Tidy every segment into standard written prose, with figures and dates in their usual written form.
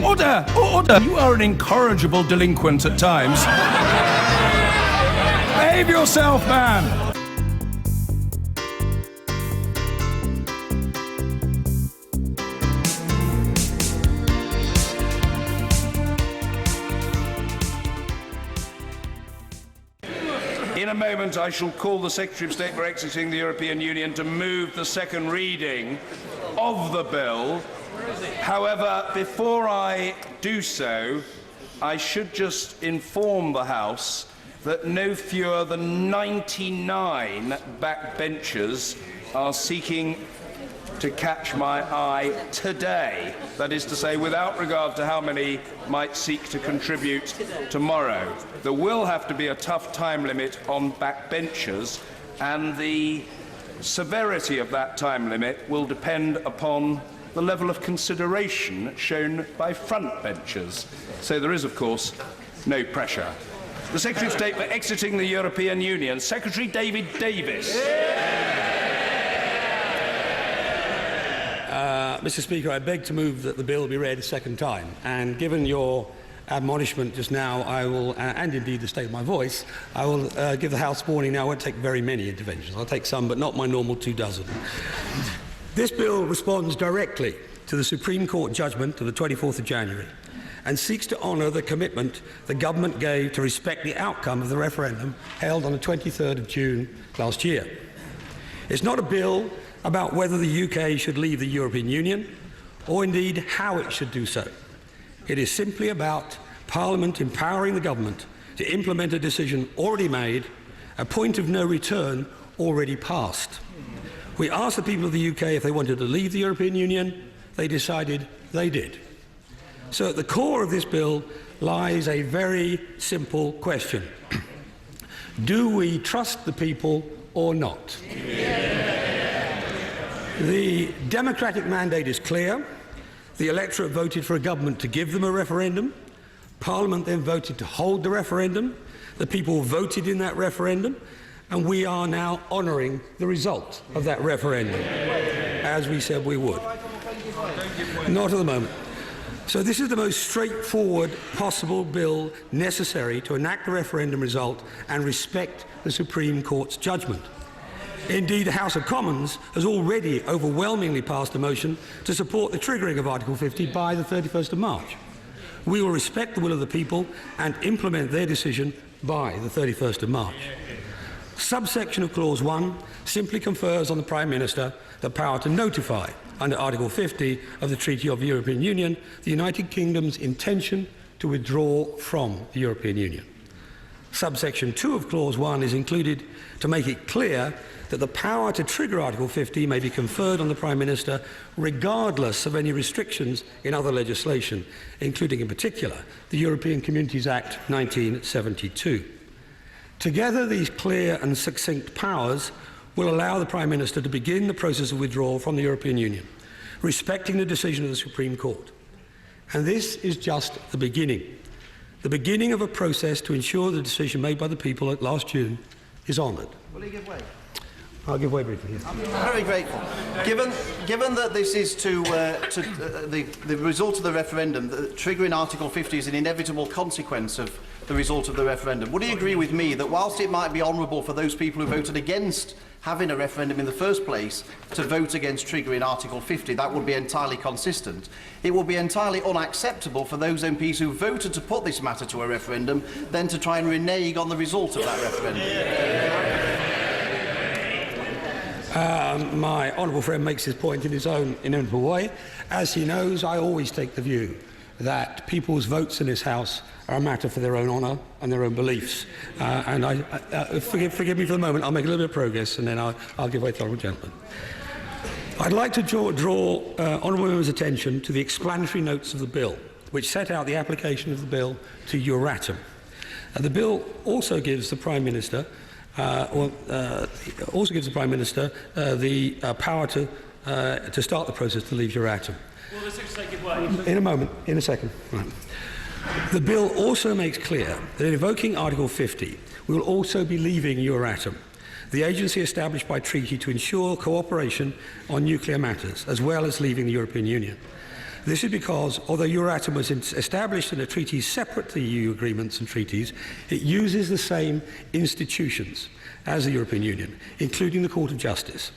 Order! Order! You are an incorrigible delinquent at times. Behave yourself, man! In a moment, I shall call the Secretary of State for exiting the European Union to move the second reading of the bill. However, before I do so, I should just inform the House that no fewer than 99 backbenchers are seeking to catch my eye today. That is to say, without regard to how many might seek to contribute tomorrow. There will have to be a tough time limit on backbenchers, and the severity of that time limit will depend upon the level of consideration shown by frontbenchers. So there is, of course, no pressure. The Secretary of State for exiting the European Union, Secretary David Davis. Mr. Speaker, I beg to move that the bill be read a second time. And given your admonishment just now, I will, and indeed the state of my voice, I will give the House warning now. I won't take very many interventions. I'll take some, but not my normal 24. This bill responds directly to the Supreme Court judgment of the 24th of January and seeks to honour the commitment the government gave to respect the outcome of the referendum held on the 23rd of June last year. It's not a bill about whether the UK should leave the European Union or indeed how it should do so. It is simply about Parliament empowering the government to implement a decision already made, a point of no return already passed. We asked the people of the UK if they wanted to leave the European Union. They decided they did. So at the core of this bill lies a very simple question. Do we trust the people or not? The democratic mandate is clear. The electorate voted for a government to give them a referendum. Parliament then voted to hold the referendum. The people voted in that referendum, and we are now honouring the result of that referendum, as we said we would. Not at the moment. So this is the most straightforward possible bill necessary to enact the referendum result and respect the Supreme Court's judgment. Indeed, the House of Commons has already overwhelmingly passed a motion to support the triggering of Article 50 by the 31st of March. We will respect the will of the people and implement their decision by the 31st of March. Subsection of Clause 1 simply confers on the Prime Minister the power to notify, under Article 50 of the Treaty of the European Union, the United Kingdom's intention to withdraw from the European Union. Subsection 2 of Clause 1 is included to make it clear that the power to trigger Article 50 may be conferred on the Prime Minister regardless of any restrictions in other legislation, including in particular the European Communities Act 1972. Together, these clear and succinct powers will allow the Prime Minister to begin the process of withdrawal from the European Union, respecting the decision of the Supreme Court. And this is just the beginning of a process to ensure the decision made by the people last June is honoured. Will he give way? I'll give way briefly. Yes. I'm very grateful. Given that this is the result of the referendum, that triggering Article 50 is an inevitable consequence of the result of the referendum, would he agree with me that whilst it might be honourable for those people who voted against having a referendum in the first place to vote against triggering Article 50, that would be entirely consistent, it would be entirely unacceptable for those MPs who voted to put this matter to a referendum then to try and renege on the result of that referendum? My honourable friend makes his point in his own inimitable way. As he knows, I always take the view that people's votes in this House are a matter for their own honour and their own beliefs. Forgive me for the moment, I'll make a little bit of progress and then I'll give way to the honourable gentleman. I'd like to draw honourable members' attention to the explanatory notes of the bill, which set out the application of the bill to Euratom. The bill also gives the Prime Minister the power to start the process to leave Euratom. Will the Secretary give way? In a moment, in a second. Right. The bill also makes clear that in invoking Article 50, we will also be leaving Euratom, the agency established by treaty to ensure cooperation on nuclear matters, as well as leaving the European Union. This is because, although Euratom was established in a treaty separate to EU agreements and treaties, it uses the same institutions as the European Union, including the Court of Justice.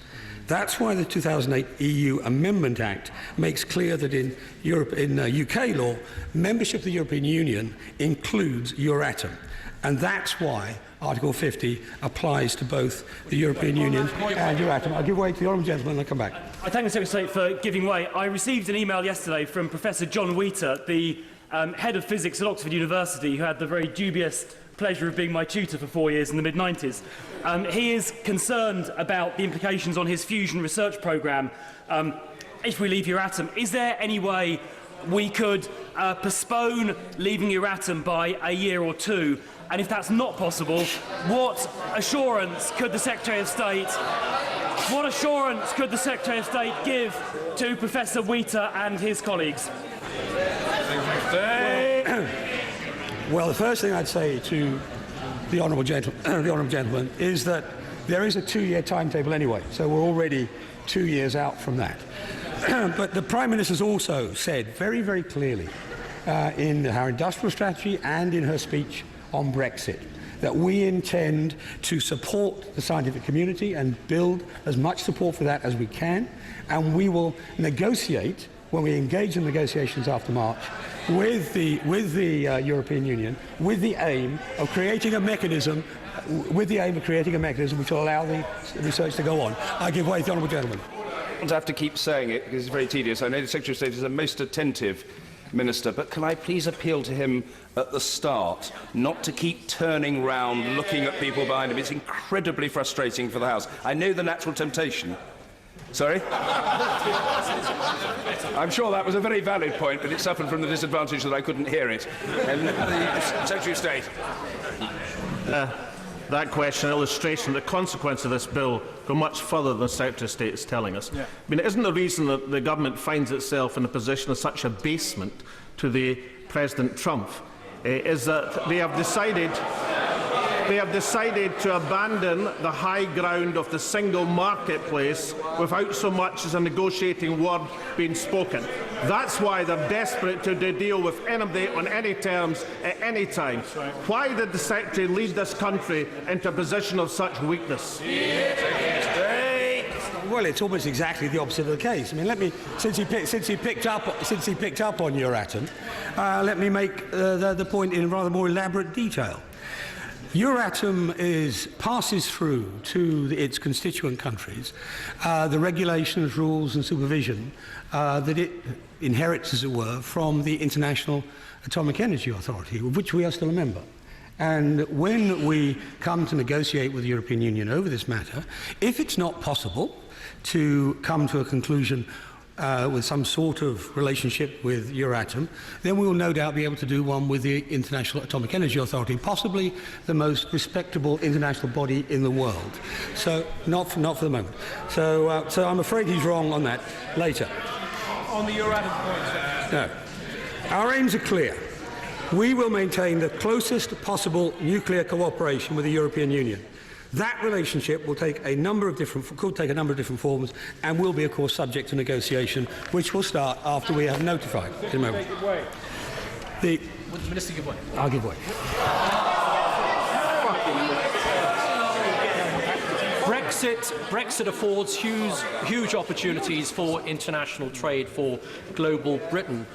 That's why the 2008 EU Amendment Act makes clear that in UK law, membership of the European Union includes Euratom. And that's why Article 50 applies to both the European Union and Euratom. I'll give way to the honourable gentleman and I'll come back. I thank the Secretary of State for giving way. I received an email yesterday from Professor John Wheater, the head of physics at Oxford University, who had the very dubious pleasure of being my tutor for 4 years in the mid-90s. He is concerned about the implications on his fusion research programme if we leave Euratom. Is there any way we could postpone leaving Euratom by a year or two? And if that's not possible, what assurance could the Secretary of State give to Professor Wheater and his colleagues? Well, the first thing I'd say to the honourable gentleman is that there is a 2-year timetable anyway, so we're already 2 years out from that. But the Prime Minister's also said very, very clearly in her industrial strategy and in her speech on Brexit that we intend to support the scientific community and build as much support for that as we can, and we will negotiate, when we engage in negotiations after March, with the European Union, with the aim of creating a mechanism which will allow the research to go on. I give way to the honourable gentleman. I don't have to keep saying it because it's very tedious. I know the Secretary of State is a most attentive Minister, but can I please appeal to him at the start not to keep turning round, looking at people behind him? It's incredibly frustrating for the House. I know the natural temptation. Sorry? I'm sure that was a very valid point, but it suffered from the disadvantage that I couldn't hear it. And the Secretary of State. That question, illustration, the consequence of this bill go much further than the Secretary of State is telling us. Yeah. I mean, it isn't the reason that the government finds itself in a position of such abasement to the President Trump is that they have decided to abandon the high ground of the single marketplace without so much as a negotiating word being spoken. That's why they're desperate to deal with anybody on any terms at any time. Why did the Secretary lead this country into a position of such weakness? Well, it's almost exactly the opposite of the case. I mean, since he picked up on Euratom, let me make the point in rather more elaborate detail. Euratom passes through to its constituent countries the regulations, rules and supervision that it inherits, as it were, from the International Atomic Energy Authority, of which we are still a member. And when we come to negotiate with the European Union over this matter, if it's not possible to come to a conclusion with some sort of relationship with Euratom, then we will no doubt be able to do one with the International Atomic Energy Authority, possibly the most respectable international body in the world. So not for the moment. So I'm afraid he's wrong on that. Later. On the Euratom point, no. Our aims are clear. We will maintain the closest possible nuclear cooperation with the European Union. That relationship will take could take a number of different forms, and will be, of course, subject to negotiation, which will start after we have notified. Would the Minister give way? I'll give way. Brexit affords huge opportunities for international trade for global Britain.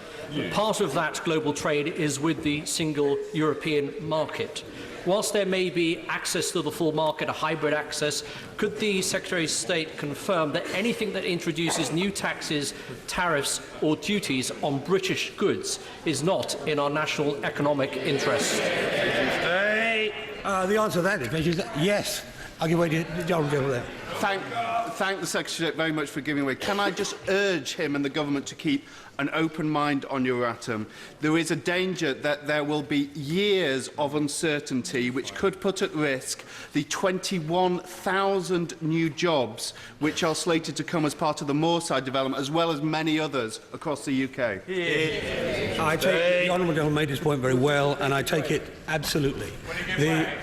Part of that global trade is with the single European market. Whilst there may be access to the full market, a hybrid access, could the Secretary of State confirm that anything that introduces new taxes, tariffs or duties on British goods is not in our national economic interest? The answer to that is yes. I'll give way to John there. Thank the Secretary very much for giving way. Can I just urge him and the government to keep an open mind on Euratom? There is a danger that there will be years of uncertainty which could put at risk the 21,000 new jobs which are slated to come as part of the Moorside development, as well as many others across the UK. I take the honourable gentleman made his point very well, and I take it absolutely.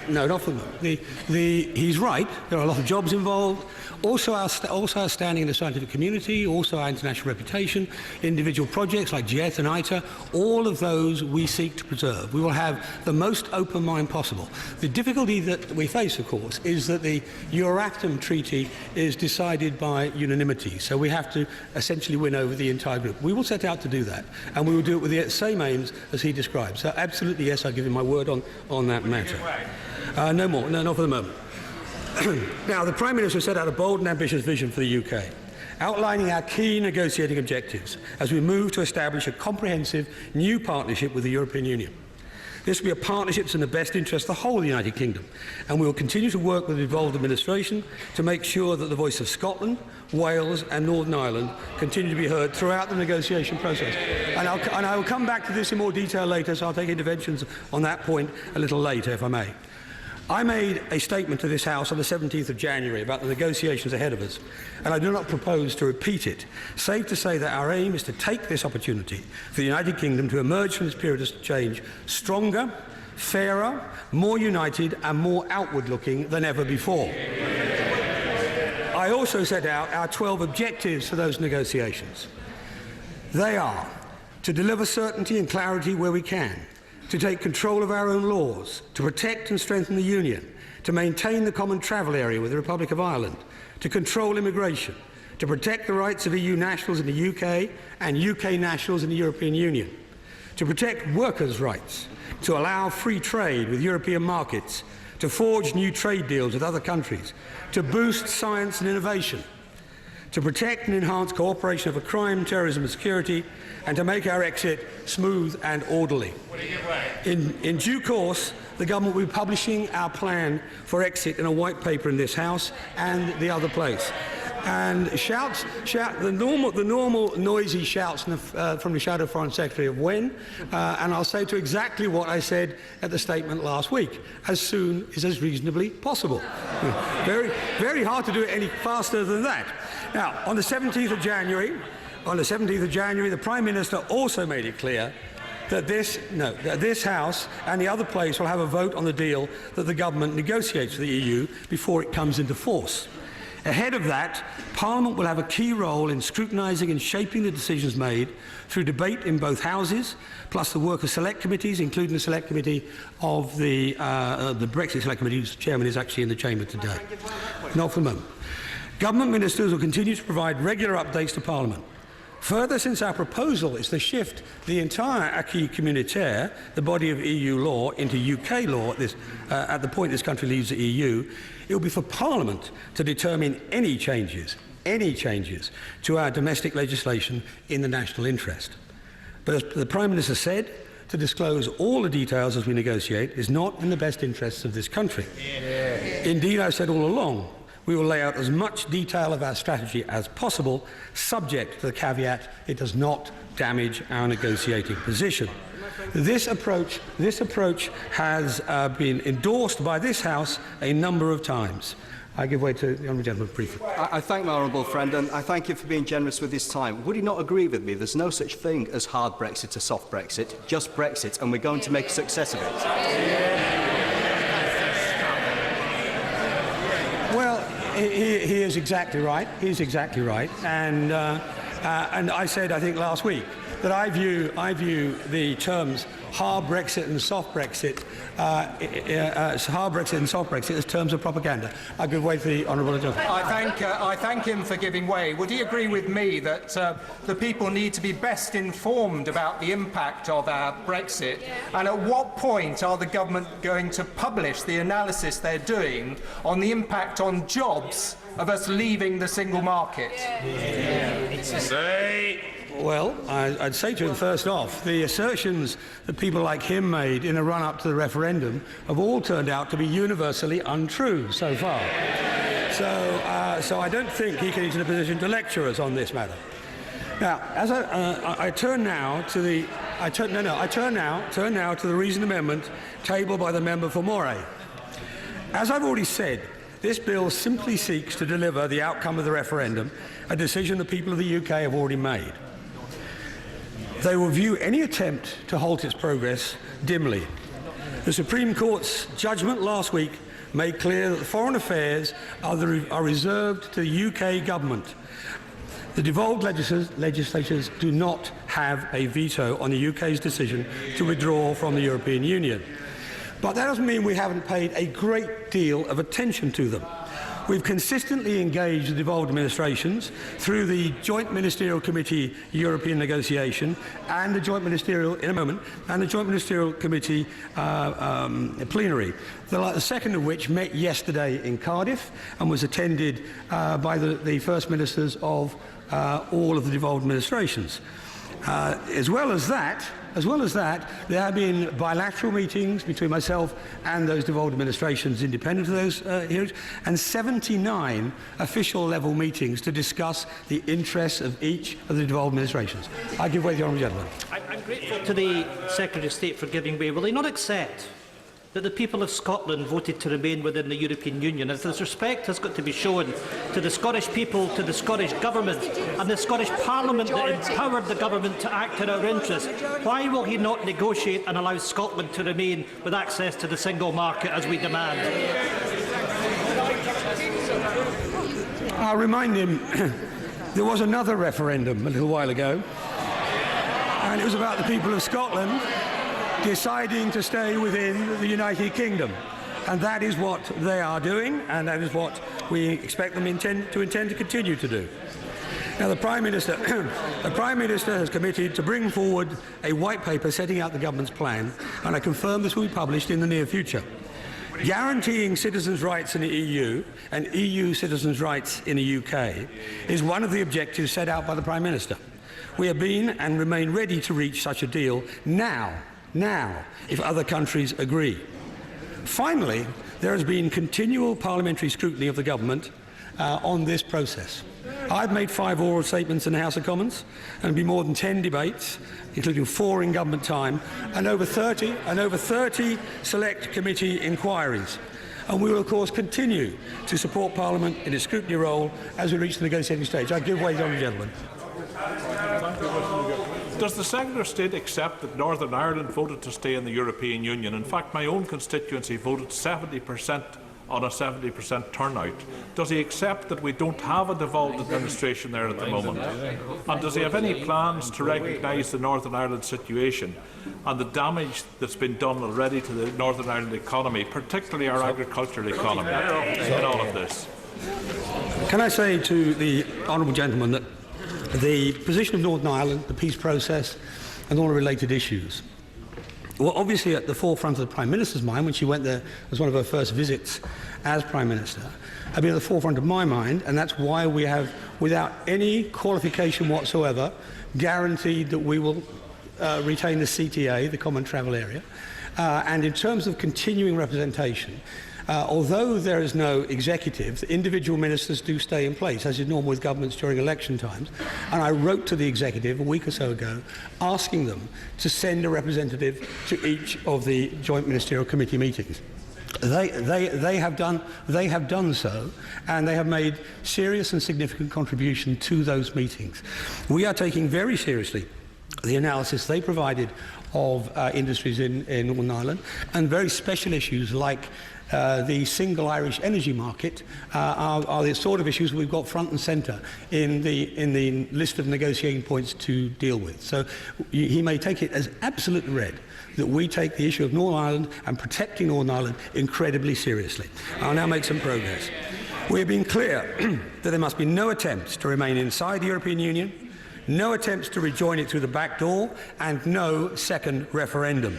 No, not for the moment. He's right. There are a lot of jobs involved. world, also our standing in the scientific community, also our international reputation, individual projects like JET and ITER, all of those we seek to preserve. We will have the most open mind possible. The difficulty that we face, of course, is that the Euratom Treaty is decided by unanimity, so we have to essentially win over the entire group. We will set out to do that, and we will do it with the same aims as he described. So absolutely, yes, I give him my word on that matter. No more, no, not for the moment. Now, the Prime Minister set out a bold and ambitious vision for the UK, outlining our key negotiating objectives as we move to establish a comprehensive new partnership with the European Union. This will be a partnership that's in the best interest of the whole of the United Kingdom, and we will continue to work with the devolved administration to make sure that the voice of Scotland, Wales and Northern Ireland continue to be heard throughout the negotiation process. And I will come back to this in more detail later, so I'll take interventions on that point a little later, if I may. I made a statement to this House on the 17th of January about the negotiations ahead of us, and I do not propose to repeat it, save to say that our aim is to take this opportunity for the United Kingdom to emerge from this period of change stronger, fairer, more united and more outward-looking than ever before. I also set out our 12 objectives for those negotiations. They are to deliver certainty and clarity where we can, to take control of our own laws, to protect and strengthen the Union, to maintain the common travel area with the Republic of Ireland, to control immigration, to protect the rights of EU nationals in the UK and UK nationals in the European Union, to protect workers' rights, to allow free trade with European markets, to forge new trade deals with other countries, to boost science and innovation, to protect and enhance cooperation over crime, terrorism and security, and to make our exit smooth and orderly. In due course, the government will be publishing our plan for exit in a white paper in this House and the other place. And the normal noisy shouts from the Shadow Foreign Secretary of when, and I'll say to exactly what I said at the statement last week, as soon as reasonably possible. Very, very hard to do it any faster than that. Now, on the 17th of January, the Prime Minister also made it clear that this House and the other place will have a vote on the deal that the government negotiates with the EU before it comes into force. Ahead of that, Parliament will have a key role in scrutinising and shaping the decisions made through debate in both houses, plus the work of select committees, including the select committee of the Brexit Select Committee, whose chairman is actually in the chamber today. Not for the moment. Government ministers will continue to provide regular updates to Parliament. Further, since our proposal is to shift the entire acquis communautaire, the body of EU law, into UK law at the point this country leaves the EU, it will be for Parliament to determine any changes to our domestic legislation in the national interest. But as the Prime Minister said, to disclose all the details as we negotiate is not in the best interests of this country. Yeah. Indeed, I've said all along, we will lay out as much detail of our strategy as possible, subject to the caveat it does not damage our negotiating position. This approach has been endorsed by this House a number of times. I give way to the Honourable Gentleman briefly. I thank my honourable friend, and I thank you for being generous with his time. Would he not agree with me? There's no such thing as hard Brexit or soft Brexit, just Brexit, and we're going to make a success of it. Well, he is exactly right. He's exactly right. And I said, I think last week, that I view the terms hard Brexit and soft Brexit, as terms of propaganda. I give way to the Honourable Gentleman. I thank him for giving way. Would he agree with me that the people need to be best informed about the impact of our Brexit? And at what point are the government going to publish the analysis they're doing on the impact on jobs of us leaving the single market? Well, I'd say to him first off, the assertions that people like him made in the run-up to the referendum have all turned out to be universally untrue so far. So I don't think he can be in a position to lecture us on this matter. Now, as I turn now to the reasoned amendment tabled by the member for Moray. As I've already said, this bill simply seeks to deliver the outcome of the referendum, a decision the people of the UK have already made. They will view any attempt to halt its progress dimly. The Supreme Court's judgment last week made clear that foreign affairs are reserved to the UK government. The devolved legislatures do not have a veto on the UK's decision to withdraw from the European Union. But that doesn't mean we haven't paid a great deal of attention to them. We've consistently engaged the devolved administrations through the Joint Ministerial Committee European Negotiation and the Joint Ministerial, in a moment, and the Joint Ministerial Committee plenary, the second of which met yesterday in Cardiff and was attended by the First Ministers of all of the devolved administrations. As well as that, there have been bilateral meetings between myself and those devolved administrations independent of those hearings, and 79 official-level meetings to discuss the interests of each of the devolved administrations. I give way to the honourable gentleman. I'm grateful to the Secretary of State for giving way. Will he not accept that the people of Scotland voted to remain within the European Union, as this respect has got to be shown to the Scottish people, to the Scottish Government and the Scottish Parliament that empowered the Government to act in our interests? Why will he not negotiate and allow Scotland to remain with access to the single market as we demand? I'll remind him there was another referendum a little while ago, and it was about the people of Scotland deciding to stay within the United Kingdom. And that is what they are doing, and that is what we expect them to intend to continue to do. Now, the Prime Minister has committed to bring forward a white paper setting out the government's plan, and I confirm this will be published in the near future. Guaranteeing citizens' rights in the EU and EU citizens' rights in the UK is one of the objectives set out by the Prime Minister. We have been and remain ready to reach such a deal now, if other countries agree. Finally, there has been continual parliamentary scrutiny of the government on this process. I've made 5 oral statements in the House of Commons, and there will be more than 10 debates, including 4 in government time, and over 30 select committee inquiries. And we will, of course, continue to support Parliament in its scrutiny role as we reach the negotiating stage. I give way to the honourable gentleman. Does the Secretary of State accept that Northern Ireland voted to stay in the European Union? In fact, my own constituency voted 70% on a 70% turnout. Does he accept that we don't have a devolved administration there at the moment? And does he have any plans to recognise the Northern Ireland situation and the damage that's been done already to the Northern Ireland economy, particularly our agricultural economy, in all of this? Can I say to the honourable gentleman that the position of Northern Ireland, the peace process and all the related issues were obviously at the forefront of the Prime Minister's mind when she went there as one of her first visits as Prime Minister, have been at the forefront of my mind, and that's why we have, without any qualification whatsoever, guaranteed that we will retain the CTA, the Common Travel Area. And in terms of continuing representation, although there is no executive, the individual ministers do stay in place, as is normal with governments during election times. And I wrote to the executive a week or so ago asking them to send a representative to each of the Joint Ministerial Committee meetings. They have done so, and they have made serious and significant contribution to those meetings. We are taking very seriously the analysis they provided of industries in Northern Ireland, and very special issues like the single Irish energy market are the sort of issues we've got front and centre in the list of negotiating points to deal with. So he may take it as absolutely read that we take the issue of Northern Ireland and protecting Northern Ireland incredibly seriously. I'll now make some progress. We have been clear that there must be no attempts to remain inside the European Union, no attempts to rejoin it through the back door, and no second referendum.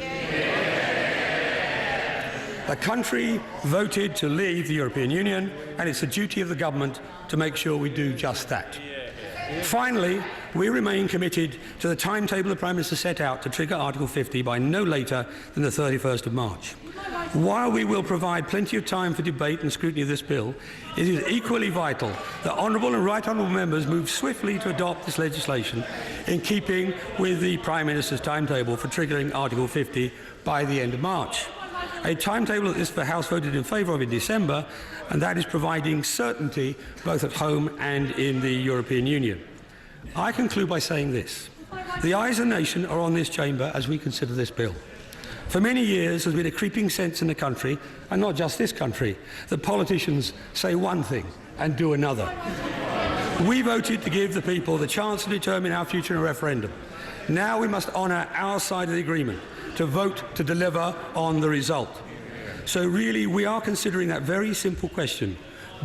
The country voted to leave the European Union, and it's the duty of the government to make sure we do just that. Finally, we remain committed to the timetable the Prime Minister set out to trigger Article 50 by no later than the 31st of March. While we will provide plenty of time for debate and scrutiny of this bill, it is equally vital that honourable and right honourable members move swiftly to adopt this legislation in keeping with the Prime Minister's timetable for triggering Article 50 by the end of March. A timetable that this House voted in favour of in December, and that is providing certainty both at home and in the European Union. I conclude by saying this. The eyes of the nation are on this chamber as we consider this bill. For many years, there's been a creeping sense in the country, and not just this country, that politicians say one thing and do another. We voted to give the people the chance to determine our future in a referendum. Now we must honour our side of the agreement, to vote to deliver on the result. So really, we are considering that very simple question: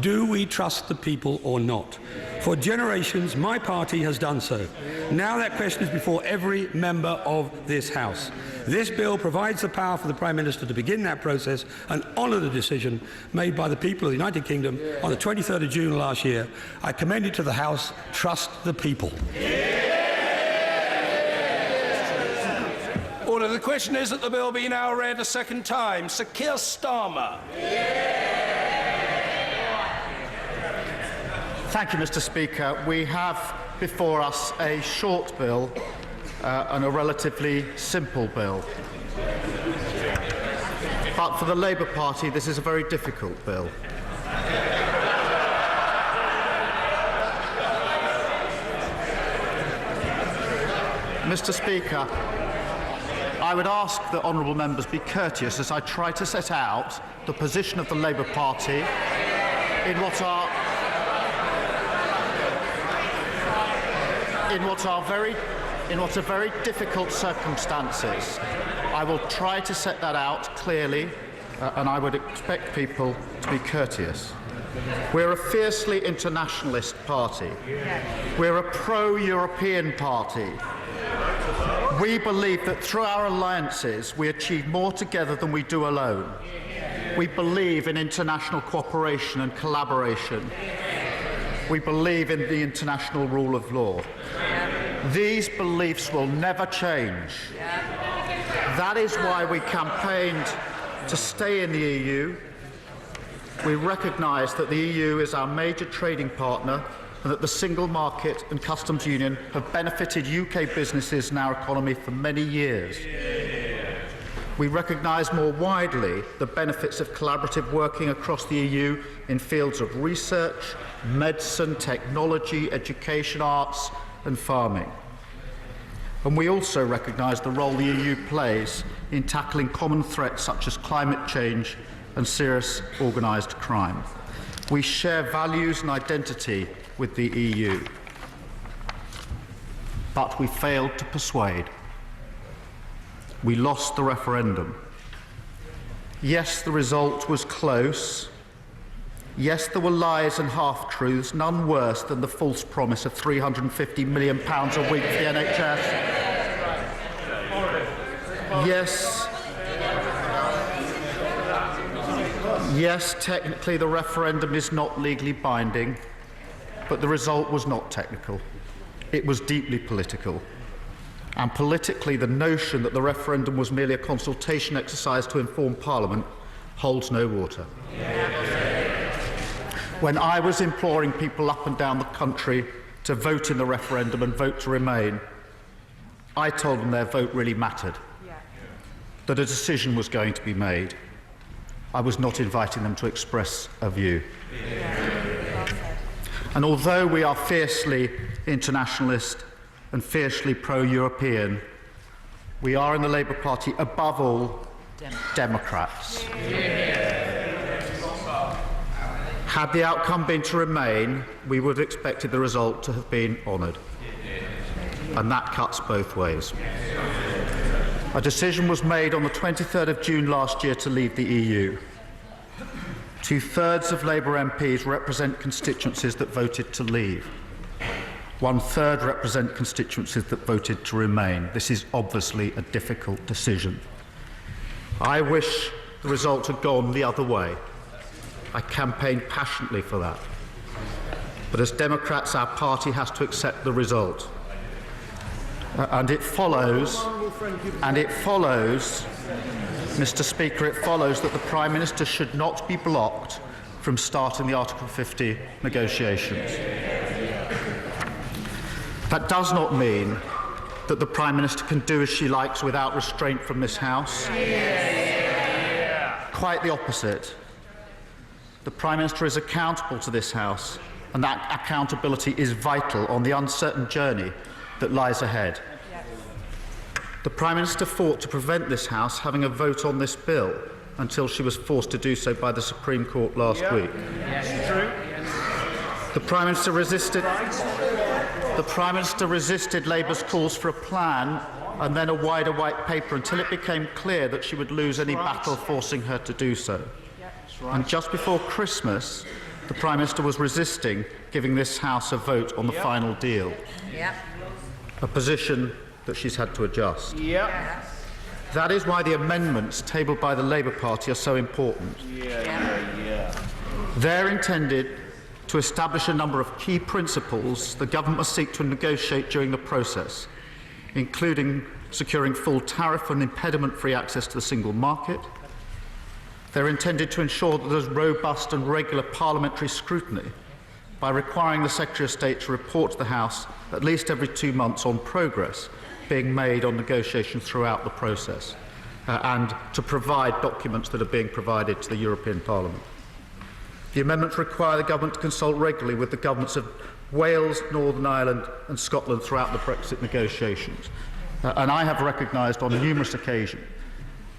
do we trust the people or not? For generations, my party has done so. Now that question is before every member of this House. This bill provides the power for the Prime Minister to begin that process and honour the decision made by the people of the United Kingdom on the 23rd of June last year. I commend it to the House. Trust the people. Order. The question is that the bill be now read a second time. Sir Keir Starmer. Thank you, Mr. Speaker. We have before us a short bill and a relatively simple bill. But for the Labour Party, this is a very difficult bill. Mr. Speaker, I would ask that honourable members be courteous as I try to set out the position of the Labour Party in what are very difficult circumstances. I will try to set that out clearly, and I would expect people to be courteous. We're a fiercely internationalist party. We're a pro-European party. We believe that through our alliances we achieve more together than we do alone. We believe in international cooperation and collaboration. We believe in the international rule of law. These beliefs will never change. That is why we campaigned to stay in the EU. We recognise that the EU is our major trading partner and that the single market and customs union have benefited UK businesses and our economy for many years. We recognise more widely the benefits of collaborative working across the EU in fields of research, medicine, technology, education, arts and farming. And we also recognise the role the EU plays in tackling common threats such as climate change and serious organised crime. We share values and identity with the EU. But we failed to persuade. We lost the referendum. Yes, the result was close. Yes, there were lies and half-truths, none worse than the false promise of £350 million a week for the NHS. Yes, technically the referendum is not legally binding, but the result was not technical. It was deeply political. And politically, the notion that the referendum was merely a consultation exercise to inform Parliament holds no water. When I was imploring people up and down the country to vote in the referendum and vote to remain, I told them their vote really mattered, that a decision was going to be made. I was not inviting them to express a view. And although we are fiercely internationalist and fiercely pro-European, we are in the Labour Party, above all, Democrats. Had the outcome been to remain, we would have expected the result to have been honoured. And that cuts both ways. A decision was made on the 23rd of June last year to leave the EU. 2/3 of Labour MPs represent constituencies that voted to leave. 1/3 represent constituencies that voted to remain. This is obviously a difficult decision. I wish the result had gone the other way. I campaigned passionately for that. But as Democrats, our party has to accept the result. And it follows, Mr. Speaker, it follows that the Prime Minister should not be blocked from starting the Article 50 negotiations. That does not mean that the Prime Minister can do as she likes without restraint from this House. Quite the opposite. The Prime Minister is accountable to this House, and that accountability is vital on the uncertain journey that lies ahead. The Prime Minister fought to prevent this House having a vote on this bill until she was forced to do so by the Supreme Court last week. Yes, true. The Prime Minister resisted Labour's calls for a plan and then a wider white paper until it became clear that she would lose any battle forcing her to do so. And just before Christmas, the Prime Minister was resisting giving this House a vote on the final deal. A position that she's had to adjust. That is why the amendments tabled by the Labour Party are so important. They're intended to establish a number of key principles the government must seek to negotiate during the process, including securing full tariff and impediment-free access to the single market. They're intended to ensure that there's robust and regular parliamentary scrutiny by requiring the Secretary of State to report to the House at least every 2 months on progress being made on negotiations throughout the process, and to provide documents that are being provided to the European Parliament. The amendments require the government to consult regularly with the governments of Wales, Northern Ireland and Scotland throughout the Brexit negotiations. And I have recognised on numerous occasions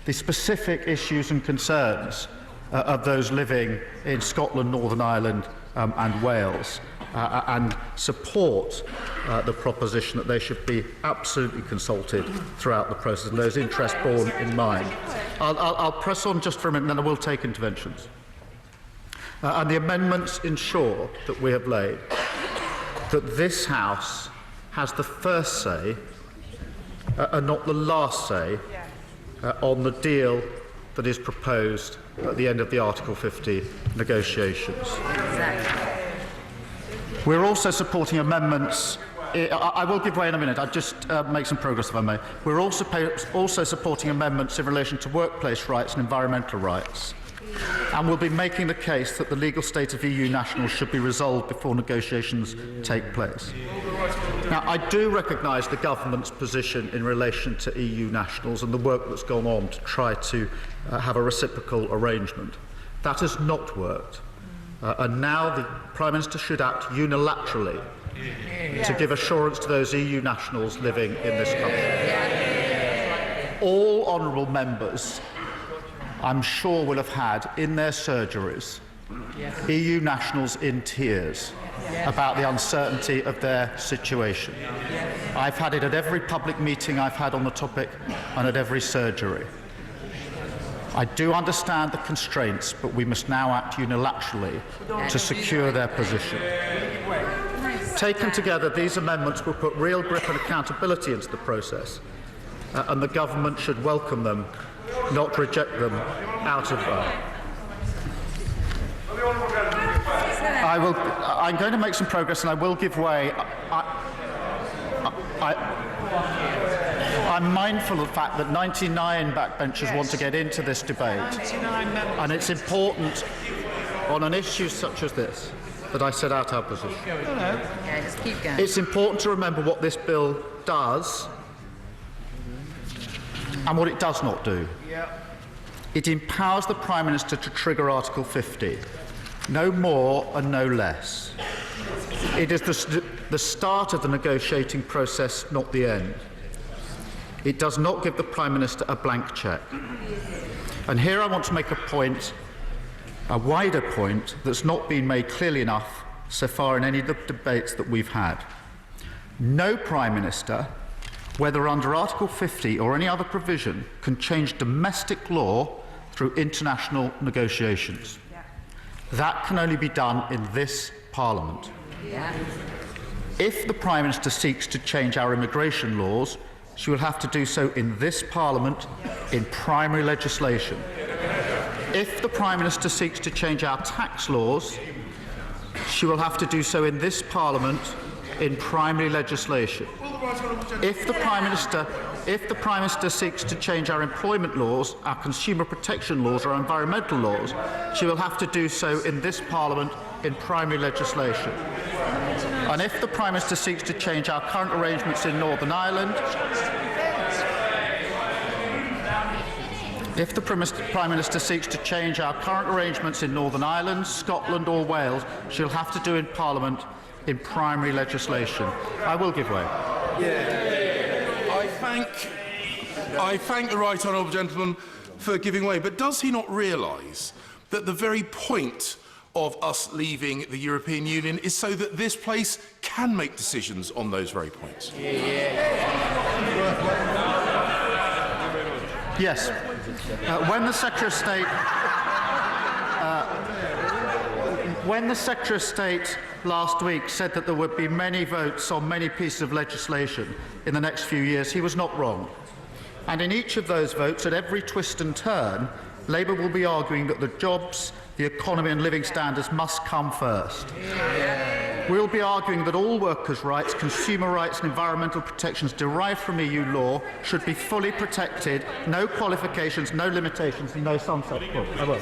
the specific issues and concerns of those living in Scotland, Northern Ireland and Wales, and support the proposition that they should be absolutely consulted throughout the process, and those interests borne in mind. I'll press on just for a minute, and then I will take interventions. And the amendments ensure that we have laid that this House has the first say and not the last say on the deal that is proposed at the end of the Article 50 negotiations. We're also supporting amendments. I will give way in a minute. I'll just make some progress, if I may. We're also supporting amendments in relation to workplace rights and environmental rights. And we'll be making the case that the legal state of EU nationals should be resolved before negotiations take place. Now, I do recognise the government's position in relation to EU nationals and the work that's gone on to try to have a reciprocal arrangement. That has not worked. And now the Prime Minister should act unilaterally to give assurance to those EU nationals living in this country. All honourable members, I'm sure, will have had in their surgeries EU nationals in tears about the uncertainty of their situation. I've had it at every public meeting I've had on the topic and at every surgery. I do understand the constraints, but we must now act unilaterally to secure their position. Taken together, these amendments will put real grip and accountability into the process, and the government should welcome them, not reject them out of I'm going to make some progress, and I will give way. I'm mindful of the fact that 99 backbenchers want to get into this debate, and it's important on an issue such as this that I set out our position. Yeah, just keep going. It's important to remember what this bill does and what it does not do. It empowers the Prime Minister to trigger Article 50, no more and no less. It is the start of the negotiating process, not the end. It does not give the Prime Minister a blank cheque. And here I want to make a point, a wider point, that's not been made clearly enough so far in any of the debates that we've had. No Prime Minister, whether under Article 50 or any other provision, can change domestic law through international negotiations. That can only be done in this Parliament. If the Prime Minister seeks to change our immigration laws, she will have to do so in this Parliament in primary legislation. If the Prime Minister seeks to change our tax laws, she will have to do so in this Parliament in primary legislation. If the Prime Minister seeks to change our employment laws, our consumer protection laws, or our environmental laws, she will have to do so in this Parliament in primary legislation. And if the Prime Minister seeks to change our current arrangements in Northern Ireland, if the Prime Minister seeks to change our current arrangements in Northern Ireland, Scotland or Wales, she'll have to do in Parliament in primary legislation. I will give way. I thank I thank the right honourable gentleman for giving way, but does he not realise that the very point of us leaving the European Union is so that this place can make decisions on those very points? Yes. When the Secretary of State last week said that there would be many votes on many pieces of legislation in the next few years, he was not wrong. And in each of those votes, at every twist and turn, Labour will be arguing that the jobs, the economy and living standards must come first. We'll be arguing that all workers' rights, consumer rights and environmental protections derived from EU law should be fully protected, no qualifications, no limitations and no sunset clause. I will.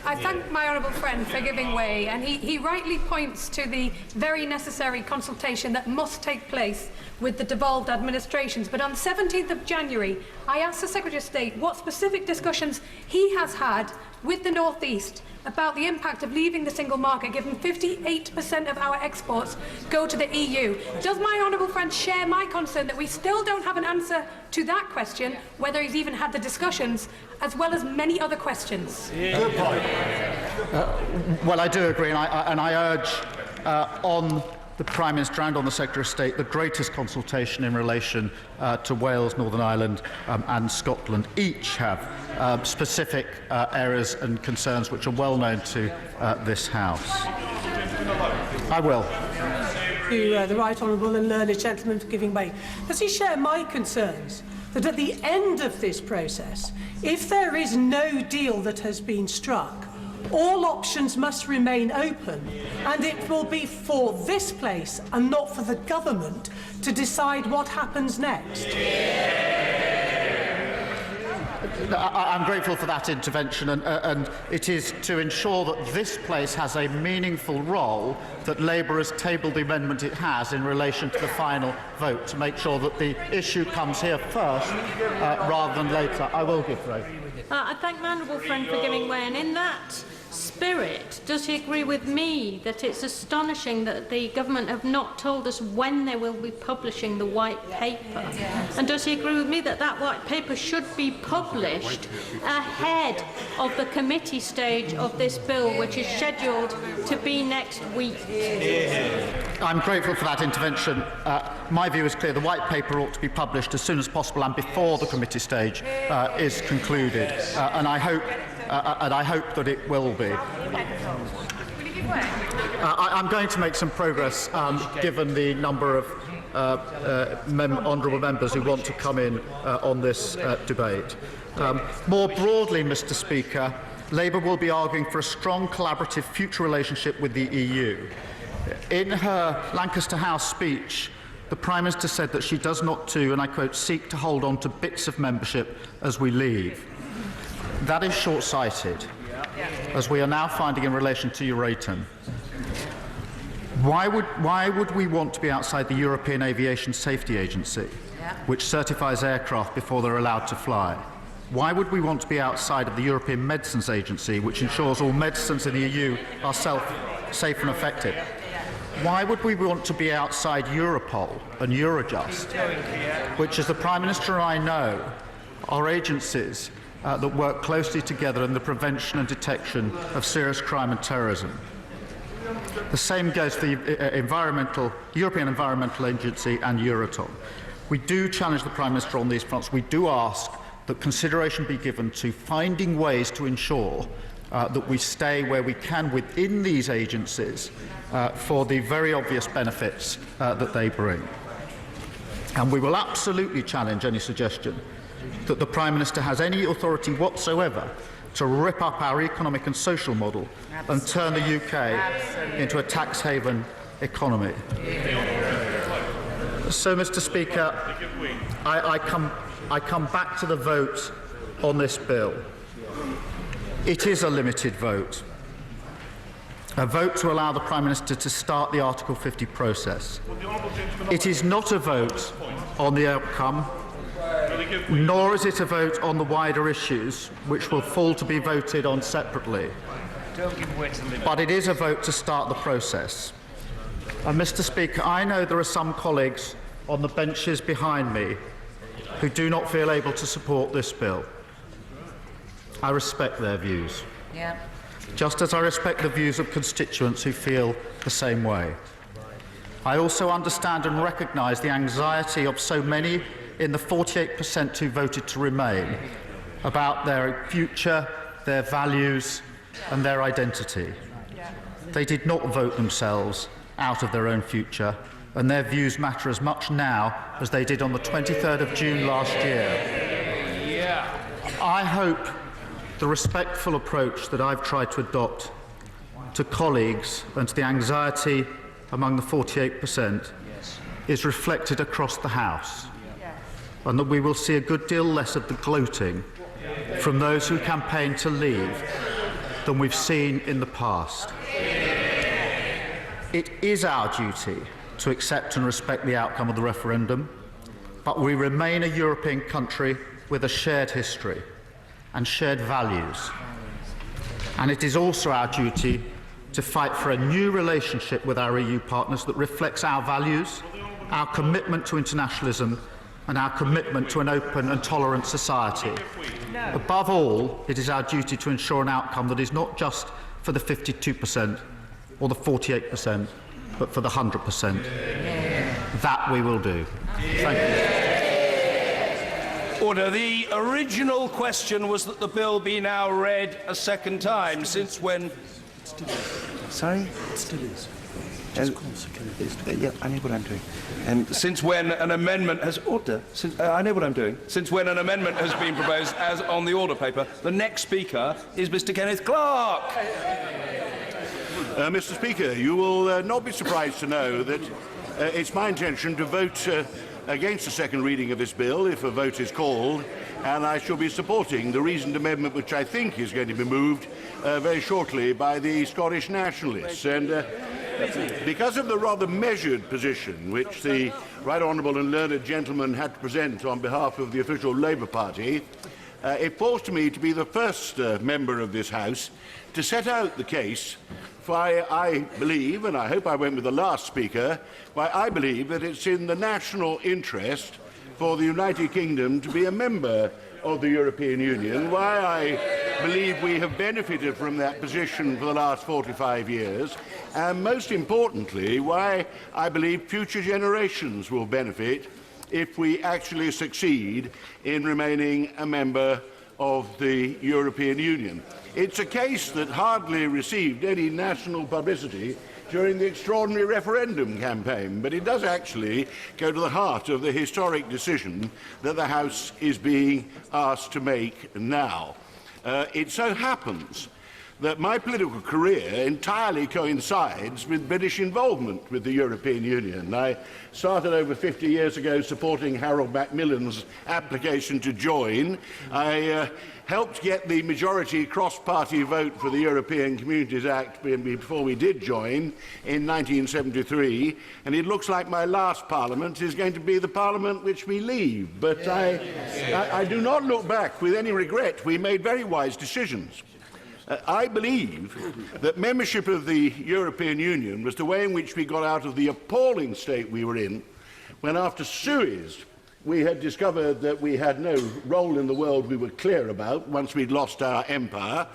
I thank my honourable friend for giving way, and he rightly points to the very necessary consultation that must take place with the devolved administrations. But on 17th of January, I asked the Secretary of State what specific discussions he has had with the North East about the impact of leaving the single market, given 58% of our exports go to the EU. Does my honourable friend share my concern that we still don't have an answer to that question, whether he's even had the discussions, as well as many other questions? Good point. Well, I do agree, and I urge on the Prime Minister and on the Secretary of State the greatest consultation in relation to Wales, Northern Ireland and Scotland. Each have specific areas and concerns which are well known to this House. I will. To the right honourable and learned gentleman for giving way. Does he share my concerns that at the end of this process, if there is no deal that has been struck, all options must remain open, and it will be for this place and not for the government to decide what happens next? I'm grateful for that intervention, and it is to ensure that this place has a meaningful role that Labour has tabled the amendment it has in relation to the final vote, to make sure that the issue comes here first rather than later. I will give way. I thank my honourable friend for giving way, and in that spirit, does he agree with me that it's astonishing that the government have not told us when they will be publishing the white paper? And does he agree with me that that white paper should be published ahead of the committee stage of this bill, which is scheduled to be next week? I'm grateful for that intervention. My view is clear. The white paper ought to be published as soon as possible and before the committee stage is concluded. And I hope that it will be. I'm going to make some progress, given the number of honourable members who want to come in on this debate. More broadly, Mr. Speaker, Labour will be arguing for a strong collaborative future relationship with the EU. In her Lancaster House speech, the Prime Minister said that she does not to, and I quote, seek to hold on to bits of membership as we leave. That is short-sighted, as we are now finding in relation to Euratom. Why would we want to be outside the European Aviation Safety Agency, which certifies aircraft before they're allowed to fly? Why would we want to be outside of the European Medicines Agency, which ensures all medicines in the EU are safe and effective? Why would we want to be outside Europol and Eurojust, which, as the Prime Minister and I know, are agencies that work closely together in the prevention and detection of serious crime and terrorism? The same goes for the European Environmental Agency and Euratom. We do challenge the Prime Minister on these fronts. We do ask that consideration be given to finding ways to ensure that we stay where we can within these agencies for the very obvious benefits that they bring. And we will absolutely challenge any suggestion that the Prime Minister has any authority whatsoever to rip up our economic and social model and turn the UK into a tax haven economy. So, Mr. Speaker, I come back to the vote on this bill. It is a limited vote. A vote to allow the Prime Minister to start the Article 50 process. It is not a vote on the outcome, nor is it a vote on the wider issues, which will fall to be voted on separately. But it is a vote to start the process. And, Mr. Speaker, I know there are some colleagues on the benches behind me who do not feel able to support this bill. I respect their views, just as I respect the views of constituents who feel the same way. I also understand and recognise the anxiety of so many in the 48% who voted to remain about their future, their values and their identity. They did not vote themselves out of their own future, and their views matter as much now as they did on the 23rd of June last year. I hope the respectful approach that I've tried to adopt to colleagues and to the anxiety among the 48% is reflected across the House, and that we will see a good deal less of the gloating from those who campaign to leave than we've seen in the past. It is our duty to accept and respect the outcome of the referendum, but we remain a European country with a shared history and shared values. And it is also our duty to fight for a new relationship with our EU partners that reflects our values, our commitment to internationalism, and our commitment to an open and tolerant society. Above all, it is our duty to ensure an outcome that is not just for the 52% or the 48%, but for the 100%. That we will do. Thank you. Order. The original question was that the bill be now read a second time. Since when? Sorry? It still is. Just call second. Yeah, I know what I'm doing. Since when an amendment has I know what I'm doing. Since when an amendment has been proposed as on the order paper, the next speaker is Mr. Kenneth Clark. Mr. Speaker, you will not be surprised to know that it's my intention to vote against the second reading of this bill if a vote is called, and I shall be supporting the reasoned amendment which I think is going to be moved very shortly by the Scottish Nationalists. And because of the rather measured position which the Right Honourable and Learned Gentleman had to present on behalf of the official Labour Party, it falls to me to be the first member of this House to set out the case why I believe, and I hope I went with the last speaker, why I believe that it's in the national interest for the United Kingdom to be a member of the European Union, why I believe we have benefited from that position for the last 45 years, and most importantly, why I believe future generations will benefit if we actually succeed in remaining a member of the European Union. It's a case that hardly received any national publicity during the extraordinary referendum campaign, but it does actually go to the heart of the historic decision that the House is being asked to make now. It so happens that my political career entirely coincides with British involvement with the European Union. I started over 50 years ago supporting Harold Macmillan's application to join. I helped get the majority cross-party vote for the European Communities Act before we did join in 1973, and it looks like my last Parliament is going to be the Parliament which we leave. But I do not look back with any regret. We made very wise decisions. I believe that membership of the European Union was the way in which we got out of the appalling state we were in when, after Suez, we had discovered that we had no role in the world we were clear about once we'd lost our empire,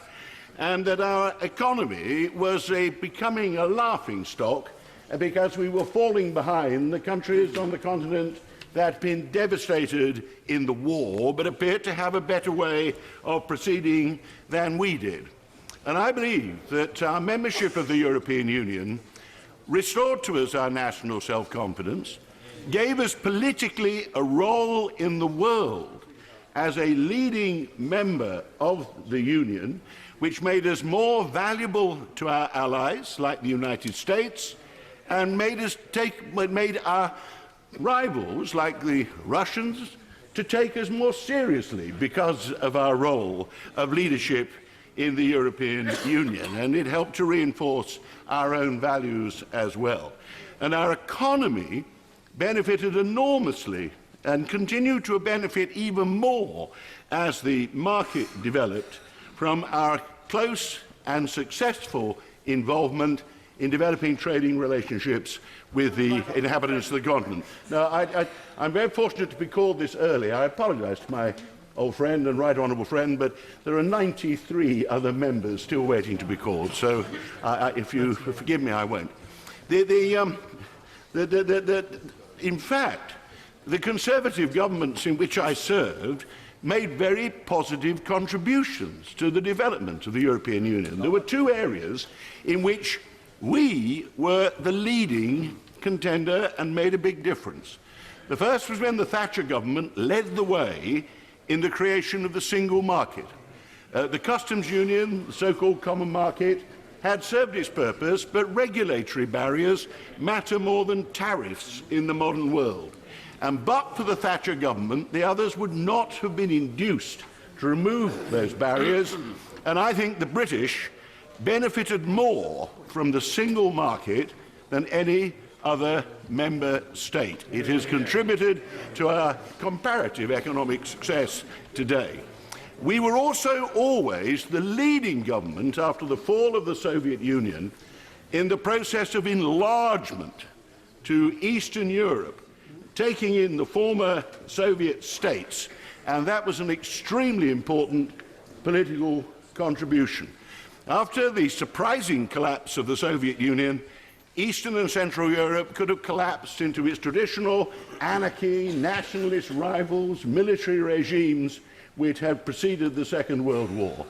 and that our economy was becoming a laughingstock because we were falling behind the countries on the continent that had been devastated in the war but appeared to have a better way of proceeding than we did. And I believe that our membership of the European Union restored to us our national self-confidence, gave us politically a role in the world as a leading member of the Union, which made us more valuable to our allies, like the United States, and made our rivals, like the Russians, to take us more seriously because of our role of leadership in the European Union. And it helped to reinforce our own values as well. And our economy benefited enormously and continued to benefit even more as the market developed from our close and successful involvement in developing trading relationships with the inhabitants of the continent. Now, I'm very fortunate to be called this early. I apologise to my old friend and right honourable friend, but there are 93 other members still waiting to be called, so if you forgive me, I won't. In fact, the Conservative governments in which I served made very positive contributions to the development of the European Union. There were two areas in which we were the leading contender and made a big difference. The first was when the Thatcher government led the way in the creation of the single market. The customs union, the so-called common market, had served its purpose, but regulatory barriers matter more than tariffs in the modern world. And but for the Thatcher government, the others would not have been induced to remove those barriers, and I think the British benefited more from the single market than any other member state. It has contributed to our comparative economic success today. We were also always the leading government after the fall of the Soviet Union in the process of enlargement to Eastern Europe, taking in the former Soviet states, and that was an extremely important political contribution. After the surprising collapse of the Soviet Union, Eastern and Central Europe could have collapsed into its traditional anarchy, nationalist rivals, military regimes which had preceded the Second World War.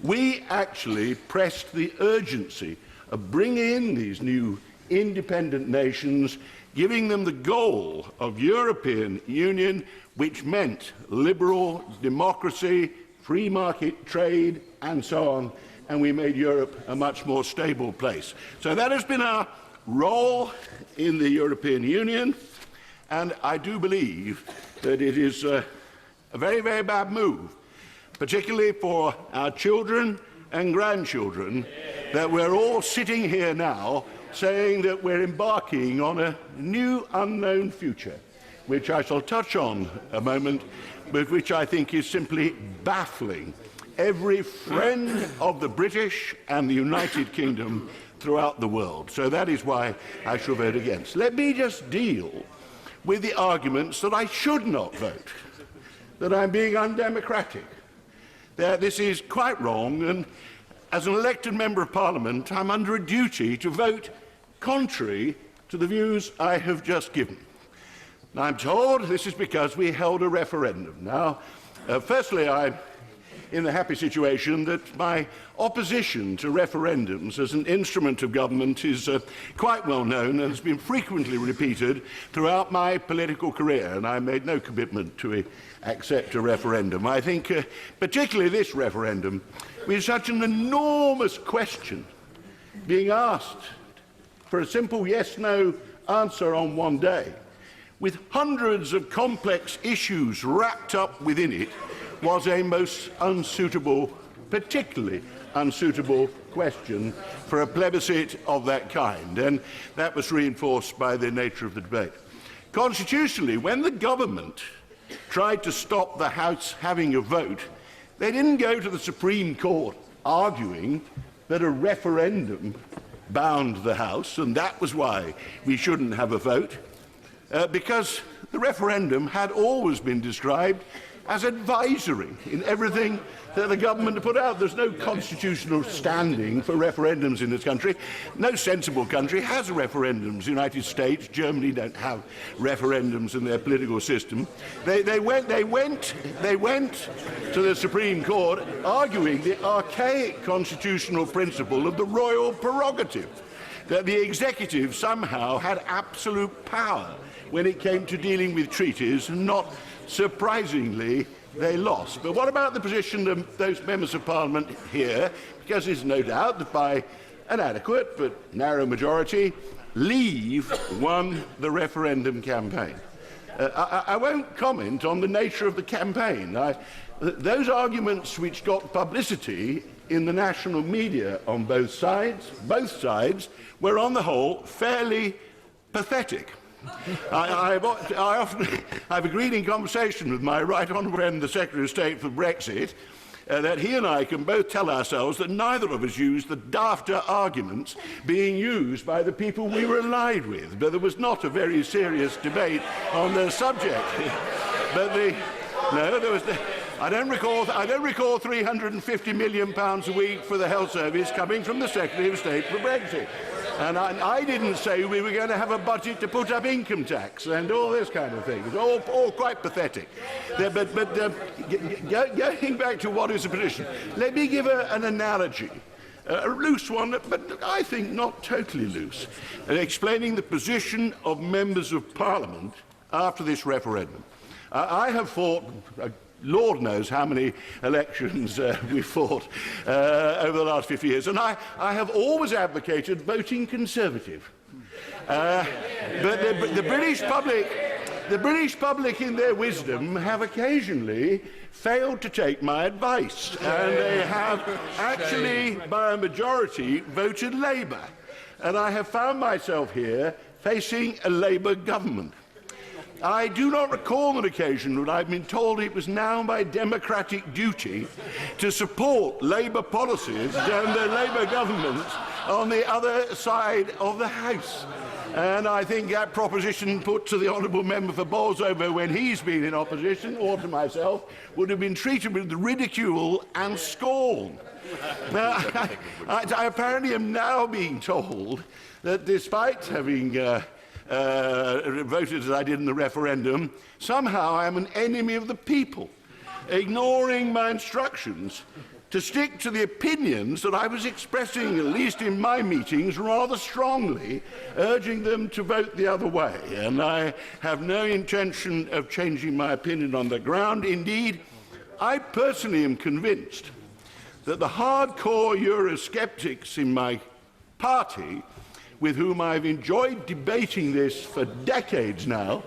We actually pressed the urgency of bringing in these new independent nations, giving them the goal of European Union, which meant liberal democracy, free market trade, and so on, and we made Europe a much more stable place. So that has been our role in the European Union, and I do believe that it is a very, very bad move, particularly for our children and grandchildren, that we're all sitting here now saying that we're embarking on a new unknown future, which I shall touch on a moment, but which I think is simply baffling every friend of the British and the United Kingdom throughout the world. So that is why I shall vote against. Let me just deal with the arguments that I should not vote, that I'm being undemocratic. This is quite wrong, and as an elected Member of Parliament, I'm under a duty to vote contrary to the views I have just given. And I'm told this is because we held a referendum. Now, firstly, I'm in the happy situation that my opposition to referendums as an instrument of government is quite well known and has been frequently repeated throughout my political career, and I made no commitment to accept a referendum. I think particularly this referendum, with such an enormous question being asked for a simple yes-no answer on one day, with hundreds of complex issues wrapped up within it, was a most unsuitable, particularly unsuitable question for a plebiscite of that kind, and that was reinforced by the nature of the debate. Constitutionally, when the government tried to stop the House having a vote, they didn't go to the Supreme Court arguing that a referendum bound the House, and that was why we shouldn't have a vote, because the referendum had always been described as advisory in everything that the government had put out. There's no constitutional standing for referendums in this country. No sensible country has referendums. The United States, Germany don't have referendums in their political system. They went to the Supreme Court arguing the archaic constitutional principle of the royal prerogative, that the executive somehow had absolute power when it came to dealing with treaties, and not surprisingly, they lost. But what about the position of those members of Parliament here? Because there's no doubt that by an adequate but narrow majority, Leave won the referendum campaign. I won't comment on the nature of the campaign. Those arguments which got publicity in the national media on both sides, were on the whole fairly pathetic. I've agreed in conversation with my right honourable friend, the Secretary of State for Brexit, that he and I can both tell ourselves that neither of us used the dafter arguments being used by the people we were allied with. But there was not a very serious debate on the subject. But I don't recall £350 million a week for the health service coming from the Secretary of State for Brexit. And I didn't say we were going to have a budget to put up income tax and all this kind of thing. It's all quite pathetic. But going back to what is the position, let me give an analogy. A loose one, but I think not totally loose, explaining the position of members of Parliament after this referendum. I have fought, Lord knows how many elections we've fought over the last 50 years, and I have always advocated voting Conservative. But the British public, in their wisdom, have occasionally failed to take my advice, and they have actually, by a majority, voted Labour. And I have found myself here facing a Labour government. I do not recall an occasion when I've been told it was now my democratic duty to support Labour policies and the Labour governments on the other side of the House. And I think that proposition put to the honourable member for Bolsover when he's been in opposition, or to myself, would have been treated with ridicule and scorn. Now, I apparently am now being told that despite having voted as I did in the referendum, somehow I am an enemy of the people, ignoring my instructions to stick to the opinions that I was expressing, at least in my meetings, rather strongly, urging them to vote the other way. And I have no intention of changing my opinion on the ground. Indeed, I personally am convinced that the hardcore Eurosceptics in my party, with whom I've enjoyed debating this for decades now,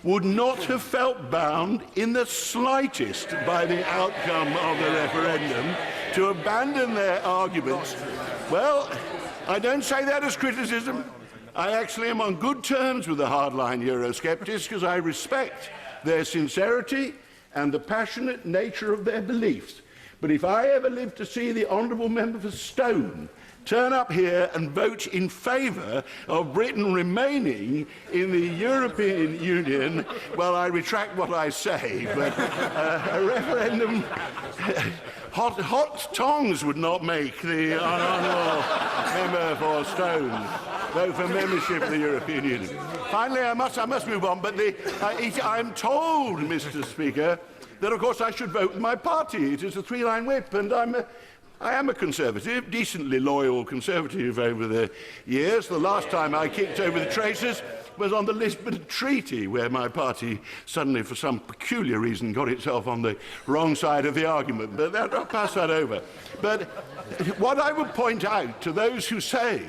would not have felt bound in the slightest by the outcome of the referendum to abandon their arguments. Well, I don't say that as criticism. I actually am on good terms with the hardline Eurosceptics because I respect their sincerity and the passionate nature of their beliefs. But if I ever live to see the honourable member for Stone turn up here and vote in favour of Britain remaining in the European Union, well, I retract what I say, but a referendum, hot tongs would not make the honourable member for Stone vote for membership of the European Union. Finally, I must move on, but I'm told, Mr. Speaker, that of course I should vote with my party. It is a three-line whip, and I am a Conservative, decently loyal Conservative over the years. The last time I kicked over the traces was on the Lisbon Treaty, where my party suddenly, for some peculiar reason, got itself on the wrong side of the argument. But I'll pass that over. But what I would point out to those who say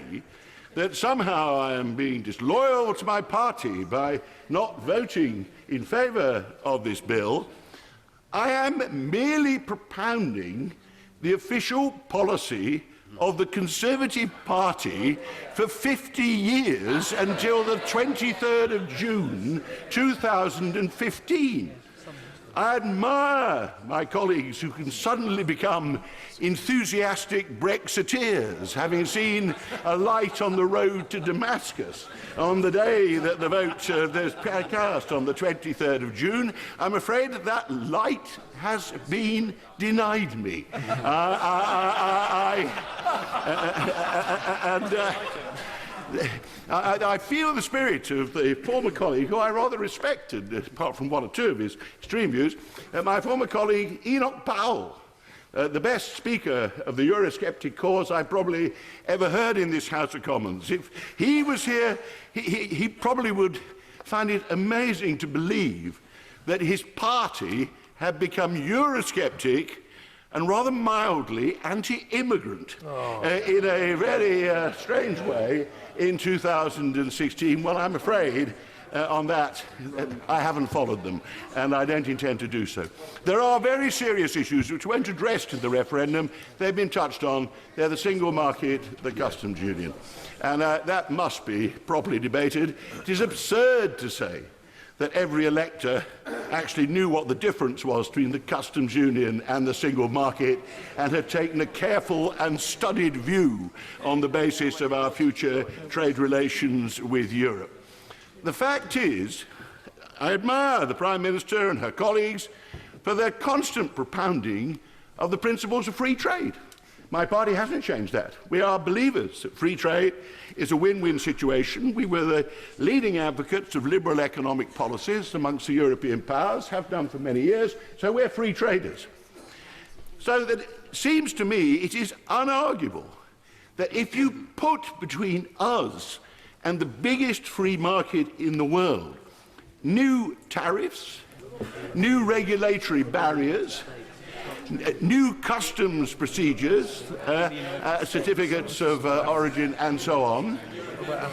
that somehow I am being disloyal to my party by not voting in favour of this bill, I am merely propounding the official policy of the Conservative Party for 50 years until the 23rd of June 2015. I admire my colleagues who can suddenly become enthusiastic Brexiteers, having seen a light on the road to Damascus on the day that the vote was cast on the 23rd of June. I'm afraid that that light has been denied me. I feel the spirit of the former colleague, who I rather respected, apart from one or two of his extreme views, my former colleague Enoch Powell, the best speaker of the Eurosceptic cause I probably ever heard in this House of Commons. If he was here, he probably would find it amazing to believe that his party had become Eurosceptic and rather mildly anti-immigrant in a very strange way in 2016. Well, I'm afraid on that I haven't followed them, and I don't intend to do so. There are very serious issues which weren't addressed in the referendum. They've been touched on. They're the single market, the customs union. And that must be properly debated. It is absurd to say that every elector actually knew what the difference was between the customs union and the single market and had taken a careful and studied view on the basis of our future trade relations with Europe. The fact is, I admire the Prime Minister and her colleagues for their constant propounding of the principles of free trade. My party hasn't changed that. We are believers that free trade is a win-win situation. We were the leading advocates of liberal economic policies amongst the European powers, have done for many years, so we're free traders. So that it seems to me it is unarguable that if you put between us and the biggest free market in the world new tariffs, new regulatory barriers, new customs procedures, certificates of origin and so on,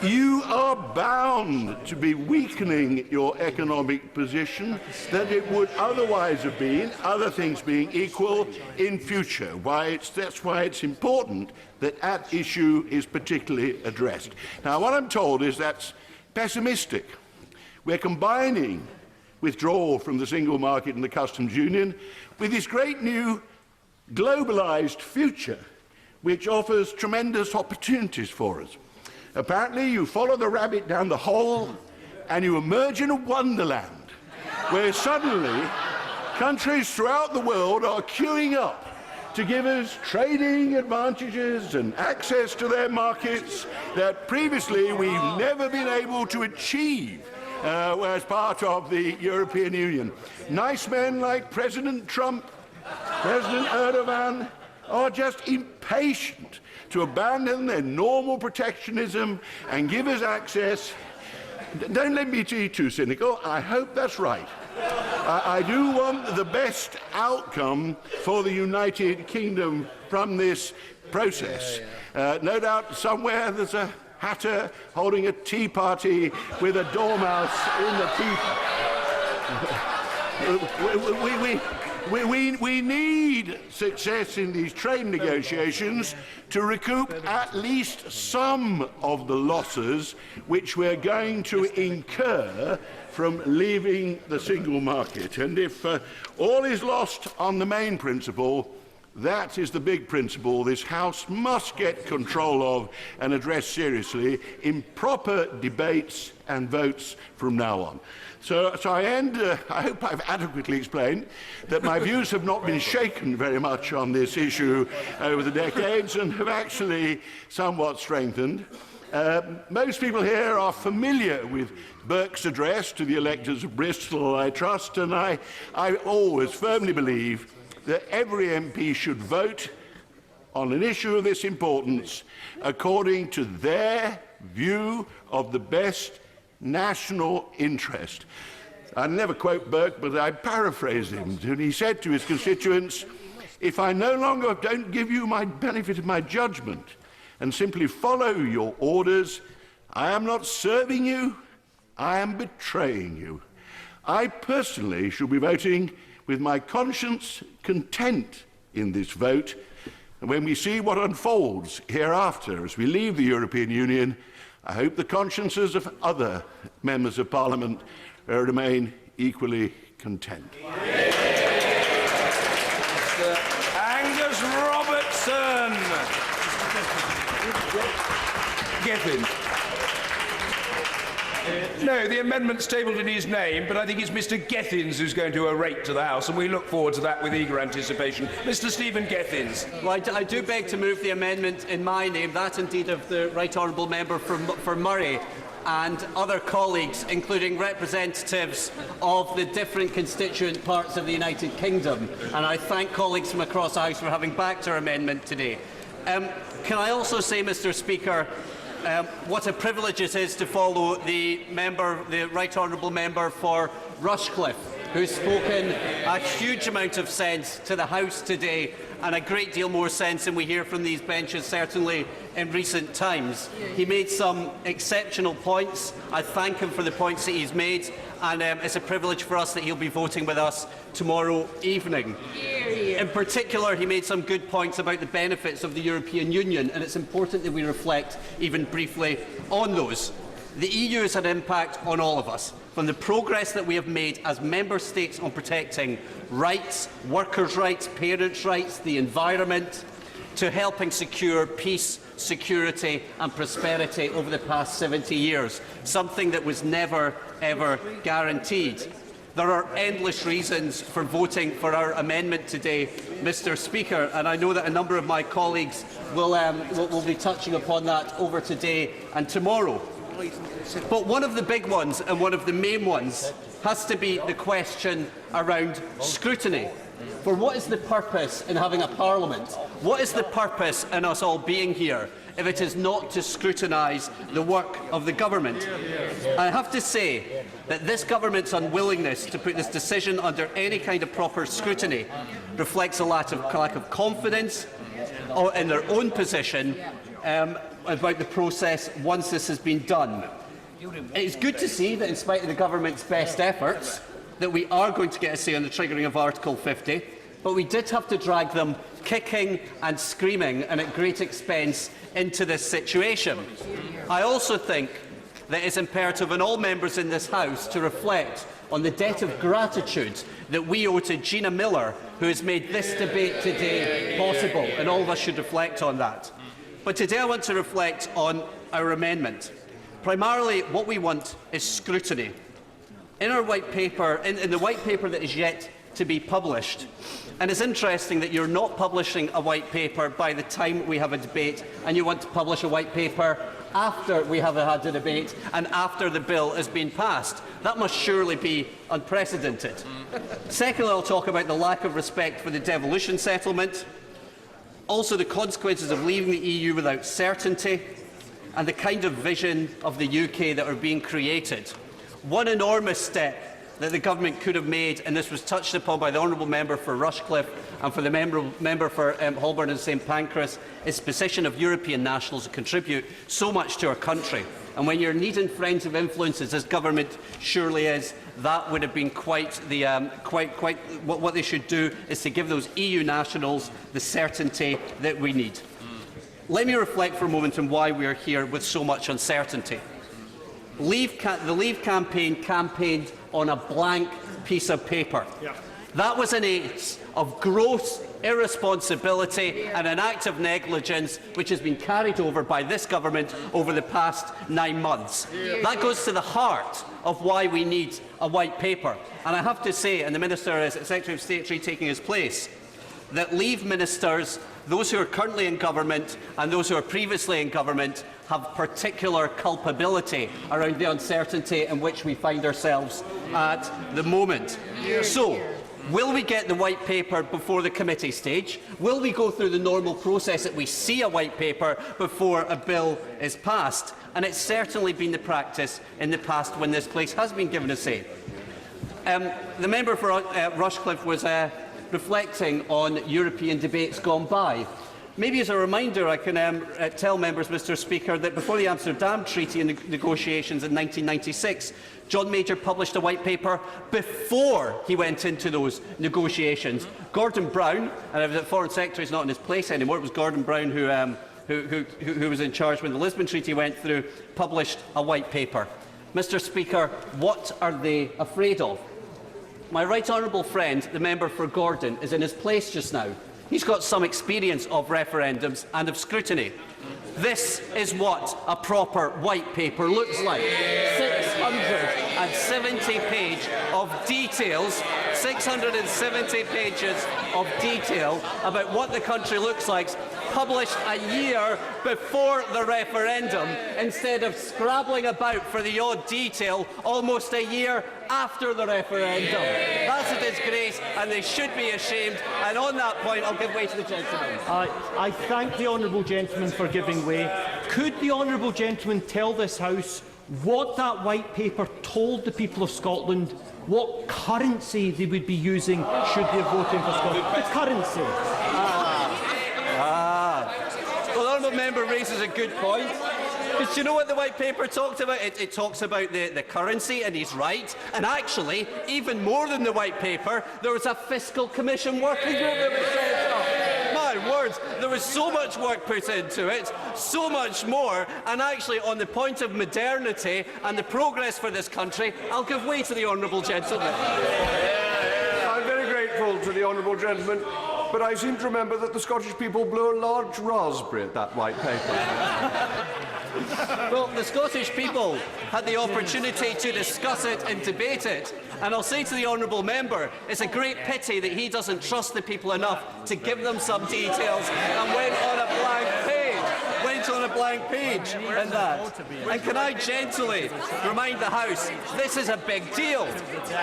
you are bound to be weakening your economic position that it would otherwise have been, other things being equal, in future. That's why it's important that that issue is particularly addressed. Now, what I'm told is that's pessimistic. We're combining withdrawal from the single market and the customs union with this great new globalised future which offers tremendous opportunities for us. Apparently you follow the rabbit down the hole and you emerge in a wonderland where suddenly countries throughout the world are queuing up to give us trading advantages and access to their markets that previously we've never been able to achieve as part of the European Union. Nice men like President Trump, President Erdogan are just impatient to abandon their normal protectionism and give us access. Don't let me be too cynical. I hope that's right. I do want the best outcome for the United Kingdom from this process. No doubt somewhere there's a hatter holding a tea party with a dormouse in the teapot. We need success in these trade negotiations to recoup at least some of the losses which we're going to incur from leaving the single market. And if all is lost on the main principle, that is the big principle this House must get control of and address seriously in proper debates and votes from now on. So I end, I hope I've adequately explained that my views have not been shaken very much on this issue over the decades and have actually somewhat strengthened. Most people here are familiar with Burke's address to the electors of Bristol, I trust, and I always firmly believe that every MP should vote on an issue of this importance according to their view of the best national interest. I never quote Burke, but I paraphrase him. And he said to his constituents, if I no longer don't give you my benefit of my judgment and simply follow your orders, I am not serving you, I am betraying you. I personally shall be voting with my conscience content in this vote, and when we see what unfolds hereafter as we leave the European Union, I hope the consciences of other members of Parliament remain equally content. Mr. Angus Robertson. Gethin. No, the amendment's tabled in his name, but I think it's Mr. Gethins who's going to orate to the House, and we look forward to that with eager anticipation. Mr. Stephen Gethins. Well, I do beg to move the amendment in my name, that indeed of the Right Honourable Member for Murray and other colleagues, including representatives of the different constituent parts of the United Kingdom. And I thank colleagues from across the House for having backed our amendment today. Can I also say, Mr. Speaker, what a privilege it is to follow the Right Honourable Member for Rushcliffe, who's spoken a huge amount of sense to the House today, and a great deal more sense than we hear from these benches, certainly in recent times. He made some exceptional points. I thank him for the points that he's made, and it's a privilege for us that he'll be voting with us tomorrow evening. In particular, he made some good points about the benefits of the European Union, and it's important that we reflect even briefly on those. The EU has had an impact on all of us. from the progress that we have made as Member States on protecting rights, workers' rights, parents' rights, the environment, to helping secure peace, security and prosperity over the past 70 years, something that was never, ever guaranteed. There are endless reasons for voting for our amendment today, Mr. Speaker, and I know that a number of my colleagues will be touching upon that over today and tomorrow. But one of the big ones and one of the main ones has to be the question around scrutiny. For what is the purpose in having a parliament? What is the purpose in us all being here if it is not to scrutinise the work of the government? I have to say that this government's unwillingness to put this decision under any kind of proper scrutiny reflects a lack of confidence in their own position about the process once this has been done. It is good to see that in spite of the government's best efforts that we are going to get a say on the triggering of Article 50, but we did have to drag them kicking and screaming and at great expense into this situation. I also think that it's imperative on all members in this House to reflect on the debt of gratitude that we owe to Gina Miller, who has made this debate today possible, and all of us should reflect on that. But today I want to reflect on our amendment. Primarily, what we want is scrutiny. In our white paper, in the white paper that is yet to be published, and it's interesting that you're not publishing a white paper by the time we have a debate, and you want to publish a white paper after we have had a debate and after the bill has been passed. That must surely be unprecedented. Secondly, I'll talk about the lack of respect for the devolution settlement, also the consequences of leaving the EU without certainty, and the kind of vision of the UK that are being created. One enormous step that the government could have made, and this was touched upon by the honourable member for Rushcliffe and for the member for Holborn and St Pancras, is the position of European nationals who contribute so much to our country. And when you're needing friends of influence, as this government surely is, that would have been quite what they should do, is to give those EU nationals the certainty that we need. Let me reflect for a moment on why we are here with so much uncertainty. The Leave campaign campaigned on a blank piece of paper. Yeah. That was an act of gross irresponsibility and an act of negligence which has been carried over by this government over the past 9 months. Yeah. That goes to the heart of why we need a white paper. And I have to say, and the Minister is Secretary of State taking his place, that Leave ministers, those who are currently in government and those who are previously in government, have particular culpability around the uncertainty in which we find ourselves at the moment. So, will we get the white paper before the committee stage? Will we go through the normal process that we see a white paper before a bill is passed? And it's certainly been the practice in the past when this place has been given a say. The member for Rushcliffe was reflecting on European debates gone by. Maybe as a reminder, I can tell members, Mr. Speaker, that before the Amsterdam Treaty and the negotiations in 1996, John Major published a white paper before he went into those negotiations. Gordon Brown, and the Foreign Secretary is not in his place anymore, it was Gordon Brown who was in charge when the Lisbon Treaty went through, published a white paper. Mr. Speaker, what are they afraid of? My right honourable friend, the member for Gordon, is in his place just now. He's got some experience of referendums and of scrutiny. This is what a proper white paper looks like. 670 pages of details, 670 pages of detail about what the country looks like, published a year before the referendum, instead of scrabbling about for the odd detail almost a year after the referendum. That's a disgrace, and they should be ashamed. And on that point, I'll give way to the gentleman. I thank the honourable gentleman for giving way. Could the honourable gentleman tell this House what that white paper told the people of Scotland, what currency they would be using should they have voted for Scotland? The currency. Well, the honourable member raises a good point. Because you know what the white paper talked about? It talks about the currency, and he's right. And actually, even more than the white paper, there was a fiscal commission working group that was set up. My word, it. There was so much work put into it, so much more, and actually on the point of modernity and the progress for this country, I'll give way to the honourable gentleman. I'm very grateful to the honourable gentleman, but I seem to remember that the Scottish people blew a large raspberry at that white paper. Well, the Scottish people had the opportunity to discuss it and debate it. And I'll say to the honourable member, it's a great pity that he doesn't trust the people enough to give them some details and went on a blank page in that. And can I gently remind the House, this is a big deal.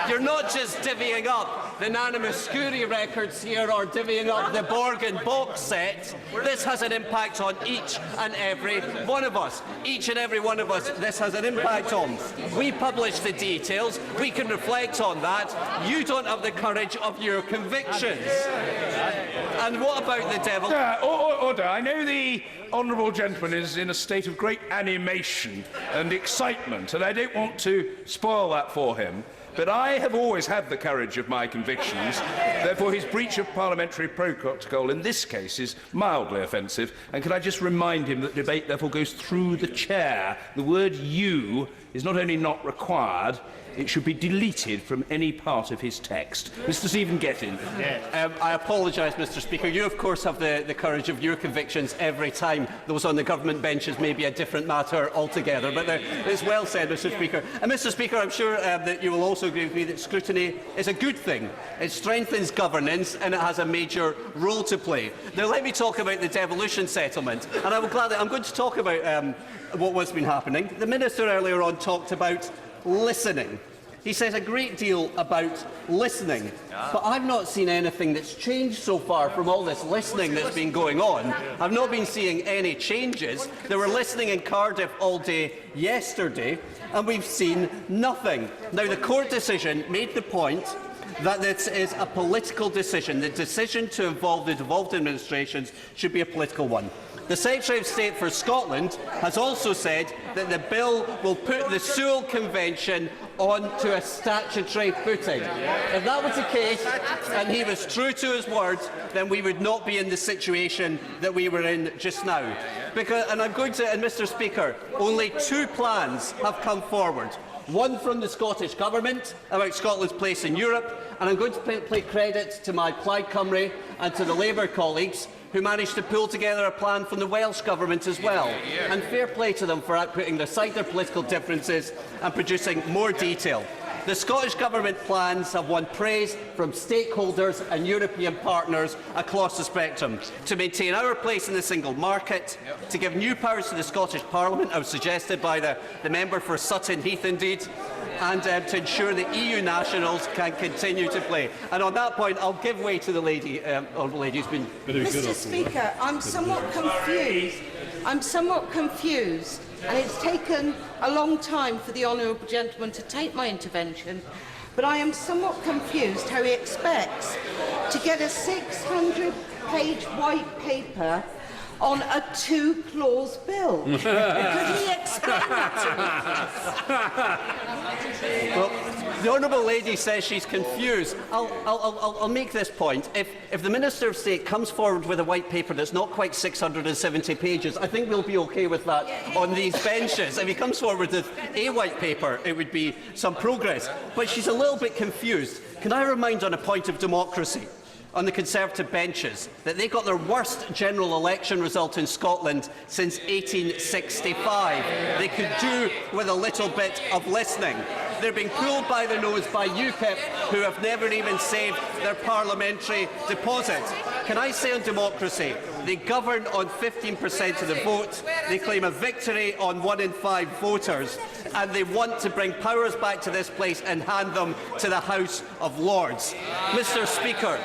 You're not just divvying up the Nana Muscuri records here or divvying up the Borgen box set. This has an impact on each and every one of us. Each and every one of us, this has an impact on. We publish the details. We can reflect on that. You don't have the courage of your convictions. And what about the devil? Order. I know the honourable gentleman is in a state of great animation and excitement, and I don't want to spoil that for him. But I have always had the courage of my convictions. Therefore, his breach of parliamentary protocol in this case is mildly offensive. And can I just remind him that debate therefore goes through the chair? The word "you" is not only not required, it should be deleted from any part of his text. Mr. Stephen Gethin. I apologise, Mr. Speaker. You, of course, have the courage of your convictions every time. Those on the government benches may be a different matter altogether. But it's well said, Mr. Speaker. And, Mr. Speaker, I'm sure that you will also agree with me that scrutiny is a good thing. It strengthens governance and it has a major role to play. Now, let me talk about the devolution settlement. And I'm going to talk about what's been happening. The Minister earlier on talked about listening. He says a great deal about listening, but I've not seen anything that's changed so far from all this listening that's been going on. I've not been seeing any changes. They were listening in Cardiff all day yesterday, and we've seen nothing. Now, the court decision made the point that this is a political decision. The decision to involve the devolved administrations should be a political one. The Secretary of State for Scotland has also said that the bill will put the Sewell Convention onto a statutory footing. If that was the case, and he was true to his word, then we would not be in the situation that we were in just now. And Mr. Speaker, only two plans have come forward. One from the Scottish Government about Scotland's place in Europe, and I'm going to pay credit to my Plaid Cymru and to the Labour colleagues who managed to pull together a plan from the Welsh Government as well. And fair play to them for putting aside their political differences and producing more detail. The Scottish Government plans have won praise from stakeholders and European partners across the spectrum to maintain our place in the single market, to give new powers to the Scottish Parliament, as suggested by the member for Sutton Heath indeed, and to ensure that EU nationals can continue to play. And on that point, I'll give way to the honourable lady who's been very good. Mr. Speaker, I'm somewhat confused. And it's taken a long time for the honourable gentleman to take my intervention, but I am somewhat confused how he expects to get a 600-page white paper on a 2-clause bill. Could he explain that to me? Well, the honourable lady says she's confused. I'll make this point. If the Minister of State comes forward with a white paper that's not quite 670 pages, I think we'll be OK with that on these benches. If he comes forward with a white paper, it would be some progress. But she's a little bit confused. Can I remind on a point of democracy, on the Conservative benches, that they got their worst general election result in Scotland since 1865. They could do with a little bit of listening. They're being pulled by the nose by UKIP, who have never even saved their parliamentary deposit. Can I say on democracy, they govern on 15% of the vote, they claim a victory on 1 in 5 voters, and they want to bring powers back to this place and hand them to the House of Lords. Mr. Speaker,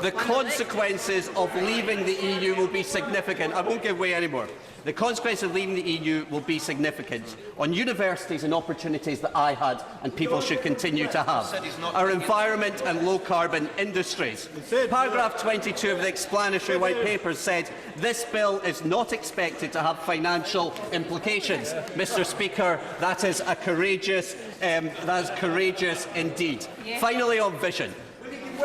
the consequences of leaving the EU will be significant. I won't give way anymore. The consequences of leaving the EU will be significant on universities and opportunities that I had and people should continue to have. Our environment and low-carbon industries. Paragraph 22 of the explanatory white paper said this bill is not expected to have financial implications. Mr. Speaker, that is courageous indeed. Finally, on vision.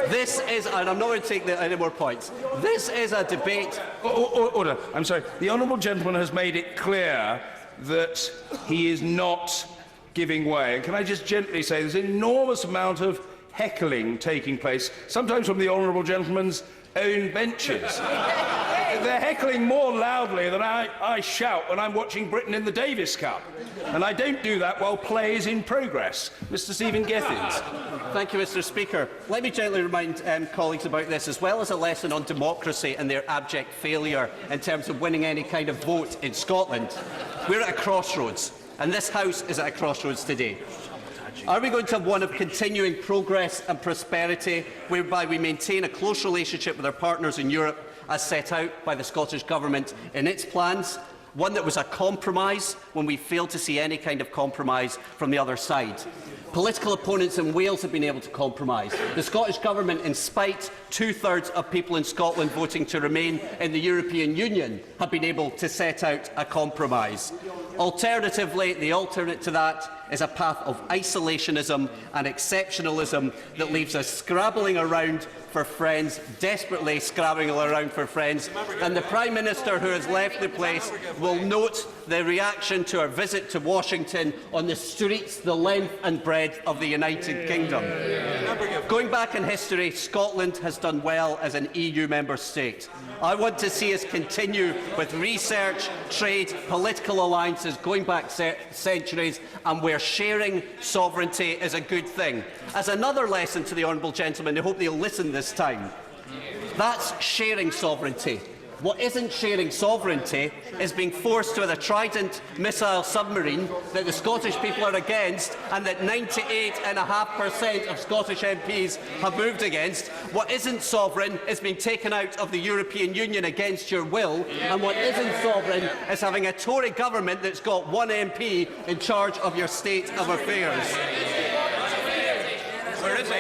This is, and I'm not going to take any more points, this is a debate... Order. I'm sorry. The honourable gentleman has made it clear that he is not giving way. And can I just gently say there's an enormous amount of heckling taking place, sometimes from the honourable gentleman's own benches. They're heckling more loudly than I shout when I'm watching Britain in the Davis Cup. And I don't do that while play is in progress. Mr. Stephen Gethins. Thank you, Mr. Speaker. Let me gently remind colleagues about this, as well as a lesson on democracy and their abject failure in terms of winning any kind of vote in Scotland. We're at a crossroads, and this House is at a crossroads today. Are we going to have one of continuing progress and prosperity, whereby we maintain a close relationship with our partners in Europe, as set out by the Scottish Government in its plans? One that was a compromise when we failed to see any kind of compromise from the other side. Political opponents in Wales have been able to compromise. The Scottish Government, in spite two-thirds of people in Scotland voting to remain in the European Union, have been able to set out a compromise. Alternatively, the alternate to that is a path of isolationism and exceptionalism that leaves us scrabbling around for friends, desperately scrabbling around for friends, and the Prime Minister who has left the place will note the reaction to our visit to Washington on the streets, the length and breadth of the United Kingdom. Going back in history, Scotland has done well as an EU member state. I want to see us continue with research, trade, political alliances going back centuries, and where sharing sovereignty is a good thing. As another lesson to the honourable gentleman, I hope they'll listen this time. That's sharing sovereignty. What isn't sharing sovereignty is being forced with a Trident missile submarine that the Scottish people are against and that 98.5% of Scottish MPs have moved against. What isn't sovereign is being taken out of the European Union against your will, and what isn't sovereign is having a Tory government that's got one MP in charge of your state of affairs. Where is he?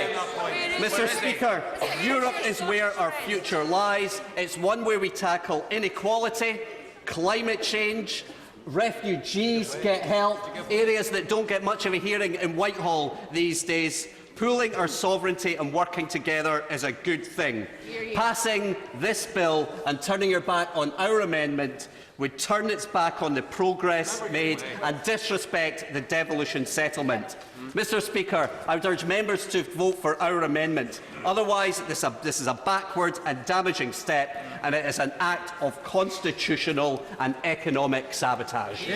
Mr. Speaker, Europe is where our future lies. It's one where we tackle inequality, climate change, refugees get help, areas that don't get much of a hearing in Whitehall these days. Pooling our sovereignty and working together is a good thing. Passing this bill and turning your back on our amendment would turn its back on the progress made and disrespect the devolution settlement. Mr. Speaker, I would urge members to vote for our amendment. Otherwise, this is a backward and damaging step, and it is an act of constitutional and economic sabotage.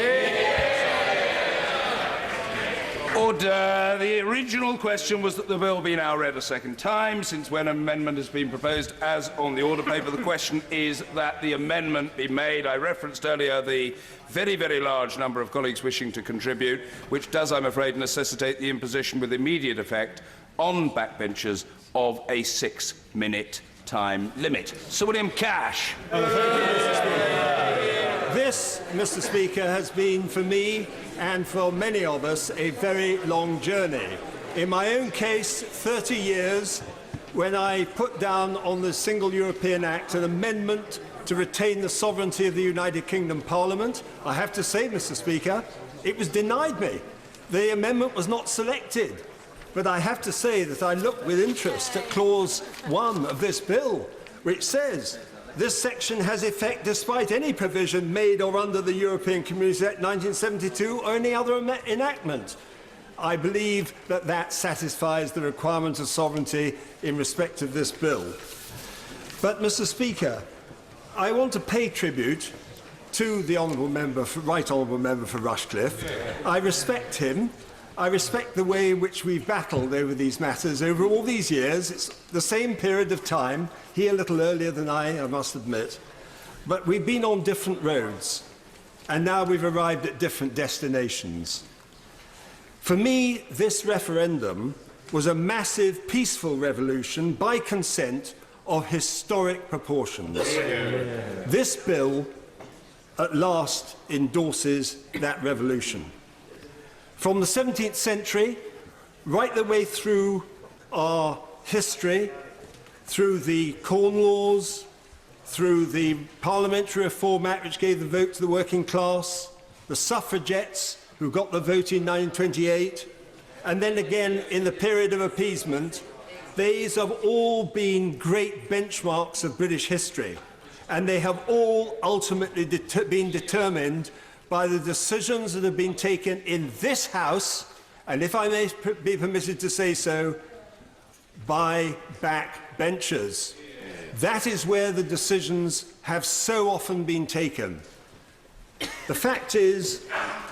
Order. The original question was that the bill be now read a second time. Since when an amendment has been proposed as on the order paper, the question is that the amendment be made. I referenced earlier the very, very large number of colleagues wishing to contribute, which does, I'm afraid, necessitate the imposition with immediate effect on backbenchers of a 6-minute time limit. Sir William Cash. This, Mr. Speaker, has been for me and for many of us a very long journey. In my own case, 30 years, when I put down on the Single European Act an amendment to retain the sovereignty of the United Kingdom Parliament, I have to say, Mr. Speaker, it was denied me. The amendment was not selected. But I have to say that I look with interest at clause 1 of this bill, which says, this section has effect despite any provision made or under the European Community Act 1972 or any other enactment. I believe that that satisfies the requirement of sovereignty in respect of this bill. But, Mr. Speaker, I want to pay tribute to the Right Honourable Member for Rushcliffe. I respect him. I respect the way in which we've battled over these matters over all these years. It's the same period of time, he a little earlier than I must admit. But we've been on different roads, and now we've arrived at different destinations. For me, this referendum was a massive, peaceful revolution by consent of historic proportions. This bill, at last, endorses that revolution. From the 17th century, right the way through our history, through the Corn Laws, through the Parliamentary Reform Act, which gave the vote to the working class, the suffragettes, who got the vote in 1928, and then again in the period of appeasement, These have all been great benchmarks of British history, and they have all ultimately been determined by the decisions that have been taken in this House, and if I may be permitted to say so, by backbenchers. That is where the decisions have so often been taken. The fact is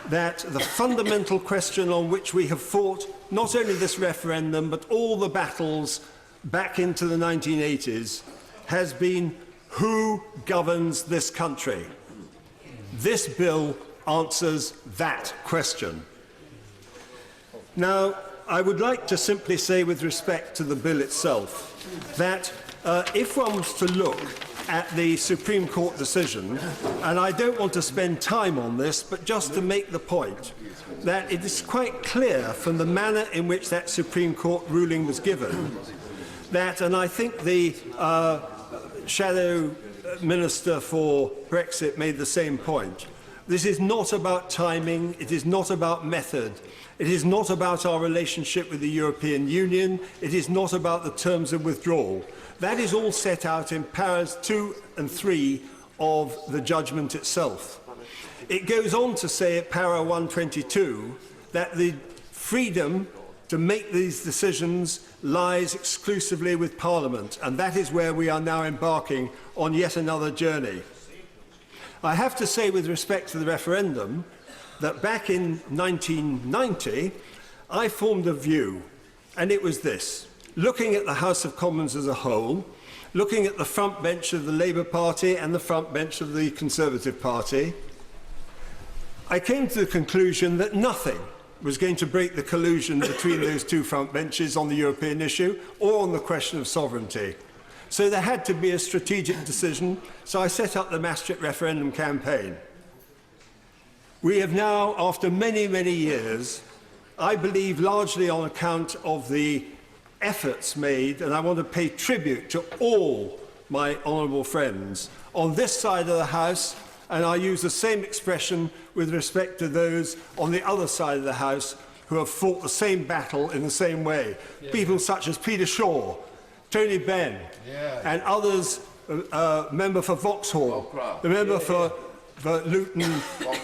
that the fundamental question on which we have fought not only this referendum but all the battles back into the 1980s has been who governs this country. This bill answers that question. Now, I would like to simply say with respect to the bill itself that if one was to look at the Supreme Court decision, and I don't want to spend time on this, but just to make the point that it is quite clear from the manner in which that Supreme Court ruling was given that, and I think the Shadow Minister for Brexit made the same point, this is not about timing, it is not about method, it is not about our relationship with the European Union, it is not about the terms of withdrawal. That is all set out in paras 2 and 3 of the judgment itself. It goes on to say at para 122 that the freedom to make these decisions lies exclusively with Parliament, and that is where we are now embarking on yet another journey. I have to say with respect to the referendum that back in 1990 I formed a view, and it was this. Looking at the House of Commons as a whole, looking at the front bench of the Labour Party and the front bench of the Conservative Party, I came to the conclusion that nothing was going to break the collusion between those two front benches on the European issue or on the question of sovereignty. So there had to be a strategic decision, so I set up the Maastricht referendum campaign. We have now, after many, many years, I believe largely on account of the efforts made, and I want to pay tribute to all my honourable friends on this side of the House, and I use the same expression with respect to those on the other side of the House who have fought the same battle in the same way. Yeah. People such as Peter Shaw, Tony Benn, and others, member for Vauxhall, the member for Luton,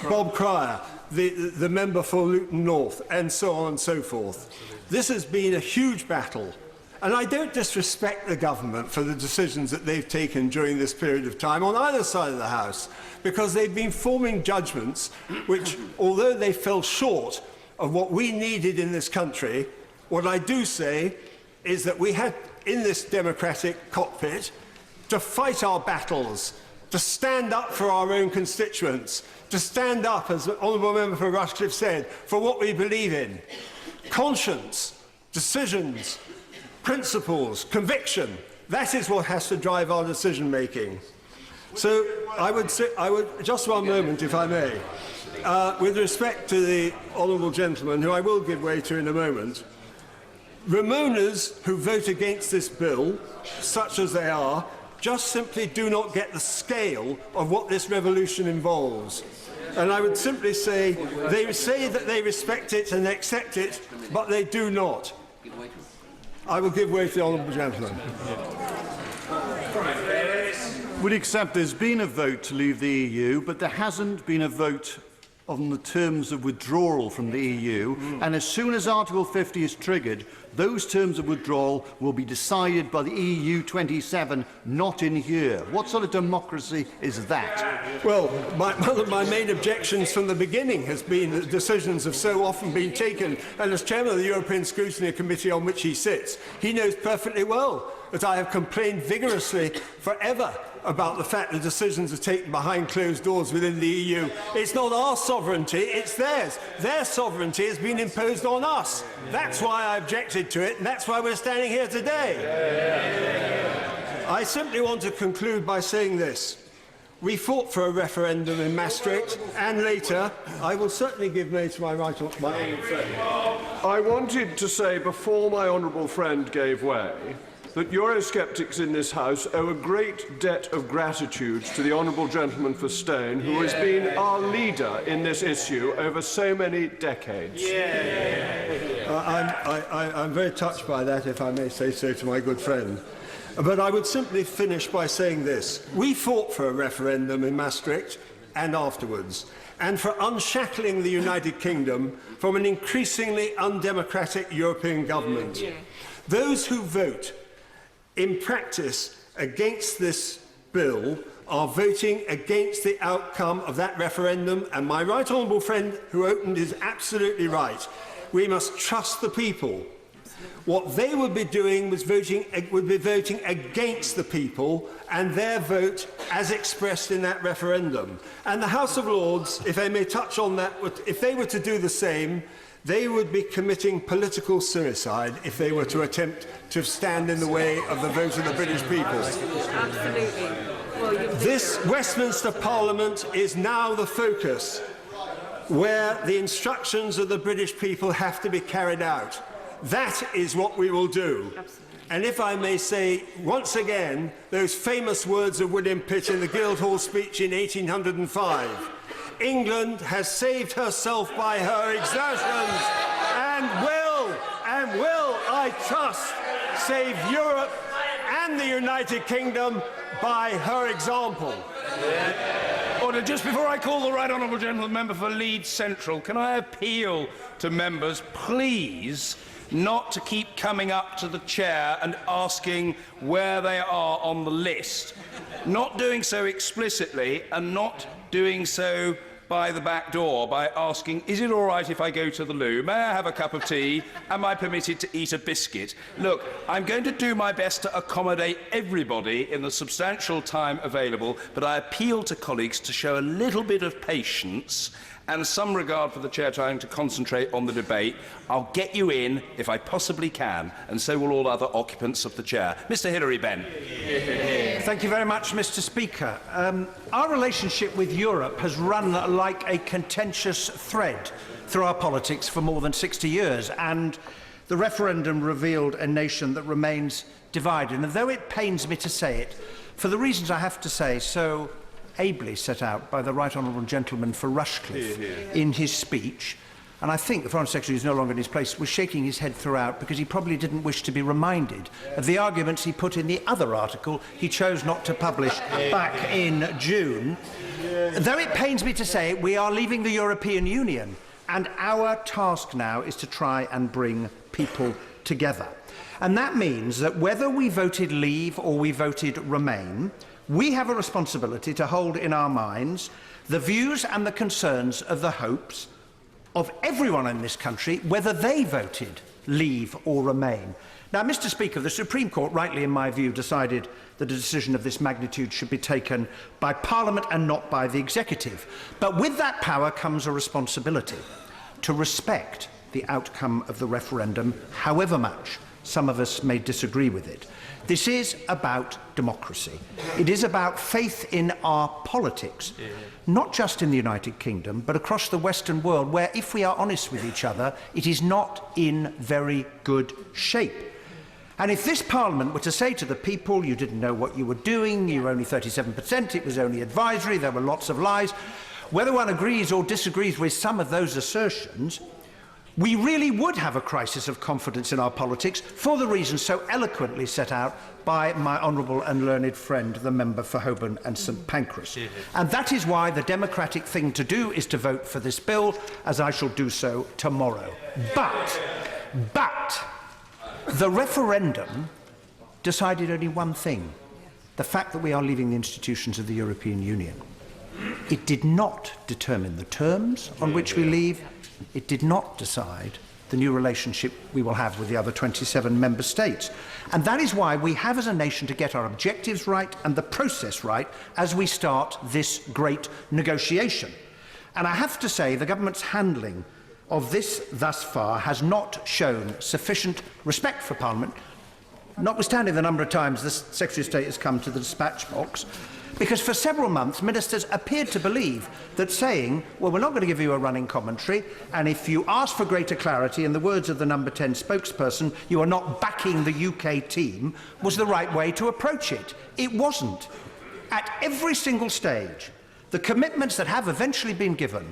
Bob Cryer, the member for Luton North, and so on and so forth. This has been a huge battle, and I don't disrespect the government for the decisions that they've taken during this period of time on either side of the House, because they've been forming judgments which, although they fell short of what we needed in this country, what I do say is that we had in this democratic cockpit to fight our battles, to stand up for our own constituents, to stand up, as the Honourable Member for Rushcliffe said, for what we believe in. Conscience, decisions, principles, conviction, that is what has to drive our decision making. So I would just one moment, if I may, with respect to the honourable gentleman, who I will give way to in a moment, Remoaners who vote against this bill, such as they are, just simply do not get the scale of what this revolution involves. And I would simply say, they say that they respect it and accept it, but they do not. I will give way to the honourable gentleman. Would accept there's been a vote to leave the EU, but there hasn't been a vote on the terms of withdrawal from the EU, and as soon as Article 50 is triggered, those terms of withdrawal will be decided by the EU 27, not in here. What sort of democracy is that? Well, one of my main objections from the beginning has been that decisions have so often been taken, and as chairman of the European Scrutiny Committee on which he sits, he knows perfectly well that I have complained vigorously forever about the fact that decisions are taken behind closed doors within the EU. It's not our sovereignty, it's theirs. Their sovereignty has been imposed on us. That's why I objected to it, and that's why we're standing here today. I simply want to conclude by saying this. We fought for a referendum in Maastricht, and later, I will certainly give way to my honourable friend. I wanted to say, before my honourable friend gave way, that Eurosceptics in this House owe a great debt of gratitude to the honourable gentleman for Stone, who has been our leader in this issue over so many decades. I'm very touched by that, if I may say so to my good friend. But I would simply finish by saying this. We fought for a referendum in Maastricht and afterwards, and for unshackling the United Kingdom from an increasingly undemocratic European government. Those who vote in practice against this bill are voting against the outcome of that referendum, and my right honourable friend who opened is absolutely right. We must trust the people. What they would be doing would be voting against the people and their vote as expressed in that referendum. And the House of Lords, if I may touch on that, if they were to do the same, they would be committing political suicide if they were to attempt to stand in the way of the vote of the British people. Absolutely. Well, this Westminster Parliament is now the focus where the instructions of the British people have to be carried out. That is what we will do. And if I may say once again, those famous words of William Pitt in the Guildhall speech in 1805, England has saved herself by her exertions and will, I trust, save Europe and the United Kingdom by her example. Order. Just before I call the right honourable gentleman member for Leeds Central, can I appeal to members, please, not to keep coming up to the chair and asking where they are on the list. Not doing so explicitly and not doing so by the back door by asking, is it all right if I go to the loo? May I have a cup of tea? Am I permitted to eat a biscuit? Look, I'm going to do my best to accommodate everybody in the substantial time available, but I appeal to colleagues to show a little bit of patience and some regard for the chair trying to concentrate on the debate. I'll get you in if I possibly can, and so will all other occupants of the chair. Mr. Hilary Benn. Thank you very much, Mr. Speaker. Our relationship with Europe has run like a contentious thread through our politics for more than 60 years, and the referendum revealed a nation that remains divided. And though it pains me to say it, for the reasons I have to say so ably set out by the right honourable gentleman for Rushcliffe in his speech, and I think the Foreign Secretary, who's no longer in his place, was shaking his head throughout because he probably didn't wish to be reminded of the arguments he put in the other article he chose not to publish back in June. Though it pains me to say it, we are leaving the European Union, and our task now is to try and bring people together. And that means that whether we voted leave or we voted remain, we have a responsibility to hold in our minds the views and the concerns of the hopes of everyone in this country, whether they voted leave or remain. Now, Mr. Speaker, the Supreme Court, rightly in my view, decided that a decision of this magnitude should be taken by Parliament and not by the Executive. But with that power comes a responsibility to respect the outcome of the referendum, however much some of us may disagree with it. This is about democracy. It is about faith in our politics, not just in the United Kingdom, but across the Western world, where, if we are honest with each other, it is not in very good shape. And if this Parliament were to say to the people, you didn't know what you were doing, you were only 37%, it was only advisory, there were lots of lies, whether one agrees or disagrees with some of those assertions, we really would have a crisis of confidence in our politics for the reasons so eloquently set out by my honourable and learned friend, the member for Holborn and St Pancras. And that is why the democratic thing to do is to vote for this bill, as I shall do so tomorrow. But the referendum decided only one thing, the fact that we are leaving the institutions of the European Union. It did not determine the terms on which we leave. It did not decide the new relationship we will have with the other 27 member states. And that is why we have as a nation to get our objectives right and the process right as we start this great negotiation. And I have to say the government's handling of this thus far has not shown sufficient respect for Parliament, notwithstanding the number of times the Secretary of State has come to the dispatch box. Because for several months, ministers appeared to believe that saying, well, we're not going to give you a running commentary, and if you ask for greater clarity, in the words of the number 10 spokesperson, you are not backing the UK team, was the right way to approach it. It wasn't. At every single stage, the commitments that have eventually been given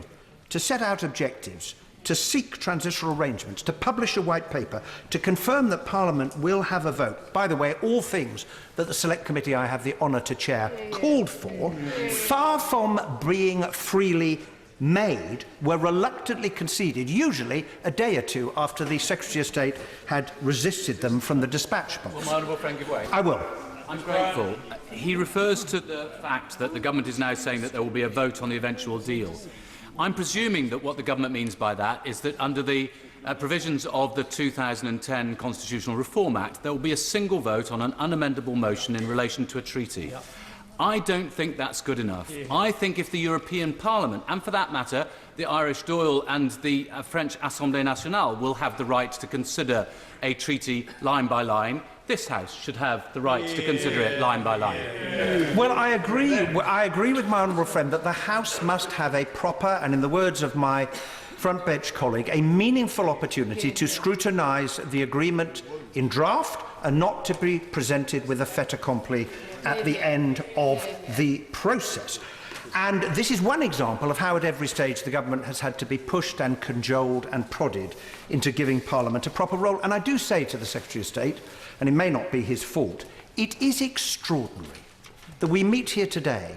to set out objectives, to seek transitional arrangements, to publish a white paper, to confirm that Parliament will have a vote. By the way, all things that the Select Committee I have the honour to chair called for, far from being freely made, were reluctantly conceded, usually a day or two after the Secretary of State had resisted them from the dispatch box. Will my honourable friend give way? I will. I'm grateful. He refers to the fact that the government is now saying that there will be a vote on the eventual deal. I'm presuming that what the government means by that is that under the provisions of the 2010 Constitutional Reform Act, there will be a single vote on an unamendable motion in relation to a treaty. Yep. I don't think that's good enough. I think if the European Parliament, and for that matter, the Irish Dáil and the French Assemblée Nationale will have the right to consider a treaty line by line, this House should have the right to consider it line by line. Well, I agree with my honourable friend that the House must have a proper, and in the words of my front bench colleague, a meaningful opportunity to scrutinise the agreement in draft and not to be presented with a fait accompli at the end of the process. And this is one example of how at every stage the government has had to be pushed and cajoled and prodded into giving Parliament a proper role. And I do say to the Secretary of State, and it may not be his fault, it is extraordinary that we meet here today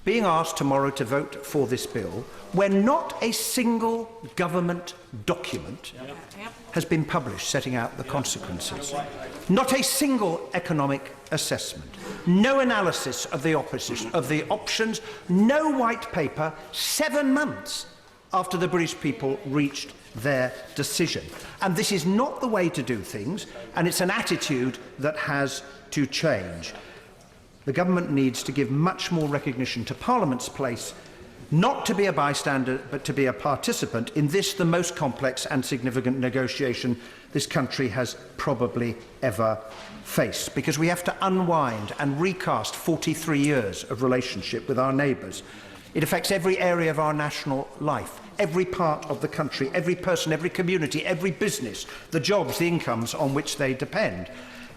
being asked tomorrow to vote for this bill when not a single government document has been published setting out the consequences. Not a single economic assessment, no analysis of the options, no white paper 7 months after the British people reached their decision. And this is not the way to do things, and it's an attitude that has to change. The government needs to give much more recognition to Parliament's place, not to be a bystander, but to be a participant in this, the most complex and significant negotiation this country has probably ever faced. Because we have to unwind and recast 43 years of relationship with our neighbours. It affects every area of our national life, every part of the country, every person, every community, every business, the jobs, the incomes on which they depend.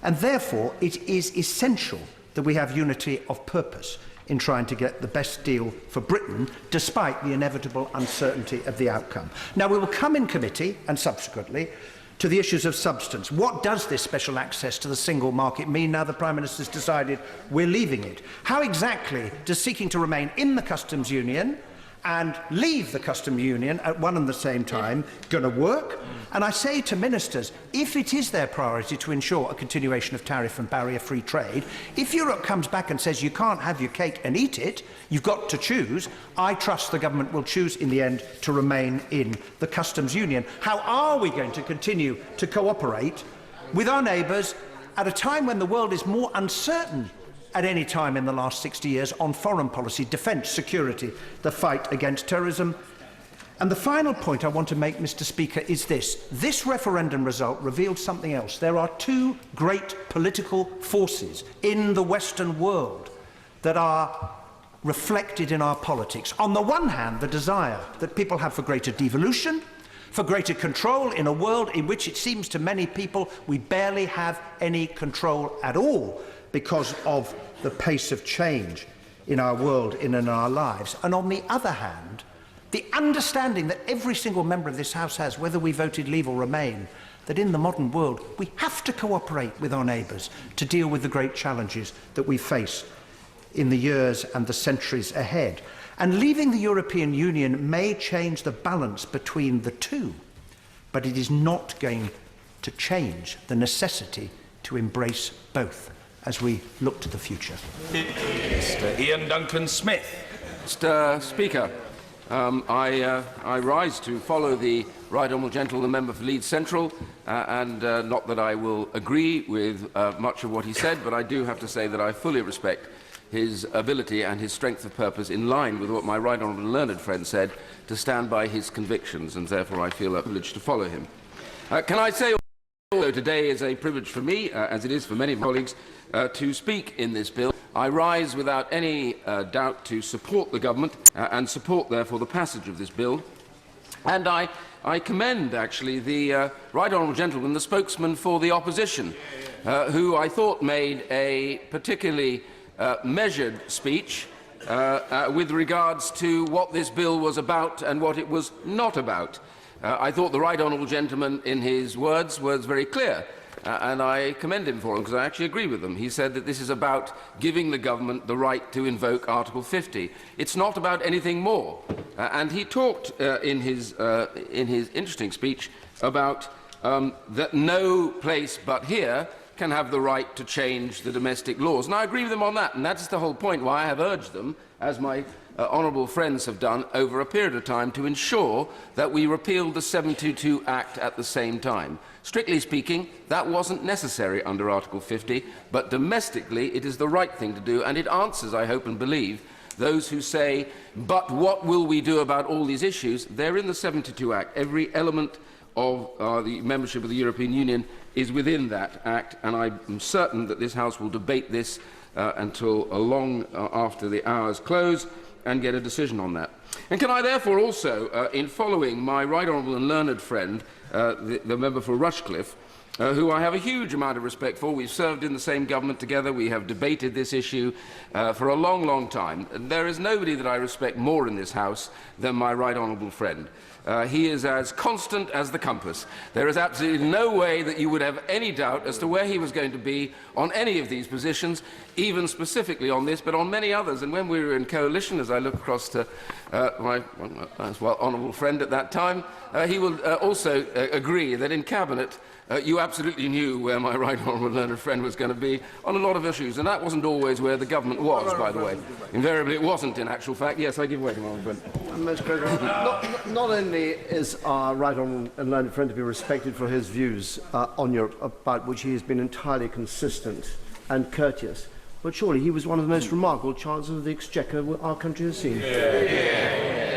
And therefore, it is essential that we have unity of purpose in trying to get the best deal for Britain, despite the inevitable uncertainty of the outcome. Now, we will come in committee and subsequently to the issues of substance. What does this special access to the single market mean now the Prime Minister's decided we're leaving it? How exactly does seeking to remain in the customs union and leave the customs union at one and the same time going to work? And I say to ministers, if it is their priority to ensure a continuation of tariff and barrier-free trade, if Europe comes back and says you can't have your cake and eat it, you've got to choose, I trust the government will choose in the end to remain in the customs union. How are we going to continue to cooperate with our neighbours at a time when the world is more uncertain at any time in the last 60 years on foreign policy, defence, security, the fight against terrorism? And the final point I want to make, Mr. Speaker, is this. This referendum result revealed something else. There are two great political forces in the Western world that are reflected in our politics. On the one hand, the desire that people have for greater devolution, for greater control in a world in which it seems to many people we barely have any control at all because of the pace of change in our world and in our lives. And on the other hand, the understanding that every single member of this House has, whether we voted leave or remain, that in the modern world we have to cooperate with our neighbours to deal with the great challenges that we face in the years and the centuries ahead. And leaving the European Union may change the balance between the two, but it is not going to change the necessity to embrace both as we look to the future. Mr. Ian Duncan Smith. Mr. Speaker, I rise to follow the Right Honourable Gentleman, the member for Leeds Central, and not that I will agree with much of what he said, but I do have to say that I fully respect his ability and his strength of purpose, in line with what my Right Honourable and learned friend said, to stand by his convictions, and therefore I feel a privilege to follow him. Can I say also today is a privilege for me, as it is for many of my colleagues, to speak in this bill I rise without any doubt to support the government and support, therefore, the passage of this bill. And I commend, actually, the Right Honourable Gentleman, the spokesman for the opposition, who I thought made a particularly measured speech with regards to what this bill was about and what it was not about. I thought the Right Honourable Gentleman, in his words, was very clear. And I commend him for them, because I actually agree with them. He said that this is about giving the government the right to invoke Article 50. It's not about anything more. And he talked in his interesting speech about that no place but here can have the right to change the domestic laws. And I agree with them on that, and that's the whole point why I have urged them, as my honourable friends have done over a period of time, to ensure that we repealed the 722 Act at the same time. Strictly speaking, that wasn't necessary under Article 50, but domestically it is the right thing to do, and it answers, I hope and believe, those who say, but what will we do about all these issues? They're in the 722 Act. Every element of the membership of the European Union is within that Act, and I am certain that this House will debate this until long after the hours close and get a decision on that. And can I therefore also, in following my right honourable and learned friend, the member for Rushcliffe, who I have a huge amount of respect for. We've served in the same government together. We have debated this issue for a long, long time. And there is nobody that I respect more in this House than my right honourable friend. He is as constant as the compass. There is absolutely no way that you would have any doubt as to where he was going to be on any of these positions, even specifically on this, but on many others. And when we were in coalition, as I look across to my honourable friend at that time, he will also agree that in Cabinet you absolutely knew where my right honourable learned friend was going to be on a lot of issues, and that wasn't always where the government was, by the way. Invariably it wasn't, in actual fact. Yes, I give way to my honourable friend. Mr. President, not only is our right honourable and learned friend to be respected for his views on Europe, about which he has been entirely consistent and courteous, but surely he was one of the most remarkable Chancellors of the Exchequer our country has seen.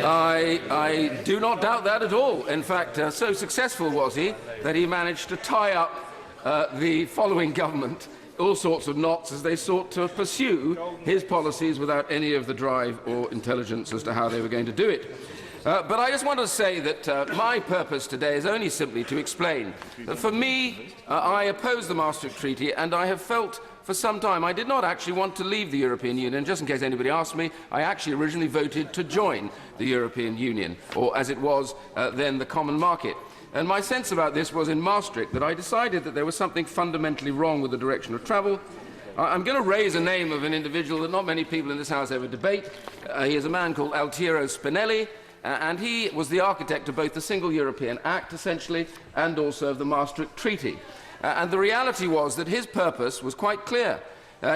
I do not doubt that at all. In fact, so successful was he that he managed to tie up the following government all sorts of knots as they sought to pursue his policies without any of the drive or intelligence as to how they were going to do it. But I just want to say that my purpose today is only simply to explain that for me, I oppose the Maastricht Treaty, and I have felt for some time I did not actually want to leave the European Union. Just in case anybody asked me, I actually originally voted to join the European Union, or as it was then, the common market. And my sense about this was in Maastricht that I decided that there was something fundamentally wrong with the direction of travel. I'm going to raise a name of an individual that not many people in this House ever debate. He is a man called Altiero Spinelli, and he was the architect of both the Single European Act, essentially, and also of the Maastricht Treaty. And the reality was that his purpose was quite clear.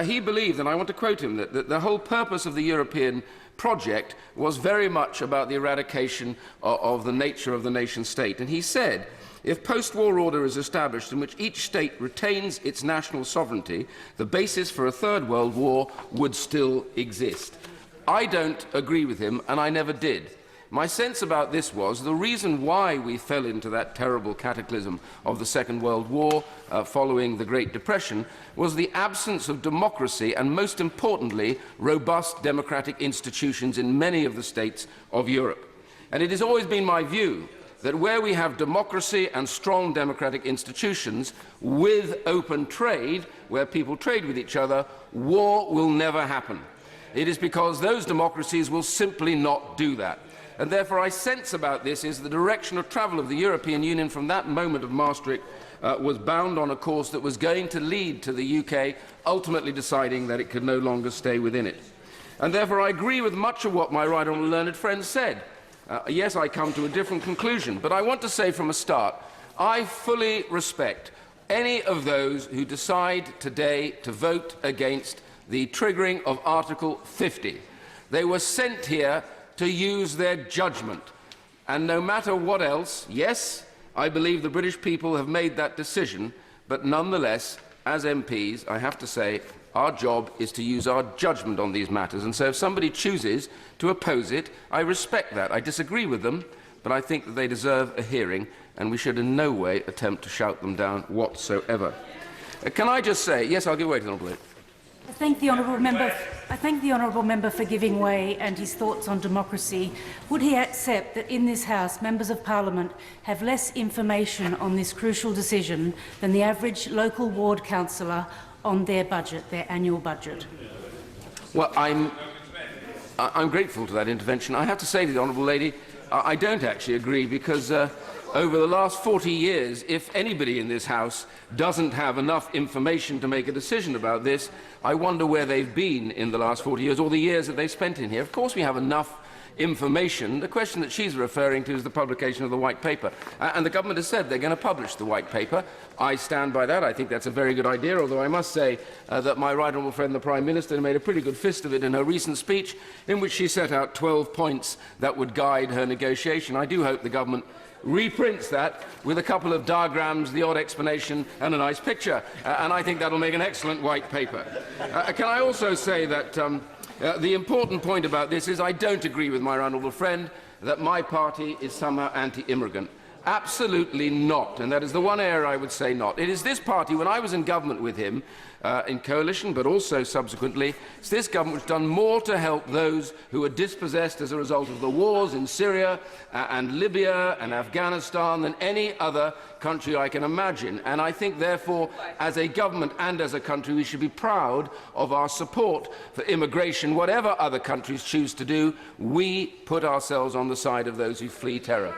He believed, and I want to quote him, that the whole purpose of the European project was very much about the eradication of the nature of the nation-state. And he said, if post-war order is established in which each state retains its national sovereignty, the basis for a Third World War would still exist. I don't agree with him, and I never did. My sense about this was the reason why we fell into that terrible cataclysm of the Second World War following the Great Depression was the absence of democracy and, most importantly, robust democratic institutions in many of the states of Europe. And it has always been my view that where we have democracy and strong democratic institutions with open trade, where people trade with each other, war will never happen. It is because those democracies will simply not do that. And therefore I sense about this is the direction of travel of the European Union from that moment of Maastricht was bound on a course that was going to lead to the UK ultimately deciding that it could no longer stay within it. And therefore I agree with much of what my right honourable learned friend said. Yes, I come to a different conclusion, but I want to say from the start, I fully respect any of those who decide today to vote against the triggering of Article 50. They were sent here to use their judgment. And no matter what else, yes, I believe the British people have made that decision, but nonetheless, as MPs, I have to say, our job is to use our judgment on these matters. And so if somebody chooses to oppose it, I respect that. I disagree with them, but I think that they deserve a hearing, and we should in no way attempt to shout them down whatsoever. Can I just say, yes, I'll give way to the Honourable. I thank the honourable member for giving way and his thoughts on democracy. Would he accept that in this House, members of Parliament have less information on this crucial decision than the average local ward councillor on their budget, their annual budget? Well, I'm grateful to that intervention. I have to say to the honourable lady, I don't actually agree, because over the last 40 years, if anybody in this House doesn't have enough information to make a decision about this, I wonder where they've been in the last 40 years, or the years that they spent in here. Of course we have enough information. The question that she's referring to is the publication of the White Paper. And the government has said they're going to publish the White Paper. I stand by that. I think that's a very good idea, although I must say that my right honourable friend, the Prime Minister, made a pretty good fist of it in her recent speech, in which she set out 12 points that would guide her negotiation. I do hope the government reprints that with a couple of diagrams, the odd explanation and a nice picture. And I think that'll make an excellent White Paper. Can I also say that the important point about this is I don't agree with my honourable friend that my party is somehow anti-immigrant. Absolutely not, and that is the one area I would say not. It is this party, when I was in government with him, in coalition, but also subsequently, it's this government which has done more to help those who are dispossessed as a result of the wars in Syria and Libya and Afghanistan than any other country I can imagine. And I think, therefore, as a government and as a country, we should be proud of our support for immigration. Whatever other countries choose to do, we put ourselves on the side of those who flee terror.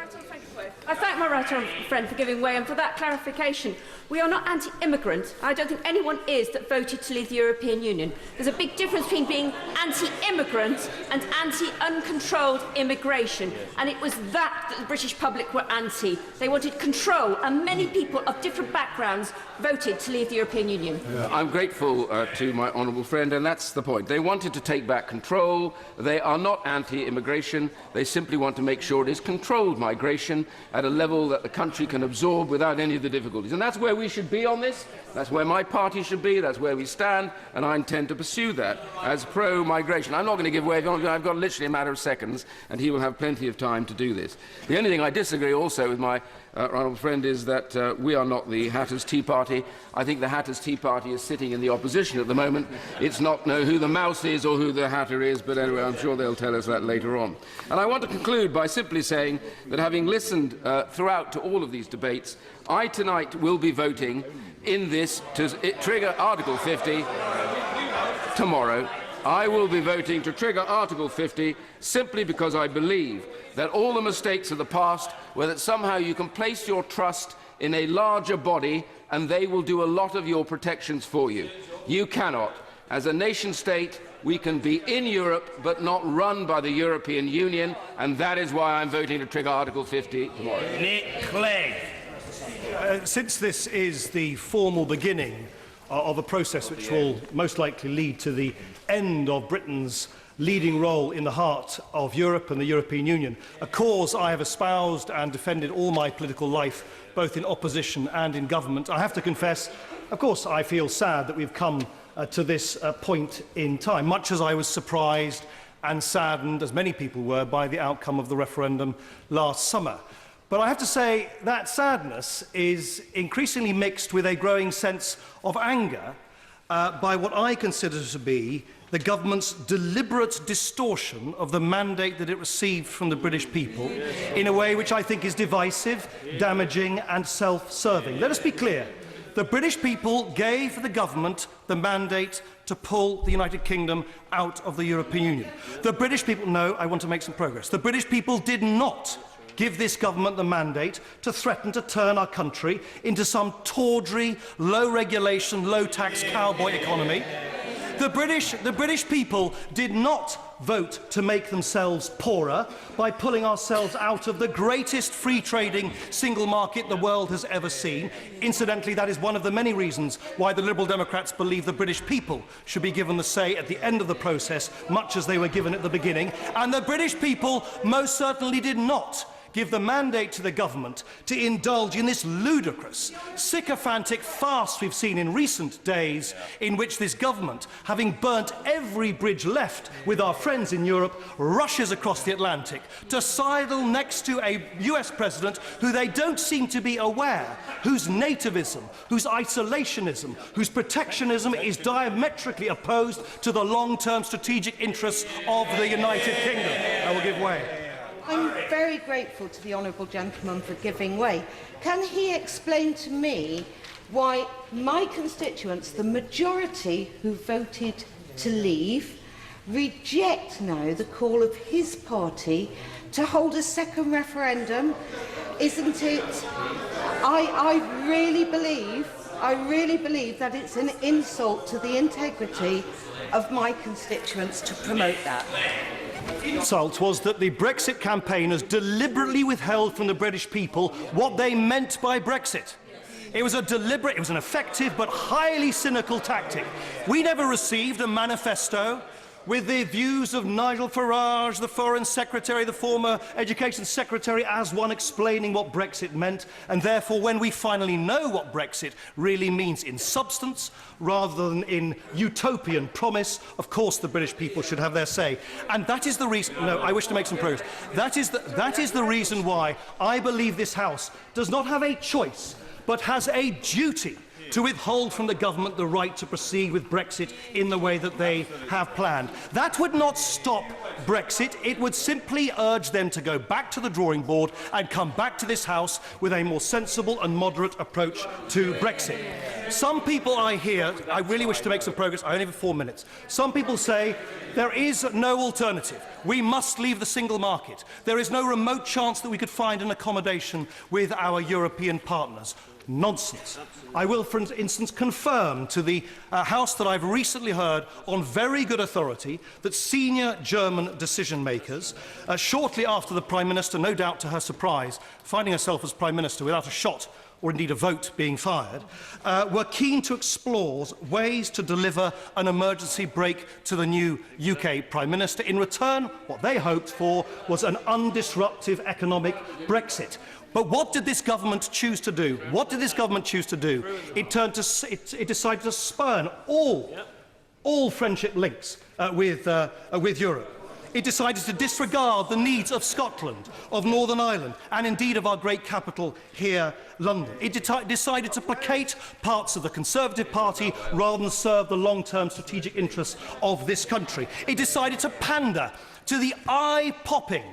I thank my right honourable friend for giving way and for that clarification. We are not anti-immigrant. I don't think anyone is that voted to leave the European Union. There's a big difference between being anti-immigrant and anti-uncontrolled immigration. And it was that the British public were anti. They wanted control, and many people of different backgrounds voted to leave the European Union. I'm grateful to my honourable friend, and that's the point. They wanted to take back control. They are not anti-immigration. They simply want to make sure it is controlled migration at a level that the country can absorb without any of the difficulties. And that's where we should be on this. That's where my party should be. That's where we stand, and I intend to pursue that as pro-migration. I'm not going to give way. I've got literally a matter of seconds, and he will have plenty of time to do this. The only thing I disagree also with my honourable friend is that we are not the Hatters Tea Party. I think the Hatters Tea Party is sitting in the opposition at the moment. It's not know who the mouse is or who the Hatter is, but anyway, I'm sure they'll tell us that later on. And I want to conclude by simply saying that, having listened throughout to all of these debates, I tonight will be voting in this to trigger Article 50 tomorrow. I will be voting to trigger Article 50 simply because I believe that all the mistakes of the past were that somehow you can place your trust in a larger body and they will do a lot of your protections for you. You cannot. As a nation-state, we can be in Europe but not run by the European Union, and that is why I'm voting to trigger Article 50 tomorrow. Nick Clegg. Since this is the formal beginning of a process which will most likely lead to the end of Britain's leading role in the heart of Europe and the European Union, a cause I have espoused and defended all my political life, both in opposition and in government, I have to confess, of course, I feel sad that we've come to this point in time, much as I was surprised and saddened, as many people were, by the outcome of the referendum last summer. But I have to say that sadness is increasingly mixed with a growing sense of anger by what I consider to be the government's deliberate distortion of the mandate that it received from the British people in a way which I think is divisive, damaging and self-serving. Let us be clear. The British people gave the government the mandate to pull the United Kingdom out of the European Union. The British people, no, I want to make some progress. The British people did not give this government the mandate to threaten to turn our country into some tawdry, low-regulation, low-tax cowboy economy. The British people did not vote to make themselves poorer by pulling ourselves out of the greatest free-trading single market the world has ever seen. Incidentally, that is one of the many reasons why the Liberal Democrats believe the British people should be given the say at the end of the process, much as they were given at the beginning. And the British people most certainly did not give the mandate to the government to indulge in this ludicrous, sycophantic farce we've seen in recent days, in which this government, having burnt every bridge left with our friends in Europe, rushes across the Atlantic to sidle next to a US president who they don't seem to be aware, whose nativism, whose isolationism, whose protectionism is diametrically opposed to the long-term strategic interests of the United Kingdom. I will give way. I'm very grateful to the honourable gentleman for giving way. Can he explain to me why my constituents, the majority who voted to leave, reject now the call of his party to hold a second referendum? Isn't it? I really believe that it's an insult to the integrity of my constituents to promote that. Insult was that the Brexit campaigners deliberately withheld from the British people what they meant by Brexit. It was an effective but highly cynical tactic. We never received a manifesto with the views of Nigel Farage, the Foreign Secretary, the former Education Secretary, as one explaining what Brexit meant, and therefore when we finally know what Brexit really means in substance, rather than in utopian promise, of course the British people should have their say. And that is the reason... No, I wish to make some progress. That is the reason why I believe this House does not have a choice, but has a duty to withhold from the government the right to proceed with Brexit in the way that they have planned. That would not stop Brexit. It would simply urge them to go back to the drawing board and come back to this House with a more sensible and moderate approach to Brexit. Some people I hear, I really wish to make some progress, I only have 4 minutes. Some people say there is no alternative. We must leave the single market. There is no remote chance that we could find an accommodation with our European partners. Nonsense. I will, for instance, confirm to the House that I've recently heard on very good authority that senior German decision-makers, shortly after the Prime Minister, no doubt to her surprise, finding herself as Prime Minister without a shot or indeed a vote being fired, were keen to explore ways to deliver an emergency break to the new UK Prime Minister. In return, what they hoped for was an undisruptive economic Brexit. But what did this government choose to do? What did this government choose to do? It decided to spurn all friendship links with Europe. It decided to disregard the needs of Scotland, of Northern Ireland, and indeed of our great capital here, London. It decided to placate parts of the Conservative Party rather than serve the long-term strategic interests of this country. It decided to pander to the eye-popping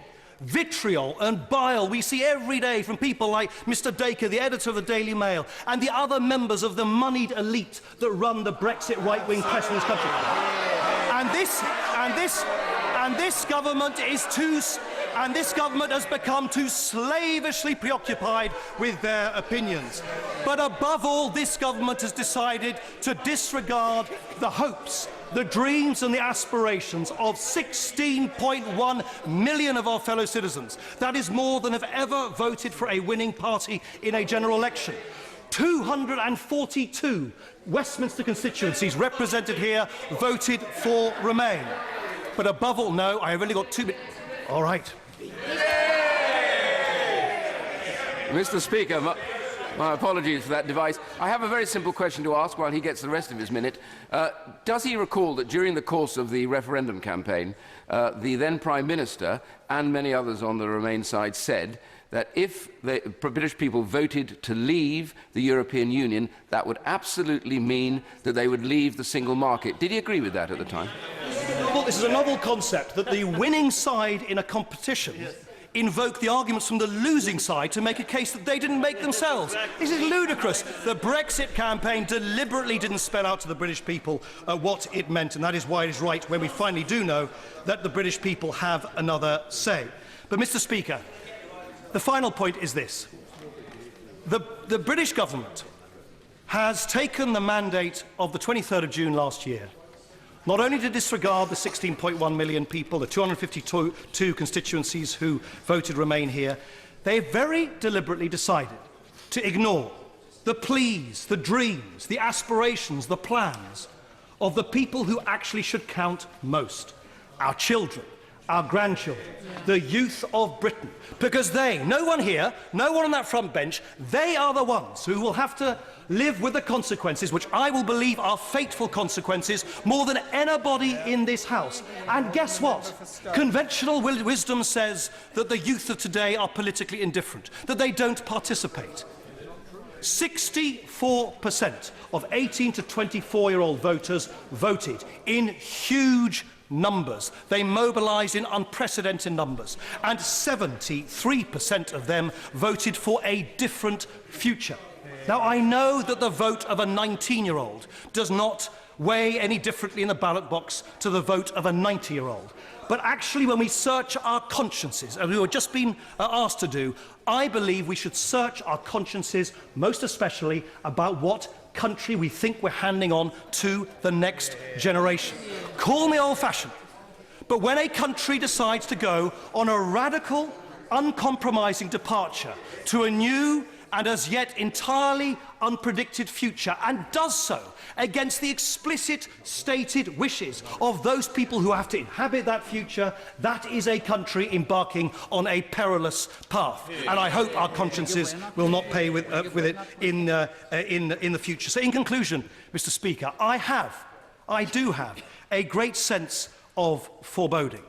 vitriol and bile we see every day from people like Mr. Dacre, the editor of the Daily Mail, and the other members of the moneyed elite that run the Brexit right-wing press in this country. And this government has become too slavishly preoccupied with their opinions. But above all, this government has decided to disregard the hopes, the dreams and the aspirations of 16.1 million of our fellow citizens. That is more than have ever voted for a winning party in a general election. 242 Westminster constituencies represented here voted for Remain. But above all, no, I have only got 2 minutes. All right. Mr. Speaker, my apologies for that device. I have a very simple question to ask while he gets the rest of his minute. Does he recall that during the course of the referendum campaign, the then Prime Minister and many others on the Remain side said that if the British people voted to leave the European Union, that would absolutely mean that they would leave the single market? Did he agree with that at the time? Well, this is a novel concept that the winning side in a competition invoke the arguments from the losing side to make a case that they didn't make themselves. This is ludicrous. The Brexit campaign deliberately didn't spell out to the British people what it meant, and that is why it is right when we finally do know that the British people have another say. But, Mr. Speaker, the final point is this. The British government has taken the mandate of the 23rd of June last year not only to disregard the 16.1 million people, the 252 constituencies who voted Remain here, they very deliberately decided to ignore the pleas, the dreams, the aspirations, the plans of the people who actually should count most: our children, our grandchildren, the youth of Britain, because they, no one here, no one on that front bench, they are the ones who will have to live with the consequences, which I will believe are fateful consequences, more than anybody in this House. And guess what? Conventional wisdom says that the youth of today are politically indifferent, that they don't participate. 64% of 18 to 24-year-old voters voted in huge numbers. They mobilised in unprecedented numbers, and 73% of them voted for a different future. Now, I know that the vote of a 19-year-old does not weigh any differently in the ballot box to the vote of a 90-year-old. But actually, when we search our consciences, as we were just being asked to do, I believe we should search our consciences, most especially about what country we think we're handing on to the next generation. Call me old-fashioned, but when a country decides to go on a radical, uncompromising departure to a new and as yet entirely unpredicted future, and does so against the explicit stated wishes of those people who have to inhabit that future, that is a country embarking on a perilous path. And I hope our consciences will not pay with it in the future. So in conclusion, Mr. Speaker, I do have a great sense of foreboding.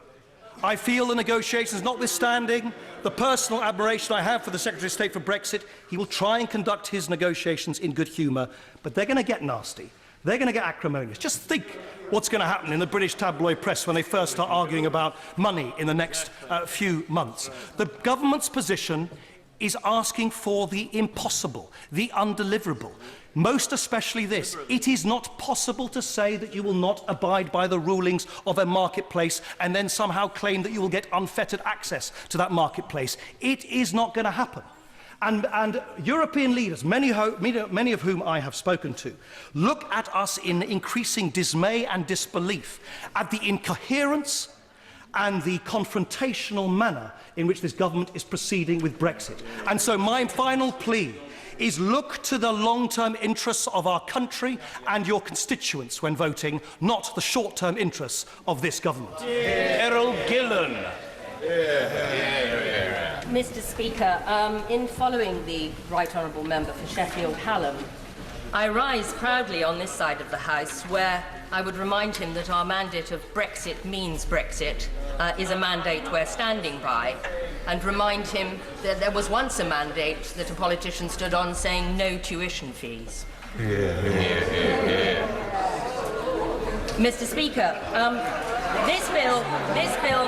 I feel the negotiations, notwithstanding the personal admiration I have for the Secretary of State for Brexit, he will try and conduct his negotiations in good humour, but they're going to get nasty. They're going to get acrimonious. Just think what's going to happen in the British tabloid press when they first start arguing about money in the next few months. The government's position is asking for the impossible, the undeliverable. Most especially this: it is not possible to say that you will not abide by the rulings of a marketplace and then somehow claim that you will get unfettered access to that marketplace. It is not going to happen. And European leaders, many of whom I have spoken to, look at us in increasing dismay and disbelief at the incoherence and the confrontational manner in which this government is proceeding with Brexit. And so my final plea is look to the long-term interests of our country and your constituents when voting, not the short-term interests of this government. Errol Gillen. Mr. Speaker, in following the Right Honourable Member for Sheffield Hallam, I rise proudly on this side of the House, where I would remind him that our mandate of Brexit means Brexit is a mandate we're standing by, and remind him that there was once a mandate that a politician stood on saying no tuition fees. Mr. Speaker, this bill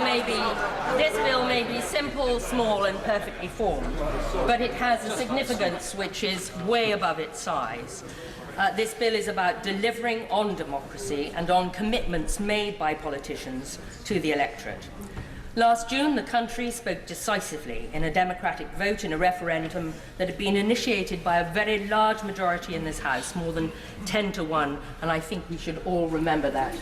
may be simple, small and perfectly formed, but it has a significance which is way above its size. This bill is about delivering on democracy and on commitments made by politicians to the electorate. Last June, the country spoke decisively in a democratic vote in a referendum that had been initiated by a very large majority in this House, more than 10 to 1, and I think we should all remember that.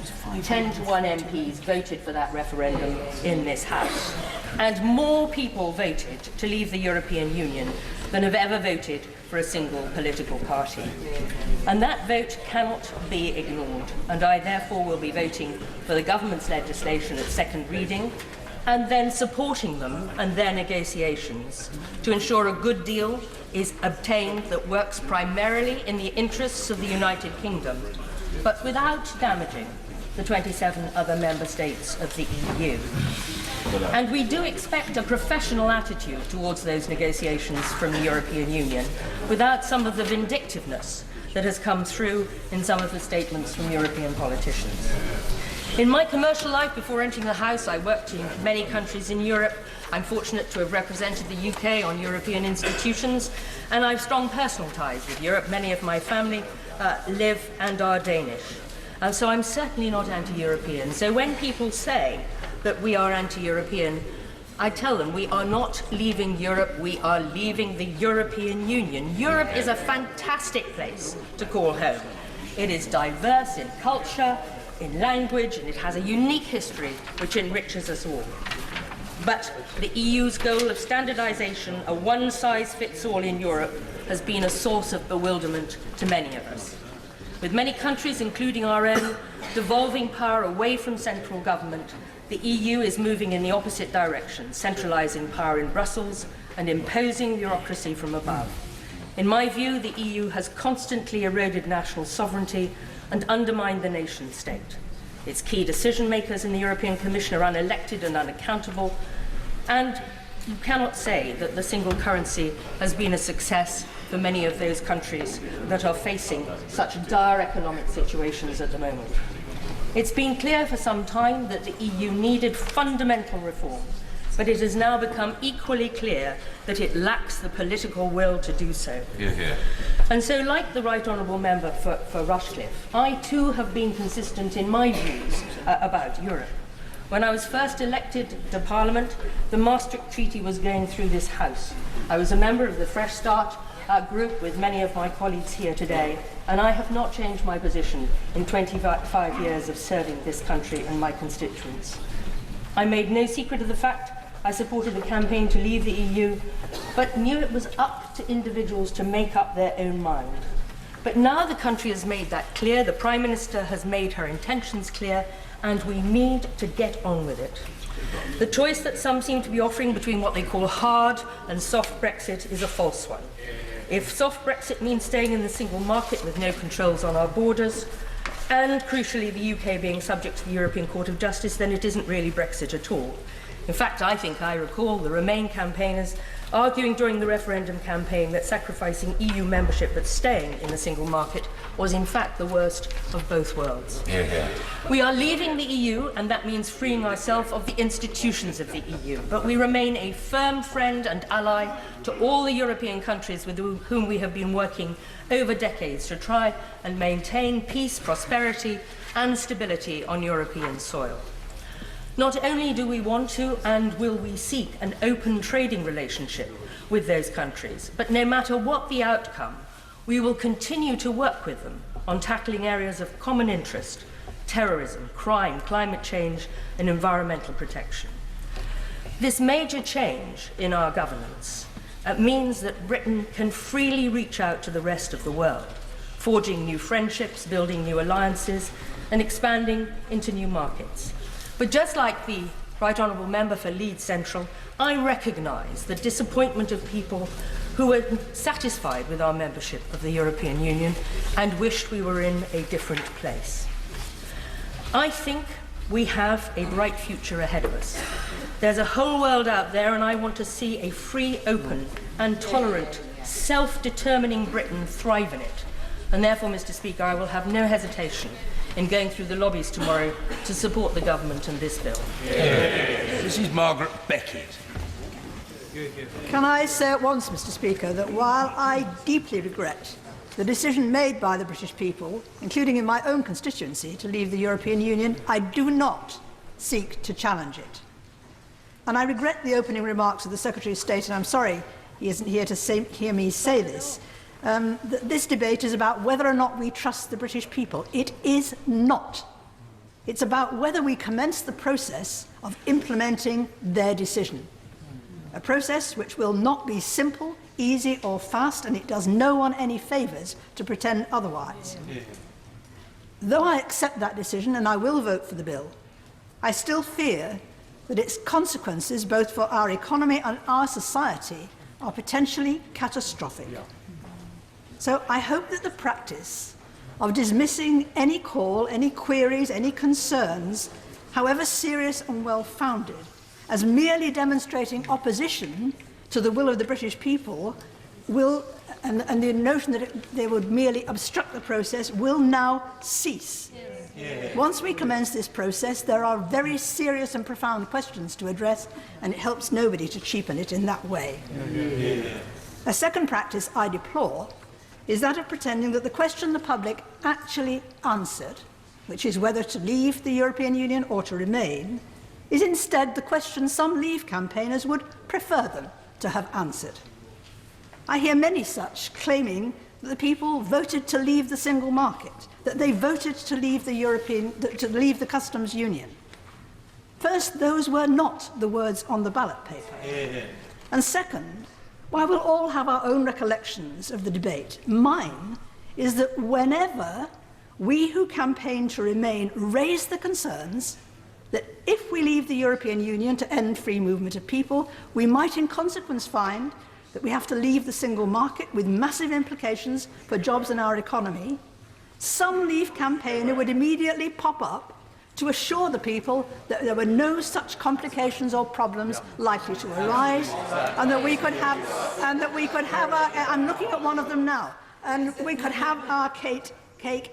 10 to 1 MPs voted for that referendum in this House. And more people voted to leave the European Union than have ever voted for a single political party. And that vote cannot be ignored, and I therefore will be voting for the government's legislation at second reading, and then supporting them and their negotiations to ensure a good deal is obtained that works primarily in the interests of the United Kingdom, but without damaging the 27 other member states of the EU. And we do expect a professional attitude towards those negotiations from the European Union, without some of the vindictiveness that has come through in some of the statements from European politicians. In my commercial life before entering the House, I worked in many countries in Europe. I'm fortunate to have represented the UK on European institutions, and I have strong personal ties with Europe. Many of my family live and are Danish. And so I'm certainly not anti-European. So when people say that we are anti-European, I tell them we are not leaving Europe, we are leaving the European Union. Europe is a fantastic place to call home. It is diverse in culture, in language, and it has a unique history which enriches us all. But the EU's goal of standardisation, a one-size-fits-all in Europe, has been a source of bewilderment to many of us. With many countries, including our own, devolving power away from central government, the EU is moving in the opposite direction, centralising power in Brussels and imposing bureaucracy from above. In my view, the EU has constantly eroded national sovereignty and undermined the nation-state. Its key decision-makers in the European Commission are unelected and unaccountable, and you cannot say that the single currency has been a success for many of those countries that are facing such dire economic situations at the moment. It's been clear for some time that the EU needed fundamental reform, but it has now become equally clear that it lacks the political will to do so. And so, like the Right Honourable Member for Rushcliffe, I too have been consistent in my views about Europe. When I was first elected to Parliament, the Maastricht Treaty was going through this House. I was a member of the Fresh Start group with many of my colleagues here today, and I have not changed my position in 25 years of serving this country and my constituents. I made no secret of the fact I supported the campaign to leave the EU, but knew it was up to individuals to make up their own mind. But now the country has made that clear, the Prime Minister has made her intentions clear, and we need to get on with it. The choice that some seem to be offering between what they call hard and soft Brexit is a false one. If soft Brexit means staying in the single market with no controls on our borders, and crucially the UK being subject to the European Court of Justice, then it isn't really Brexit at all. In fact, I think I recall the Remain campaigners arguing during the referendum campaign that sacrificing EU membership but staying in the single market was in fact the worst of both worlds. We are leaving the EU, and that means freeing ourselves of the institutions of the EU, but we remain a firm friend and ally to all the European countries with whom we have been working over decades to try and maintain peace, prosperity and stability on European soil. Not only do we want to and will we seek an open trading relationship with those countries, but no matter what the outcome, we will continue to work with them on tackling areas of common interest: terrorism, crime, climate change and environmental protection. This major change in our governance means that Britain can freely reach out to the rest of the world, forging new friendships, building new alliances and expanding into new markets. But just like the Right Honourable Member for Leeds Central, I recognise the disappointment of people who were satisfied with our membership of the European Union and wished we were in a different place. I think we have a bright future ahead of us. There's a whole world out there, and I want to see a free, open and tolerant, self-determining Britain thrive in it. And therefore, Mr. Speaker, I will have no hesitation in going through the lobbies tomorrow to support the government and this bill. This is Margaret Beckett. Can I say at once, Mr. Speaker, that while I deeply regret the decision made by the British people, including in my own constituency, to leave the European Union, I do not seek to challenge it. And I regret the opening remarks of the Secretary of State, and I'm sorry he isn't here to hear me say this. This debate is about whether or not we trust the British people. It is not. It's about whether we commence the process of implementing their decision. A process which will not be simple, easy or fast, and it does no one any favours to pretend otherwise. Though I accept that decision and I will vote for the bill, I still fear that its consequences, both for our economy and our society, are potentially catastrophic. So I hope that the practice of dismissing any call, any queries, any concerns, however serious and well-founded, as merely demonstrating opposition to the will of the British people will, and the notion that they would merely obstruct the process, will now cease. Once we commence this process, there are very serious and profound questions to address, and it helps nobody to cheapen it in that way. A second practice I deplore is that of pretending that the question the public actually answered, which is whether to leave the European Union or to remain, is instead the question some Leave campaigners would prefer them to have answered. I hear many such claiming that the people voted to leave the single market, that they voted to leave the customs union. First, those were not the words on the ballot paper. And second, while we'll all have our own recollections of the debate, mine is that whenever We who campaign to remain raise the concerns that if we leave the European Union to end free movement of people, we might in consequence find that we have to leave the single market with massive implications for jobs in our economy. Some Leave campaigner would immediately pop up to assure the people that there were no such complications or problems likely to arise, and that we could have, I'm looking at one of them now, and we could have our cake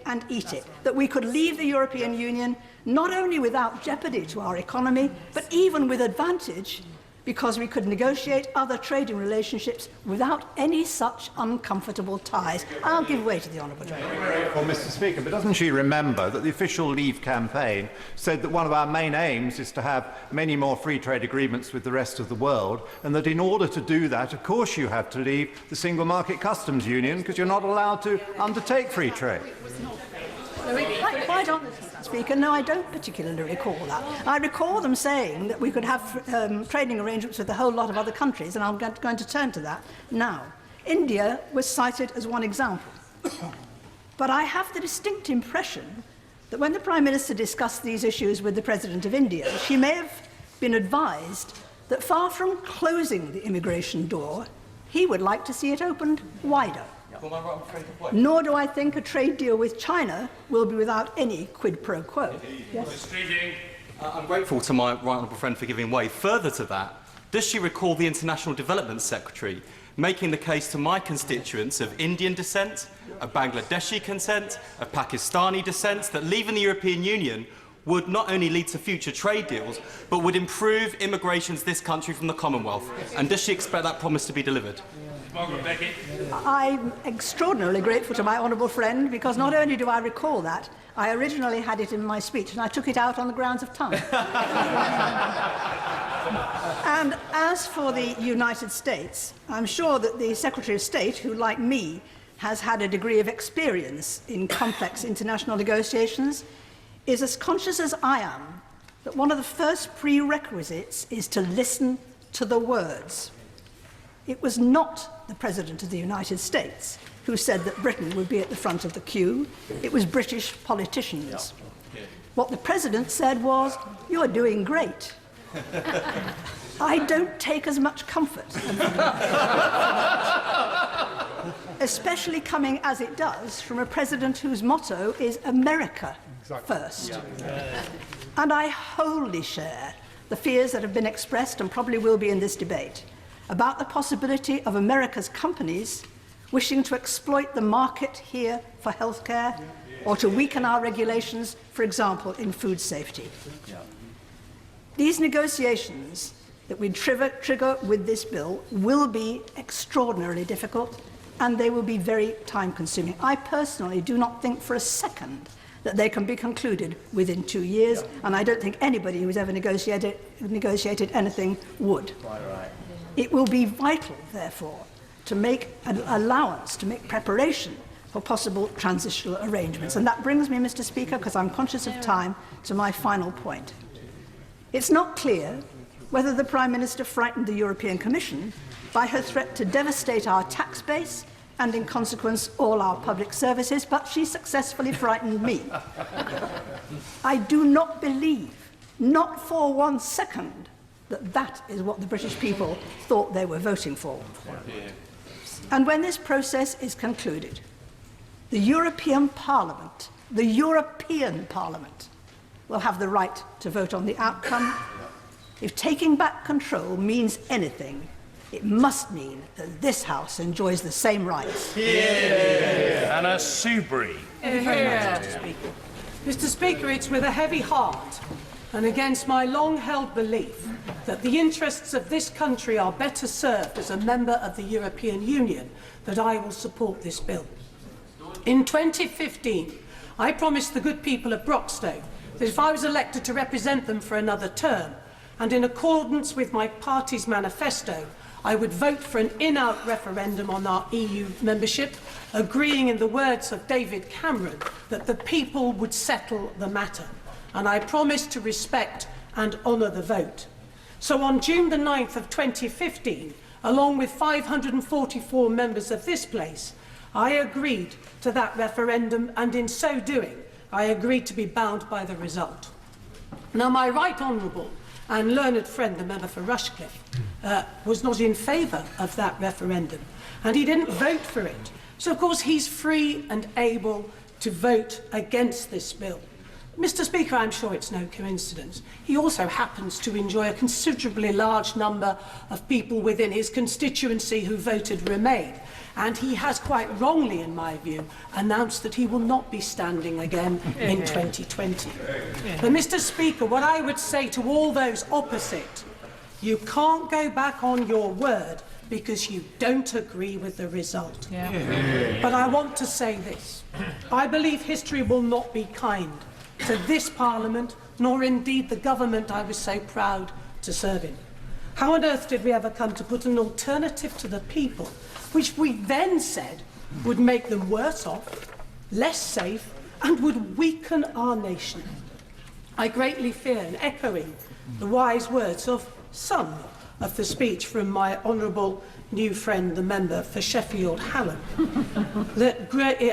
and eat it, that we could leave the European Union not only without jeopardy to our economy, but even with advantage, because we could negotiate other trading relationships without any such uncomfortable ties. I'll give way to the Honourable Gentleman. Well, Mr. Speaker, but doesn't she remember that the official Leave campaign said that one of our main aims is to have many more free trade agreements with the rest of the world, and that in order to do that, of course, you have to leave the single market customs union because you're not allowed to undertake free trade? Quite honestly, Mr. Speaker, no, I don't particularly recall that. I recall them saying that we could have trading arrangements with a whole lot of other countries, and I'm going to turn to that now. India was cited as one example. But I have the distinct impression that when the Prime Minister discussed these issues with the President of India, she may have been advised that far from closing the immigration door, he would like to see it opened wider. Nor do I think a trade deal with China will be without any quid pro quo. Yes? I'm grateful to my right honourable friend for giving way. Further to that, does she recall the International Development Secretary making the case to my constituents of Indian descent, of Bangladeshi descent, of Pakistani descent, that leaving the European Union would not only lead to future trade deals, but would improve immigration to this country from the Commonwealth? And does she expect that promise to be delivered? I'm extraordinarily grateful to my honourable friend, because not only do I recall that, I originally had it in my speech and I took it out on the grounds of time. And as for the United States, I'm sure that the Secretary of State, who, like me, has had a degree of experience in complex international negotiations, is as conscious as I am that one of the first prerequisites is to listen to the words. It was not the President of the United States who said that Britain would be at the front of the queue. It was British politicians. What the President said was, "You're doing great." I don't take as much comfort, especially coming as it does from a President whose motto is America first. And I wholly share the fears that have been expressed and probably will be in this debate about the possibility of America's companies wishing to exploit the market here for healthcare or to weaken our regulations, for example, in food safety. These negotiations that we trigger with this bill will be extraordinarily difficult, and they will be very time-consuming. I personally do not think for a second that they can be concluded within 2 years, and I don't think anybody who's ever negotiated anything would. It will be vital, therefore, to make an allowance, to make preparation for possible transitional arrangements. And that brings me, Mr. Speaker, because I'm conscious of time, to my final point. It's not clear whether the Prime Minister frightened the European Commission by her threat to devastate our tax base and, in consequence, all our public services, but she successfully frightened me. I do not believe, not for 1 second, that that is what the British people thought they were voting for. And when this process is concluded, the European Parliament will have the right to vote on the outcome. If taking back control means anything, it must mean that this House enjoys the same rights. Anna Soubry. Mr. Speaker, it's with a heavy heart and against my long-held belief that the interests of this country are better served as a member of the European Union that I will support this bill. In 2015, I promised the good people of Broxtowe that if I was elected to represent them for another term, and in accordance with my party's manifesto, I would vote for an in-out referendum on our EU membership, agreeing in the words of David Cameron that the people would settle the matter. And I promised to respect and honour the vote. So on June the 9th of 2015, along with 544 members of this place, I agreed to that referendum, and in so doing, I agreed to be bound by the result. Now, my right honourable and learned friend, the member for Rushcliffe, was not in favour of that referendum, and he didn't vote for it. So, of course, he's free and able to vote against this bill. Mr. Speaker, I'm sure it's no coincidence. He also happens to enjoy a considerably large number of people within his constituency who voted Remain. And he has quite wrongly, in my view, announced that he will not be standing again in 2020. But, Mr. Speaker, what I would say to all those opposite, you can't go back on your word because you don't agree with the result. But I want to say this. I believe history will not be kind to this Parliament, nor indeed the government I was so proud to serve in. How on earth did we ever come to put an alternative to the people, which we then said would make them worse off, less safe, and would weaken our nation? I greatly fear, and echoing the wise words of some of the speech from my honourable new friend, the member for Sheffield Hallam, that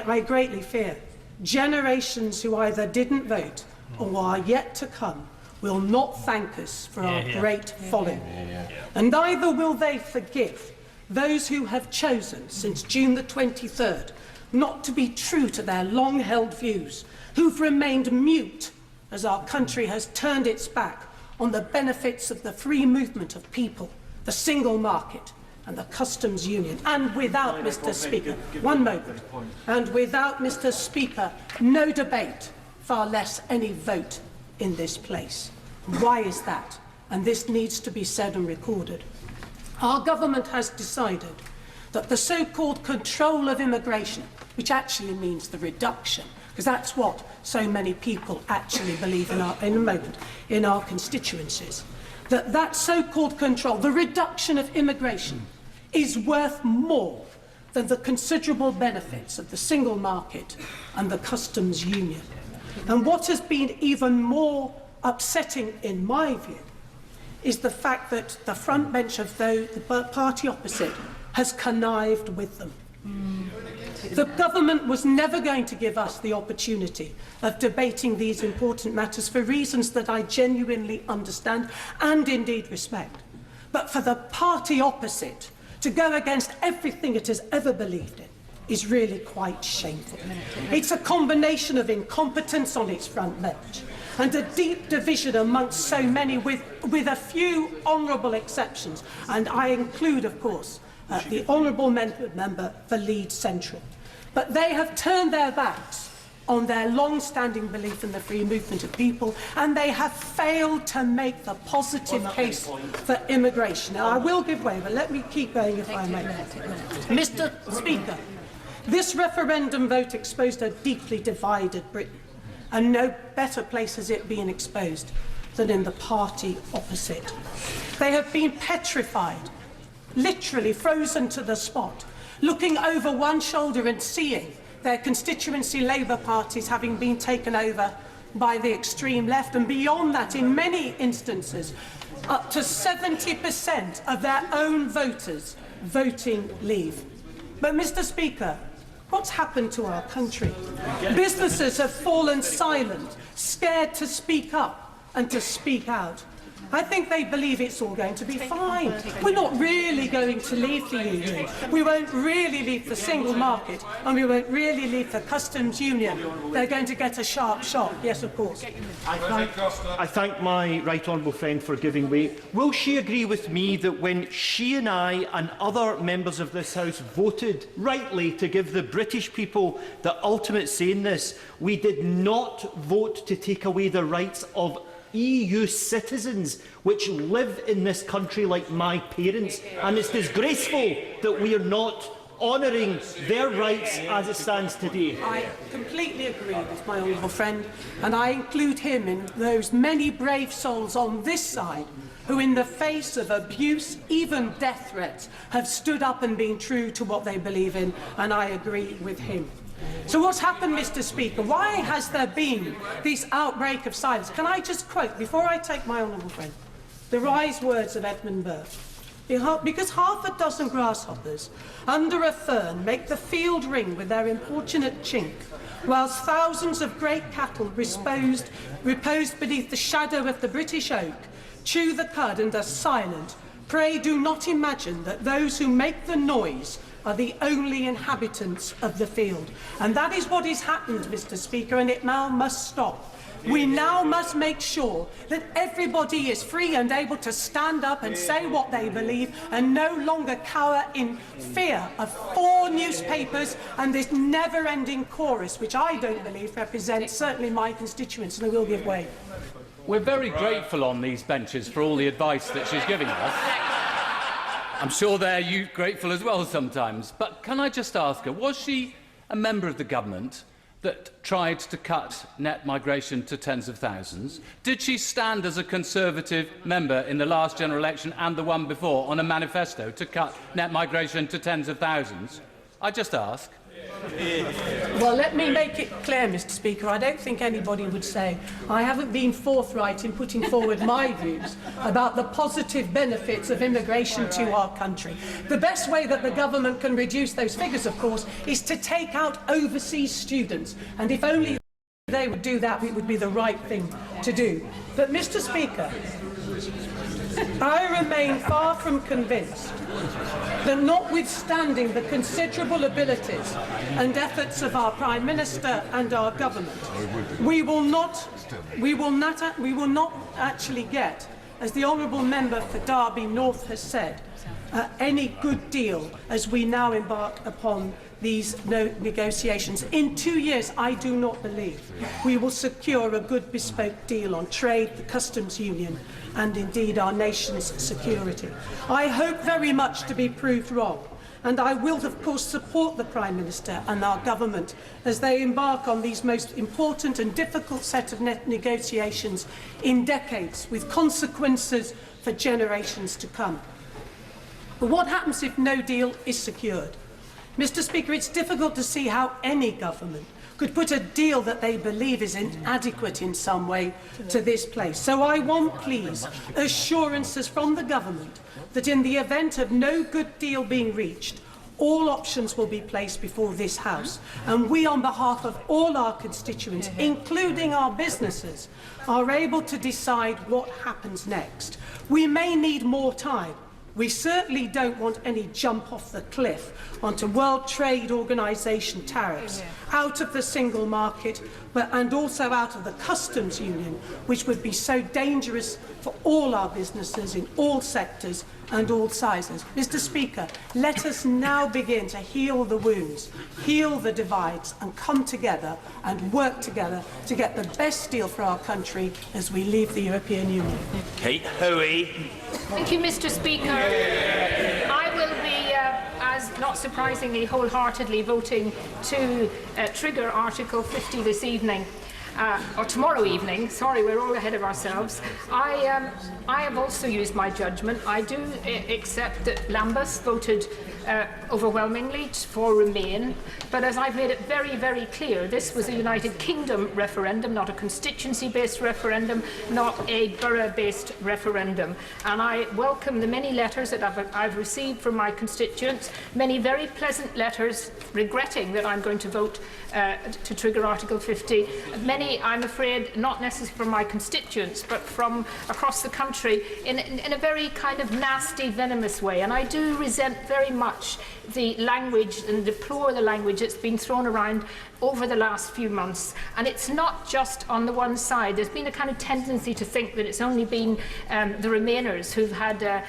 I greatly fear generations who either didn't vote or are yet to come will not thank us for our great folly. And neither will they forgive those who have chosen since June the 23rd not to be true to their long-held views, who've remained mute as our country has turned its back on the benefits of the free movement of people, the single market and the customs union. And without, Mr. Speaker, one moment, and without, Mr. Speaker, no debate, far less any vote in this place. Why is that? And this needs to be said and recorded. Our government has decided that the so-called control of immigration, which actually means the reduction, because that's what so many people actually believe in our constituencies, that so-called control, the reduction of immigration, is worth more than the considerable benefits of the single market and the customs union. And what has been even more upsetting, in my view, is the fact that the front bench of the party opposite has connived with them. The government was never going to give us the opportunity of debating these important matters for reasons that I genuinely understand and indeed respect. But for the party opposite to go against everything it has ever believed in is really quite shameful. It's a combination of incompetence on its front bench and a deep division amongst so many, with a few honourable exceptions, and I include, of course, the honourable member for Leeds Central. But they have turned their backs on their long-standing belief in the free movement of people, and they have failed to make the positive case for immigration. Now, I will give way, but let me keep going if I may. Mr. Speaker, this referendum vote exposed a deeply divided Britain, and no better place has it been exposed than in the party opposite. They have been petrified, literally frozen to the spot, looking over one shoulder and seeing their constituency Labour parties having been taken over by the extreme left, and beyond that, in many instances, up to 70% of their own voters voting Leave. But, Mr. Speaker, what's happened to our country? Businesses have fallen silent, scared to speak up and to speak out. I think they believe it's all going to be fine. We're not really going to leave the union. We won't really leave the single market, and we won't really leave the customs union. They're going to get a sharp shock. Yes, of course. I thank my right honourable friend for giving way. Will she agree with me that when she and I and other members of this House voted rightly to give the British people the ultimate say in this, we did not vote to take away the rights of EU citizens which live in this country like my parents, and it's disgraceful that we are not honouring their rights as it stands today. I completely agree with my honourable friend, and I include him in those many brave souls on this side who, in the face of abuse, even death threats, have stood up and been true to what they believe in, and I agree with him. So what's happened, Mr. Speaker? Why has there been this outbreak of silence? Can I just quote, before I take my honourable friend, the wise words of Edmund Burke? because half a dozen grasshoppers under a fern make the field ring with their importunate chink, whilst thousands of great cattle reposed beneath the shadow of the British oak chew the cud and are silent. Pray do not imagine that those who make the noise are the only inhabitants of the field. And that is what has happened, Mr. Speaker, and it now must stop. We now must make sure that everybody is free and able to stand up and say what they believe and no longer cower in fear of 4 newspapers and this never-ending chorus, which I don't believe represents certainly my constituents, and I will give way. We're very grateful on these benches for all the advice that she's giving us. I'm sure they're grateful as well sometimes. But can I just ask her, was she a member of the government that tried to cut net migration to tens of thousands? Did she stand as a Conservative member in the last general election and the one before on a manifesto to cut net migration to tens of thousands? I just ask. Well, let me make it clear, Mr. Speaker, I don't think anybody would say I haven't been forthright in putting forward my views about the positive benefits of immigration to our country. The best way that the government can reduce those figures, of course, is to take out overseas students, and if only they would do that, it would be the right thing to do. But, Mr. Speaker, I remain far from convinced that, notwithstanding the considerable abilities and efforts of our Prime Minister and our government, we will not actually get, as the honourable member for Derby North has said, any good deal as we now embark upon these negotiations. In 2 years, I do not believe we will secure a good bespoke deal on trade, the customs union, and indeed our nation's security. I hope very much to be proved wrong, and I will of course support the Prime Minister and our government as they embark on these most important and difficult set of negotiations in decades, with consequences for generations to come. But what happens if no deal is secured? Mr. Speaker, it's difficult to see how any government could put a deal that they believe is inadequate in some way to this place. So I want, please, assurances from the government that in the event of no good deal being reached, all options will be placed before this House. And we, on behalf of all our constituents, including our businesses, are able to decide what happens next. We may need more time. We certainly don't want any jump off the cliff onto World Trade Organization tariffs, out of the single market, and also out of the customs union, which would be so dangerous for all our businesses in all sectors and all sizes. Mr. Speaker, let us now begin to heal the wounds, heal the divides, and come together and work together to get the best deal for our country as we leave the European Union. Kate Hoey. Thank you, Mr. Speaker. I will be, as not surprisingly, wholeheartedly voting to trigger Article 50 this evening. Or tomorrow evening. Sorry, we're all ahead of ourselves. I have also used my judgment. I do accept that Lambeth voted overwhelmingly for Remain, but as I've made it very, very clear, this was a United Kingdom referendum, not a constituency-based referendum, not a borough-based referendum. And I welcome the many letters that I've received from my constituents, many very pleasant letters regretting that I'm going to vote to trigger Article 50. Many, I'm afraid, not necessarily from my constituents, but from across the country in a very kind of nasty, venomous way. And I do resent very much the language and deplore the language that's been thrown around over the last few months. And it's not just on the one side. There's been a kind of tendency to think that it's only been the Remainers who've had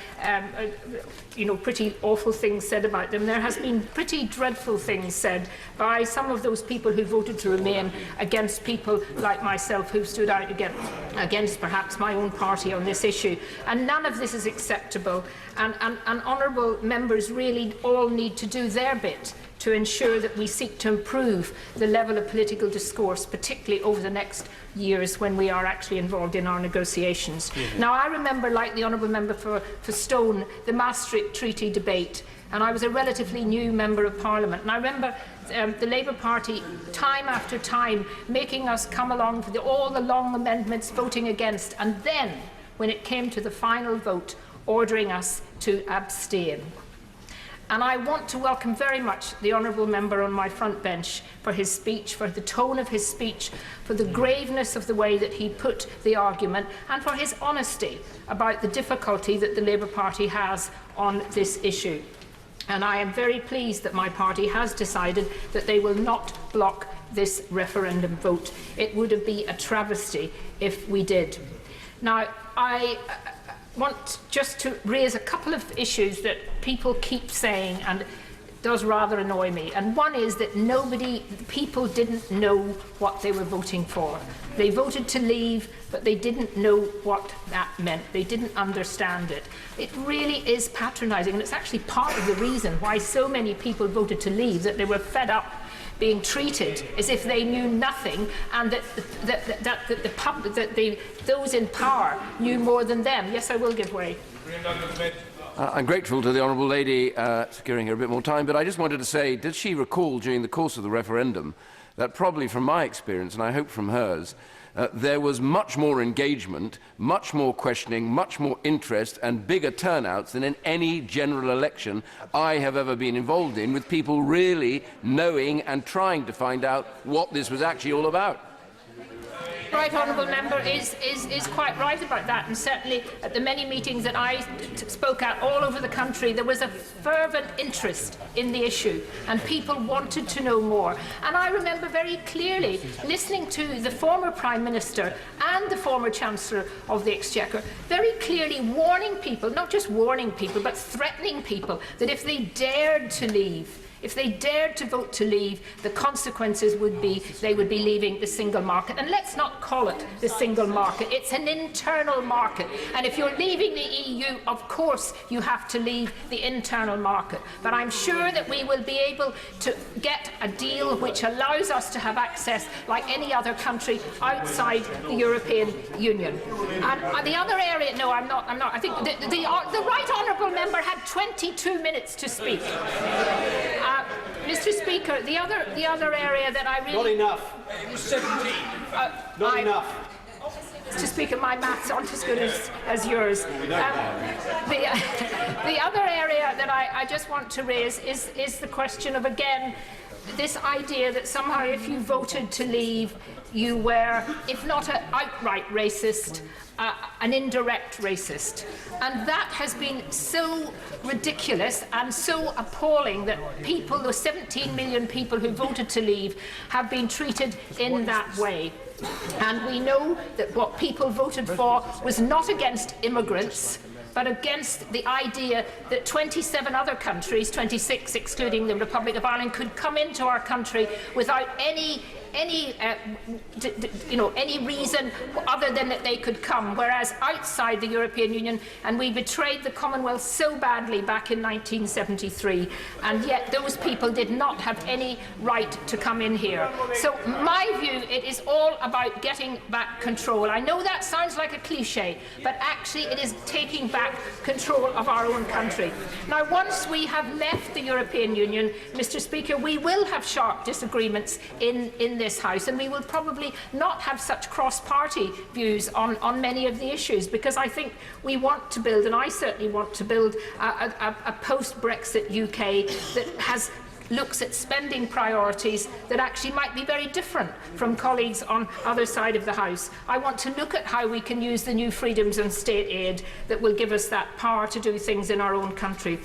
pretty awful things said about them. There has been pretty dreadful things said by some of those people who voted to Remain against people like myself who stood out against perhaps my own party on this issue. And none of this is acceptable. And honourable members really all need to do their bit to ensure that we seek to improve the level of political discourse, particularly over the next years when we are actually involved in our negotiations. Now, I remember, like the honourable member for Stone, the Maastricht Treaty debate, and I was a relatively new member of Parliament, and I remember the Labour Party time after time making us come along for all the long amendments, voting against, and then, when it came to the final vote, ordering us to abstain. And I want to welcome very much the honourable member on my front bench for his speech, for the tone of his speech, for the graveness of the way that he put the argument, and for his honesty about the difficulty that the Labour Party has on this issue. And I am very pleased that my party has decided that they will not block this referendum vote. It would have been a travesty if we did. Now, I want just to raise a couple of issues that people keep saying, and it does rather annoy me. And one is that people didn't know what they were voting for. They voted to leave, but they didn't know what that meant. They didn't understand it. It really is patronising, and it's actually part of the reason why so many people voted to leave, that they were fed up being treated as if they knew nothing, and that those in power knew more than them. Yes, I will give way. I'm grateful to the Honourable Lady securing her a bit more time, but I just wanted to say, did she recall during the course of the referendum that probably from my experience, and I hope from hers, there was much more engagement, much more questioning, much more interest and bigger turnouts than in any general election I have ever been involved in, with people really knowing and trying to find out what this was actually all about. Right honourable member is quite right about that, and certainly at the many meetings that I spoke at all over the country, there was a fervent interest in the issue and people wanted to know more. And I remember very clearly listening to the former Prime Minister and the former Chancellor of the Exchequer very clearly warning people, not just warning people, but threatening people that if they dared to leave, if they dared to vote to leave, the consequences would be they would be leaving the single market. And let's not call it the single market. It's an internal market. And if you're leaving the EU, of course you have to leave the internal market. But I'm sure that we will be able to get a deal which allows us to have access like any other country outside the European Union. And the other area, no, I'm not. I think the right honourable member had 22 minutes to speak. Mr. Speaker, the other area that I really... Not enough. 17. Not enough. Mr. Speaker, my maths aren't as good as yours. The other area that I just want to raise is the question of, again, this idea that somehow if you voted to leave, you were, if not an outright racist, an indirect racist. And that has been so ridiculous and so appalling that people, those 17 million people who voted to leave, have been treated in that way. And we know that what people voted for was not against immigrants, but against the idea that 27 other countries, 26 excluding the Republic of Ireland, could come into our country without any reason other than that they could come, whereas outside the European Union, and we betrayed the Commonwealth so badly back in 1973, and yet those people did not have any right to come in here. So my view, it is all about getting back control. I know that sounds like a cliche, but actually it is taking back control of our own country. Now, once we have left the European Union, Mr. Speaker, we will have sharp disagreements in this House, and we will probably not have such cross-party views on many of the issues, because I think we want to build, and I certainly want to build, a post-Brexit UK that looks at spending priorities that actually might be very different from colleagues on other side of the House. I want to look at how we can use the new freedoms and state aid that will give us that power to do things in our own country.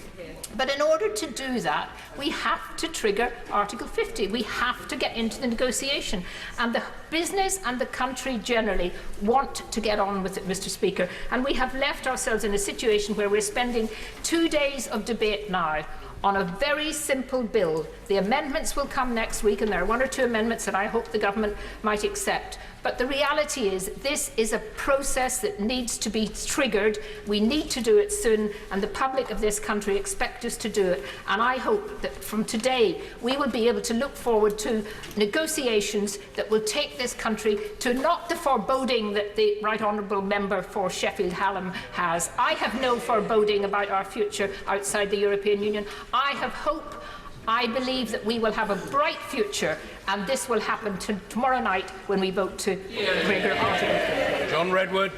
But in order to do that, we have to trigger Article 50. We have to get into the negotiation. And the business and the country generally want to get on with it, Mr. Speaker. And we have left ourselves in a situation where we're spending 2 days of debate now on a very simple bill. The amendments will come next week, and there are 1 or 2 amendments that I hope the government might accept. But the reality is this is a process that needs to be triggered. We need to do it soon, and the public of this country expect us to do it. And I hope that from today we will be able to look forward to negotiations that will take this country to not the foreboding that the Right Honourable Member for Sheffield Hallam has. I have no foreboding about our future outside the European Union. I have hope. I believe that we will have a bright future, and this will happen tomorrow night when we vote to trigger Article 50. John Redwood.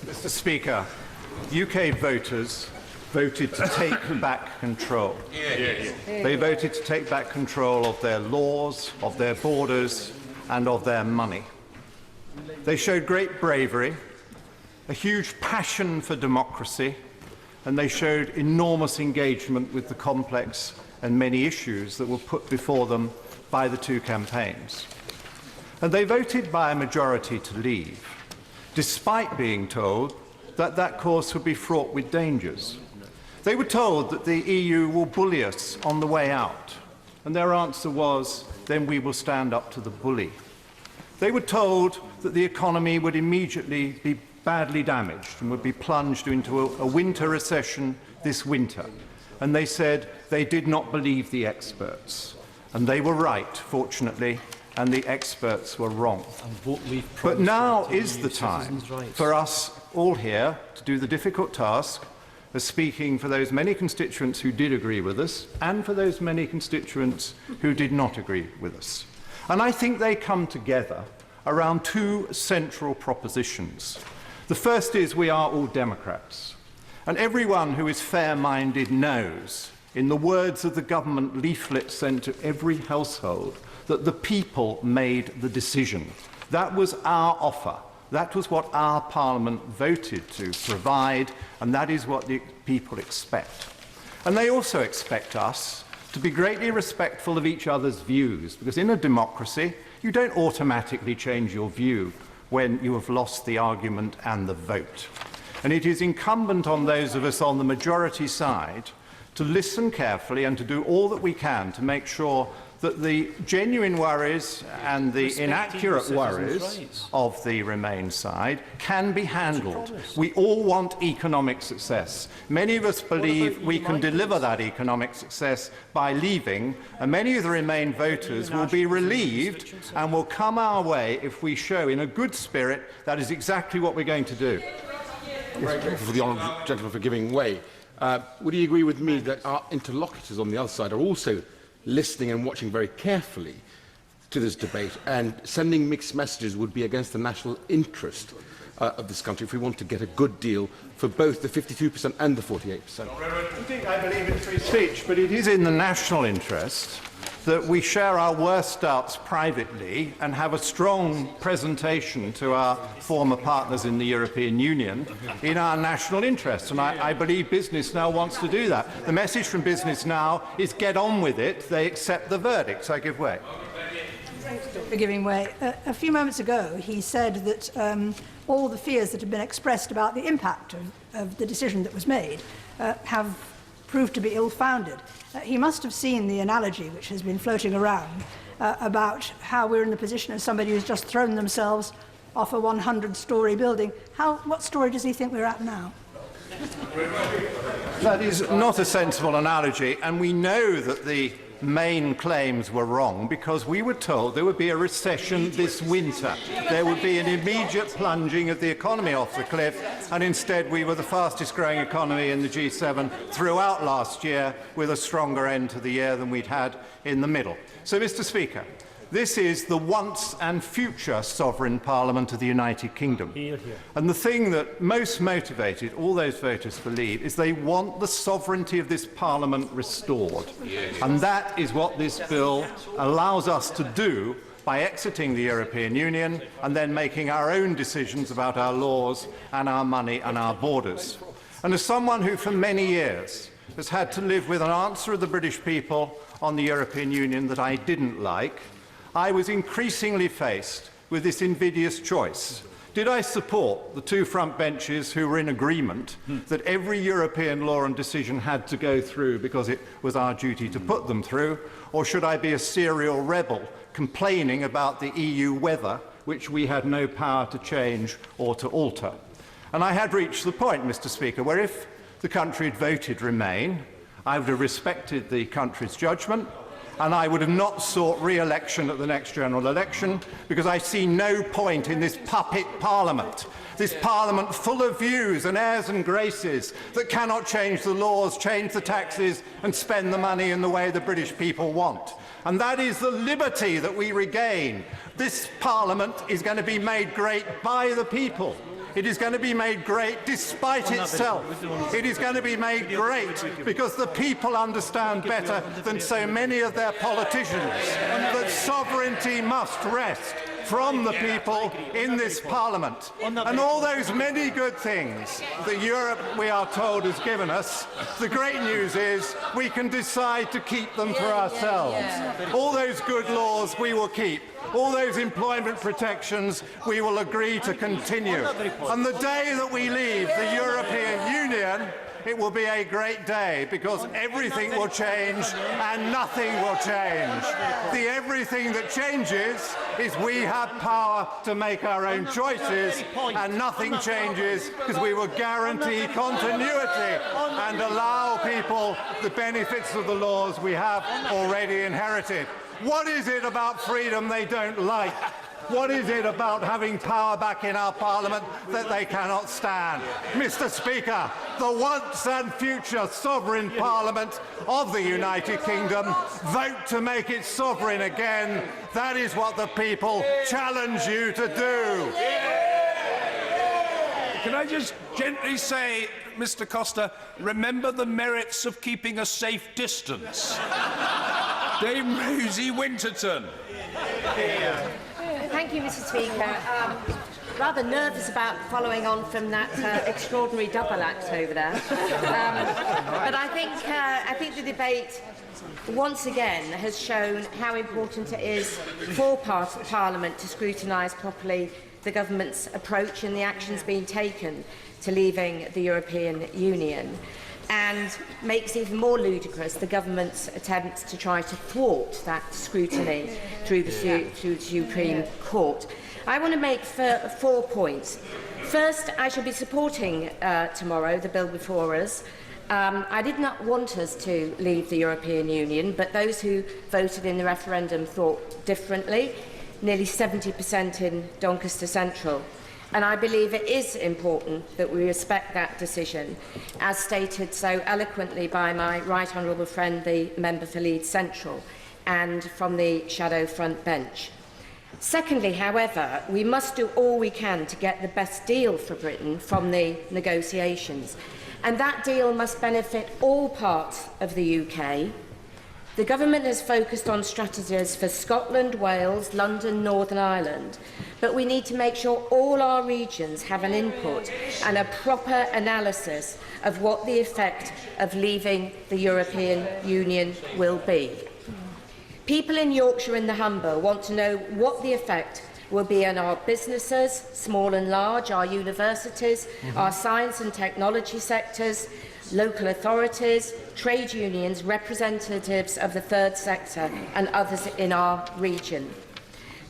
Mr. Speaker, UK voters voted to take back control. They voted to take back control of their laws, of their borders, and of their money. They showed great bravery, a huge passion for democracy, and they showed enormous engagement with the complex and many issues that were put before them by the two campaigns. And they voted by a majority to leave, despite being told that that course would be fraught with dangers. They were told that the EU will bully us on the way out, and their answer was, then we will stand up to the bully. They were told that the economy would immediately be badly damaged and would be plunged into a winter recession this winter. And they said they did not believe the experts. And they were right, fortunately, and the experts were wrong. But now is the time for us all here to do the difficult task of speaking for those many constituents who did agree with us and for those many constituents who did not agree with us. And I think they come together around two central propositions. The first is we are all Democrats. And everyone who is fair-minded knows, in the words of the government leaflet sent to every household, that the people made the decision. That was our offer. That was what our Parliament voted to provide, and that is what the people expect. And they also expect us to be greatly respectful of each other's views, because in a democracy, you don't automatically change your view when you have lost the argument and the vote. And it is incumbent on those of us on the majority side to listen carefully and to do all that we can to make sure that the genuine worries and the inaccurate worries of the Remain side can be handled. We all want economic success. Many of us believe we can deliver that economic success by leaving, and many of the Remain voters will be relieved and will come our way if we show in a good spirit that is exactly what we're going to do. For the honourable gentleman for giving way. Would he agree with me that our interlocutors on the other side are also listening and watching very carefully to this debate, and sending mixed messages would be against the national interest of this country if we want to get a good deal for both the 52% and the 48%? I believe in free speech, but it is in the national interest that we share our worst doubts privately and have a strong presentation to our former partners in the European Union in our national interest. And I believe Business Now wants to do that. The message from Business Now is get on with it. They accept the verdict. So I give way. For giving way. A few moments ago, he said that all the fears that have been expressed about the impact of the decision that was made have proved to be ill-founded. He must have seen the analogy which has been floating around about how we're in the position of somebody who's just thrown themselves off a 100-storey building. What story does he think we're at now? That is not a sensible analogy, and we know that the main claims were wrong because we were told there would be a recession this winter. There would be an immediate plunging of the economy off the cliff, and instead we were the fastest growing economy in the G7 throughout last year, with a stronger end to the year than we'd had in the middle. So, Mr. Speaker, this is the once and future sovereign Parliament of the United Kingdom. And the thing that most motivated all those voters to leave is they want the sovereignty of this Parliament restored. And that is what this bill allows us to do by exiting the European Union and then making our own decisions about our laws and our money and our borders. And as someone who for many years has had to live with an answer of the British people on the European Union that I didn't like, I was increasingly faced with this invidious choice. Did I support the two front benches who were in agreement that every European law and decision had to go through because it was our duty to put them through, or should I be a serial rebel complaining about the EU weather, which we had no power to change or to alter? And I had reached the point, Mr. Speaker, where if the country had voted Remain, I would have respected the country's judgment, and I would have not sought re-election at the next general election, because I see no point in this puppet parliament, this parliament full of views and airs and graces that cannot change the laws, change the taxes and spend the money in the way the British people want. And that is the liberty that we regain. This parliament is going to be made great by the people. It is going to be made great despite itself. It is going to be made great because the people understand better than so many of their politicians that sovereignty must rest from the people in this Parliament. And all those many good things that Europe, we are told, has given us, the great news is we can decide to keep them for ourselves. All those good laws we will keep. All those employment protections we will agree to continue. And the day that we leave the European Union, it will be a great day because everything will change and nothing will change. The everything that changes is we have power to make our own choices, and nothing changes because we will guarantee continuity and allow people the benefits of the laws we have already inherited. What is it about freedom they don't like? What is it about having power back in our Parliament that they cannot stand? Mr. Speaker, the once and future sovereign Parliament of the United Kingdom, vote to make it sovereign again. That is what the people challenge you to do. Can I just gently say, Mr. Costa, remember the merits of keeping a safe distance. Dame Rosie Winterton. Thank you, Mr. Speaker. Rather nervous about following on from that extraordinary double act over there. But I think the debate once again has shown how important it is for Parliament to scrutinise properly the government's approach and the actions being taken to leaving the European Union, and makes even more ludicrous the government's attempts to try to thwart that scrutiny through the Supreme Court. I want to make 4 points. First, I shall be supporting tomorrow the bill before us. I did not want us to leave the European Union, but those who voted in the referendum thought differently, nearly 70% in Doncaster Central. And I believe it is important that we respect that decision, as stated so eloquently by my right honourable friend, the member for Leeds Central, and from the shadow front bench. Secondly, however, we must do all we can to get the best deal for Britain from the negotiations, and that deal must benefit all parts of the UK. The government has focused on strategies for Scotland, Wales, London, Northern Ireland, but we need to make sure all our regions have an input and a proper analysis of what the effect of leaving the European Union will be. People in Yorkshire and the Humber want to know what the effect will be on our businesses, small and large, our universities, our science and technology sectors, local authorities, trade unions, representatives of the third sector and others in our region.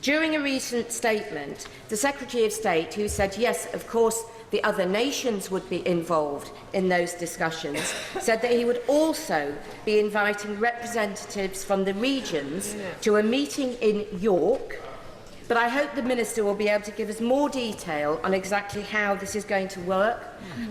During a recent statement, the Secretary of State, who said, yes, of course, the other nations would be involved in those discussions, said that he would also be inviting representatives from the regions to a meeting in York. But I hope the Minister will be able to give us more detail on exactly how this is going to work,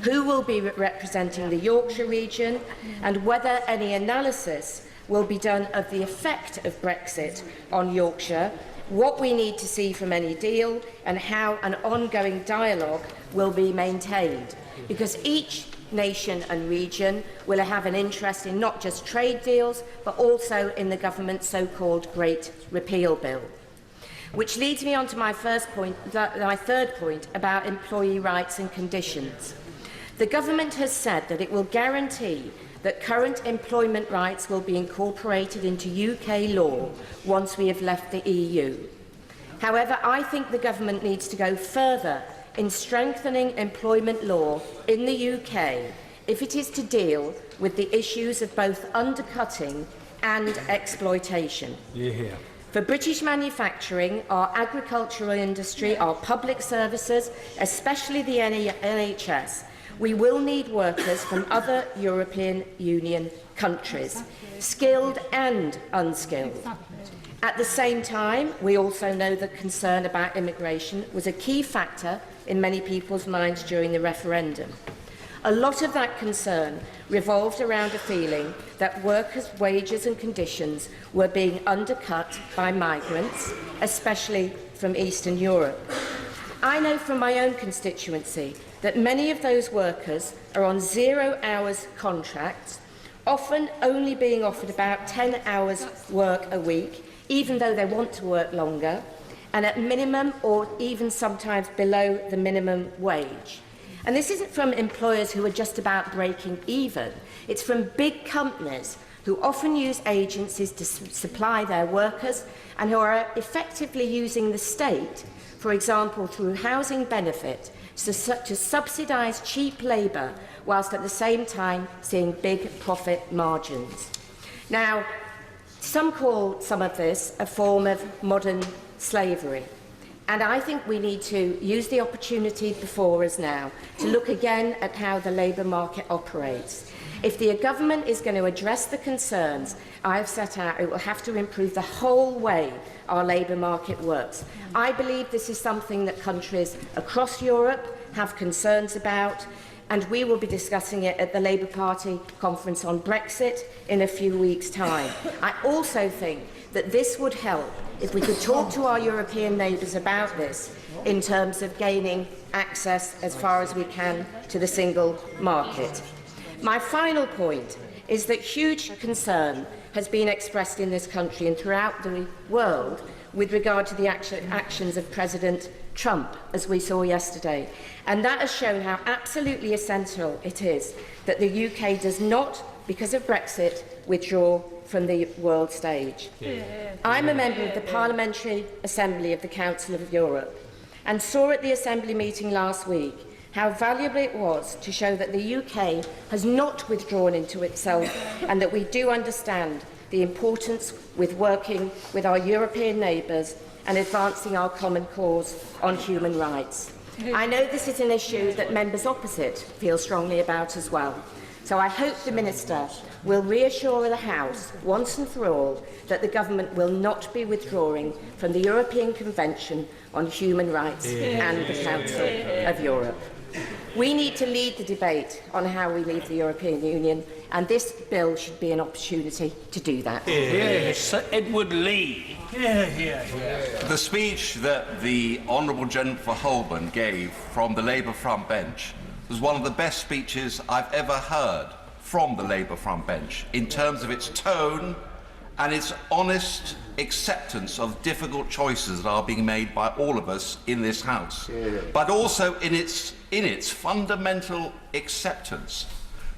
who will be representing the Yorkshire region, and whether any analysis will be done of the effect of Brexit on Yorkshire, what we need to see from any deal, and how an ongoing dialogue will be maintained. Because each nation and region will have an interest in not just trade deals, but also in the government's so-called Great Repeal Bill. Which leads me on to my third point about employee rights and conditions. The government has said that it will guarantee that current employment rights will be incorporated into UK law once we have left the EU. However, I think the government needs to go further in strengthening employment law in the UK if it is to deal with the issues of both undercutting and exploitation. For British manufacturing, our agricultural industry, our public services, especially the NHS, we will need workers from other European Union countries, skilled and unskilled. At the same time, we also know that concern about immigration was a key factor in many people's minds during the referendum. A lot of that concern revolved around a feeling that workers' wages and conditions were being undercut by migrants, especially from Eastern Europe. I know from my own constituency that many of those workers are on 0 hours contracts, often only being offered about 10 hours work a week, even though they want to work longer, and at minimum or even sometimes below the minimum wage. And this isn't from employers who are just about breaking even. It's from big companies who often use agencies to supply their workers and who are effectively using the state, for example, through housing benefit, to subsidise cheap labour, whilst at the same time seeing big profit margins. Now, some call some of this a form of modern slavery. And I think we need to use the opportunity before us now to look again at how the labour market operates. If the government is going to address the concerns I have set out, it will have to improve the whole way our labour market works. I believe this is something that countries across Europe have concerns about, and we will be discussing it at the Labour Party conference on Brexit in a few weeks' time. I also think that this would help if we could talk to our European neighbours about this in terms of gaining access as far as we can to the single market. My final point is that huge concern has been expressed in this country and throughout the world with regard to the actions of President Trump, as we saw yesterday. And that has shown how absolutely essential it is that the UK does not, because of Brexit, withdraw from the world stage. I'm a member of the Parliamentary Assembly of the Council of Europe and saw at the Assembly meeting last week how valuable it was to show that the UK has not withdrawn into itself and that we do understand the importance with working with our European neighbours and advancing our common cause on human rights. I know this is an issue that members opposite feel strongly about as well. So I hope the Minister will reassure the House once and for all that the Government will not be withdrawing from the European Convention on Human Rights and the Council of Europe. We need to lead the debate on how we leave the European Union, and this bill should be an opportunity to do that. Yes, Edward Lee. The speech that the Honourable Gentleman for Holborn gave from the Labour front bench was one of the best speeches I've ever heard from the Labour front bench in terms of its tone and its honest acceptance of difficult choices that are being made by all of us in this House, but also in its fundamental acceptance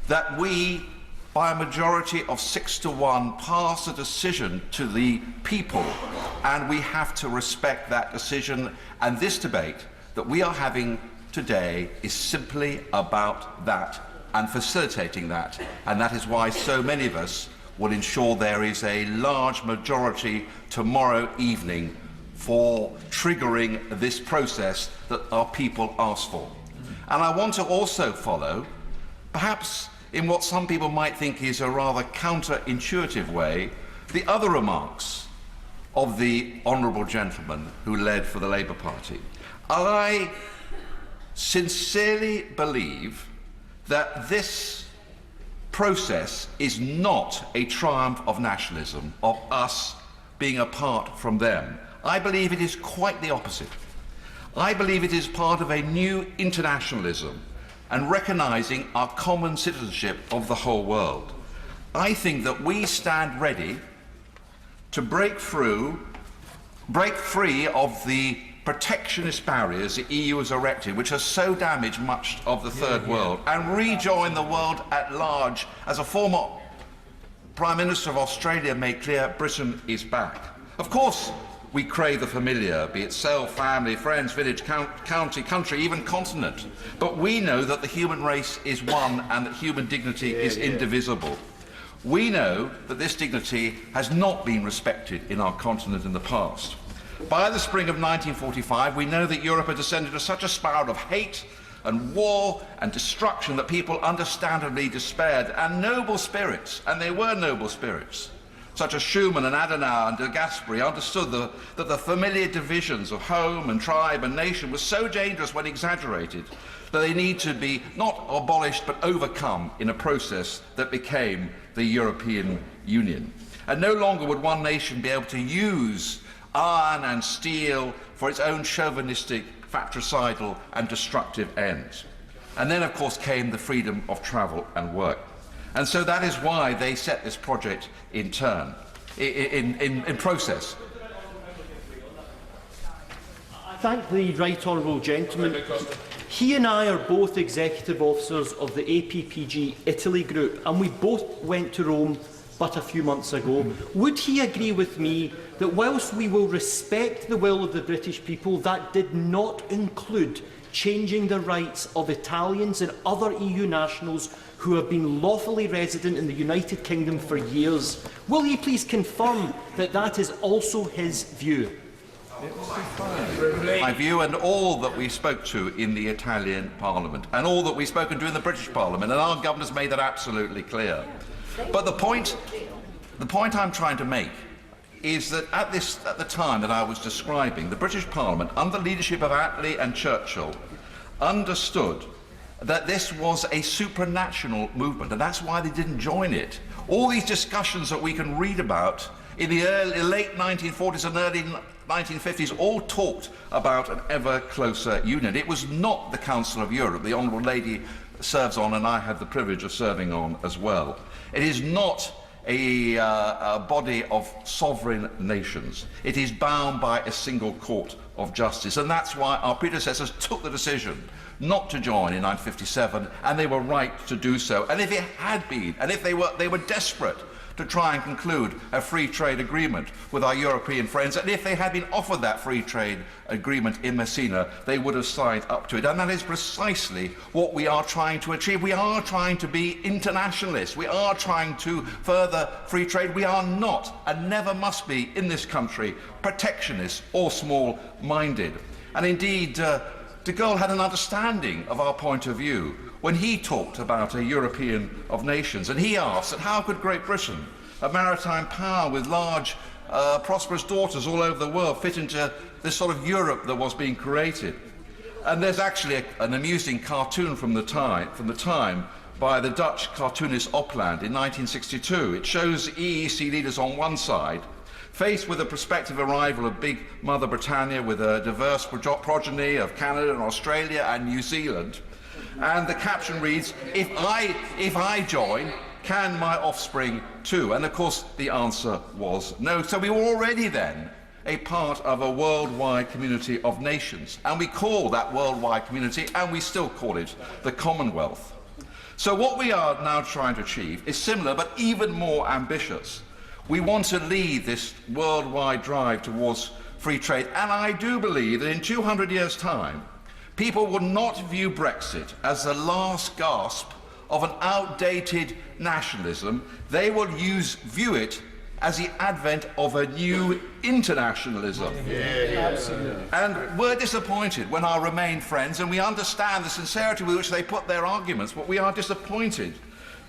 that we, by a majority of 6-1, pass a decision to the people, and we have to respect that decision. And this debate that we are having today is simply about that and facilitating that, and that is why so many of us will ensure there is a large majority tomorrow evening for triggering this process that our people ask for. And I want to also follow, perhaps in what some people might think is a rather counterintuitive way, the other remarks of the honourable gentleman who led for the Labour Party. I sincerely believe that this process is not a triumph of nationalism, of us being apart from them. I believe it is quite the opposite. I believe it is part of a new internationalism and recognising our common citizenship of the whole world. I think that we stand ready to break free of the protectionist barriers the EU has erected, which has so damaged much of the third world, and rejoin the world at large. As a former Prime Minister of Australia made clear, Britain is back. Of course, we crave the familiar, be it self, family, friends, village, county, country, even continent. But we know that the human race is one and that human dignity is indivisible. We know that this dignity has not been respected in our continent in the past. By the spring of 1945, we know that Europe had descended into such a spiral of hate and war and destruction that people understandably despaired, and noble spirits, and they were noble spirits, such as Schumann and Adenauer and de Gasperi, understood that the familiar divisions of home and tribe and nation were so dangerous when exaggerated that they need to be not abolished but overcome in a process that became the European Union. And no longer would one nation be able to use iron and steel for its own chauvinistic fratricidal and destructive ends. And then, of course, came the freedom of travel and work. And so that is why they set this project in process. I thank the right honourable gentleman. He and I are both executive officers of the APPG Italy group, and we both went to Rome but a few months ago. Would he agree with me that whilst we will respect the will of the British people, that did not include changing the rights of Italians and other EU nationals who have been lawfully resident in the United Kingdom for years? Will he please confirm that that is also his view? My view, and all that we spoke to in the Italian Parliament, and all that we've spoken to in the British Parliament, and our government has made that absolutely clear. But the point I'm trying to make is that at the time that I was describing, the British Parliament, under the leadership of Attlee and Churchill, understood that this was a supranational movement, and that's why they didn't join it. All these discussions that we can read about in the late 1940s and early 1950s all talked about an ever closer union. It was not the Council of Europe the Honourable Lady serves on, and I had the privilege of serving on as well. It is not a body of sovereign nations. It is bound by a single court of justice, and that's why our predecessors took the decision not to join in 1957, and they were right to do so. And if it had been, and if they were desperate to try and conclude a free trade agreement with our European friends, and if they had been offered that free trade agreement in Messina, they would have signed up to it. And that is precisely what we are trying to achieve. We are trying to be internationalists. We are trying to further free trade. We are not, and never must be, in this country, protectionist or small-minded. And indeed, de Gaulle had an understanding of our point of view when he talked about a European of nations, and he asked that how could Great Britain, a maritime power with large, prosperous daughters all over the world, fit into this sort of Europe that was being created. And there's actually an amusing cartoon from the time by the Dutch cartoonist Opland in 1962. It shows EEC leaders on one side, faced with the prospective arrival of big Mother Britannia with a diverse progeny of Canada and Australia and New Zealand. And the caption reads, if I join, can my offspring too? And of course the answer was no. So we were already then a part of a worldwide community of nations, and we call that worldwide community, and we still call it, the Commonwealth. So what we are now trying to achieve is similar but even more ambitious. We want to lead this worldwide drive towards free trade, and I do believe that in 200 years' time, people will not view Brexit as the last gasp of an outdated nationalism. They will view it as the advent of a new internationalism. Absolutely. And we're disappointed when our Remain friends, and we understand the sincerity with which they put their arguments, but we are disappointed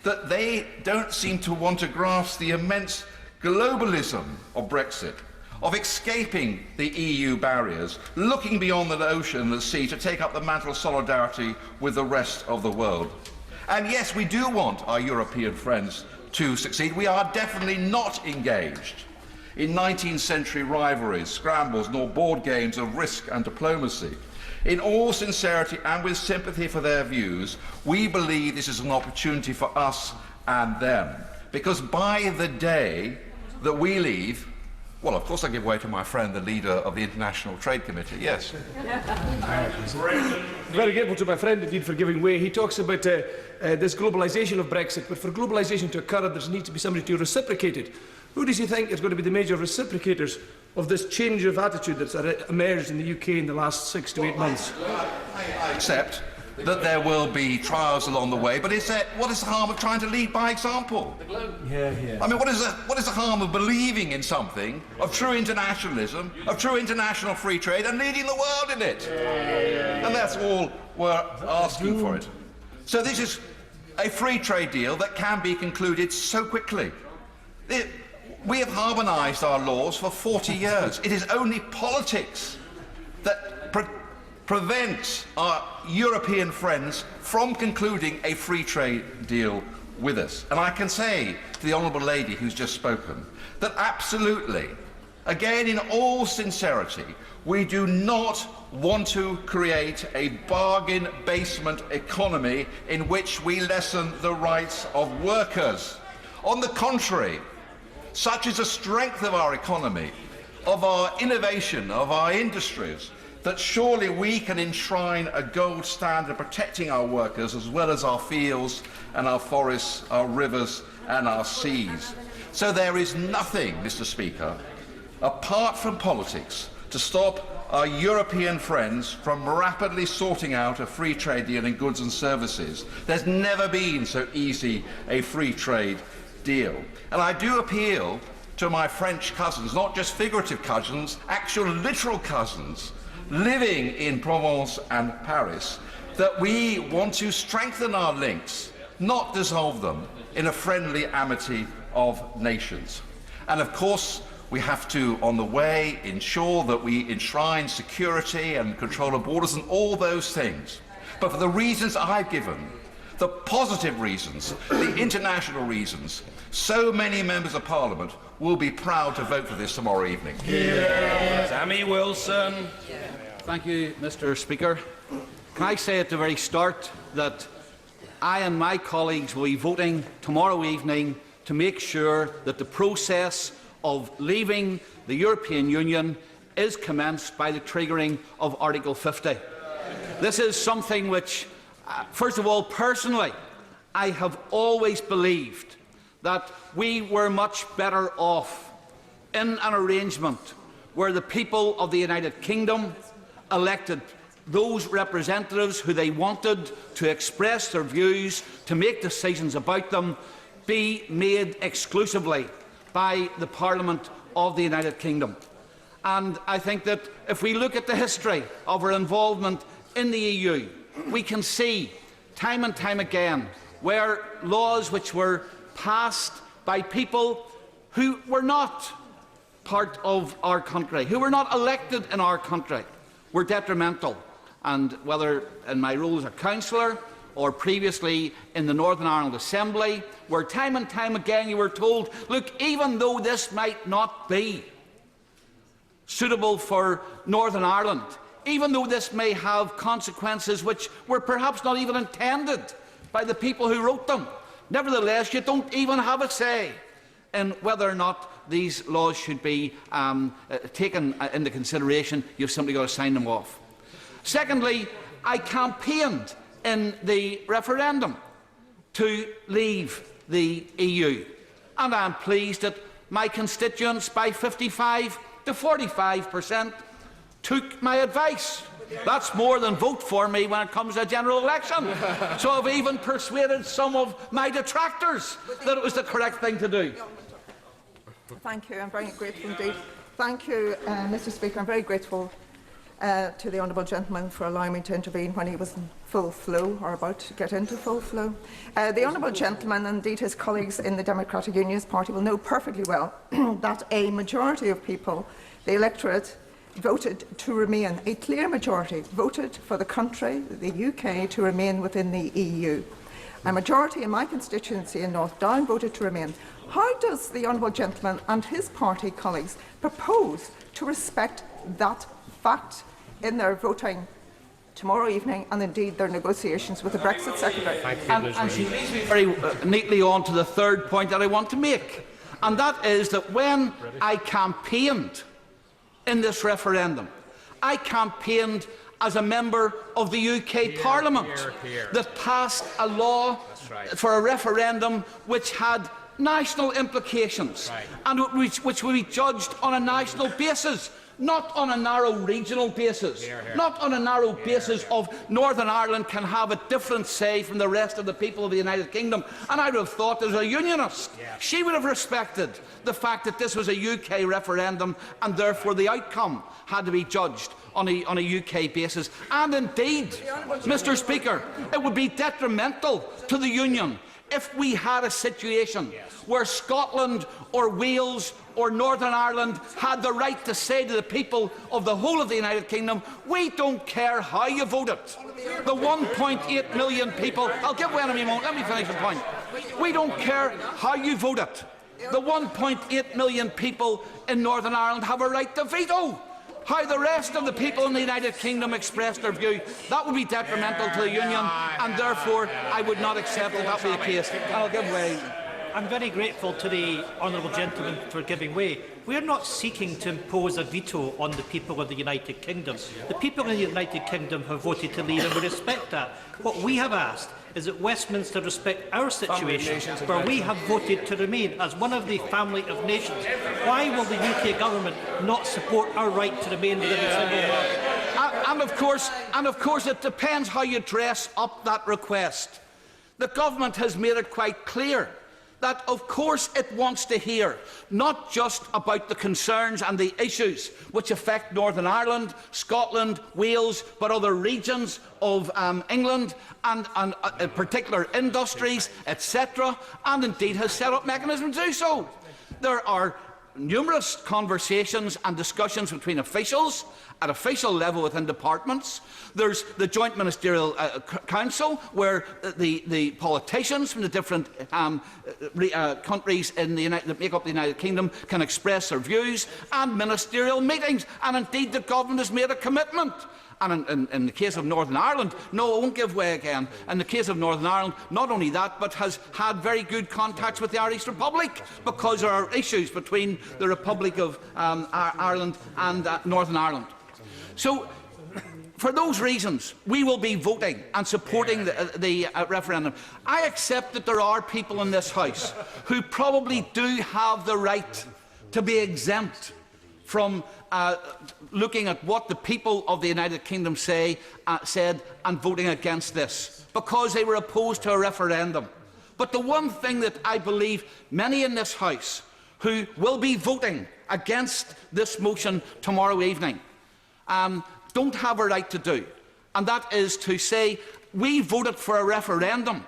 that they don't seem to want to grasp the immense globalism of Brexit, of escaping the EU barriers, looking beyond the ocean and the sea to take up the mantle of solidarity with the rest of the world. And yes, we do want our European friends to succeed. We are definitely not engaged in 19th century rivalries, scrambles, nor board games of risk and diplomacy. In all sincerity and with sympathy for their views, we believe this is an opportunity for us and them. Because by the day that we leave, well, of course I give way to my friend, the leader of the International Trade Committee, yes. Very grateful to my friend indeed for giving way. He talks about this globalisation of Brexit, but for globalisation to occur, there needs to be somebody to reciprocate it. Who does he think is going to be the major reciprocators of this change of attitude that's emerged in the UK in the last 6 to 8 months? I accept that there will be trials along the way, but what is the harm of trying to lead by example? I mean, what is the harm of believing in something, of true internationalism, of true international free trade, and leading the world in it? And that's all we're asking for it. So this is a free trade deal that can be concluded so quickly. We have harmonised our laws for 40 years. It is only politics that prevents our European friends from concluding a free trade deal with us. And I can say to the Honourable Lady who's just spoken that absolutely Again, in all sincerity, we do not want to create a bargain basement economy in which we lessen the rights of workers. On the contrary, such is the strength of our economy, of our innovation, of our industries, that surely we can enshrine a gold standard protecting our workers as well as our fields and our forests, our rivers and our seas. So there is nothing, Mr. Speaker, apart from politics, to stop our European friends from rapidly sorting out a free trade deal in goods and services. There's never been so easy a free trade deal. And I do appeal to my French cousins, not just figurative cousins, actual literal cousins, living in Provence and Paris, that we want to strengthen our links, not dissolve them, in a friendly amity of nations. And of course, we have to, on the way, ensure that we enshrine security and control of borders and all those things. But for the reasons I've given, the positive reasons, the international reasons, so many members of Parliament will be proud to vote for this tomorrow evening. Sammy Wilson. Thank you, Mr. Speaker. Can I say at the very start that I and my colleagues will be voting tomorrow evening to make sure that the process of leaving the European Union is commenced by the triggering of Article 50. This is something which, first of all, personally, I have always believed that we were much better off in an arrangement where the people of the United Kingdom elected those representatives who they wanted to express their views, to make decisions about them, be made exclusively by the Parliament of the United Kingdom. And I think that if we look at the history of our involvement in the EU, we can see time and time again where laws which were passed by people who were not part of our country, who were not elected in our country, were detrimental. And whether in my role as a councillor or previously in the Northern Ireland Assembly, where time and time again you were told, look, even though this might not be suitable for Northern Ireland, even though this may have consequences which were perhaps not even intended by the people who wrote them, nevertheless you don't even have a say in whether or not these laws should be taken into consideration. You've simply got to sign them off. Secondly, I campaigned in the referendum to leave the EU, and I am pleased that my constituents by 55 to 45% took my advice. That's more than vote for me when it comes to a general election. So I've even persuaded some of my detractors that it was the correct thing to do. Thank you. I'm very grateful indeed. Thank you, Mr. Speaker. I'm very grateful to the honourable gentleman for allowing me to intervene when he was in full flow, or about to get into full flow. The honourable gentleman, and indeed his colleagues in the Democratic Unionist Party, will know perfectly well that a majority of people, the electorate, voted to remain. A clear majority voted for the country, the UK, to remain within the EU. A majority in my constituency in North Down voted to remain. How does the honourable gentleman and his party colleagues propose to respect that fact in their voting tomorrow evening, and indeed their negotiations with the Brexit Secretary? And she leads me very neatly on to the third point that I want to make, and that is that when I campaigned in this referendum, I campaigned as a member of the UK Parliament that passed a law for a referendum which had national implications and which will be judged on a national basis, not on a narrow regional basis, not on a narrow basis of Northern Ireland can have a different say from the rest of the people of the United Kingdom. And I would have thought, as a unionist, she would have respected the fact that this was a UK referendum and therefore the outcome had to be judged on a UK basis. And indeed, Mr. Speaker, it would be detrimental to the Union if we had a situation where Scotland or Wales or Northern Ireland had the right to say to the people of the whole of the United Kingdom, we don't care how you voted. The 1.8 million people, I'll give way in a moment, let me finish the point. We don't care how you voted. The 1.8 million people in Northern Ireland have a right to veto. How the rest of the people in the United Kingdom express their view, that would be detrimental to the Union, and therefore I would not accept that be the case. And I'll give way. I'm very grateful to the honourable gentleman for giving way. We are not seeking to impose a veto on the people of the United Kingdom. The people in the United Kingdom have voted to leave, and we respect that. What we have asked is that Westminster respect our situation, where we have voted to remain as one of the family of nations. Why will the UK government not support our right to remain within the single market? And of course, it depends how you dress up that request. The government has made it quite clear that, of course, it wants to hear not just about the concerns and the issues which affect Northern Ireland, Scotland, Wales, but other regions of England and particular industries, etc., and indeed has set up mechanisms to do so. There are numerous conversations and discussions between officials at official level within departments. There's the Joint Ministerial Council, where the politicians from the different countries that make up the United Kingdom can express their views, and ministerial meetings. And indeed, the government has made a commitment. And in the case of Northern Ireland, no, it won't give way again. In the case of Northern Ireland, not only that, but has had very good contacts with the Irish Republic, because there are issues between the Republic of Ireland and Northern Ireland. So, for those reasons, we will be voting and supporting the referendum. I accept that there are people in this House who probably do have the right to be exempt from looking at what the people of the United Kingdom said and voting against this, because they were opposed to a referendum. But the one thing that I believe many in this House who will be voting against this motion tomorrow evening don't have a right to do, and that is to say, we voted for a referendum.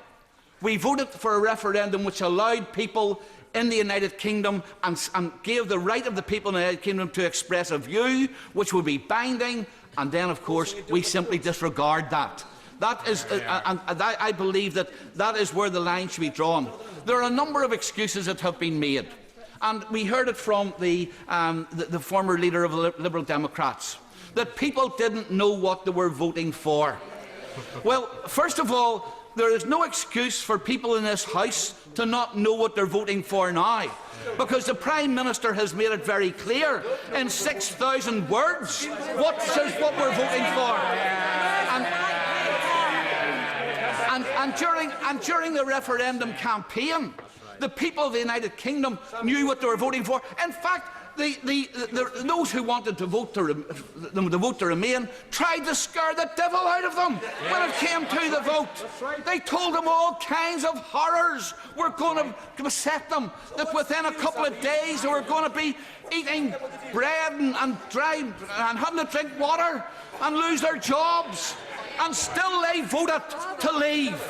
We voted for a referendum which allowed people in the United Kingdom and gave the right of the people in the United Kingdom to express a view which would be binding, and then, of course, we simply disregard that. That is, I believe that is where the line should be drawn. There are a number of excuses that have been made, and we heard it from the former leader of the Liberal Democrats, that people didn't know what they were voting for. Well, first of all, there is no excuse for people in this House to not know what they're voting for now, because the Prime Minister has made it very clear in 6,000 words what we're voting for. And during the referendum campaign, the people of the United Kingdom knew what they were voting for. In fact, those who wanted to vote to remain tried to scare the devil out of them when it came to the vote. They told them all kinds of horrors were going to beset them, that within a couple of days they were going to be eating bread and having to drink water and lose their jobs, and still they voted to leave.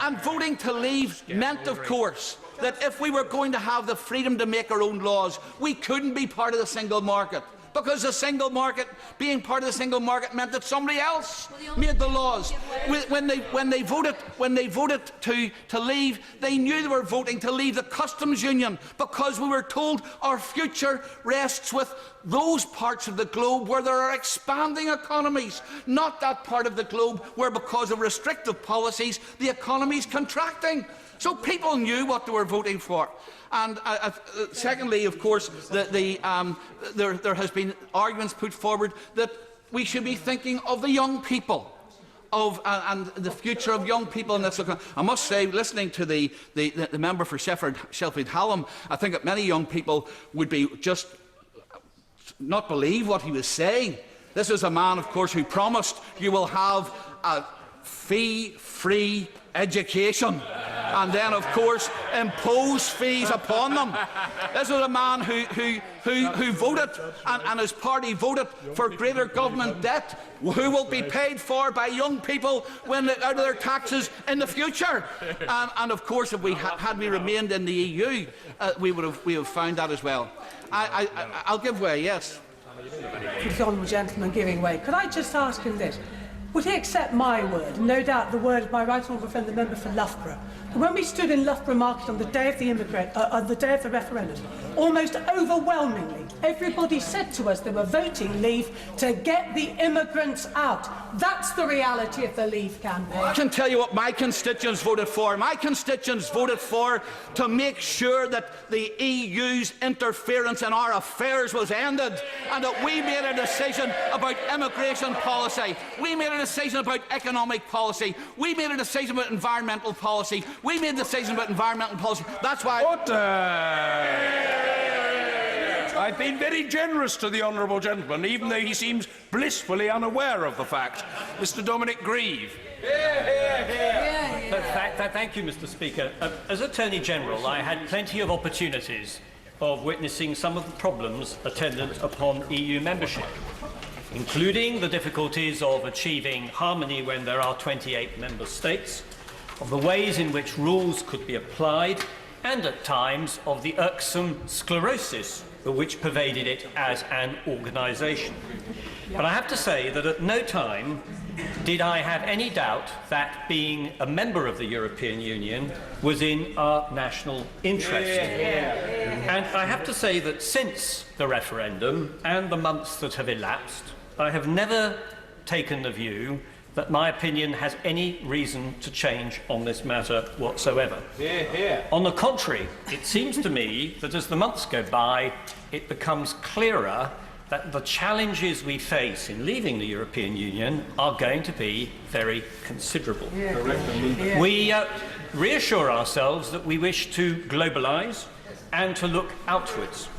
And voting to leave meant, of course, that if we were going to have the freedom to make our own laws, we couldn't be part of the single market. Because the single market, being part of the single market, meant that somebody else made the laws. When they voted to leave, they knew they were voting to leave the customs union, because we were told our future rests with those parts of the globe where there are expanding economies, not that part of the globe where, because of restrictive policies, the economy is contracting. So people knew what they were voting for. And secondly, of course, there has been arguments put forward that we should be thinking of the young people and the future of young people in this. I must say, listening to the member for Sheffield Hallam, I think that many young people would be just not believe what he was saying. This is a man, of course, who promised you will have a fee-free education, and then, of course, impose fees upon them. This is a man who voted, and his party voted, for greater government debt, who will be paid for by young people when out of their taxes in the future. And of course, if we had we remained in the EU, we would have found that as well. I'll give way. Yes. The honourable gentleman giving way. Could I just ask him this? would he accept my word, and no doubt the word of my right honourable friend, the member for Loughborough, that when we stood in Loughborough Market on the day of the referendum, almost overwhelmingly, everybody said to us they were voting Leave to get the immigrants out. That's the reality of the Leave campaign. I can tell you what my constituents voted for. My constituents voted for to make sure that the EU's interference in our affairs was ended, and that we made a decision about immigration policy. We made a decision about economic policy. We made a decision about environmental policy. We made a decision about environmental policy. That's why... I've been very generous to the honourable gentleman, even though he seems blissfully unaware of the fact. Mr Dominic Grieve. Thank you, Mr Speaker. As Attorney-General, I had plenty of opportunities of witnessing some of the problems attendant upon EU membership, including the difficulties of achieving harmony when there are 28 member states, of the ways in which rules could be applied, and at times of the irksome sclerosis which pervaded it as an organisation. But I have to say that at no time did I have any doubt that being a member of the European Union was in our national interest. And I have to say that since the referendum and the months that have elapsed, I have never taken the view that my opinion has any reason to change on this matter whatsoever. On the contrary, it seems to me that as the months go by, it becomes clearer that the challenges we face in leaving the European Union are going to be very considerable. We reassure ourselves that we wish to globalise and to look outwards.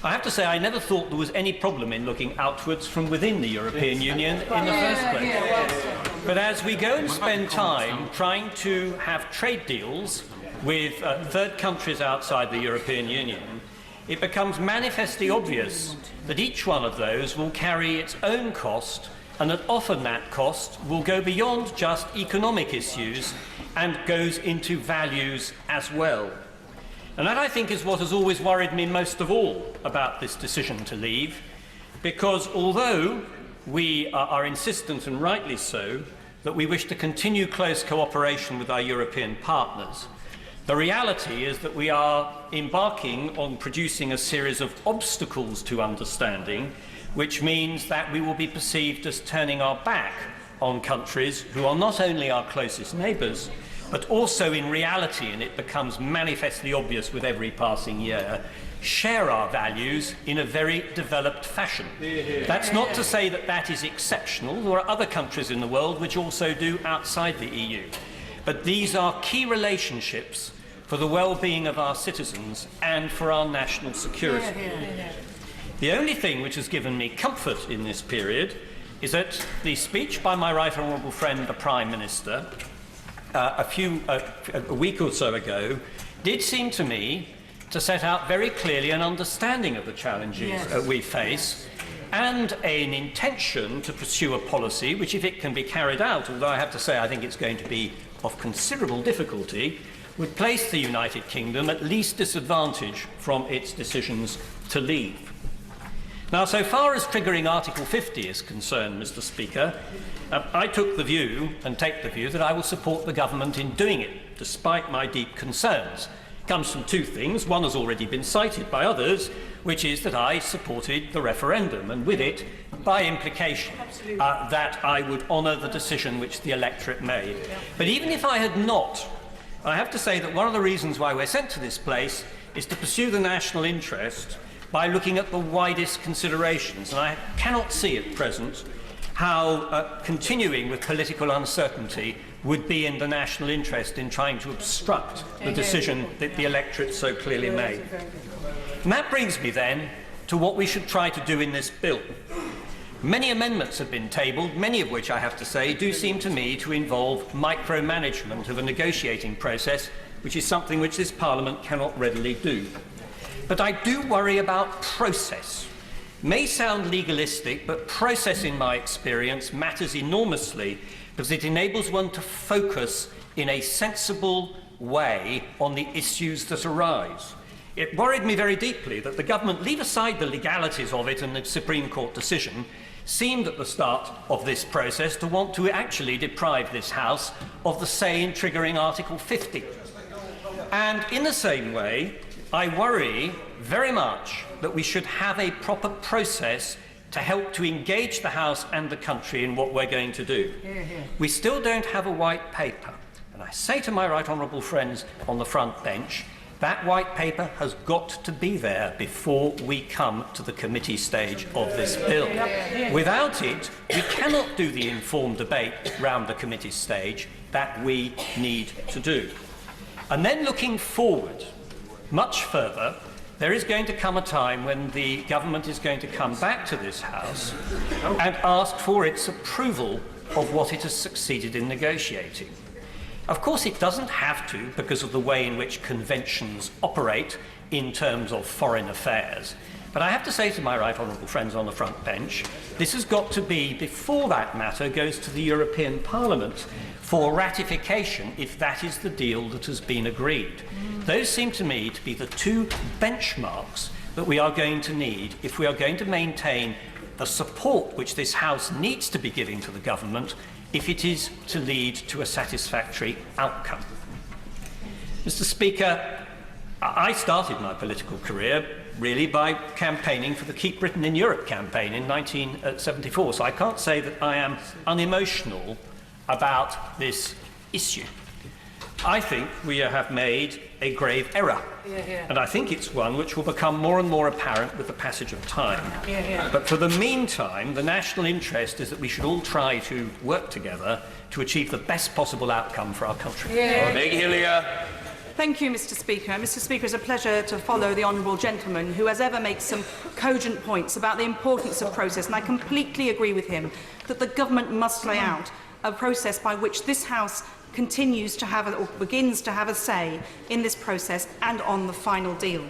I have to say I never thought there was any problem in looking outwards from within the European Union in the first place. But as we go and spend time trying to have trade deals with third countries outside the European Union, it becomes manifestly obvious that each one of those will carry its own cost, and that often that cost will go beyond just economic issues and goes into values as well. And that, I think, is what has always worried me most of all about this decision to leave, because although we are insistent, and rightly so, that we wish to continue close cooperation with our European partners, the reality is that we are embarking on producing a series of obstacles to understanding, which means that we will be perceived as turning our back on countries who are not only our closest neighbours, but also in reality, and it becomes manifestly obvious with every passing year, share our values in a very developed fashion. That's not to say that that is exceptional. There are other countries in the world which also do outside the EU. But these are key relationships for the well-being of our citizens and for our national security. The only thing which has given me comfort in this period is that the speech by my right honourable friend, the Prime Minister, a week or so ago, did seem to me to set out very clearly an understanding of the challenges we face, and an intention to pursue a policy which, if it can be carried out, although I have to say I think it's going to be of considerable difficulty, would place the United Kingdom at least disadvantage from its decisions to leave. Now, so far as triggering Article 50 is concerned, Mr. Speaker, I took the view, and take the view, that I will support the government in doing it, despite my deep concerns. It comes from two things. One has already been cited by others, which is that I supported the referendum, and with it, by implication, that I would honour the decision which the electorate made. But even if I had not, I have to say that one of the reasons why we're sent to this place is to pursue the national interest by looking at the widest considerations. And I cannot see at present how continuing with political uncertainty would be in the national interest in trying to obstruct the decision that the electorate so clearly made. And that brings me then to what we should try to do in this bill. Many amendments have been tabled, many of which, I have to say, do seem to me to involve micromanagement of a negotiating process, which is something which this Parliament cannot readily do. But I do worry about process. May sound legalistic, but process, in my experience, matters enormously because it enables one to focus in a sensible way on the issues that arise. It worried me very deeply that the government, leave aside the legalities of it and the Supreme Court decision, seemed at the start of this process to want to actually deprive this House of the say in triggering Article 50. And in the same way, I worry very much that we should have a proper process to help to engage the House and the country in what we're going to do. We still don't have a white paper. And I say to my right honourable friends on the front bench, that white paper has got to be there before we come to the committee stage of this bill. Without it, we cannot do the informed debate round the committee stage that we need to do. And then looking forward, much further, there is going to come a time when the government is going to come back to this House and ask for its approval of what it has succeeded in negotiating. Of course, it doesn't have to, because of the way in which conventions operate in terms of foreign affairs. But I have to say to my right honourable friends on the front bench, this has got to be before that matter goes to the European Parliament for ratification, if that is the deal that has been agreed. Those seem to me to be the two benchmarks that we are going to need if we are going to maintain the support which this House needs to be giving to the government if it is to lead to a satisfactory outcome. Mr. Speaker, I started my political career really by campaigning for the Keep Britain in Europe campaign in 1974, so I can't say that I am unemotional about this issue. I think we have made a grave error, and I think it's one which will become more and more apparent with the passage of time. But for the meantime, the national interest is that we should all try to work together to achieve the best possible outcome for our country. Thank you, Mr. Speaker. Mr. Speaker, it's a pleasure to follow the honourable gentleman who, as ever, makes some cogent points about the importance of process, and I completely agree with him that the government must lay out a process by which this House continues to have, or begins to have, a say in this process and on the final deal.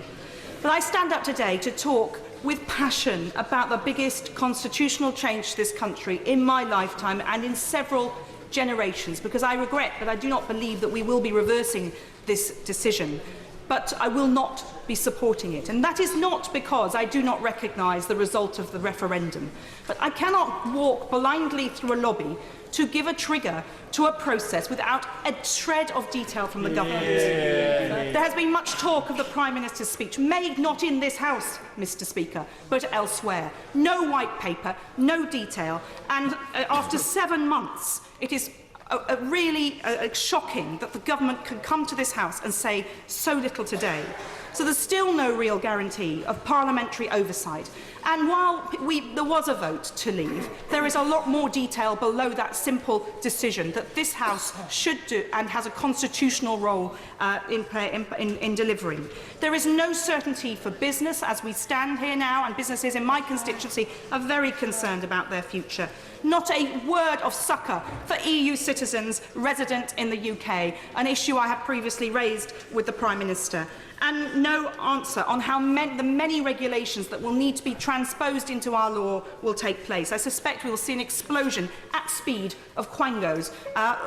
But I stand up today to talk with passion about the biggest constitutional change to this country in my lifetime and in several generations, because I regret that I do not believe that we will be reversing this decision, but I will not be supporting it. And that is not because I do not recognise the result of the referendum, but I cannot walk blindly through a lobby to give a trigger to a process without a shred of detail from the government. There has been much talk of the Prime Minister's speech, made not in this House, Mr. Speaker, but elsewhere. No white paper, no detail, and after 7 months, it is really shocking that the government can come to this House and say so little today. So there's still no real guarantee of parliamentary oversight. And while there was a vote to leave, there is a lot more detail below that simple decision that this House should do and has a constitutional role in delivering. There is no certainty for business as we stand here now, and businesses in my constituency are very concerned about their future. Not a word of succour for EU citizens resident in the UK, an issue I have previously raised with the Prime Minister. And no answer on how the many regulations that will need to be transposed into our law will take place. I suspect we will see an explosion at speed of quangos,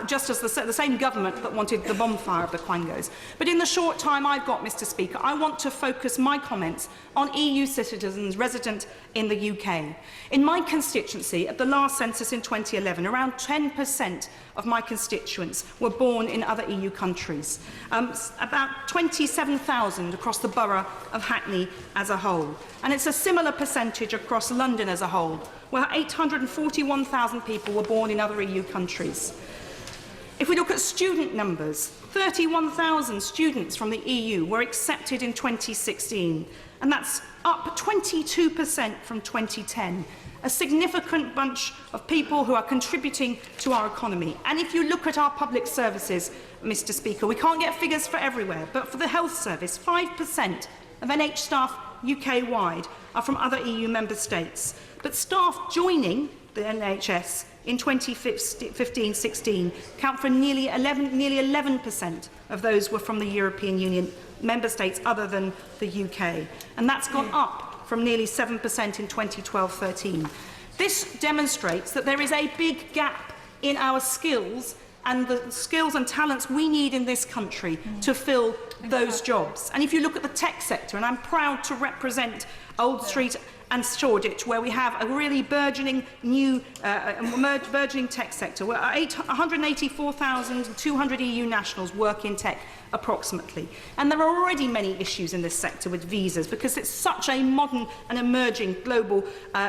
just as the same government that wanted the bonfire of the quangos. But in the short time I've got, Mr. Speaker, I want to focus my comments on EU citizens resident in the UK. In my constituency, at the last census in 2011, around 10% of my constituents were born in other EU countries, about 27,000 across the borough of Hackney as a whole. And it's a similar percentage across London as a whole, where 841,000 people were born in other EU countries. If we look at student numbers, 31,000 students from the EU were accepted in 2016, and that's up 22% from 2010. A significant bunch of people who are contributing to our economy. And if you look at our public services, Mr. Speaker, we can't get figures for everywhere, but for the health service, 5% of NH staff UK-wide are from other EU member states. But staff joining the NHS in 2015-16 count for nearly 11% of those were from the European Union member states other than the UK. And that's gone up from nearly 7% in 2012-13. This demonstrates that there is a big gap in our skills and the skills and talents we need in this country to fill those jobs. And if you look at the tech sector, and I'm proud to represent Old Street and Shoreditch, where we have a really burgeoning new, burgeoning tech sector, where 184,200 EU nationals work in tech, approximately. And there are already many issues in this sector with visas, because it's such a modern and emerging global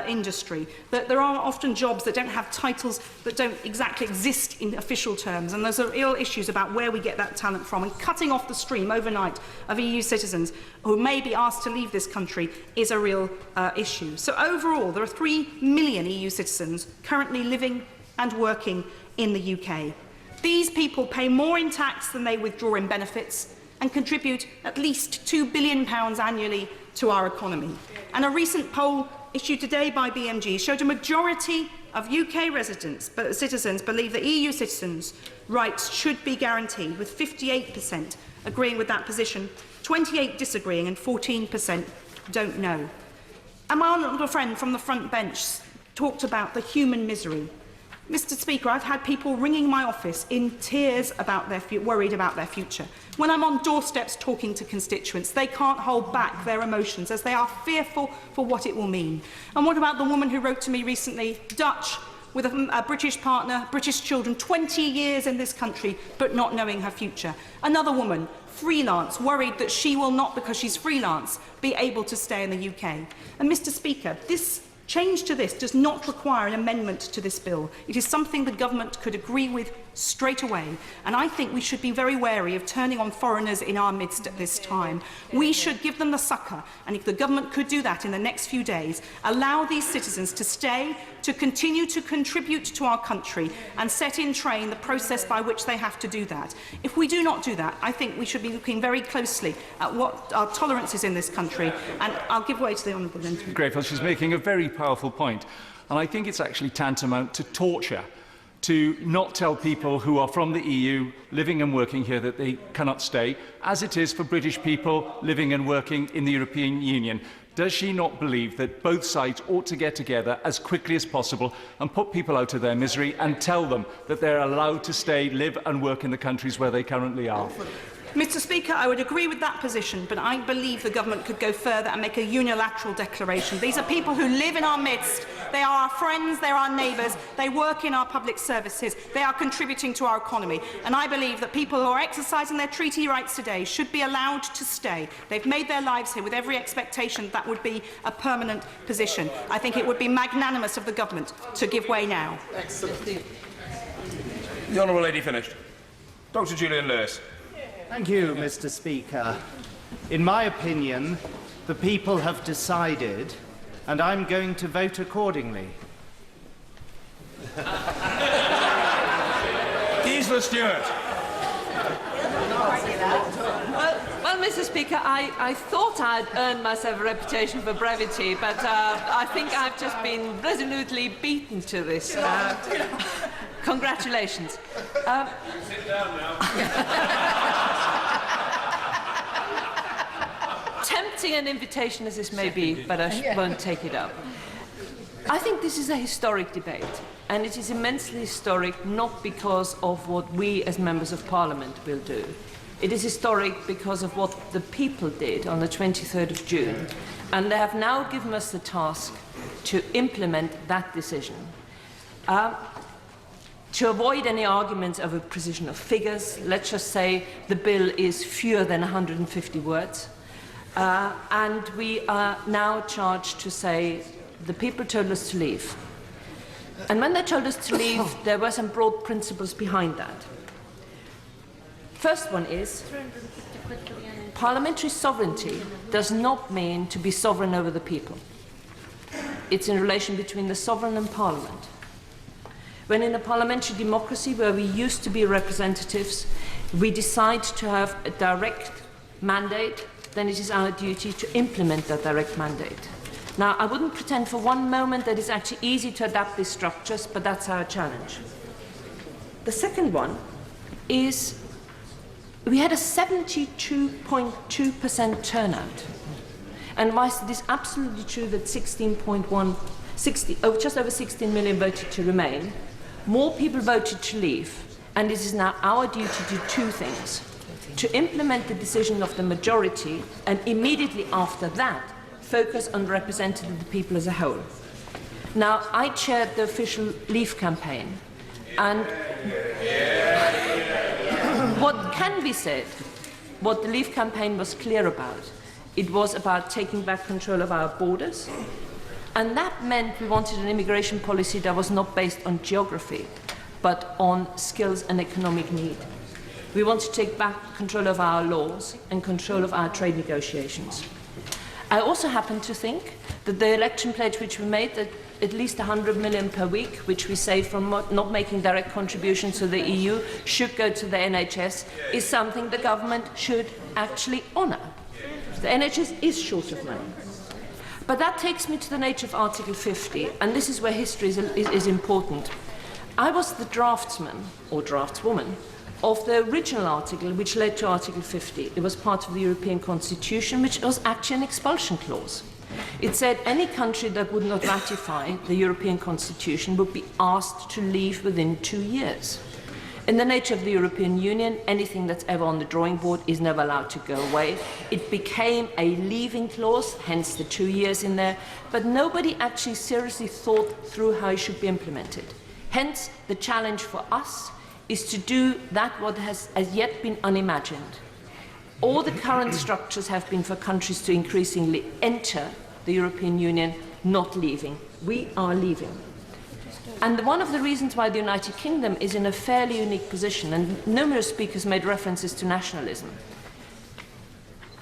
industry that there are often jobs that don't have titles that don't exactly exist in official terms, and there's real issues about where we get that talent from, and cutting off the stream overnight of EU citizens who may be asked to leave this country is a real issue. So overall, there are 3 million EU citizens currently living and working in the UK. These people pay more in tax than they withdraw in benefits and contribute at least £2 billion annually to our economy. And a recent poll issued today by BMG showed a majority of UK citizens believe that EU citizens' rights should be guaranteed, with 58% agreeing with that position, 28% disagreeing and 14% don't know. And my honourable friend from the front bench talked about the human misery. Mr. Speaker, I've had people ringing my office in tears about worried about their future. When I'm on doorsteps talking to constituents, they can't hold back their emotions as they are fearful for what it will mean. And what about the woman who wrote to me recently, Dutch, with a British partner, British children, 20 years in this country, but not knowing her future? Another woman, freelance, worried that she will not, because she's freelance, be able to stay in the UK. And Mr. Speaker, this change to this does not require an amendment to this bill. It is something the government could agree with straight away, and I think we should be very wary of turning on foreigners in our midst at this time. We should give them the succour, and if the government could do that in the next few days, allow these citizens to stay, to continue to contribute to our country, and set in train the process by which they have to do that. If we do not do that, I think we should be looking very closely at what our tolerance is in this country, and I'll give way to the honourable gentleman. Grateful. She's making a very powerful point, and I think it's actually tantamount to torture to not tell people who are from the EU, living and working here, that they cannot stay, as it is for British people living and working in the European Union. Does she not believe that both sides ought to get together as quickly as possible and put people out of their misery and tell them that they're allowed to stay, live and work in the countries where they currently are? Mr. Speaker, I would agree with that position, but I believe the government could go further and make a unilateral declaration. These are people who live in our midst. They are our friends, they are our neighbours, they work in our public services, they are contributing to our economy. And I believe that people who are exercising their treaty rights today should be allowed to stay. They've made their lives here with every expectation that would be a permanent position. I think it would be magnanimous of the government to give way now. The honourable lady finished. Dr. Julian Lewis. Thank you, Mr. Speaker. In my opinion, the people have decided, and I'm going to vote accordingly. Gisela Stewart. Well, Mr. Speaker, I thought I'd earned myself a reputation for brevity, but I think I've just been resolutely beaten to this. Congratulations. Sit down now. Tempting an invitation as this may be, but I won't take it up. I think this is a historic debate, and it is immensely historic not because of what we as members of Parliament will do. It is historic because of what the people did on the 23rd of June, and they have now given us the task to implement that decision. To avoid any arguments over precision of figures, let's just say the bill is fewer than 150 words. And we are now charged to say the people told us to leave. And when they told us to leave, there were some broad principles behind that. First one is, parliamentary sovereignty does not mean to be sovereign over the people. It's in relation between the sovereign and Parliament. When in a parliamentary democracy where we used to be representatives, we decide to have a direct mandate, then it is our duty to implement that direct mandate. Now, I wouldn't pretend for one moment that it's actually easy to adapt these structures, but that's our challenge. The second one is we had a 72.2% turnout. And whilst it is absolutely true that just over 16 million voted to remain, more people voted to leave, and it is now our duty to do two things. To implement the decision of the majority, and immediately after that, focus on representing the people as a whole. Now, I chaired the official Leave campaign, and what can be said, what the Leave campaign was clear about, it was about taking back control of our borders, and that meant we wanted an immigration policy that was not based on geography, but on skills and economic need. We want to take back control of our laws and control of our trade negotiations. I also happen to think that the election pledge which we made, that at least 100 million per week, which we save from not making direct contributions to the EU, should go to the NHS, is something the government should actually honour. The NHS is short of money. But that takes me to the nature of Article 50, and this is where history is important. I was the draftsman, or draftswoman, of the original article which led to Article 50. It was part of the European Constitution, which was actually an expulsion clause. It said any country that would not ratify the European Constitution would be asked to leave within 2 years. In the nature of the European Union, anything that's ever on the drawing board is never allowed to go away. It became a leaving clause, hence the 2 years in there, but nobody actually seriously thought through how it should be implemented. Hence, the challenge for us is to do that what has as yet been unimagined. All the current structures have been for countries to increasingly enter the European Union, not leaving. We are leaving. And one of the reasons why the United Kingdom is in a fairly unique position, and numerous speakers made references to nationalism,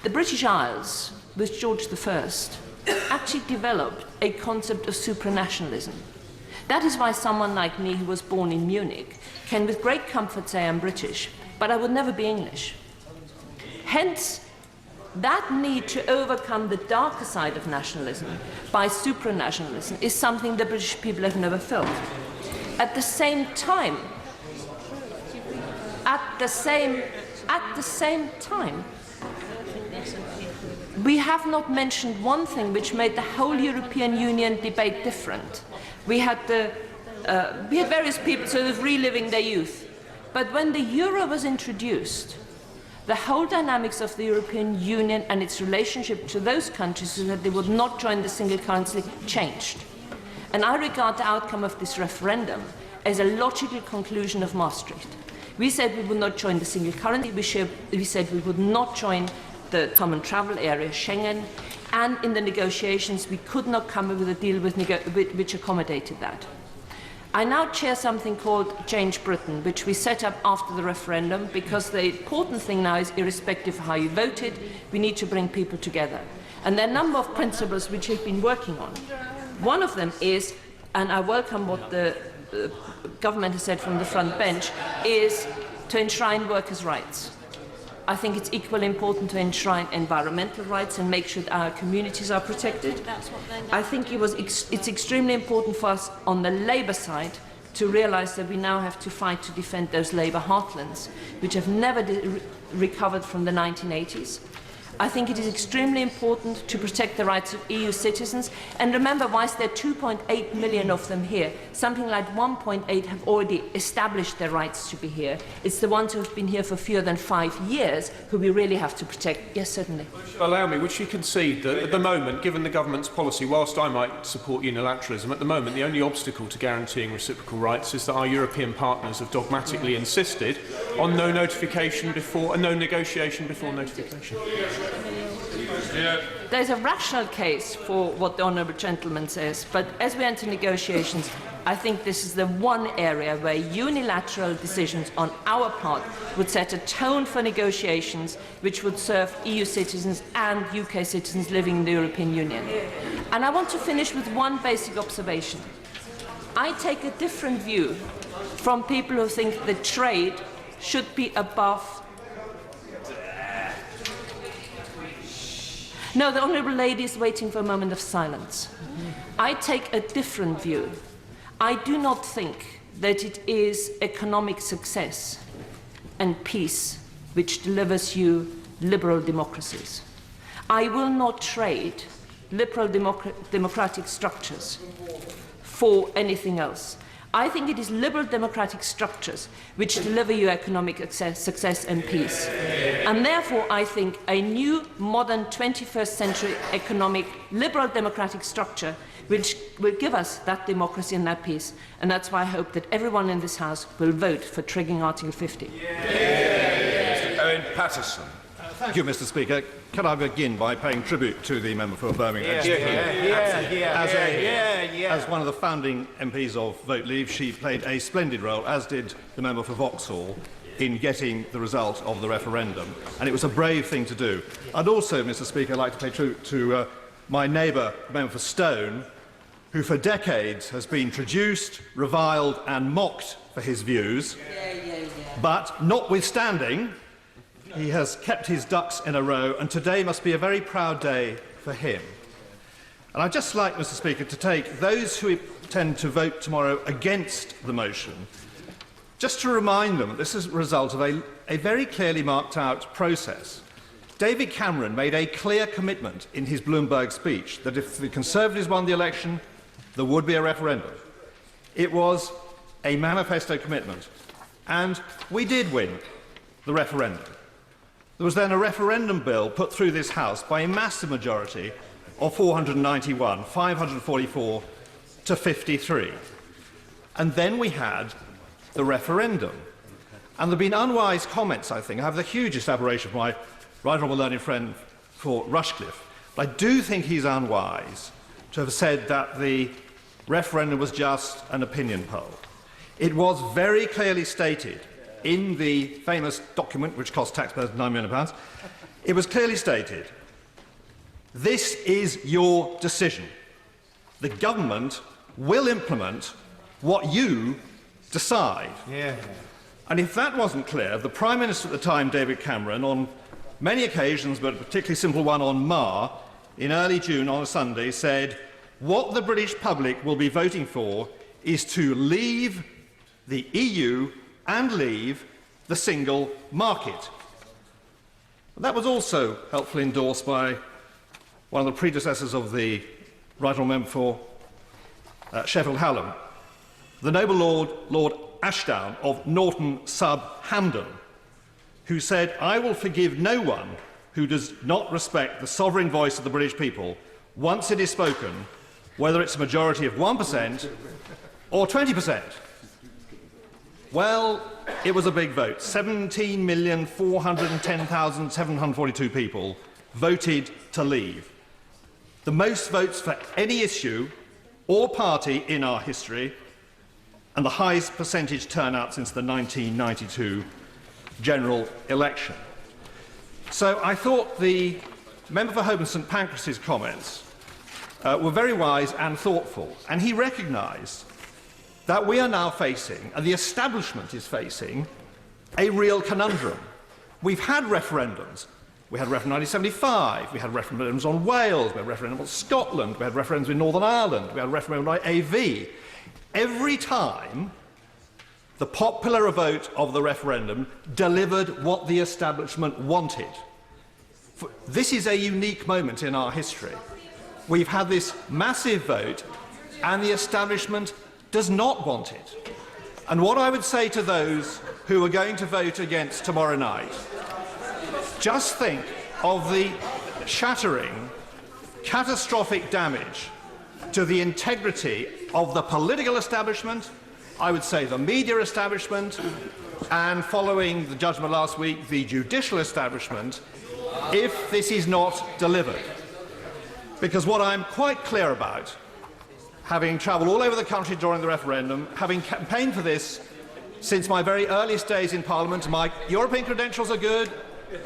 the British Isles, with George I, actually developed a concept of supranationalism. That is why someone like me, who was born in Munich, can with great comfort say I'm British, but I would never be English. Hence, that need to overcome the darker side of nationalism by supranationalism is something the British people have never felt. At the same time, we have not mentioned one thing which made the whole European Union debate different. We had various people sort of reliving their youth. But when the euro was introduced, the whole dynamics of the European Union and its relationship to those countries so that they would not join the single currency changed. And I regard the outcome of this referendum as a logical conclusion of Maastricht. We said we would not join the single currency, we said we would not join the common travel area, Schengen, and in the negotiations we could not come up with a deal which accommodated that. I now chair something called Change Britain, which we set up after the referendum because the important thing now is, irrespective of how you voted, we need to bring people together. And there are a number of principles which we've been working on. One of them is, and I welcome what the government has said from the front bench, is to enshrine workers' rights. I think it's equally important to enshrine environmental rights and make sure that our communities are protected. I think it's extremely important for us on the Labour side to realise that we now have to fight to defend those Labour heartlands, which have never recovered from the 1980s. I think it is extremely important to protect the rights of EU citizens. And remember, whilst there are 2.8 million of them here, something like 1.8 have already established their rights to be here. It's the ones who have been here for fewer than 5 years who we really have to protect. Yes, certainly. Allow me, would you concede that at the moment, given the government's policy, whilst I might support unilateralism, at the moment the only obstacle to guaranteeing reciprocal rights is that our European partners have dogmatically insisted on no notification before, no negotiation before notification? There's a rational case for what the honourable gentleman says, but as we enter negotiations, I think this is the one area where unilateral decisions on our part would set a tone for negotiations which would serve EU citizens and UK citizens living in the European Union. And I want to finish with one basic observation. I take a different view from people who think that trade should be above. No, the honourable lady is waiting for a moment of silence. I take a different view. I do not think that it is economic success and peace which delivers you liberal democracies. I will not trade liberal democratic structures for anything else. I think it is liberal democratic structures which deliver you economic success and peace. And therefore, I think a new, modern 21st century economic liberal democratic structure which will give us that democracy and that peace. And that's why I hope that everyone in this House will vote for triggering Article 50. Mr. Owen Paterson. Thank you, Mr. Speaker. Can I begin by paying tribute to the member for Birmingham? As one of the founding MPs of Vote Leave, she played a splendid role, as did the member for Vauxhall, in getting the result of the referendum. And it was a brave thing to do. I'd also, Mr. Speaker, like to pay tribute to my neighbour, the member for Stone, who for decades has been traduced, reviled and mocked for his views. But notwithstanding, he has kept his ducks in a row, and today must be a very proud day for him. And I'd just like, Mr. Speaker, to take those who intend to vote tomorrow against the motion, just to remind them that this is a result of a very clearly marked out process. David Cameron made a clear commitment in his Bloomberg speech that if the Conservatives won the election, there would be a referendum. It was a manifesto commitment, and we did win the referendum. There was then a referendum bill put through this House by a massive majority of 491, 544 to 53. And then we had the referendum. And there have been unwise comments, I think. I have the hugest admiration for my right honourable learned friend for Rushcliffe. But I do think he's unwise to have said that the referendum was just an opinion poll. It was very clearly stated in the famous document, which cost taxpayers £9 million, it was clearly stated, this is your decision. The government will implement what you decide. And if that wasn't clear, the Prime Minister at the time, David Cameron, on many occasions, but a particularly simple one on Mar, in early June on a Sunday, said, what the British public will be voting for is to leave the EU and leave the single market. That was also helpfully endorsed by one of the predecessors of the right honourable member for Sheffield Hallam, the noble Lord Ashdown of Norton sub Hampden, who said, I will forgive no one who does not respect the sovereign voice of the British people once it is spoken, whether it's a majority of 1% or 20%. Well, it was a big vote. 17,410,742 people voted to leave. The most votes for any issue or party in our history, and the highest percentage turnout since the 1992 general election. So I thought the member for Holborn St Pancras' comments were very wise and thoughtful, and he recognised that we are now facing, and the establishment is facing, a real conundrum. We've had referendums. We had a referendum in 1975, we had referendums on Wales, we had a referendum on Scotland, we had referendums in Northern Ireland, we had a referendum on AV. Every time, the popular vote of the referendum delivered what the establishment wanted. This is a unique moment in our history. We've had this massive vote, and the establishment does not want it. And what I would say to those who are going to vote against tomorrow night, just think of the shattering, catastrophic damage to the integrity of the political establishment, I would say the media establishment, and following the judgment last week, the judicial establishment, if this is not delivered. Because what I'm quite clear about, having travelled all over the country during the referendum, having campaigned for this since my very earliest days in Parliament, my European credentials are good.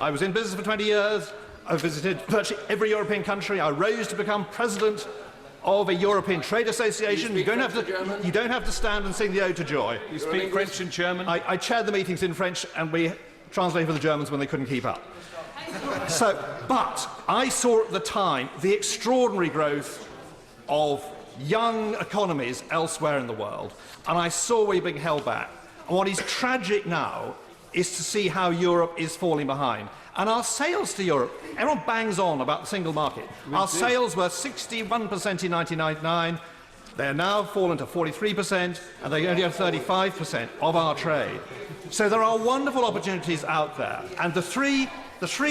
I was in business for 20 years. I visited virtually every European country. I rose to become president of a European trade association. You don't have to stand and sing the Ode to Joy. You speak French and German? I chaired the meetings in French, and we translated for the Germans when they couldn't keep up. But I saw at the time the extraordinary growth of young economies elsewhere in the world, and I saw we were being held back. And what is tragic now is to see how Europe is falling behind. And our sales to Europe, everyone bangs on about the single market. Our sales were 61% in 1999. They are now fallen to 43%, and they only have 35% of our trade. So there are wonderful opportunities out there, and the three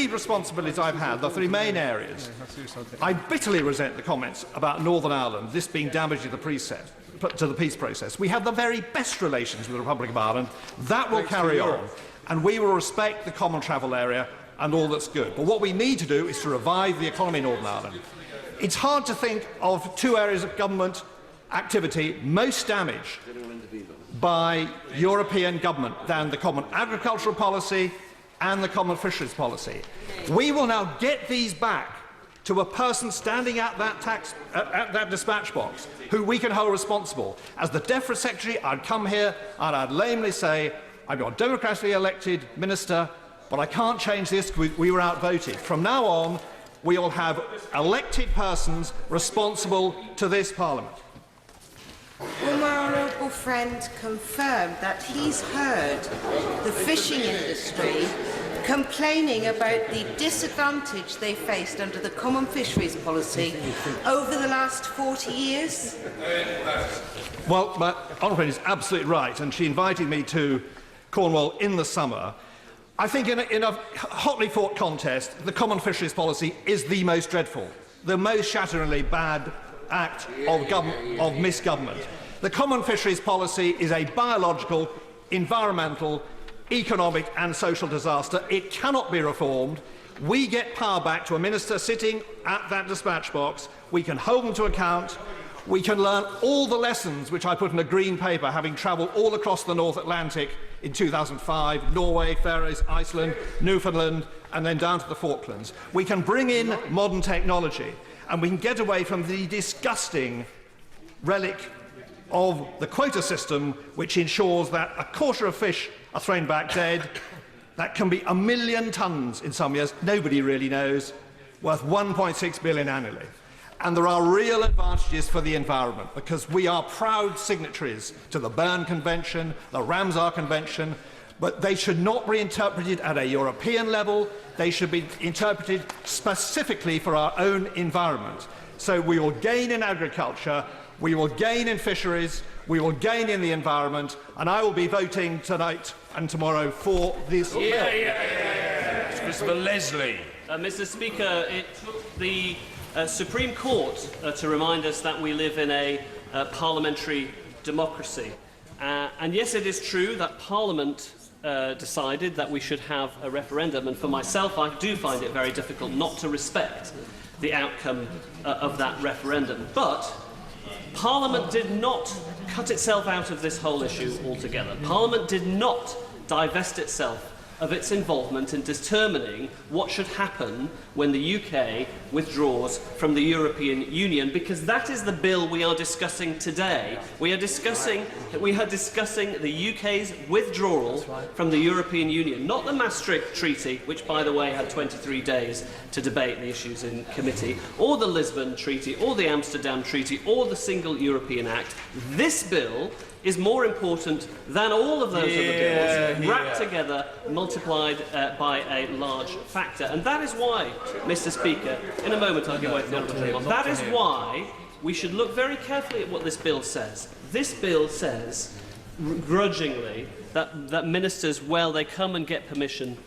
responsibilities I've had, the three main areas. I bitterly resent the comments about Northern Ireland, this being damage to the peace process. We have the very best relations with the Republic of Ireland. That will carry on, and we will respect the common travel area and all that's good. But what we need to do is to revive the economy in Northern Ireland. It's hard to think of two areas of government activity most damaged by European government than the common agricultural policy and the common fisheries policy. We will now get these back to a person standing at that dispatch box who we can hold responsible. As the DEFRA Secretary, I'd come here and I'd lamely say, I'm your democratically elected minister, but I can't change this because we were outvoted. From now on, we will have elected persons responsible to this Parliament. Will my honourable friend confirm that he's heard the fishing industry complaining about the disadvantage they faced under the Common Fisheries Policy over the last 40 years? Well, my honourable friend is absolutely right, and she invited me to Cornwall in the summer. I think in a hotly fought contest, the Common Fisheries Policy is the most dreadful, the most shatteringly bad act of misgovernment. The Common Fisheries Policy is a biological, environmental, economic and social disaster. It cannot be reformed. We get power back to a minister sitting at that dispatch box. We can hold them to account. We can learn all the lessons which I put in a green paper, having travelled all across the North Atlantic in 2005, Norway, Faroes, Iceland, Newfoundland, and then down to the Falklands. We can bring in modern technology, and we can get away from the disgusting relic of the quota system, which ensures that a quarter of fish are thrown back dead. That can be 1 million tonnes in some years, nobody really knows, worth 1.6 billion annually. And there are real advantages for the environment, because we are proud signatories to the Berne Convention, the Ramsar Convention, but they should not be interpreted at a European level. They should be interpreted specifically for our own environment. So we will gain in agriculture, we will gain in fisheries, we will gain in the environment, and I will be voting tonight and tomorrow for this bill. Christopher Leslie. Mr. Speaker, it took the Supreme Court to remind us that we live in a parliamentary democracy. And yes, it is true that Parliament decided that we should have a referendum, and for myself, I do find it very difficult not to respect the outcome of that referendum. But Parliament did not cut itself out of this whole issue altogether. Parliament did not divest itself of its involvement in determining what should happen when the UK withdraws from the European Union, because that is the bill we are discussing today. We are discussing the UK's withdrawal from the European Union, not the Maastricht Treaty, which, by the way, had 23 days to debate the issues in committee, or the Lisbon Treaty, or the Amsterdam Treaty, or the Single European Act. This bill is more important than all of those other bills, wrapped together, multiplied by a large factor. And that is why, Mr. Speaker, in a moment I'll give way to the Honourable Gentleman, that is why we should look very carefully at what this bill says. This bill says, grudgingly, that ministers, well, they come and get permission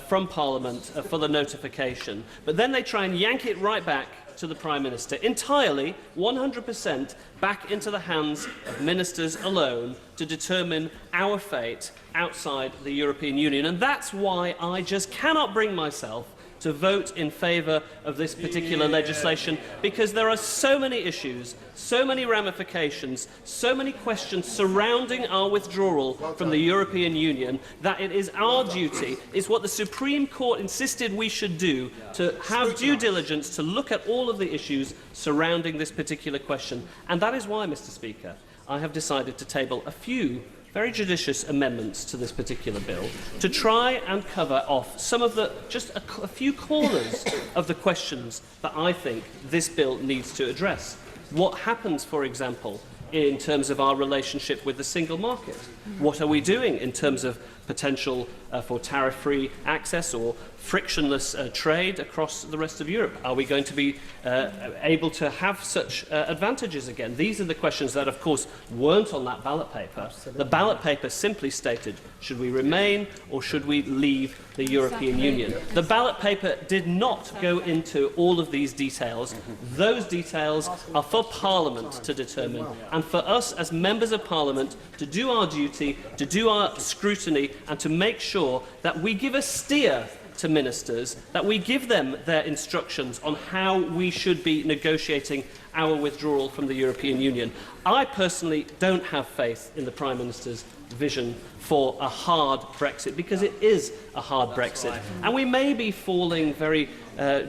from Parliament for the notification, but then they try and yank it right back to the Prime Minister, entirely, 100% back into the hands of ministers alone to determine our fate outside the European Union. And that's why I just cannot bring myself to vote in favour of this particular legislation, because there are so many issues, so many ramifications, so many questions surrounding our withdrawal from the European Union, that it is our duty, it's what the Supreme Court insisted we should do, to have due diligence to look at all of the issues surrounding this particular question. And that is why, Mr. Speaker, I have decided to table a few very judicious amendments to this particular bill to try and cover off some of the, just a few corners of the questions that I think this bill needs to address. What happens, for example, in terms of our relationship with the single market? What are we doing in terms of potential for tariff-free access or frictionless trade across the rest of Europe? Are we going to be able to have such advantages again? These are the questions that, of course, weren't on that ballot paper. Absolutely. The ballot paper simply stated, should we remain or should we leave the European Union? The ballot paper did not go into all of these details. Those details are for Parliament to determine, and for us as members of Parliament to do our duty, to do our scrutiny, and to make sure that we give a steer to ministers, that we give them their instructions on how we should be negotiating our withdrawal from the European Union. I personally don't have faith in the Prime Minister's vision for a hard Brexit, because it is a hard Brexit. And we may be falling very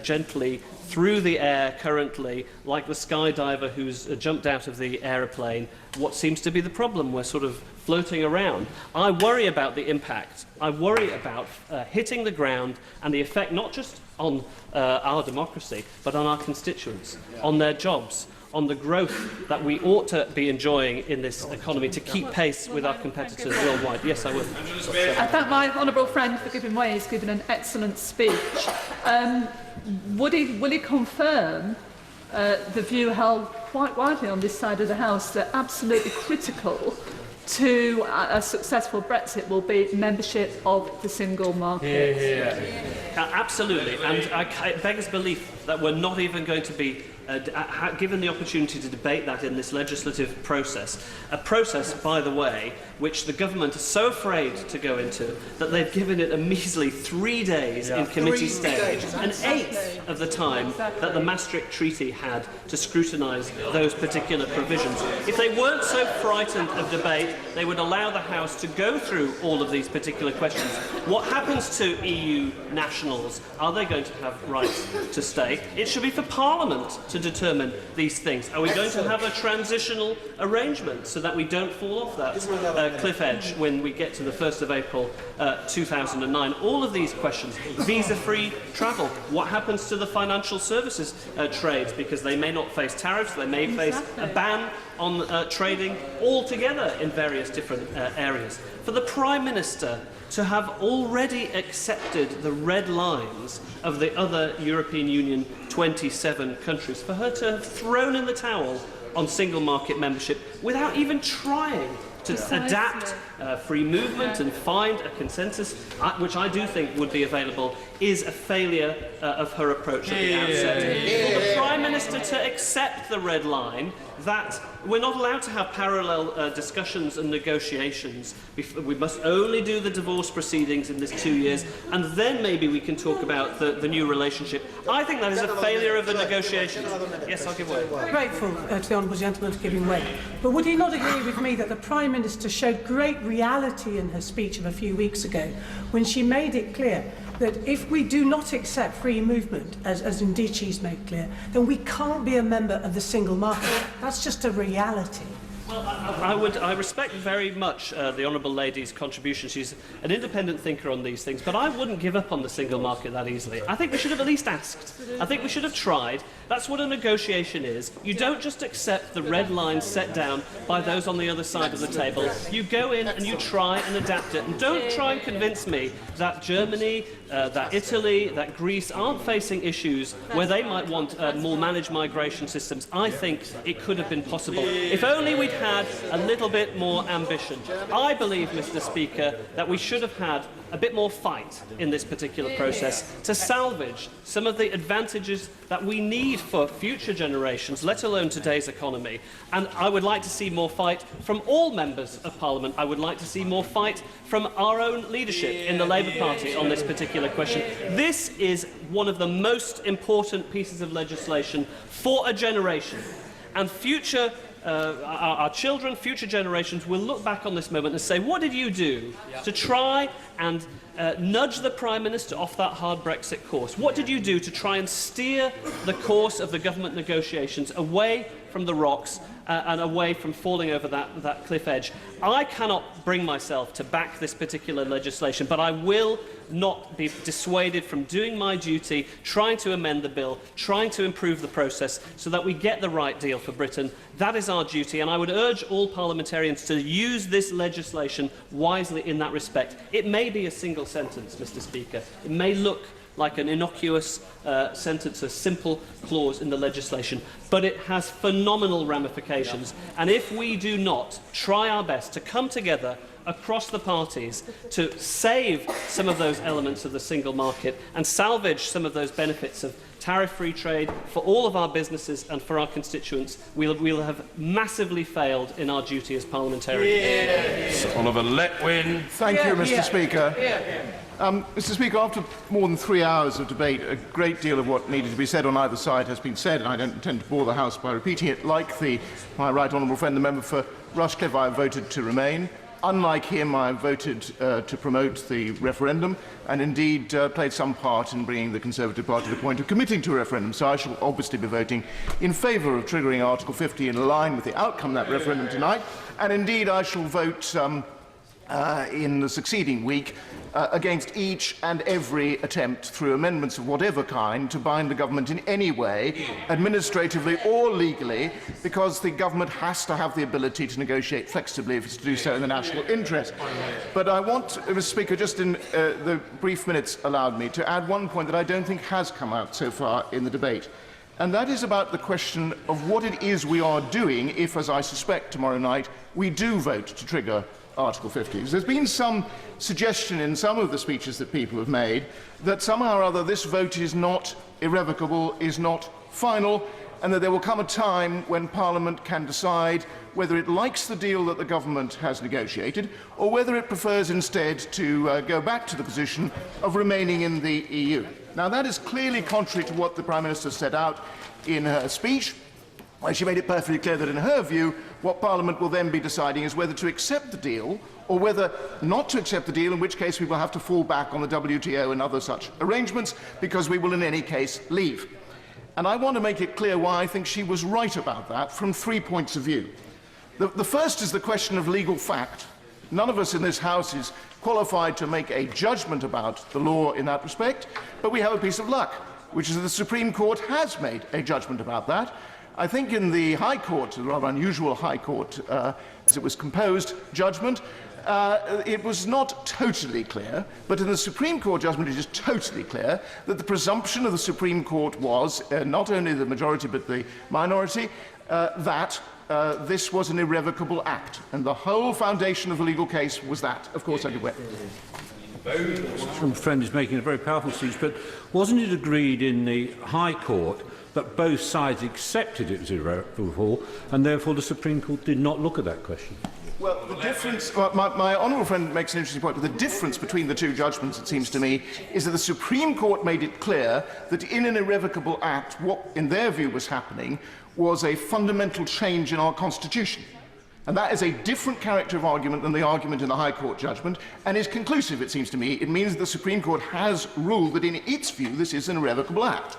gently through the air currently, like the skydiver who's jumped out of the aeroplane. What seems to be the problem? We're sort of floating around. I worry about the impact. I worry about hitting the ground and the effect not just on our democracy, but on our constituents, on their jobs, on the growth that we ought to be enjoying in this economy to keep pace with our competitors worldwide. Yes, I would. I thank my honourable friend for giving way. He's given an excellent speech. Will he confirm the view held quite widely on this side of the House that absolutely critical to a successful Brexit will be membership of the single market? Absolutely, and it begs belief that we're not even going to be given the opportunity to debate that in this legislative process. A process, by the way, which the government is so afraid to go into that they've given it a measly 3 days in committee stage, an eighth of the time that the Maastricht Treaty had to scrutinise those particular provisions. If they weren't so frightened of debate, they would allow the House to go through all of these particular questions. What happens to EU nationals? Are they going to have rights to stay? It should be for Parliament to determine these things. Are we going to have a transitional arrangement so that we don't fall off that cliff edge when we get to the 1st of April 2009? All of these questions. Visa-free travel. What happens to the financial services trades? Because they may not face tariffs, they may face a ban on trading altogether in various different areas. For the Prime Minister to have already accepted the red lines of the other European Union 27 countries, for her to have thrown in the towel on single market membership without even trying to adapt free movement and find a consensus, which I do think would be available, is a failure of her approach at the outset. For the Prime Minister to accept the red line that we're not allowed to have parallel discussions and negotiations. We must only do the divorce proceedings in this 2 years, and then maybe we can talk about the new relationship. I think that is a failure of the negotiations. Yes, I'll give way. Grateful to the honourable gentleman for giving way. But would he not agree with me that the Prime Minister showed great reality in her speech of a few weeks ago when she made it clear that if we do not accept free movement, as indeed she's made clear, then we can't be a member of the single market? That's just a reality. Well, I respect very much the Honourable Lady's contribution. She's an independent thinker on these things, but I wouldn't give up on the single market that easily. I think we should have at least asked. I think we should have tried. That's what a negotiation is. You don't just accept the red lines set down by those on the other side of the table. You go in and you try and adapt it. And don't try and convince me that Germany, that Italy, that Greece aren't facing issues where they might want more managed migration systems. I think it could have been possible. If only we'd had a little bit more ambition. I believe, Mr. Speaker, that we should have had a bit more fight in this particular process to salvage some of the advantages that we need for future generations, let alone today's economy. And I would like to see more fight from all members of Parliament. I would like to see more fight from our own leadership in the Labour Party on this particular question. This is one of the most important pieces of legislation for a generation. And our children, future generations, will look back on this moment and say, what did you do to try and nudge the Prime Minister off that hard Brexit course? What did you do to try and steer the course of the government negotiations away from the rocks and away from falling over that cliff edge? I cannot bring myself to back this particular legislation, but I will not be dissuaded from doing my duty, trying to amend the bill, trying to improve the process so that we get the right deal for Britain. That is our duty, and I would urge all parliamentarians to use this legislation wisely in that respect. It may be a single sentence, Mr. Speaker. It may look like an innocuous sentence, a simple clause in the legislation, but it has phenomenal ramifications. And if we do not try our best to come together across the parties to save some of those elements of the single market and salvage some of those benefits of tariff-free trade for all of our businesses and for our constituents, we'll have massively failed in our duty as parliamentarians. Oliver Letwin. Thank you, Mr. Speaker. Mr. Speaker, after more than 3 hours of debate, a great deal of what needed to be said on either side has been said, and I don't intend to bore the House by repeating it. Like my right honourable friend, the member for Rushcliffe, I voted to remain. Unlike him, I voted to promote the referendum and indeed played some part in bringing the Conservative Party to the point of committing to a referendum. So I shall obviously be voting in favour of triggering Article 50 in line with the outcome of that referendum tonight. And indeed, I shall vote in the succeeding week against each and every attempt through amendments of whatever kind to bind the government in any way, administratively or legally, because the government has to have the ability to negotiate flexibly if it's to do so in the national interest. But I want, Mr. Speaker, just in the brief minutes allowed me, to add one point that I don't think has come out so far in the debate. And that is about the question of what it is we are doing if, as I suspect tomorrow night, we do vote to trigger Article 50. There's been some suggestion in some of the speeches that people have made that somehow or other this vote is not irrevocable, is not final, and that there will come a time when Parliament can decide whether it likes the deal that the government has negotiated or whether it prefers instead to go back to the position of remaining in the EU. Now, that is clearly contrary to what the Prime Minister set out in her speech. She made it perfectly clear that, in her view, what Parliament will then be deciding is whether to accept the deal or whether not to accept the deal, in which case we will have to fall back on the WTO and other such arrangements, because we will in any case leave. And I want to make it clear why I think she was right about that from 3 points of view. The first is the question of legal fact. None of us in this House is qualified to make a judgment about the law in that respect, but we have a piece of luck, which is that the Supreme Court has made a judgment about that. I think in the High Court, the rather unusual High Court as it was composed judgment, it was not totally clear, but in the Supreme Court judgment it is totally clear that the presumption of the Supreme Court was, not only the majority but the minority, that this was an irrevocable act. And the whole foundation of the legal case was that. Of course, I could wait. My friend is making a very powerful speech, but wasn't it agreed in the High Court that both sides accepted it was irrevocable, and therefore the Supreme Court did not look at that question? Well, the difference, my honourable friend makes an interesting point, but the difference between the two judgments, it seems to me, is that the Supreme Court made it clear that in an irrevocable act, what in their view was happening was a fundamental change in our Constitution. And that is a different character of argument than the argument in the High Court judgment, and is conclusive, it seems to me. It means that the Supreme Court has ruled that in its view this is an irrevocable act.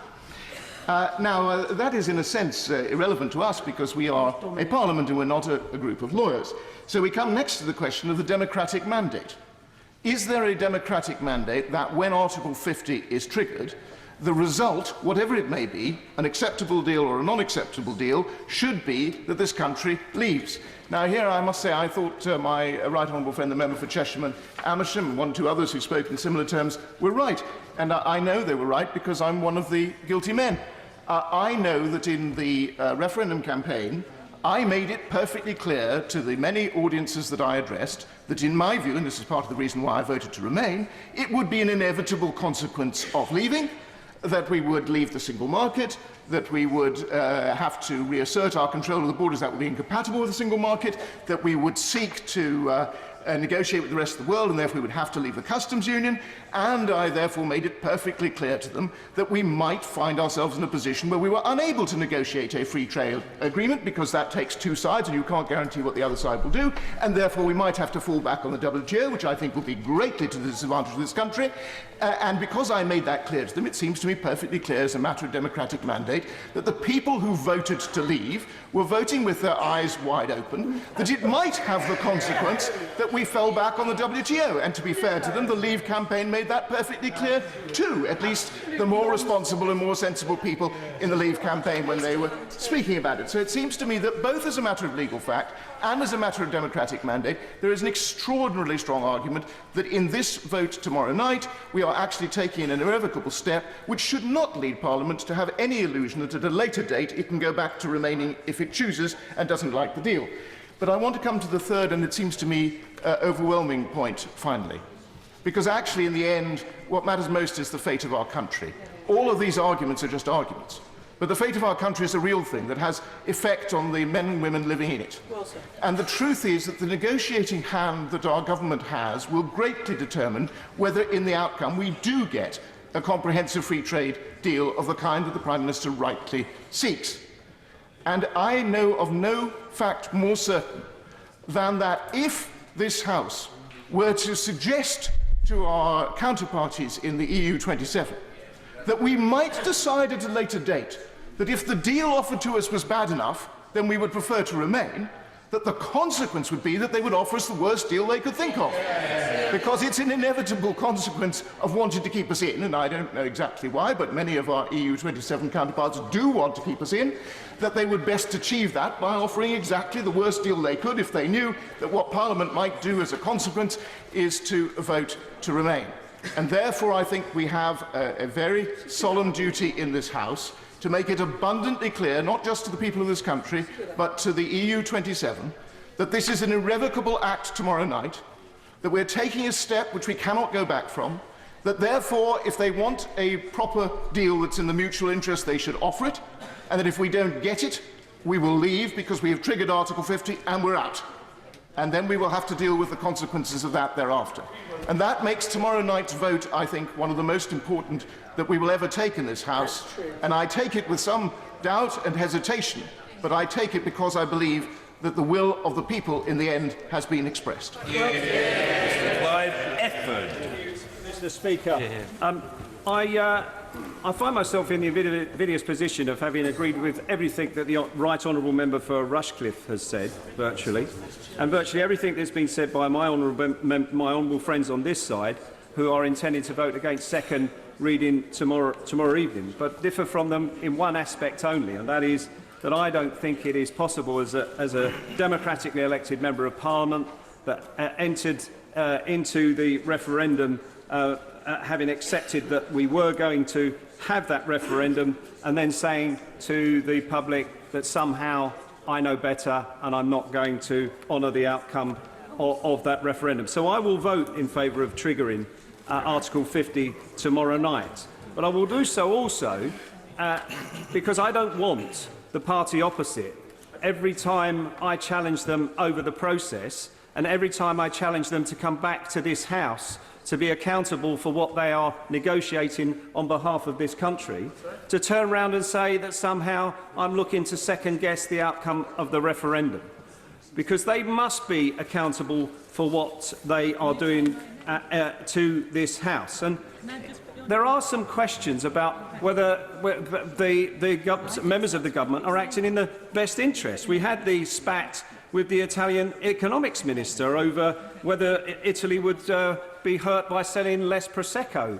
Now, that is in a sense irrelevant to us because we are a parliament and we're not a group of lawyers. So we come next to the question of the democratic mandate. Is there a democratic mandate that when Article 50 is triggered, the result, whatever it may be, an acceptable deal or a non-acceptable deal, should be that this country leaves? Now, here I must say I thought my right honourable friend, the member for Chesham Amersham, and one or two others who spoke in similar terms, were right. And I know they were right because I'm one of the guilty men. I know that in the referendum campaign, I made it perfectly clear to the many audiences that I addressed that in my view, and this is part of the reason why I voted to remain, it would be an inevitable consequence of leaving, that we would leave the single market, that we would have to reassert our control of the borders that would be incompatible with the single market, that we would seek to negotiate with the rest of the world, and therefore we would have to leave the customs union, and I therefore made it perfectly clear to them that we might find ourselves in a position where we were unable to negotiate a free trade agreement, because that takes two sides and you can't guarantee what the other side will do, and therefore we might have to fall back on the WTO, which I think will be greatly to the disadvantage of this country. And because I made that clear to them, it seems to me perfectly clear as a matter of democratic mandate that the people who voted to leave were voting with their eyes wide open, that it might have the consequence that we fell back on the WTO. And to be fair to them, the Leave campaign made that perfectly clear too, at least the more responsible and more sensible people in the Leave campaign when they were speaking about it. So it seems to me that both as a matter of legal fact and as a matter of democratic mandate, there is an extraordinarily strong argument that in this vote tomorrow night, we are actually taking an irrevocable step which should not lead Parliament to have any illusion that at a later date it can go back to remaining if it chooses and doesn't like the deal. But I want to come to the third, and it seems to me, overwhelming point finally. Because actually, in the end, what matters most is the fate of our country. All of these arguments are just arguments. But the fate of our country is a real thing that has effect on the men and women living in it. Well, and the truth is that the negotiating hand that our government has will greatly determine whether in the outcome we do get a comprehensive free trade deal of the kind that the Prime Minister rightly seeks. And I know of no fact more certain than that if this House were to suggest to our counterparties in the EU27 that we might decide at a later date that if the deal offered to us was bad enough, then we would prefer to remain, that the consequence would be that they would offer us the worst deal they could think of. Because it's an inevitable consequence of wanting to keep us in, and I don't know exactly why, but many of our EU27 counterparts do want to keep us in, that they would best achieve that by offering exactly the worst deal they could if they knew that what Parliament might do as a consequence is to vote to remain. And therefore I think we have a very solemn duty in this House to make it abundantly clear, not just to the people of this country, but to the EU27, that this is an irrevocable act tomorrow night, that we're taking a step which we cannot go back from, that therefore, if they want a proper deal that's in the mutual interest, they should offer it, and that if we don't get it, we will leave because we have triggered Article 50 and we're out. And then we will have to deal with the consequences of that thereafter. And that makes tomorrow night's vote, I think, one of the most important that we will ever take in this House. And I take it with some doubt and hesitation, but I take it because I believe that the will of the people in the end has been expressed. Mr. Clive Efford. Mr. Speaker, I find myself in the invidious position of having agreed with everything that the Right Honourable Member for Rushcliffe has said, virtually, and virtually everything that's been said by my honourable friends on this side, who are intending to vote against second reading tomorrow evening, but differ from them in one aspect only, and that is that I don't think it is possible as a democratically elected Member of Parliament that entered into the referendum having accepted that we were going to have that referendum and then saying to the public that somehow I know better and I'm not going to honour the outcome of that referendum. So I will vote in favour of triggering Article 50 tomorrow night. But I will do so also because I don't want the party opposite, every time I challenge them over the process and every time I challenge them to come back to this House to be accountable for what they are negotiating on behalf of this country, to turn around and say that somehow I'm looking to second-guess the outcome of the referendum. Because they must be accountable for what they are doing to this House. And there are some questions about whether the members of the government are acting in the best interest. We had the spat with the Italian economics minister over whether Italy would be hurt by selling less Prosecco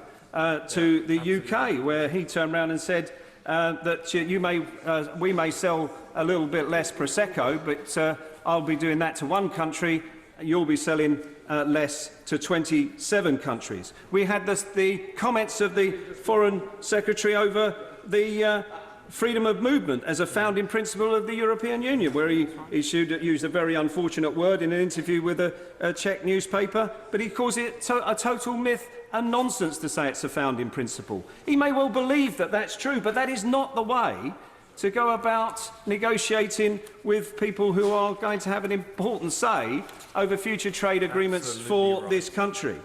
to the UK, where he turned around and said that we may sell a little bit less Prosecco, but I'll be doing that to one country, you'll be selling less to 27 countries. We had the comments of the Foreign Secretary over the freedom of movement as a founding principle of the European Union, where he used a very unfortunate word in an interview with a Czech newspaper, but he calls it a total myth and nonsense to say it's a founding principle. He may well believe that that's true, but that is not the way to go about negotiating with people who are going to have an important say over future trade agreements for this country.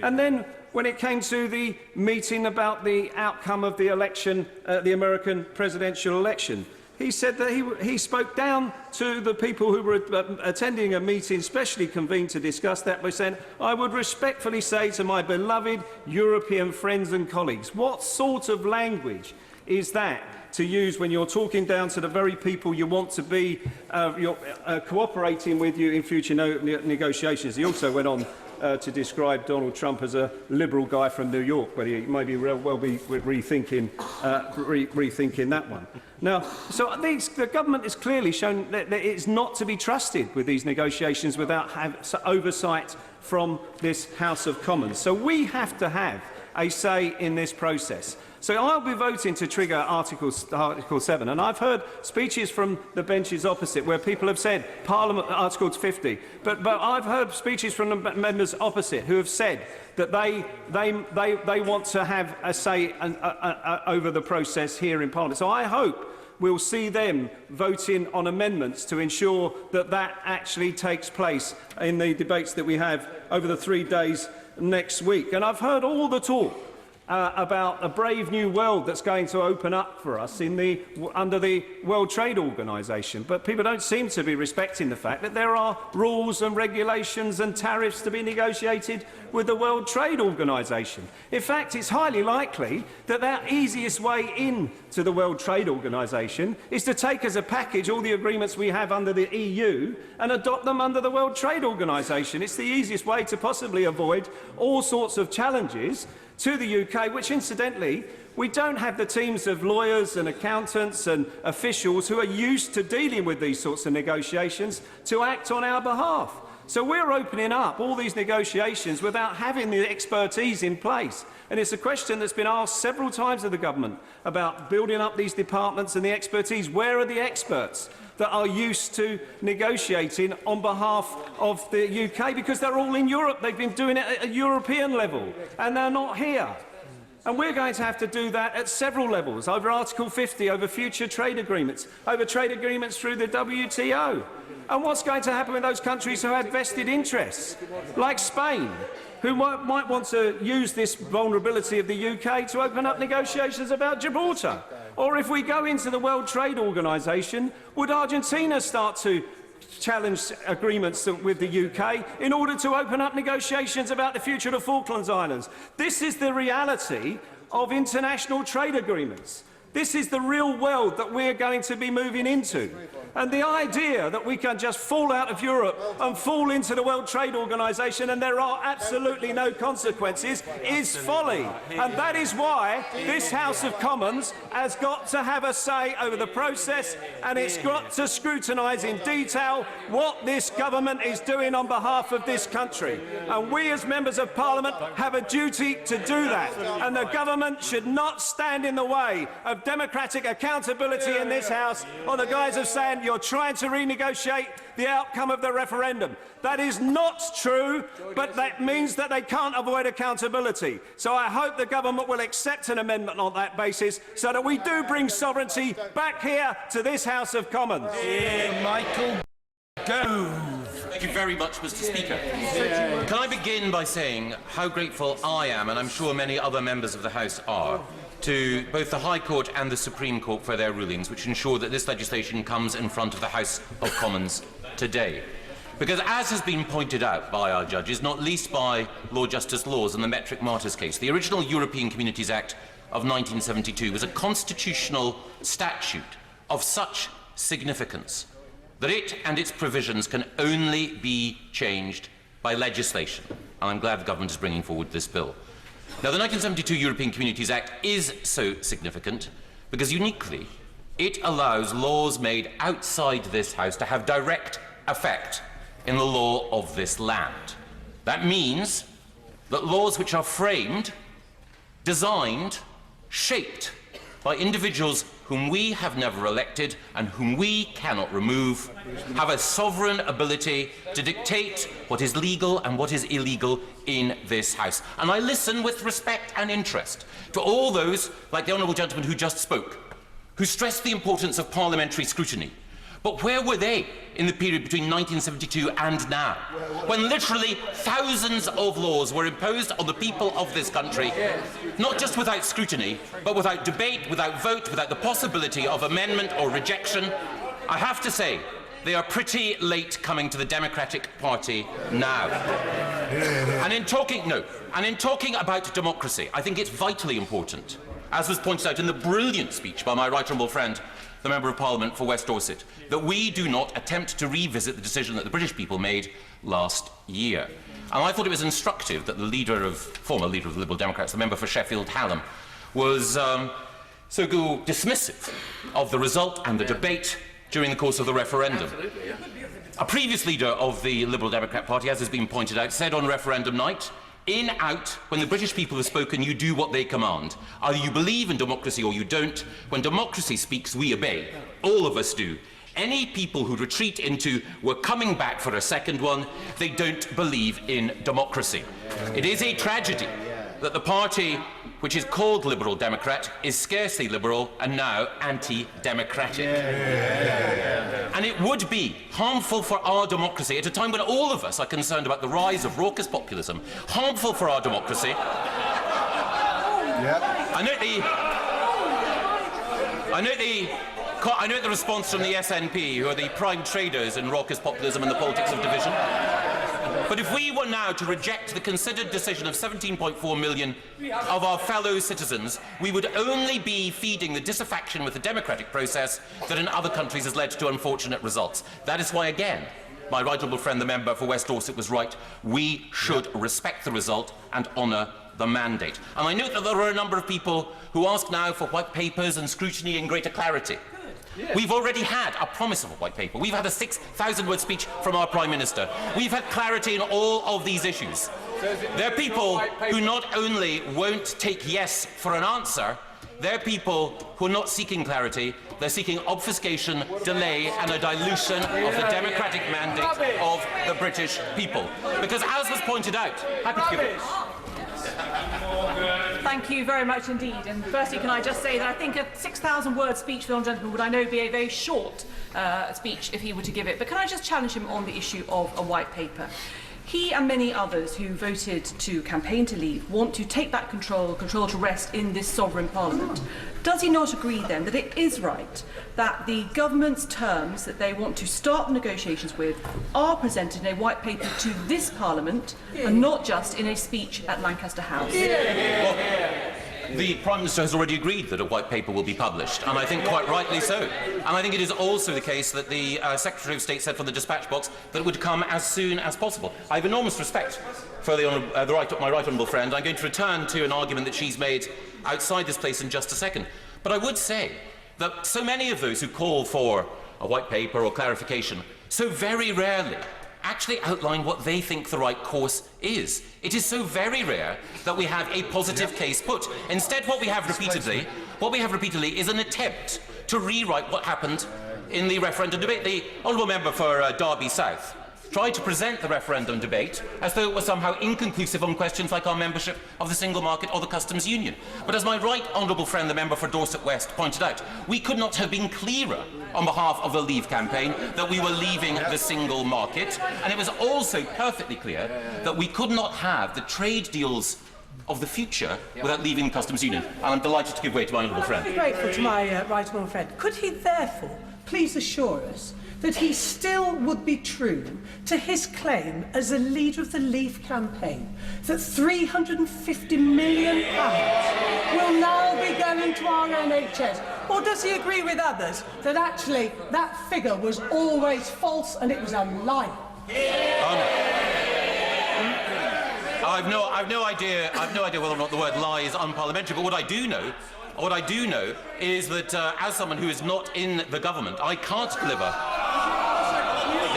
And then, when it came to the meeting about the outcome of the election, the American presidential election, he said that he spoke down to the people who were attending a meeting specially convened to discuss that by saying, "I would respectfully say to my beloved European friends and colleagues," what sort of language is that to use when you're talking down to the very people you want to be cooperating with you in future negotiations? He also went on to describe Donald Trump as a liberal guy from New York, but he may be well be rethinking that one. Now, so the government has clearly shown that it's not to be trusted with these negotiations without oversight from this House of Commons. So we have to have a say in this process. So I'll be voting to trigger Article 7, and I've heard speeches from the benches opposite where people have said Parliament Article 50, but I've heard speeches from the members opposite who have said that they want to have a say over the process here in Parliament. So I hope we'll see them voting on amendments to ensure that that actually takes place in the debates that we have over the 3 days next week. And I've heard all the talk about a brave new world that's going to open up for us under the World Trade Organization. But people don't seem to be respecting the fact that there are rules and regulations and tariffs to be negotiated with the World Trade Organization. In fact, it's highly likely that the easiest way into the World Trade Organization is to take as a package all the agreements we have under the EU and adopt them under the World Trade Organization. It's the easiest way to possibly avoid all sorts of challenges to the UK, which incidentally, we don't have the teams of lawyers and accountants and officials who are used to dealing with these sorts of negotiations to act on our behalf. So we're opening up all these negotiations without having the expertise in place. And it's a question that's been asked several times of the government about building up these departments and the expertise. Where are the experts that are used to negotiating on behalf of the UK? Because they're all in Europe. They've been doing it at a European level, and they're not here. And we're going to have to do that at several levels, over Article 50, over future trade agreements, over trade agreements through the WTO. And what's going to happen with those countries who have vested interests, like Spain, who might want to use this vulnerability of the UK to open up negotiations about Gibraltar? Or if we go into the World Trade Organization, would Argentina start to challenge agreements with the UK in order to open up negotiations about the future of the Falklands Islands? This is the reality of international trade agreements. This is the real world that we're going to be moving into. And the idea that we can just fall out of Europe and fall into the World Trade Organization and there are absolutely no consequences is folly. And that is why this House of Commons has got to have a say over the process, and it's got to scrutinise in detail what this government is doing on behalf of this country. And we as members of Parliament have a duty to do that. And the government should not stand in the way of democratic accountability in this House on the guise of saying you're trying to renegotiate the outcome of the referendum. That is not true, but that means that they can't avoid accountability. So I hope the government will accept an amendment on that basis so that we do bring sovereignty back here to this House of Commons. Michael Gove. Thank you very much, Mr. Speaker. Can I begin by saying how grateful I am, and I'm sure many other members of the House are, to both the High Court and the Supreme Court for their rulings, which ensure that this legislation comes in front of the House of Commons today. Because, as has been pointed out by our judges, not least by Lord Justice Laws in the Metric Martyrs case, the original European Communities Act of 1972 was a constitutional statute of such significance that it and its provisions can only be changed by legislation. And I'm glad the government is bringing forward this bill. Now, the 1972 European Communities Act is so significant because, uniquely, it allows laws made outside this House to have direct effect in the law of this land. That means that laws which are framed, designed, shaped by individuals whom we have never elected and whom we cannot remove, have a sovereign ability to dictate what is legal and what is illegal in this House. And I listen with respect and interest to all those, like the honourable gentleman who just spoke, who stressed the importance of parliamentary scrutiny. But where were they in the period between 1972 and now, when literally thousands of laws were imposed on the people of this country, not just without scrutiny, but without debate, without vote, without the possibility of amendment or rejection? I have to say, they are pretty late coming to the Democratic Party now. And in talking about democracy, I think it's vitally important, as was pointed out in the brilliant speech by my right honourable friend, the Member of Parliament for West Dorset, that we do not attempt to revisit the decision that the British people made last year. And I thought it was instructive that the former leader of the Liberal Democrats, the member for Sheffield Hallam, was so dismissive of the result and the debate during the course of the referendum. A previous leader of the Liberal Democrat Party, as has been pointed out, said on referendum night, in, out, when the British people have spoken, you do what they command. Either you believe in democracy or you don't. When democracy speaks, we obey. All of us do. Any people who retreat into, we're coming back for a second one, they don't believe in democracy. It is a tragedy that the party which is called Liberal Democrat is scarcely liberal and now anti-democratic. And it would be harmful for our democracy at a time when all of us are concerned about the rise of raucous populism, harmful for our democracy. I note the response from the SNP, who are the prime traders in raucous populism and the politics of division. But if we were now to reject the considered decision of 17.4 million of our fellow citizens, we would only be feeding the disaffection with the democratic process that in other countries has led to unfortunate results. That is why, again, my right honourable friend, the member for West Dorset, was right. We should respect the result and honour the mandate. And I note that there are a number of people who ask now for white papers and scrutiny and greater clarity. We've already had a promise of a white paper. We've had a 6,000-word speech from our Prime Minister. We've had clarity in all of these issues. There are people who not only won't take yes for an answer, they're people who are not seeking clarity, they're seeking obfuscation, delay and a dilution of the democratic mandate of the British people. Because as was pointed out, happy to give it. Thank you very much indeed. And firstly, can I just say that I think a 6,000-word speech for the Honourable Gentleman would, I know, be a very short speech if he were to give it. But can I just challenge him on the issue of a white paper? He and many others who voted to campaign to leave want to take back control to rest in this sovereign parliament. Does he not agree then that it is right that the government's terms that they want to start negotiations with are presented in a white paper to this parliament and not just in a speech at Lancaster House? The Prime Minister has already agreed that a white paper will be published, and I think quite rightly so. And I think it is also the case that the Secretary of State said from the dispatch box that it would come as soon as possible. I have enormous respect for my right honourable friend. I'm going to return to an argument that she's made outside this place in just a second. But I would say that so many of those who call for a white paper or clarification so very rarely actually outline what they think the right course is. It is so very rare that we have a positive case put. Instead, what we have repeatedly is an attempt to rewrite what happened in the referendum debate. The honourable member for Derby South tried to present the referendum debate as though it was somehow inconclusive on questions like our membership of the single market or the customs union. But as my right honourable friend, the member for Dorset West, pointed out, we could not have been clearer on behalf of the Leave campaign that we were leaving the single market, and it was also perfectly clear that we could not have the trade deals of the future without leaving the customs union. And I'm delighted to give way to my honourable friend. I'm grateful to my right honourable friend. Could he therefore please assure us that he still would be true to his claim as a leader of the Leave campaign that £350 million will now be going to our NHS? Or does he agree with others that actually that figure was always false and it was a lie? I've no idea whether or not the word lie is unparliamentary, but what I do know is that as someone who is not in the government, I can't deliver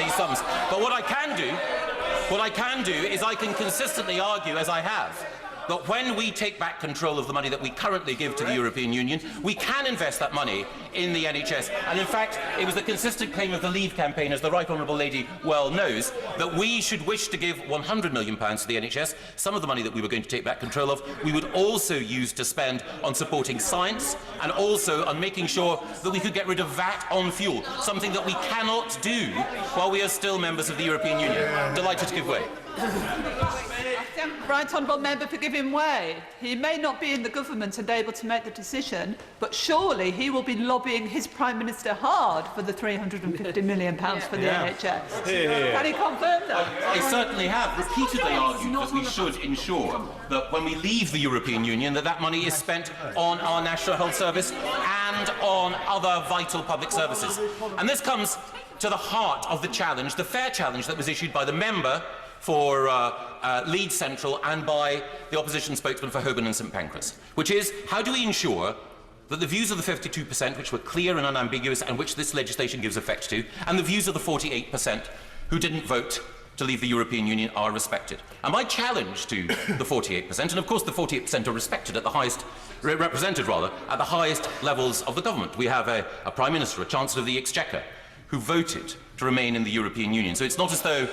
these sums. But what I can do is I can consistently argue, as I have, that when we take back control of the money that we currently give to the European Union, we can invest that money in the NHS. And in fact, it was the consistent claim of the Leave campaign, as the Right Honourable Lady well knows, that we should wish to give £100 million to the NHS. Some of the money that we were going to take back control of, we would also use to spend on supporting science and also on making sure that we could get rid of VAT on fuel, something that we cannot do while we are still members of the European Union. Delighted to give way. Right Honourable Member for giving way. He may not be in the government and able to make the decision, but surely he will be lobbying his Prime Minister hard for the £350 million for the NHS. Can he confirm that? They certainly have repeatedly argued that we should ensure that when we leave the European Union that money is spent on our National Health Service and on other vital public services. And this comes to the heart of the challenge, the fair challenge that was issued by the member for Leeds Central and by the opposition spokesman for Holborn and St Pancras, which is, how do we ensure that the views of the 52%, which were clear and unambiguous and which this legislation gives effect to, and the views of the 48% who didn't vote to leave the European Union are respected? And my challenge to the 48%, and of course the 48% are respected at the highest, represented rather, at the highest levels of the government. We have a Prime Minister, a Chancellor of the Exchequer, who voted to remain in the European Union. So it's not as though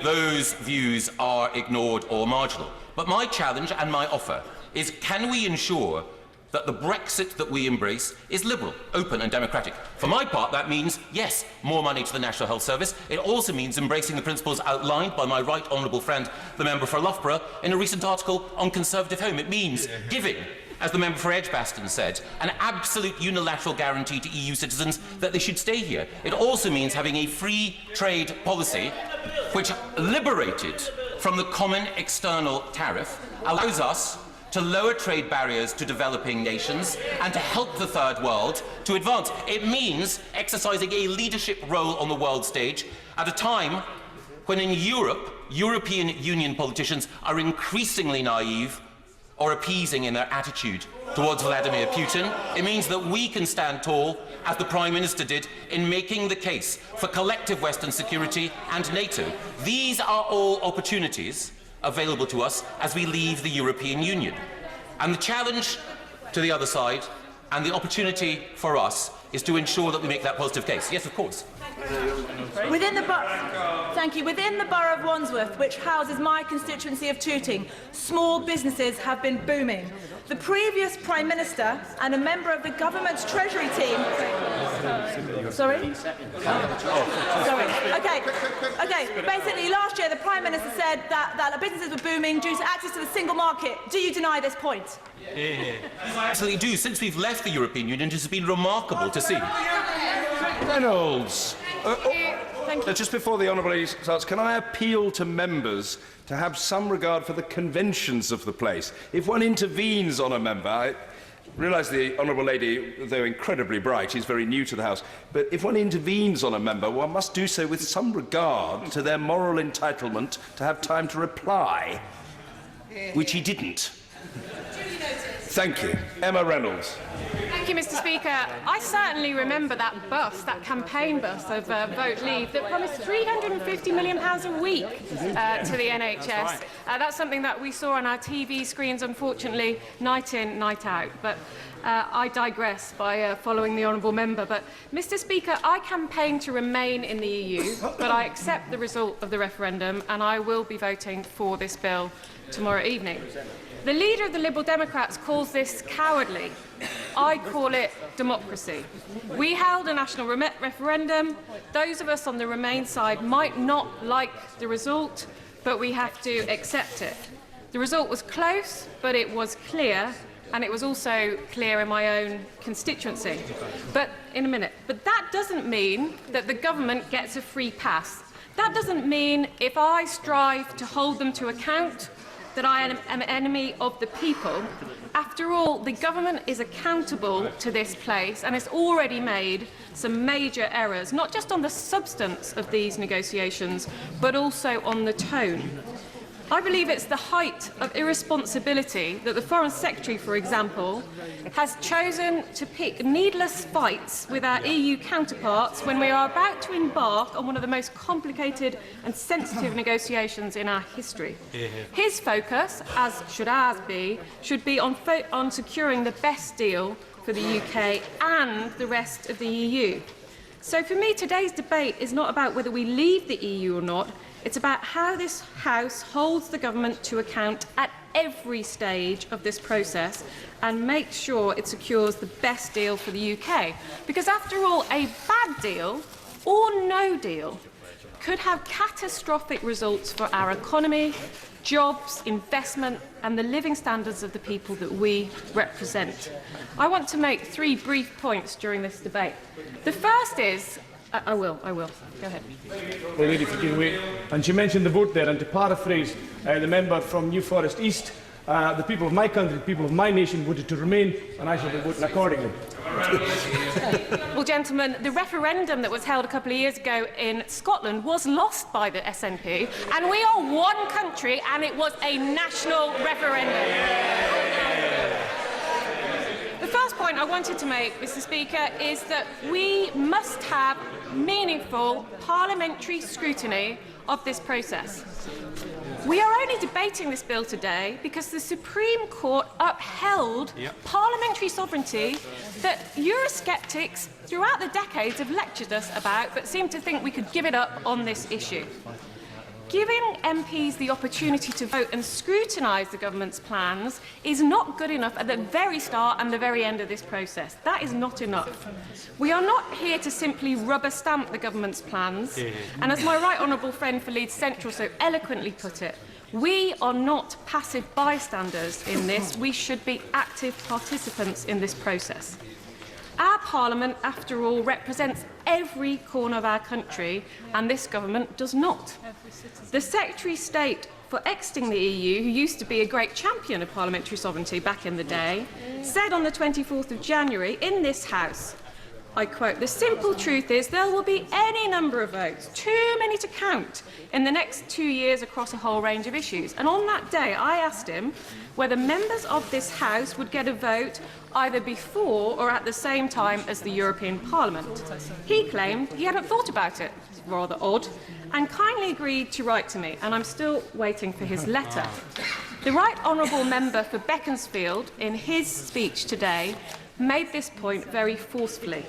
those views are ignored or marginal. But my challenge and my offer is, can we ensure that the Brexit that we embrace is liberal, open and democratic? For my part, that means, yes, more money to the National Health Service. It also means embracing the principles outlined by my right honourable friend, the member for Loughborough, in a recent article on Conservative Home. It means giving, as the member for Edgbaston said, an absolute unilateral guarantee to EU citizens that they should stay here. It also means having a free trade policy which, liberated from the common external tariff, allows us to lower trade barriers to developing nations and to help the third world to advance. It means exercising a leadership role on the world stage at a time when in Europe, European Union politicians are increasingly naive or appeasing in their attitude towards Vladimir Putin. It means that we can stand tall, as the Prime Minister did, in making the case for collective Western security and NATO. These are all opportunities available to us as we leave the European Union. And the challenge to the other side and the opportunity for us is to ensure that we make that positive case. Yes, of course. Within the borough of Wandsworth, which houses my constituency of Tooting, small businesses have been booming. The previous Prime Minister and a member of the government's Treasury team... Sorry? Sorry. Okay. Basically, last year the Prime Minister said that the businesses were booming due to access to the single market. Do you deny this point? I absolutely do. Since we've left the European Union, it has been remarkable to see. Reynolds. Thank you. Just before the Honourable Lady starts, can I appeal to members to have some regard for the conventions of the place? If one intervenes on a member, I realise the Honourable Lady, though incredibly bright, is very new to the House, but if one intervenes on a member, one must do so with some regard to their moral entitlement to have time to reply, which he didn't. Thank you. Emma Reynolds. Thank you, Mr. Speaker. I certainly remember that bus, that campaign bus of Vote Leave, that promised £350 million a week to the NHS. That's something that we saw on our TV screens, unfortunately, night in, night out. But I digress by following the honourable member. But, Mr. Speaker, I campaigned to remain in the EU, but I accept the result of the referendum, and I will be voting for this bill tomorrow evening. The leader of the Liberal Democrats calls this cowardly. I call it democracy. We held a national referendum. Those of us on the Remain side might not like the result, but we have to accept it. The result was close, but it was clear, and it was also clear in my own constituency. But that doesn't mean that the government gets a free pass. That doesn't mean if I strive to hold them to account that I am an enemy of the people. After all, the government is accountable to this place and has already made some major errors, not just on the substance of these negotiations, but also on the tone. I believe it's the height of irresponsibility that the Foreign Secretary, for example, has chosen to pick needless fights with our EU counterparts when we are about to embark on one of the most complicated and sensitive negotiations in our history. His focus, as should ours be, should be on securing the best deal for the UK and the rest of the EU. So for me, today's debate is not about whether we leave the EU or not. It's about how this House holds the government to account at every stage of this process and makes sure it secures the best deal for the UK. Because after all, a bad deal or no deal could have catastrophic results for our economy, jobs, investment and the living standards of the people that we represent. I want to make 3 brief points during this debate. The first is I will. Go ahead. Well, lady, forgive me. And she mentioned the vote there, and to paraphrase the member from New Forest East, the people of my country, the people of my nation voted to remain, and I shall be voting accordingly. Well, gentlemen, the referendum that was held a couple of years ago in Scotland was lost by the SNP, and we are one country, and it was a national referendum. The first point I wanted to make, Mr. Speaker, is that we must have meaningful parliamentary scrutiny of this process. We are only debating this bill today because the Supreme Court upheld parliamentary sovereignty that Eurosceptics throughout the decades have lectured us about, but seem to think we could give it up on this issue. Giving MPs the opportunity to vote and scrutinise the government's plans is not good enough at the very start and the very end of this process. That is not enough. We are not here to simply rubber stamp the government's plans, and as my right honourable friend for Leeds Central so eloquently put it, we are not passive bystanders in this. We should be active participants in this process. Our Parliament, after all, represents every corner of our country, and this government does not. The Secretary of State for exiting the EU, who used to be a great champion of parliamentary sovereignty back in the day, said on the 24th of January in this House, I quote, "The simple truth is there will be any number of votes, too many to count, in the next 2 years across a whole range of issues." And on that day, I asked him whether members of this House would get a vote either before or at the same time as the European Parliament. He claimed he hadn't thought about it, rather odd, and kindly agreed to write to me, and I'm still waiting for his letter. The Right Honourable Member for Beaconsfield, in his speech today, made this point very forcefully.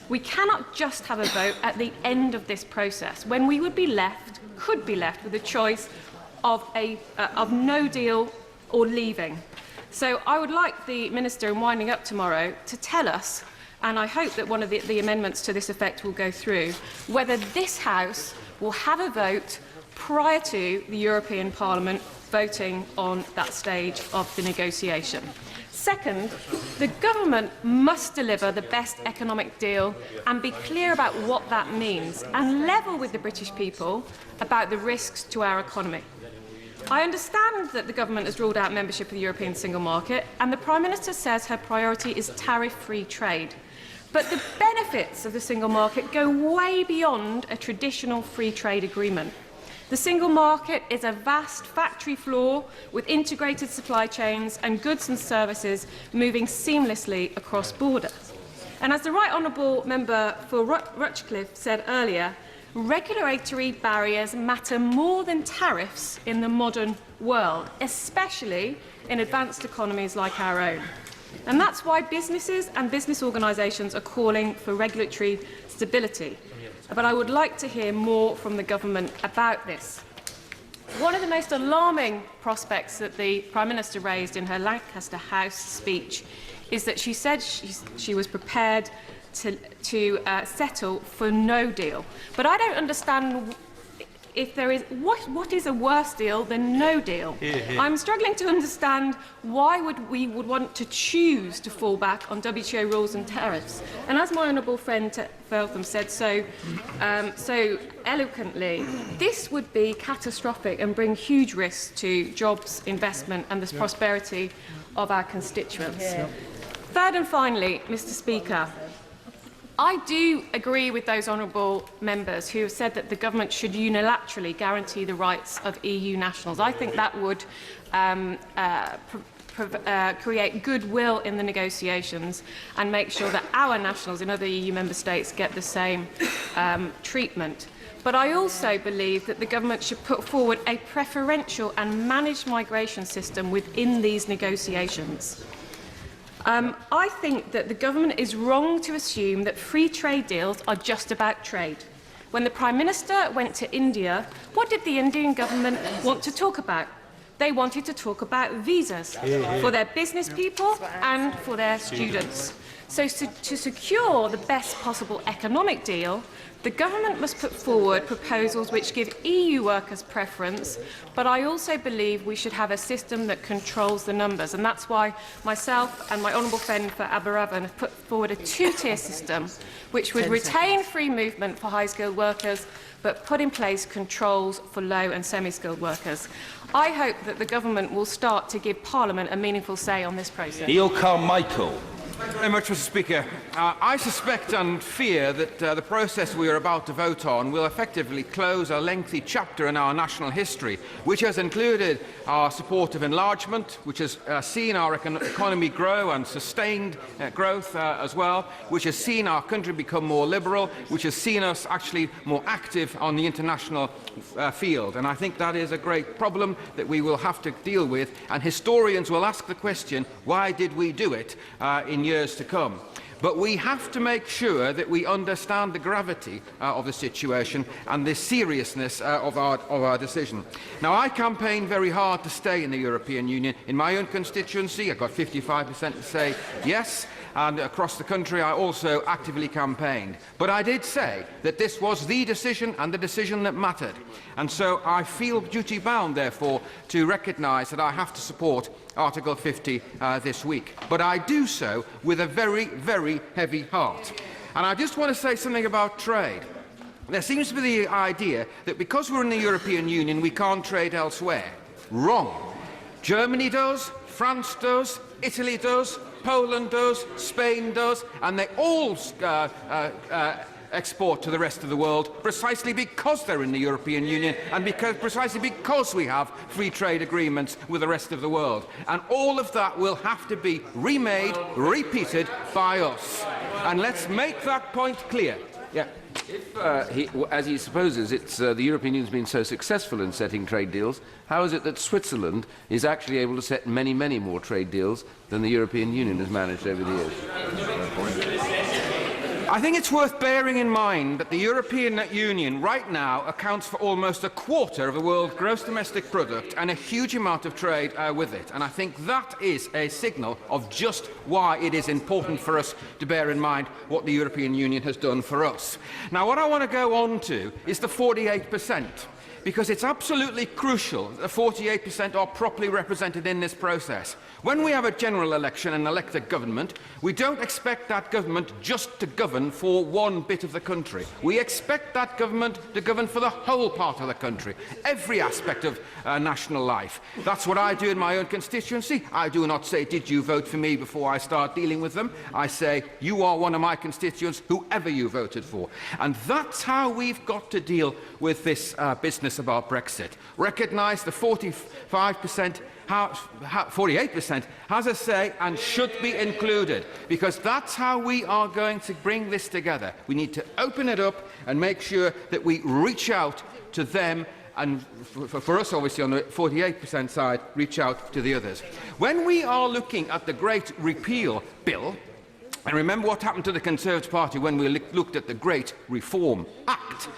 We cannot just have a vote at the end of this process, when we would be left, could be left, with a choice of no deal or leaving. So I would like the Minister, in winding up tomorrow, to tell us, and I hope that one of the amendments to this effect will go through, whether this House will have a vote prior to the European Parliament voting on that stage of the negotiation. Second, the government must deliver the best economic deal and be clear about what that means, and level with the British people about the risks to our economy. I understand that the government has ruled out membership of the European single market, and the Prime Minister says her priority is tariff-free trade. But the benefits of the single market go way beyond a traditional free trade agreement. The single market is a vast factory floor with integrated supply chains and goods and services moving seamlessly across borders. And as the Right Honourable Member for Rushcliffe said earlier, regulatory barriers matter more than tariffs in the modern world, especially in advanced economies like our own. And that's why businesses and business organisations are calling for regulatory stability. But I would like to hear more from the government about this. One of the most alarming prospects that the Prime Minister raised in her Lancaster House speech is that she said she was prepared to settle for no deal. But I don't understand if there is what is a worse deal than no deal. I'm struggling to understand why we would want to choose to fall back on WTO rules and tariffs. And as my honourable friend Feltham said so eloquently, this would be catastrophic and bring huge risks to jobs, investment and the prosperity of our constituents. Third and finally, Mr. Speaker, I do agree with those honourable members who have said that the government should unilaterally guarantee the rights of EU nationals. I think that would create goodwill in the negotiations and make sure that our nationals in other EU member states get the same treatment. But I also believe that the government should put forward a preferential and managed migration system within these negotiations. I think that the government is wrong to assume that free trade deals are just about trade. When the Prime Minister went to India, what did the Indian government want to talk about? They wanted to talk about visas for their business people and for their students. So to secure the best possible economic deal, the government must put forward proposals which give EU workers preference, but I also believe we should have a system that controls the numbers, and that's why myself and my honourable friend for Aberystwyth have put forward a two-tier system which would retain free movement for high-skilled workers but put in place controls for low and semi-skilled workers. I hope that the government will start to give Parliament a meaningful say on this process. Neil Carmichael. Thank you very much, Mr. Speaker. I suspect and fear that the process we are about to vote on will effectively close a lengthy chapter in our national history, which has included our support of enlargement, which has seen our economy grow and sustained growth as well, which has seen our country become more liberal, which has seen us actually more active on the international field. And I think that is a great problem that we will have to deal with, and historians will ask the question, why did we do it in years to come? But we have to make sure that we understand the gravity of the situation and the seriousness of our decision. Now, I campaigned very hard to stay in the European Union. In my own constituency, I got 55% to say yes, and across the country I also actively campaigned. But I did say that this was the decision and the decision that mattered. And so I feel duty-bound, therefore, to recognise that I have to support Article 50 this week. But I do so with a very, very heavy heart. And I just want to say something about trade. There seems to be the idea that because we're in the European Union, we can't trade elsewhere. Wrong. Germany does, France does, Italy does, Poland does, Spain does, and they all export to the rest of the world precisely because they're in the European Union and precisely because we have free trade agreements with the rest of the world. And all of that will have to be remade, repeated by us. And let's make that point clear. Yeah. If, as he supposes, the European Union has been so successful in setting trade deals, how is it that Switzerland is actually able to set many, many more trade deals than the European Union has managed over the years? I think it's worth bearing in mind that the European Union right now accounts for almost a quarter of the world's gross domestic product and a huge amount of trade with it. And I think that is a signal of just why it is important for us to bear in mind what the European Union has done for us. Now, what I want to go on to is the 48%. Because it's absolutely crucial that the 48% are properly represented in this process. When we have a general election and elect a government, we don't expect that government just to govern for one bit of the country. We expect that government to govern for the whole part of the country, every aspect of national life. That's what I do in my own constituency. I do not say, did you vote for me before I start dealing with them? I say, you are one of my constituents, whoever you voted for. And that's how we've got to deal with this business about Brexit. Recognise the 48% has a say and should be included, because that's how we are going to bring this together. We need to open it up and make sure that we reach out to them, and for us, obviously, on the 48% side, reach out to the others. When we are looking at the Great Repeal Bill, and remember what happened to the Conservative Party when we looked at the Great Reform Act,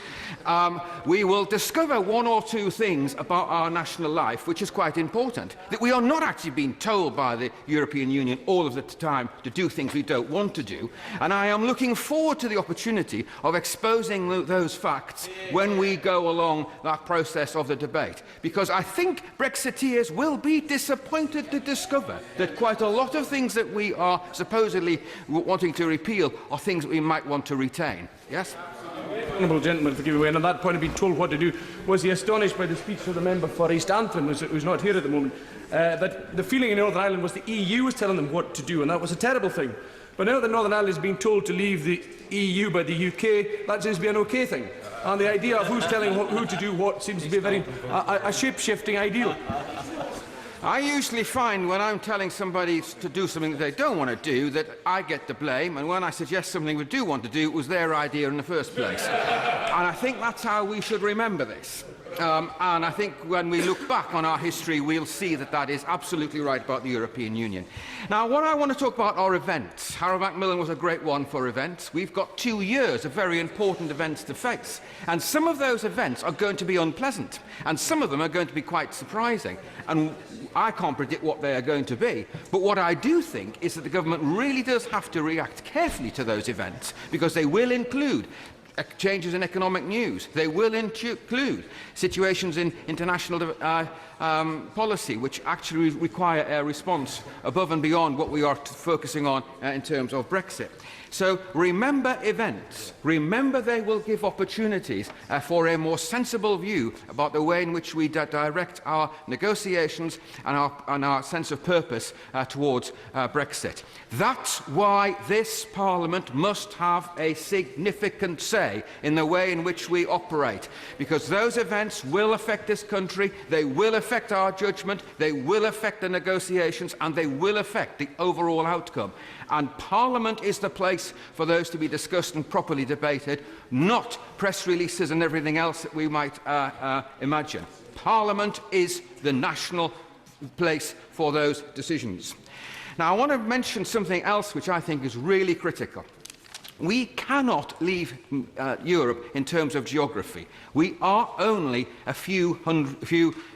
we will discover one or two things about our national life which is quite important. That we are not actually being told by the European Union all of the time to do things we don't want to do. And I am looking forward to the opportunity of exposing those facts when we go along that process of the debate. Because I think Brexiteers will be disappointed to discover that quite a lot of things that we are supposedly wanting to repeal are things that we might want to retain. Yes? Honourable gentleman, forgive me, and on that point of being told what to do, was he astonished by the speech of the member for East Antrim, who's not here at the moment, that the feeling in Northern Ireland was the EU was telling them what to do, and that was a terrible thing. But now that Northern Ireland is being told to leave the EU by the UK, that seems to be an okay thing. And the idea of who's telling who to do what seems to be a shape-shifting ideal. I usually find when I'm telling somebody to do something that they don't want to do, that I get the blame, and when I suggest something we do want to do, it was their idea in the first place. And I think that's how we should remember this. And I think when we look back on our history, we'll see that that is absolutely right about the European Union. Now, what I want to talk about are events. Harold Macmillan was a great one for events. We've got 2 years of very important events to face. And some of those events are going to be unpleasant. And some of them are going to be quite surprising. And I can't predict what they are going to be. But what I do think is that the government really does have to react carefully to those events, because they will include changes in economic news. They will include situations in international policy which actually require a response above and beyond what we are focusing on in terms of Brexit. So remember events. Remember they will give opportunities for a more sensible view about the way in which we direct our negotiations and our sense of purpose towards Brexit. That's why this Parliament must have a significant say in the way in which we operate, because those events will affect this country, they will affect our judgment, they will affect the negotiations, and they will affect the overall outcome. And Parliament is the place for those to be discussed and properly debated, not press releases and everything else that we might imagine. Parliament is the national place for those decisions. Now, I want to mention something else which I think is really critical. We cannot leave Europe in terms of geography. We are only a few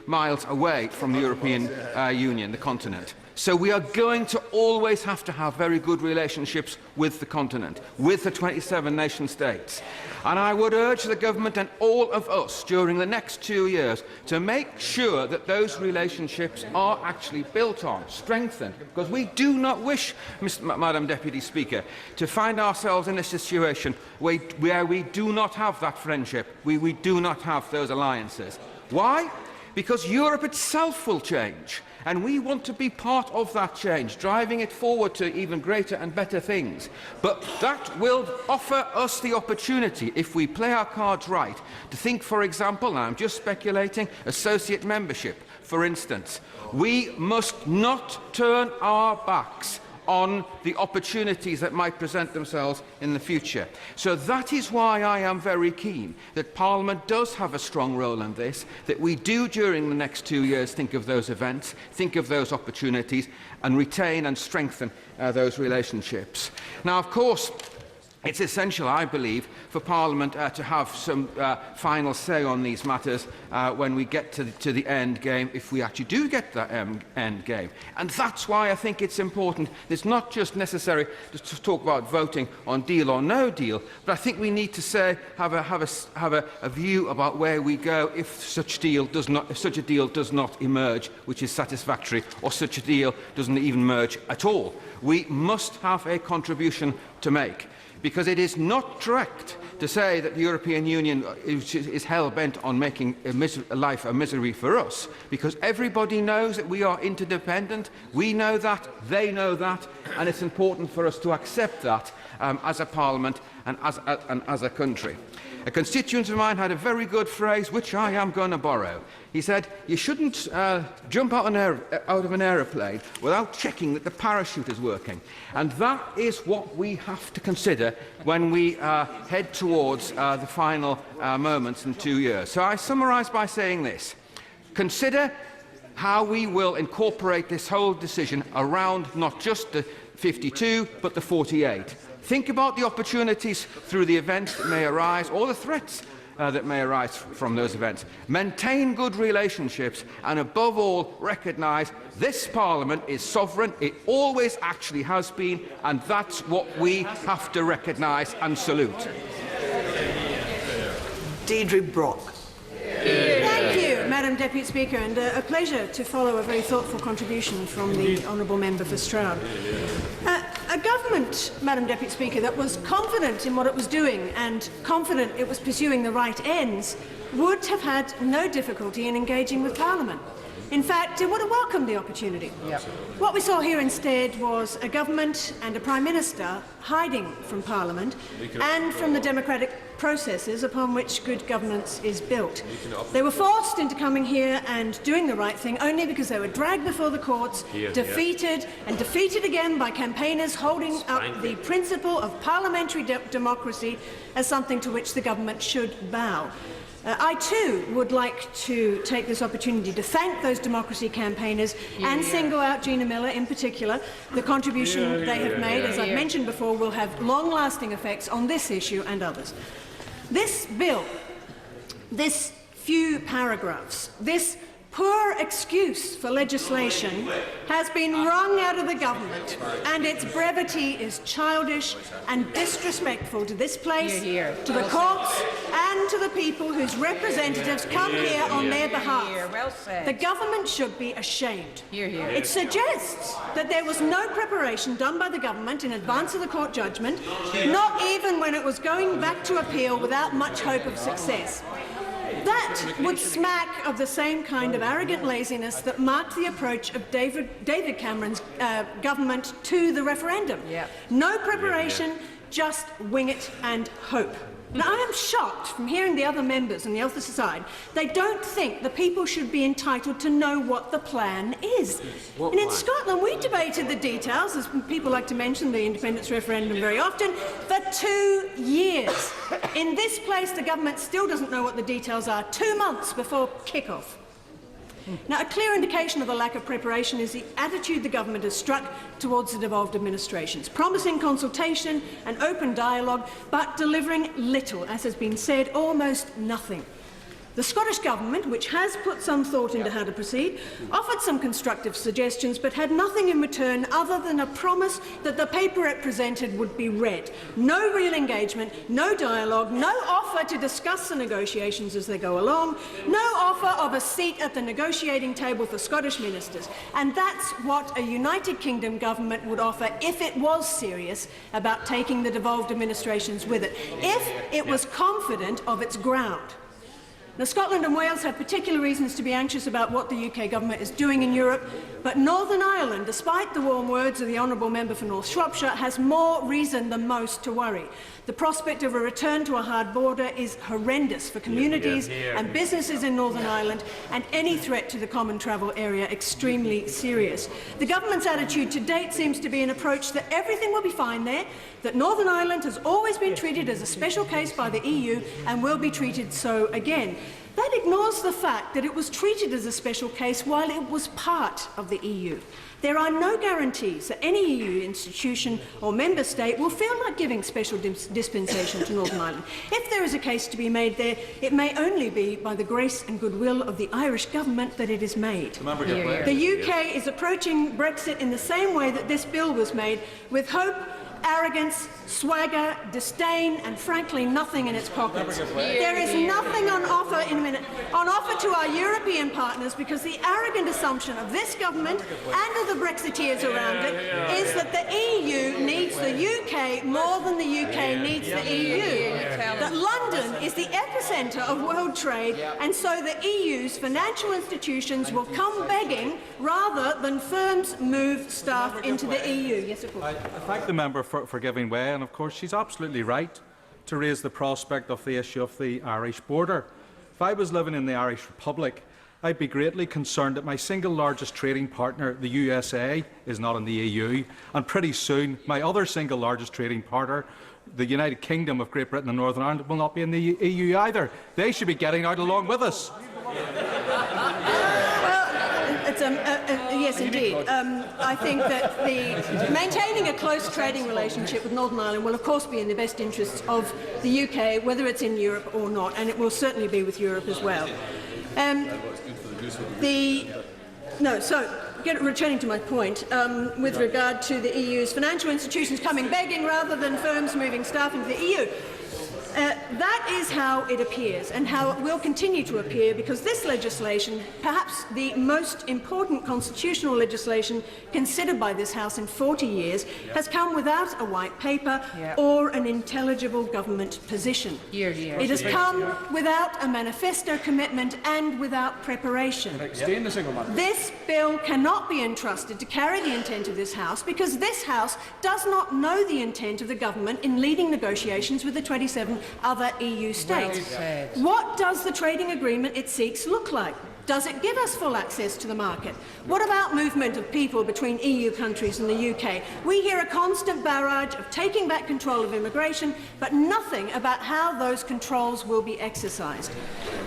miles away from the European Union, the continent. So we are going to always have to have very good relationships with the continent, with the 27 nation states. And I would urge the government and all of us during the next 2 years to make sure that those relationships are actually built on, strengthened, because we do not wish, Madam Deputy Speaker, to find ourselves in a situation where we do not have that friendship, we do not have those alliances. Why? Because Europe itself will change. And we want to be part of that change, driving it forward to even greater and better things. But that will offer us the opportunity, if we play our cards right, to think, for example, and I'm just speculating, associate membership, for instance. We must not turn our backs on the opportunities that might present themselves in the future. So that is why I am very keen that Parliament does have a strong role in this, that we do during the next 2 years think of those events, think of those opportunities, and retain and strengthen those relationships. Now, of course, it's essential, I believe, for Parliament to have some final say on these matters when we get to the end game, if we actually do get that end game. And that's why I think it's important. It's not just necessary to talk about voting on deal or no deal, but I think we need to have a view about where we go if such a deal does not emerge, which is satisfactory, or such a deal doesn't even emerge at all. We must have a contribution to make. Because it is not correct to say that the European Union is hell-bent on making life a misery for us, because everybody knows that we are interdependent, we know that, they know that, and it's important for us to accept that as a Parliament and as a country. A constituent of mine had a very good phrase, which I am going to borrow. He said, you shouldn't jump out of an aeroplane without checking that the parachute is working. And that is what we have to consider when we head towards the final moments in 2 years. So I summarise by saying this. Consider how we will incorporate this whole decision around not just the 52, but the 48. Think about the opportunities through the events that may arise, or the threats that may arise from those events. Maintain good relationships, and above all, recognise this Parliament is sovereign. It always actually has been, and that's what we have to recognise and salute. Deirdre Brock. Thank you, Madam Deputy Speaker, and a pleasure to follow a very thoughtful contribution from the Honourable Member for Stroud. A government, Madam Deputy Speaker, that was confident in what it was doing and confident it was pursuing the right ends would have had no difficulty in engaging with Parliament. In fact, it would have welcomed the opportunity. What we saw here instead was a government and a Prime Minister hiding from Parliament and from the democratic processes upon which good governance is built. They were forced into coming here and doing the right thing only because they were dragged before the courts, defeated and defeated again by campaigners holding up the principle of parliamentary democracy as something to which the government should bow. I too would like to take this opportunity to thank those democracy campaigners and single out Gina Miller in particular. The contribution they have made, as I've mentioned before, will have long-lasting effects on this issue and others. This bill, this few paragraphs, this poor excuse for legislation has been wrung out of the government, and its brevity is childish and disrespectful to this place, to the courts and to the people whose representatives come here on their behalf. The government should be ashamed. It suggests that there was no preparation done by the government in advance of the court judgment, not even when it was going back to appeal without much hope of success. That would smack of the same kind of arrogant laziness that marked the approach of David Cameron's government to the referendum. No preparation, just wing it and hope. Now, I am shocked from hearing the other members on the other side. They don't think the people should be entitled to know what the plan is. And in Scotland, we debated the details, as people like to mention the independence referendum very often, for 2 years. In this place, the government still doesn't know what the details are 2 months before kick-off. Now, a clear indication of the lack of preparation is the attitude the government has struck towards the devolved administrations, promising consultation and open dialogue, but delivering little, as has been said, almost nothing. The Scottish Government, which has put some thought into how to proceed, offered some constructive suggestions but had nothing in return other than a promise that the paper it presented would be read. No real engagement, no dialogue, no offer to discuss the negotiations as they go along, no offer of a seat at the negotiating table for Scottish ministers. And that's what a United Kingdom government would offer if it was serious about taking the devolved administrations with it, if it was confident of its ground. Now, Scotland and Wales have particular reasons to be anxious about what the UK government is doing in Europe, but Northern Ireland, despite the warm words of the honourable member for North Shropshire, has more reason than most to worry. The prospect of a return to a hard border is horrendous for communities and businesses in Northern Ireland, and any threat to the common travel area extremely serious. The government's attitude to date seems to be an approach that everything will be fine there, that Northern Ireland has always been treated as a special case by the EU and will be treated so again. That ignores the fact that it was treated as a special case while it was part of the EU. There are no guarantees that any EU institution or member state will feel like giving special dispensation to Northern Ireland. If there is a case to be made there, it may only be by the grace and goodwill of the Irish government that it is made. The UK is approaching Brexit in the same way that this bill was made, with hope, arrogance, swagger, disdain, and frankly nothing in its pockets. There is nothing on offer to our European partners, because the arrogant assumption of this government and of the Brexiteers around it is that the EU needs the UK more than the UK needs the EU. That London is the epicentre of world trade, and so the EU's financial institutions will come begging rather than firms move staff into the EU. Yes, of course. I thank the member for giving way, and of course she's absolutely right to raise the prospect of the issue of the Irish border. If I was living in the Irish Republic, I'd be greatly concerned that my single largest trading partner, the USA, is not in the EU, and pretty soon my other single largest trading partner, the United Kingdom of Great Britain and Northern Ireland, will not be in the EU either. They should be getting out along with us. Yes, indeed. I think that maintaining a close trading relationship with Northern Ireland will, of course, be in the best interests of the UK, whether it's in Europe or not, and it will certainly be with Europe as well. Returning to my point, with regard to the EU's financial institutions coming begging rather than firms moving staff into the EU, That is how it appears and how it will continue to appear, because this legislation, perhaps the most important constitutional legislation considered by this House in 40 years, has come without a white paper or an intelligible government position. It has come without a manifesto commitment and without preparation. This bill cannot be entrusted to carry the intent of this House, because this House does not know the intent of the government in leading negotiations with the 27 other EU states. What does the trading agreement it seeks look like? Does it give us full access to the market? What about movement of people between EU countries and the UK? We hear a constant barrage of taking back control of immigration, but nothing about how those controls will be exercised.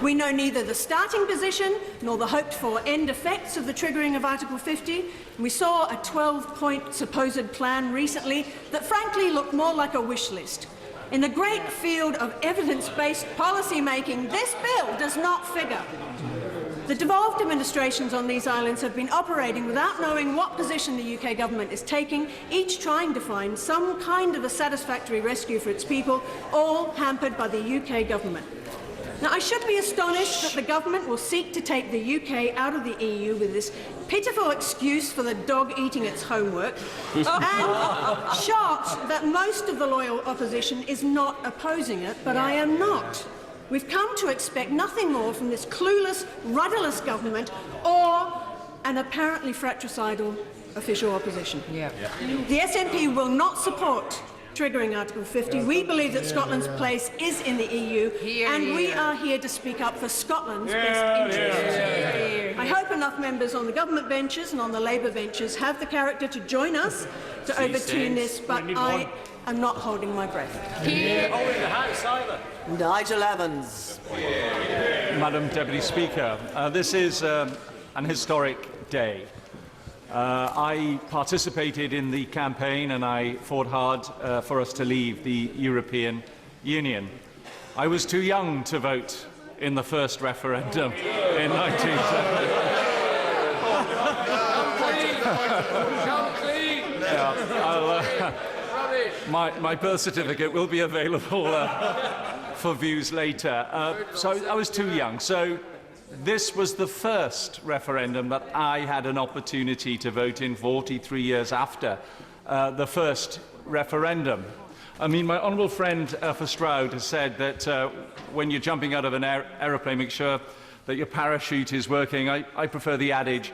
We know neither the starting position nor the hoped-for end effects of the triggering of Article 50. We saw a 12-point supposed plan recently that frankly looked more like a wish list. In the great field of evidence-based policy-making, this bill does not figure. The devolved administrations on these islands have been operating without knowing what position the UK government is taking, each trying to find some kind of a satisfactory rescue for its people, all hampered by the UK government. Now, I should be astonished that the government will seek to take the UK out of the EU with this pitiful excuse for the dog eating its homework, and shocked that most of the loyal opposition is not opposing it, but I am not. We've come to expect nothing more from this clueless, rudderless government or an apparently fratricidal official opposition. The SNP will not support triggering Article 50. We believe that Scotland's place is in the EU, and we are here to speak up for Scotland's best interests. I hope enough members on the government benches and on the Labour benches have the character to join us to overturn this, but I am not holding my breath. Nigel Evans. Madam Deputy Speaker, this is an historic day. I participated in the campaign and I fought hard for us to leave the European Union. I was too young to vote in the first referendum in 1970. My birth certificate will be available for views later. So I was too young. So this was the first referendum that I had an opportunity to vote in 43 years after the first referendum. I mean, my honourable friend for Stroud has said that when you're jumping out of an aeroplane, make sure that your parachute is working. I prefer the adage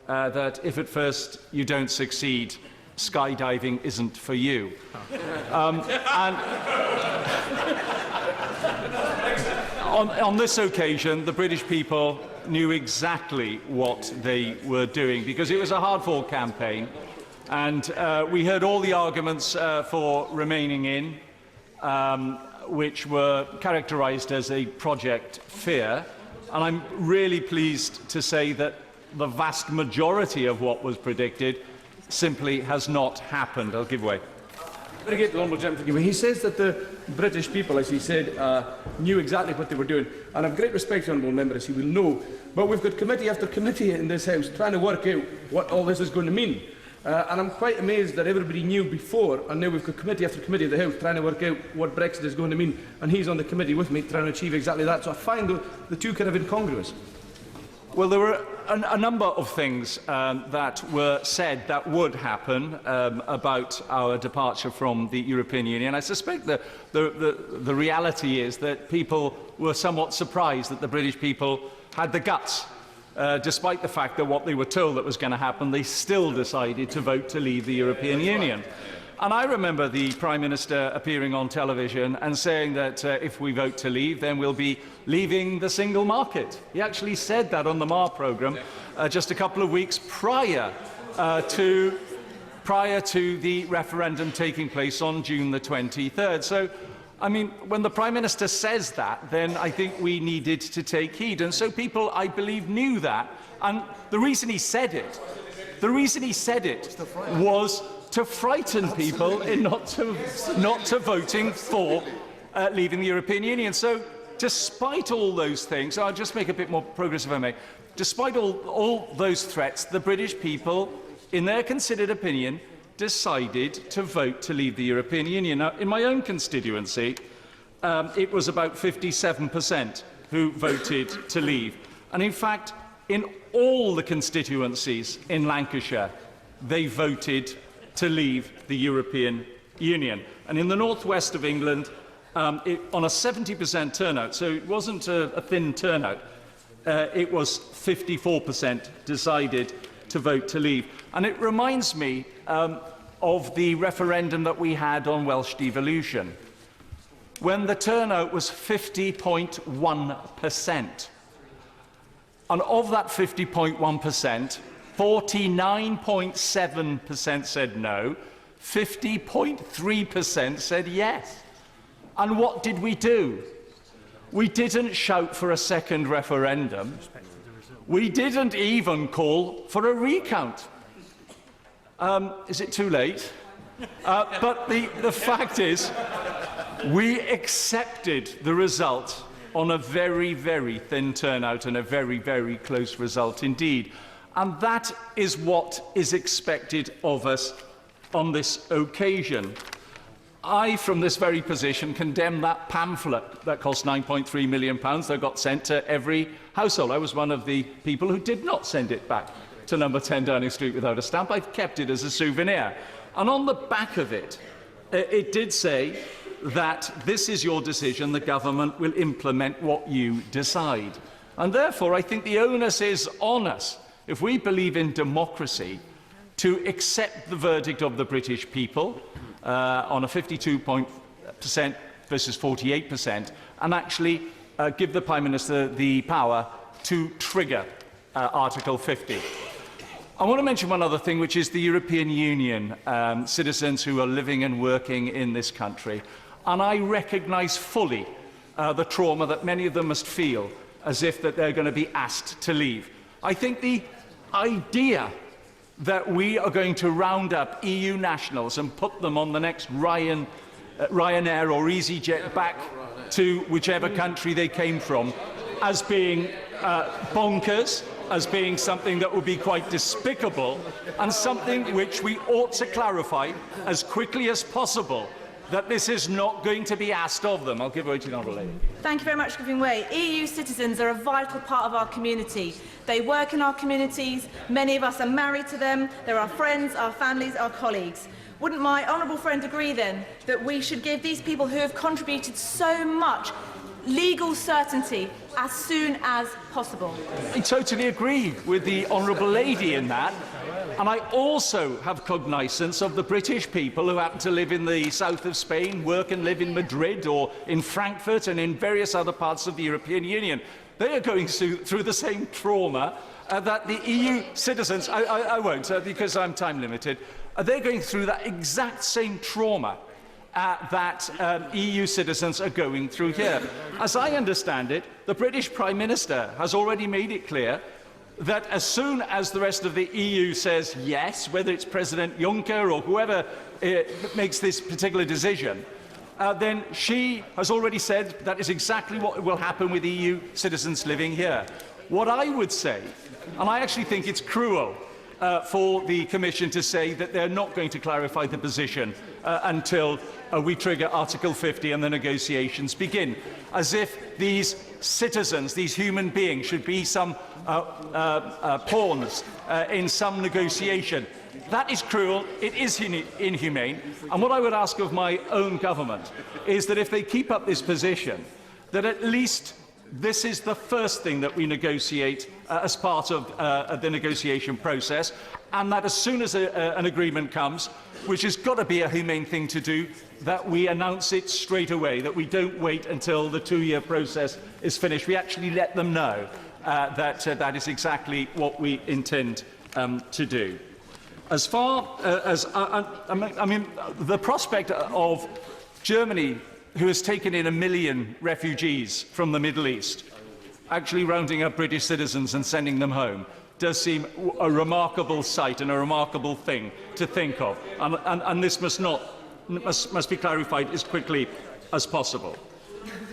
that if at first you don't succeed, skydiving isn't for you. On this occasion, the British people knew exactly what they were doing, because it was a hard-fought campaign, and we heard all the arguments for remaining in, which were characterised as a project fear, and I'm really pleased to say that the vast majority of what was predicted simply has not happened. I'll give way. Very good, Honourable Gentleman. He says that the British people, as he said, knew exactly what they were doing. And I have great respect for Honourable Member, as he will know. But we've got committee after committee in this House trying to work out what all this is going to mean. And I'm quite amazed that everybody knew before, and now we've got committee after committee of the House trying to work out what Brexit is going to mean. And he's on the committee with me trying to achieve exactly that. So I find the two kind of incongruous. Well, there were a number of things that were said that would happen about our departure from the European Union. I suspect that the reality is that people were somewhat surprised that the British people had the guts. Despite the fact that what they were told that was going to happen, they still decided to vote to leave the European Union. And I remember the Prime Minister appearing on television and saying that if we vote to leave, then we'll be leaving the single market. He actually said that on the MAR programme just a couple of weeks prior to the referendum taking place on June the 23rd. So, I mean, when the Prime Minister says that, then I think we needed to take heed. And so people, I believe, knew that. And the reason he said it was to frighten people in not to voting for leaving the European Union. So, despite all those things, I'll just make a bit more progress if I may. Despite all those threats, the British people, in their considered opinion, decided to vote to leave the European Union. Now, in my own constituency, it was about 57% who voted to leave. And in fact, in all the constituencies in Lancashire, they voted to leave the European Union. And in the northwest of England, on a 70% turnout, so it wasn't a thin turnout, it was 54% decided to vote to leave. And it reminds me of the referendum that we had on Welsh devolution, when the turnout was 50.1%. And of that 50.1%, 49.7% said no, 50.3% said yes. And what did we do? We didn't shout for a second referendum. We didn't even call for a recount. Is it too late? But the fact is, we accepted the result on a very, very thin turnout and a very, very close result indeed. And that is what is expected of us on this occasion. I, from this very position, condemn that pamphlet that cost £9.3 million that got sent to every household. I was one of the people who did not send it back to number 10 Downing Street without a stamp. I've kept it as a souvenir. And on the back of it, it did say that this is your decision, the government will implement what you decide. And therefore, I think the onus is on us, if we believe in democracy, to accept the verdict of the British people on a 52% versus 48%, and actually give the Prime Minister the power to trigger Article 50. I want to mention one other thing, which is the European Union citizens who are living and working in this country. And I recognise fully the trauma that many of them must feel as if that they're going to be asked to leave. I think the idea that we are going to round up EU nationals and put them on the next Ryanair or EasyJet back to whichever country they came from as being bonkers, as being something that would be quite despicable, and something which we ought to clarify as quickly as possible, that this is not going to be asked of them. I'll give way to the Honourable Lady. Thank you very much for giving way. EU citizens are a vital part of our community. They work in our communities. Many of us are married to them. They're our friends, our families, our colleagues. Wouldn't my honourable friend agree, then, that we should give these people who have contributed so much legal certainty as soon as possible? I totally agree with the Honourable Lady in that. And I also have cognizance of the British people who happen to live in the south of Spain, work and live in Madrid or in Frankfurt and in various other parts of the European Union. They are going through the same trauma that the EU citizens, I won't because I'm time limited, they're going through that exact same trauma that EU citizens are going through here. As I understand it, the British Prime Minister has already made it clear that as soon as the rest of the EU says yes, whether it's President Juncker or whoever makes this particular decision, then she has already said that is exactly what will happen with EU citizens living here. What I would say, and I actually think it's cruel for the Commission to say that they're not going to clarify the position until we trigger Article 50 and the negotiations begin, as if these citizens, these human beings, should be some pawns in some negotiation. That is cruel, it is inhumane, and what I would ask of my own government is that if they keep up this position, that at least this is the first thing that we negotiate as part of the negotiation process, and that as soon as an agreement comes, which has got to be a humane thing to do, that we announce it straight away, that we don't wait until the two-year process is finished. We actually let them know that that is exactly what we intend to do. As far as, I mean, the prospect of Germany, who has taken in 1 million refugees from the Middle East, actually rounding up British citizens and sending them home, does seem a remarkable sight and a remarkable thing to think of. And this must be clarified as quickly as possible.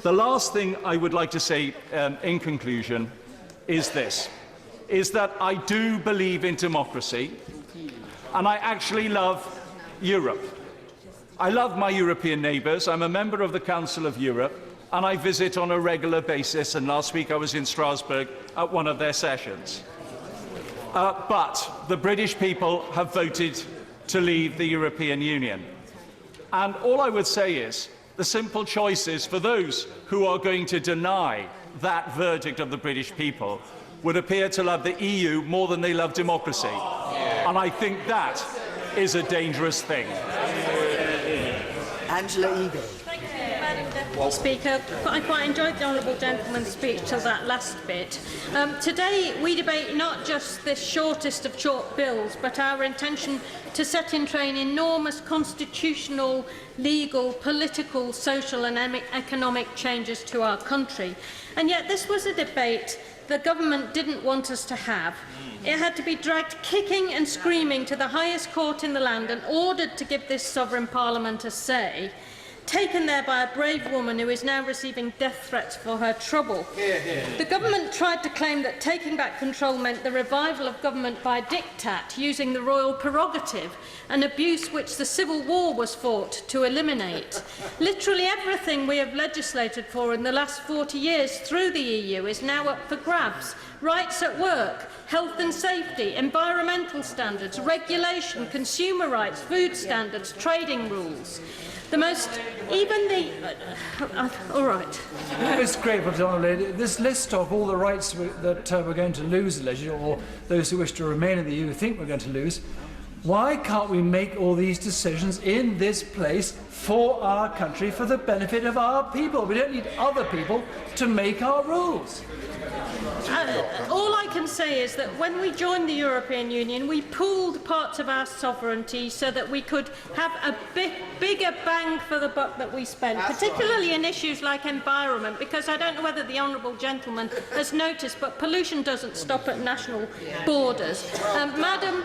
The last thing I would like to say in conclusion is this, is that I do believe in democracy, and I actually love Europe. I love my European neighbours. I'm a member of the Council of Europe, and I visit on a regular basis, and last week I was in Strasbourg at one of their sessions. But the British people have voted to leave the European Union. And all I would say is, the simple choice is for those who are going to deny that verdict of the British people would appear to love the EU more than they love democracy. And I think that is a dangerous thing. Angela Eagle. Madam Speaker, I quite enjoyed the honourable gentleman's speech till that last bit. Today we debate not just this shortest of short bills, but our intention to set in train enormous constitutional, legal, political, social and economic changes to our country. And yet this was a debate the government didn't want us to have. It had to be dragged kicking and screaming to the highest court in the land and ordered to give this sovereign parliament a say, taken there by a brave woman who is now receiving death threats for her trouble. The government tried to claim that taking back control meant the revival of government by diktat, using the royal prerogative, an abuse which the Civil War was fought to eliminate. Literally everything we have legislated for in the last 40 years through the EU is now up for grabs. Rights at work, health and safety, environmental standards, regulation, consumer rights, food standards, trading rules. The most, even the, all right. It's great, this list of all the rights that we're going to lose, or those who wish to remain in the EU think we're going to lose, why can't we make all these decisions in this place for our country, for the benefit of our people? We don't need other people to make our rules. All I can say is that when we joined the European Union, we pooled parts of our sovereignty so that we could have a bigger bang for the buck that we spent, particularly in issues like environment, because I don't know whether the honourable gentleman has noticed, but pollution doesn't stop at national borders. Madam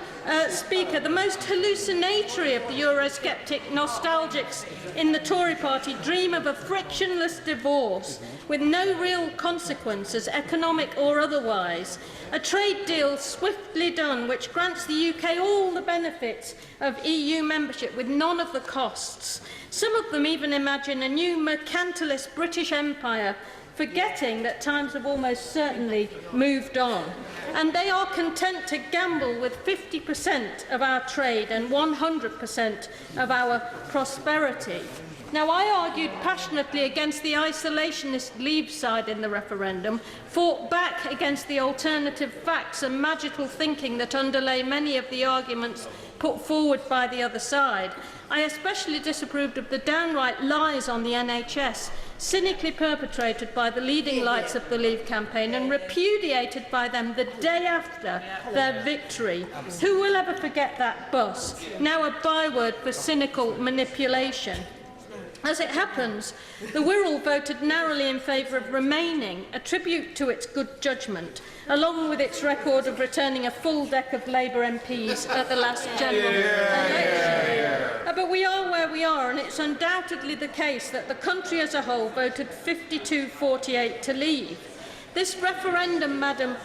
Speaker, the most hallucinatory of the Eurosceptic nostalgics in the Tory party dream of a frictionless divorce with no real consequences, economic or otherwise. A trade deal swiftly done which grants the UK all the benefits of EU membership with none of the costs. Some of them even imagine a new mercantilist British Empire, forgetting that times have almost certainly moved on. And they are content to gamble with 50% of our trade and 100% of our prosperity. Now, I argued passionately against the isolationist Leave side in the referendum, fought back against the alternative facts and magical thinking that underlay many of the arguments put forward by the other side. I especially disapproved of the downright lies on the NHS, cynically perpetrated by the leading lights of the Leave campaign and repudiated by them the day after their victory. Who will ever forget that bus, now a byword for cynical manipulation? As it happens, the Wirral voted narrowly in favour of remaining, a tribute to its good judgment, along with its record of returning a full deck of Labour MPs at the last general election. But we are where we are, and it's undoubtedly the case that the country as a whole voted 52-48 to leave. This referendum, Madam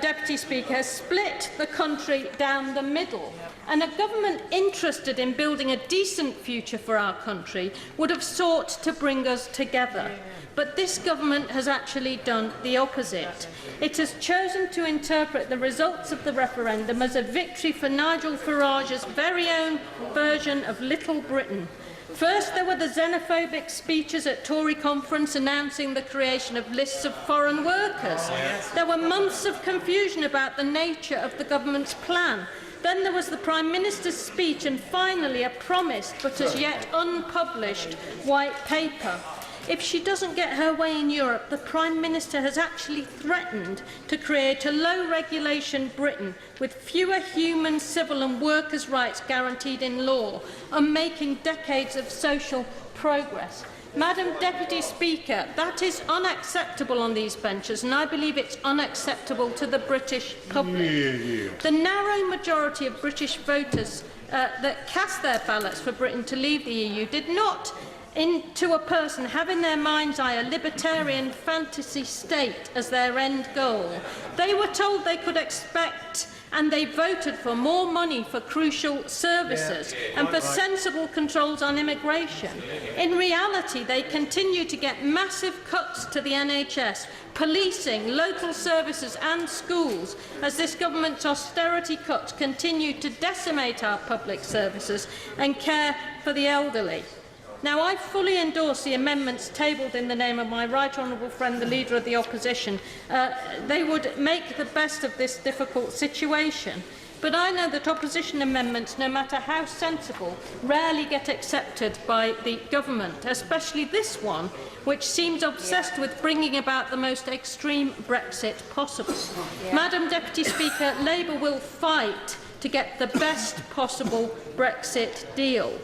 Deputy Speaker, has split the country down the middle. And a government interested in building a decent future for our country would have sought to bring us together. But this government has actually done the opposite. It has chosen to interpret the results of the referendum as a victory for Nigel Farage's very own version of Little Britain. First, there were the xenophobic speeches at Tory conference announcing the creation of lists of foreign workers. There were months of confusion about the nature of the government's plan. Then there was the Prime Minister's speech and finally a promised but as yet unpublished white paper. If she doesn't get her way in Europe, the Prime Minister has actually threatened to create a low-regulation Britain with fewer human, civil and workers' rights guaranteed in law and making decades of social progress. Madam Deputy Speaker, that is unacceptable on these benches, and I believe it's unacceptable to the British public. The narrow majority of British voters that cast their ballots for Britain to leave the EU did not, to a person, have in their mind's eye a libertarian fantasy state as their end goal. They were told they could expect and they voted for more money for crucial services and for sensible controls on immigration. In reality, they continue to get massive cuts to the NHS, policing, local services and schools, as this government's austerity cuts continue to decimate our public services and care for the elderly. Now, I fully endorse the amendments tabled in the name of my right honourable friend, the Leader of the Opposition. They would make the best of this difficult situation. But I know that opposition amendments, no matter how sensible, rarely get accepted by the government, especially this one, which seems obsessed with bringing about the most extreme Brexit possible. Madam Deputy Speaker, Labour will fight to get the best possible Brexit deal.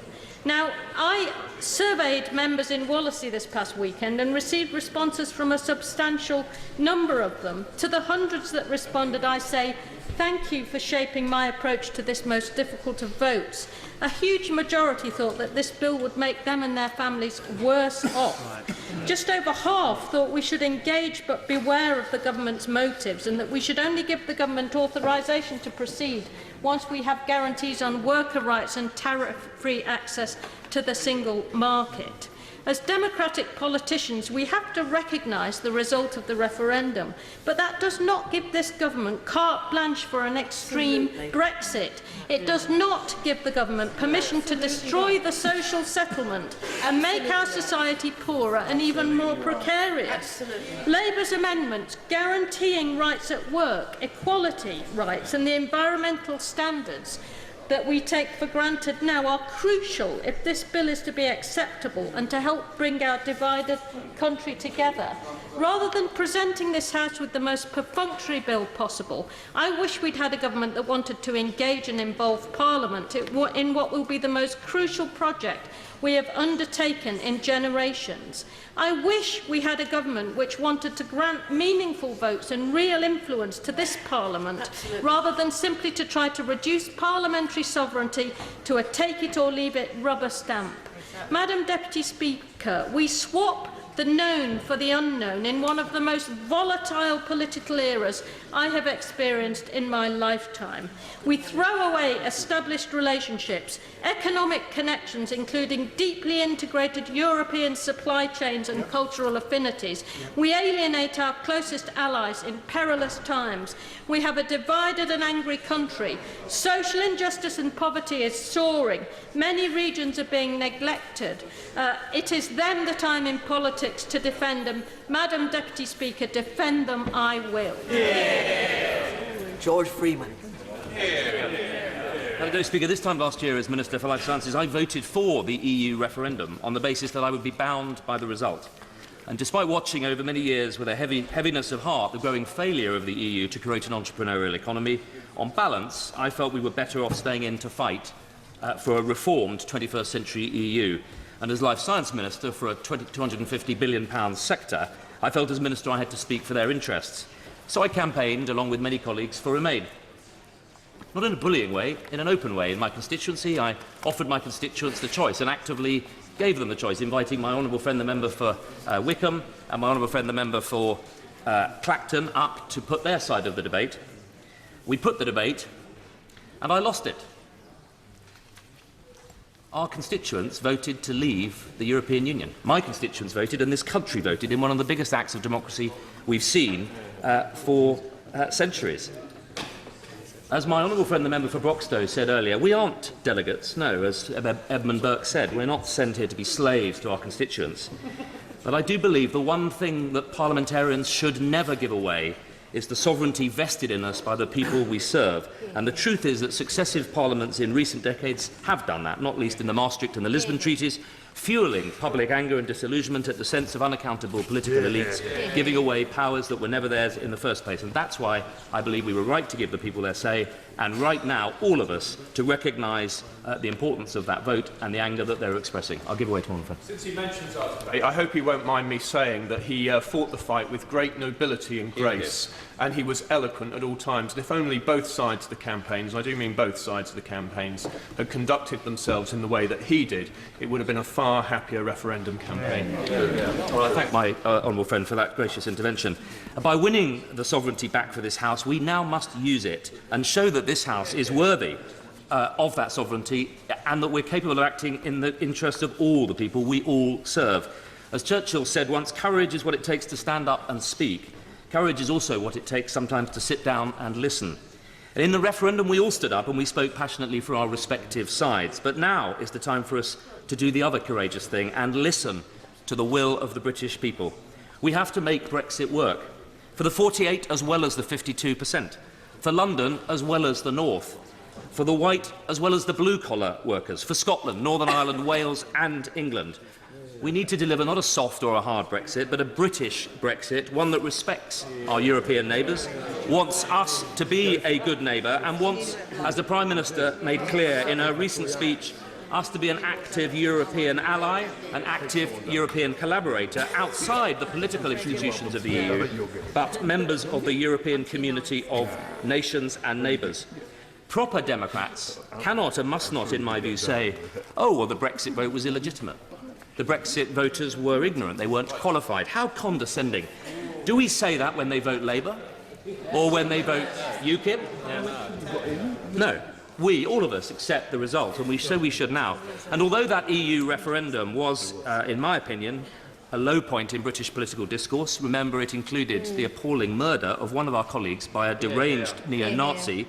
Now, I surveyed members in Wallasey this past weekend and received responses from a substantial number of them. To the hundreds that responded, I say, thank you for shaping my approach to this most difficult of votes. A huge majority thought that this bill would make them and their families worse off. Just over half thought we should engage but beware of the government's motives, and that we should only give the government authorisation to proceed once we have guarantees on worker rights and tariff-free access to the single market. As democratic politicians, we have to recognise the result of the referendum, but that does not give this government carte blanche for an extreme Brexit. It does not give the government permission to destroy the social settlement and make our society poorer and even more precarious. Labour's amendments guaranteeing rights at work, equality rights and the environmental standards that we take for granted now are crucial if this bill is to be acceptable and to help bring our divided country together. Rather than presenting this House with the most perfunctory bill possible, I wish we'd had a government that wanted to engage and involve Parliament in what will be the most crucial project we have undertaken in generations. I wish we had a government which wanted to grant meaningful votes and real influence to this Parliament, rather than simply to try to reduce parliamentary sovereignty to a take-it-or-leave-it rubber stamp. Madam Deputy Speaker, we swap the known for the unknown in one of the most volatile political eras I have experienced in my lifetime. We throw away established relationships, economic connections, including deeply integrated European supply chains and cultural affinities. We alienate our closest allies in perilous times. We have a divided and angry country. Social injustice and poverty is soaring. Many regions are being neglected. It is then the time in politics to defend them. Madam Deputy Speaker, defend them I will. George Freeman. Madam Deputy Speaker, this time last year as Minister for Life Sciences, I voted for the EU referendum on the basis that I would be bound by the result. And despite watching over many years with a heaviness of heart the growing failure of the EU to create an entrepreneurial economy, on balance, I felt we were better off staying in to fight for a reformed 21st century EU. And as Life Science Minister for a £250 billion sector, I felt as Minister I had to speak for their interests. So I campaigned, along with many colleagues, for Remain. Not in a bullying way, in an open way. In my constituency, I offered my constituents the choice and actively gave them the choice, inviting my honourable friend, the member for Wickham, and my honourable friend, the member for Clacton, up to put their side of the debate. We put the debate, and I lost it. Our constituents voted to leave the European Union. My constituents voted, and this country voted, in one of the biggest acts of democracy we've seen for centuries. As my honourable friend, the member for Broxtowe, said earlier, we aren't delegates, no, as Edmund Burke said. We're not sent here to be slaves to our constituents. But I do believe the one thing that parliamentarians should never give away is the sovereignty vested in us by the people we serve. And the truth is that successive parliaments in recent decades have done that, not least in the Maastricht and the Lisbon treaties, fuelling public anger and disillusionment at the sense of unaccountable political elites, giving away powers that were never theirs in the first place. And that's why I believe we were right to give the people their say, and right now, all of us, to recognise the importance of that vote and the anger that they're expressing. I'll give away to one friend. Since he mentions our debate, I hope he won't mind me saying that he fought the fight with great nobility and grace, and he was eloquent at all times. And if only both sides of the campaigns, and I do mean both sides of the campaigns, had conducted themselves in the way that he did, it would have been a far far happier referendum campaign. Well, I thank my honourable friend for that gracious intervention. By winning the sovereignty back for this House, we now must use it and show that this House is worthy of that sovereignty and that we're capable of acting in the interest of all the people we all serve. As Churchill said once, courage is what it takes to stand up and speak. Courage is also what it takes sometimes to sit down and listen. And in the referendum, we all stood up and we spoke passionately for our respective sides. But now is the time for us to do the other courageous thing and listen to the will of the British people. We have to make Brexit work. For the 48 as well as the 52%. For London as well as the North. For the white as well as the blue-collar workers. For Scotland, Northern Ireland, Wales and England. We need to deliver not a soft or a hard Brexit, but a British Brexit, one that respects our European neighbours, wants us to be a good neighbour, and wants, as the Prime Minister made clear in her recent speech, us to be an active European ally, an active European collaborator outside the political institutions of the EU, but members of the European community of nations and neighbours. Proper democrats cannot and must not, in my view, say, oh, well, the Brexit vote was illegitimate. The Brexit voters were ignorant, they weren't qualified. How condescending. Do we say that when they vote Labour? Or when they vote UKIP? No. We, all of us, accept the result, and we should now. And although that EU referendum was, in my opinion, a low point in British political discourse, remember it included the appalling murder of one of our colleagues by a deranged neo-Nazi,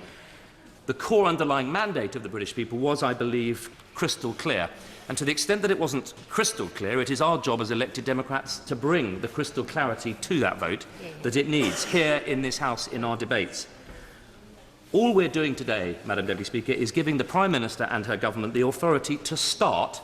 the core underlying mandate of the British people was, I believe, crystal clear. And to the extent that it wasn't crystal clear, it is our job as elected Democrats to bring the crystal clarity to that vote that it needs here in this House in our debates. All we're doing today, Madam Deputy Speaker, is giving the Prime Minister and her government the authority to start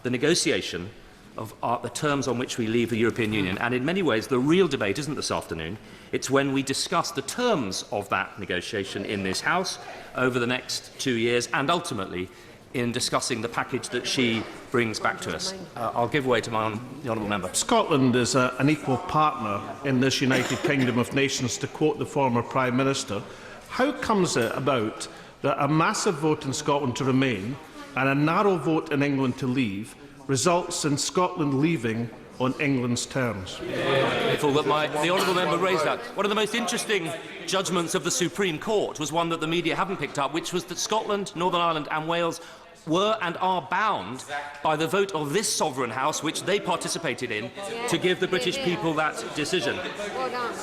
the negotiation of the terms on which we leave the European Union. And in many ways, the real debate isn't this afternoon. It's when we discuss the terms of that negotiation in this House over the next 2 years and ultimately in discussing the package that she brings back to us. I'll give way to the honourable member. Scotland is an equal partner in this United Kingdom of Nations, to quote the former Prime Minister. How comes it about that a massive vote in Scotland to remain and a narrow vote in England to leave results in Scotland leaving on England's terms? That the honourable member raised that. One of the most interesting judgments of the Supreme Court was one that the media haven't picked up, which was that Scotland, Northern Ireland and Wales were and are bound by the vote of this sovereign House, which they participated in, to give the British people that decision.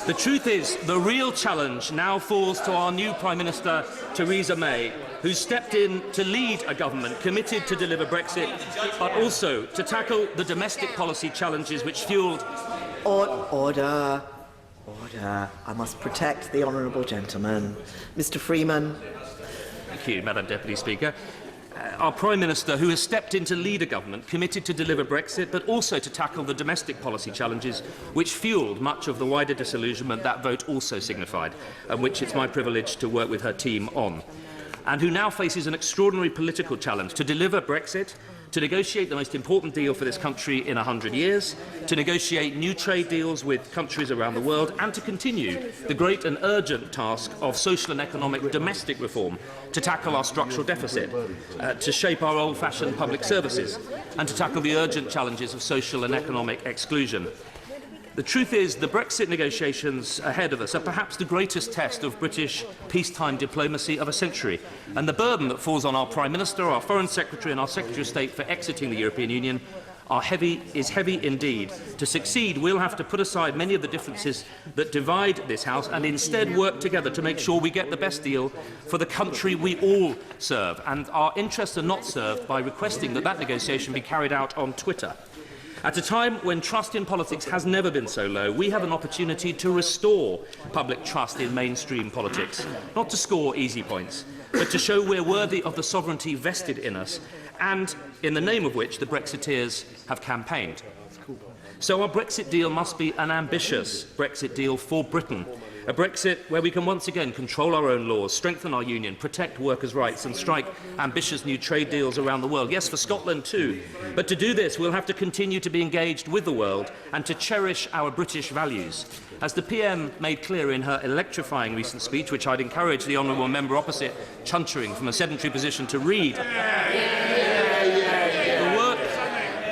The truth is, the real challenge now falls to our new Prime Minister, Theresa May, who stepped in to lead a government committed to deliver Brexit, but also to tackle the domestic policy challenges which fuelled... Order. Order. I must protect the honourable gentleman. Mr Freeman. Thank you, Madam Deputy Speaker. Our Prime Minister, who has stepped in to lead a government committed to deliver Brexit, but also to tackle the domestic policy challenges which fuelled much of the wider disillusionment that vote also signified, and which it's my privilege to work with her team on, and who now faces an extraordinary political challenge to deliver Brexit, to negotiate the most important deal for this country in 100 years, to negotiate new trade deals with countries around the world, and to continue the great and urgent task of social and economic domestic reform, to tackle our structural deficit, to shape our old-fashioned public services, and to tackle the urgent challenges of social and economic exclusion. The truth is, the Brexit negotiations ahead of us are perhaps the greatest test of British peacetime diplomacy of a century, and the burden that falls on our Prime Minister, our Foreign Secretary and our Secretary of State for exiting the European Union is heavy indeed. To succeed, we'll have to put aside many of the differences that divide this House and instead work together to make sure we get the best deal for the country we all serve, and our interests are not served by requesting that that negotiation be carried out on Twitter. At a time when trust in politics has never been so low, we have an opportunity to restore public trust in mainstream politics, not to score easy points, but to show we're worthy of the sovereignty vested in us, and in the name of which the Brexiteers have campaigned. So our Brexit deal must be an ambitious Brexit deal for Britain, a Brexit where we can once again control our own laws, strengthen our union, protect workers' rights and strike ambitious new trade deals around the world. Yes, for Scotland too. But to do this, we'll have to continue to be engaged with the world and to cherish our British values. As the PM made clear in her electrifying recent speech, which I'd encourage the honourable member opposite, chuntering from a sedentary position, to read, the work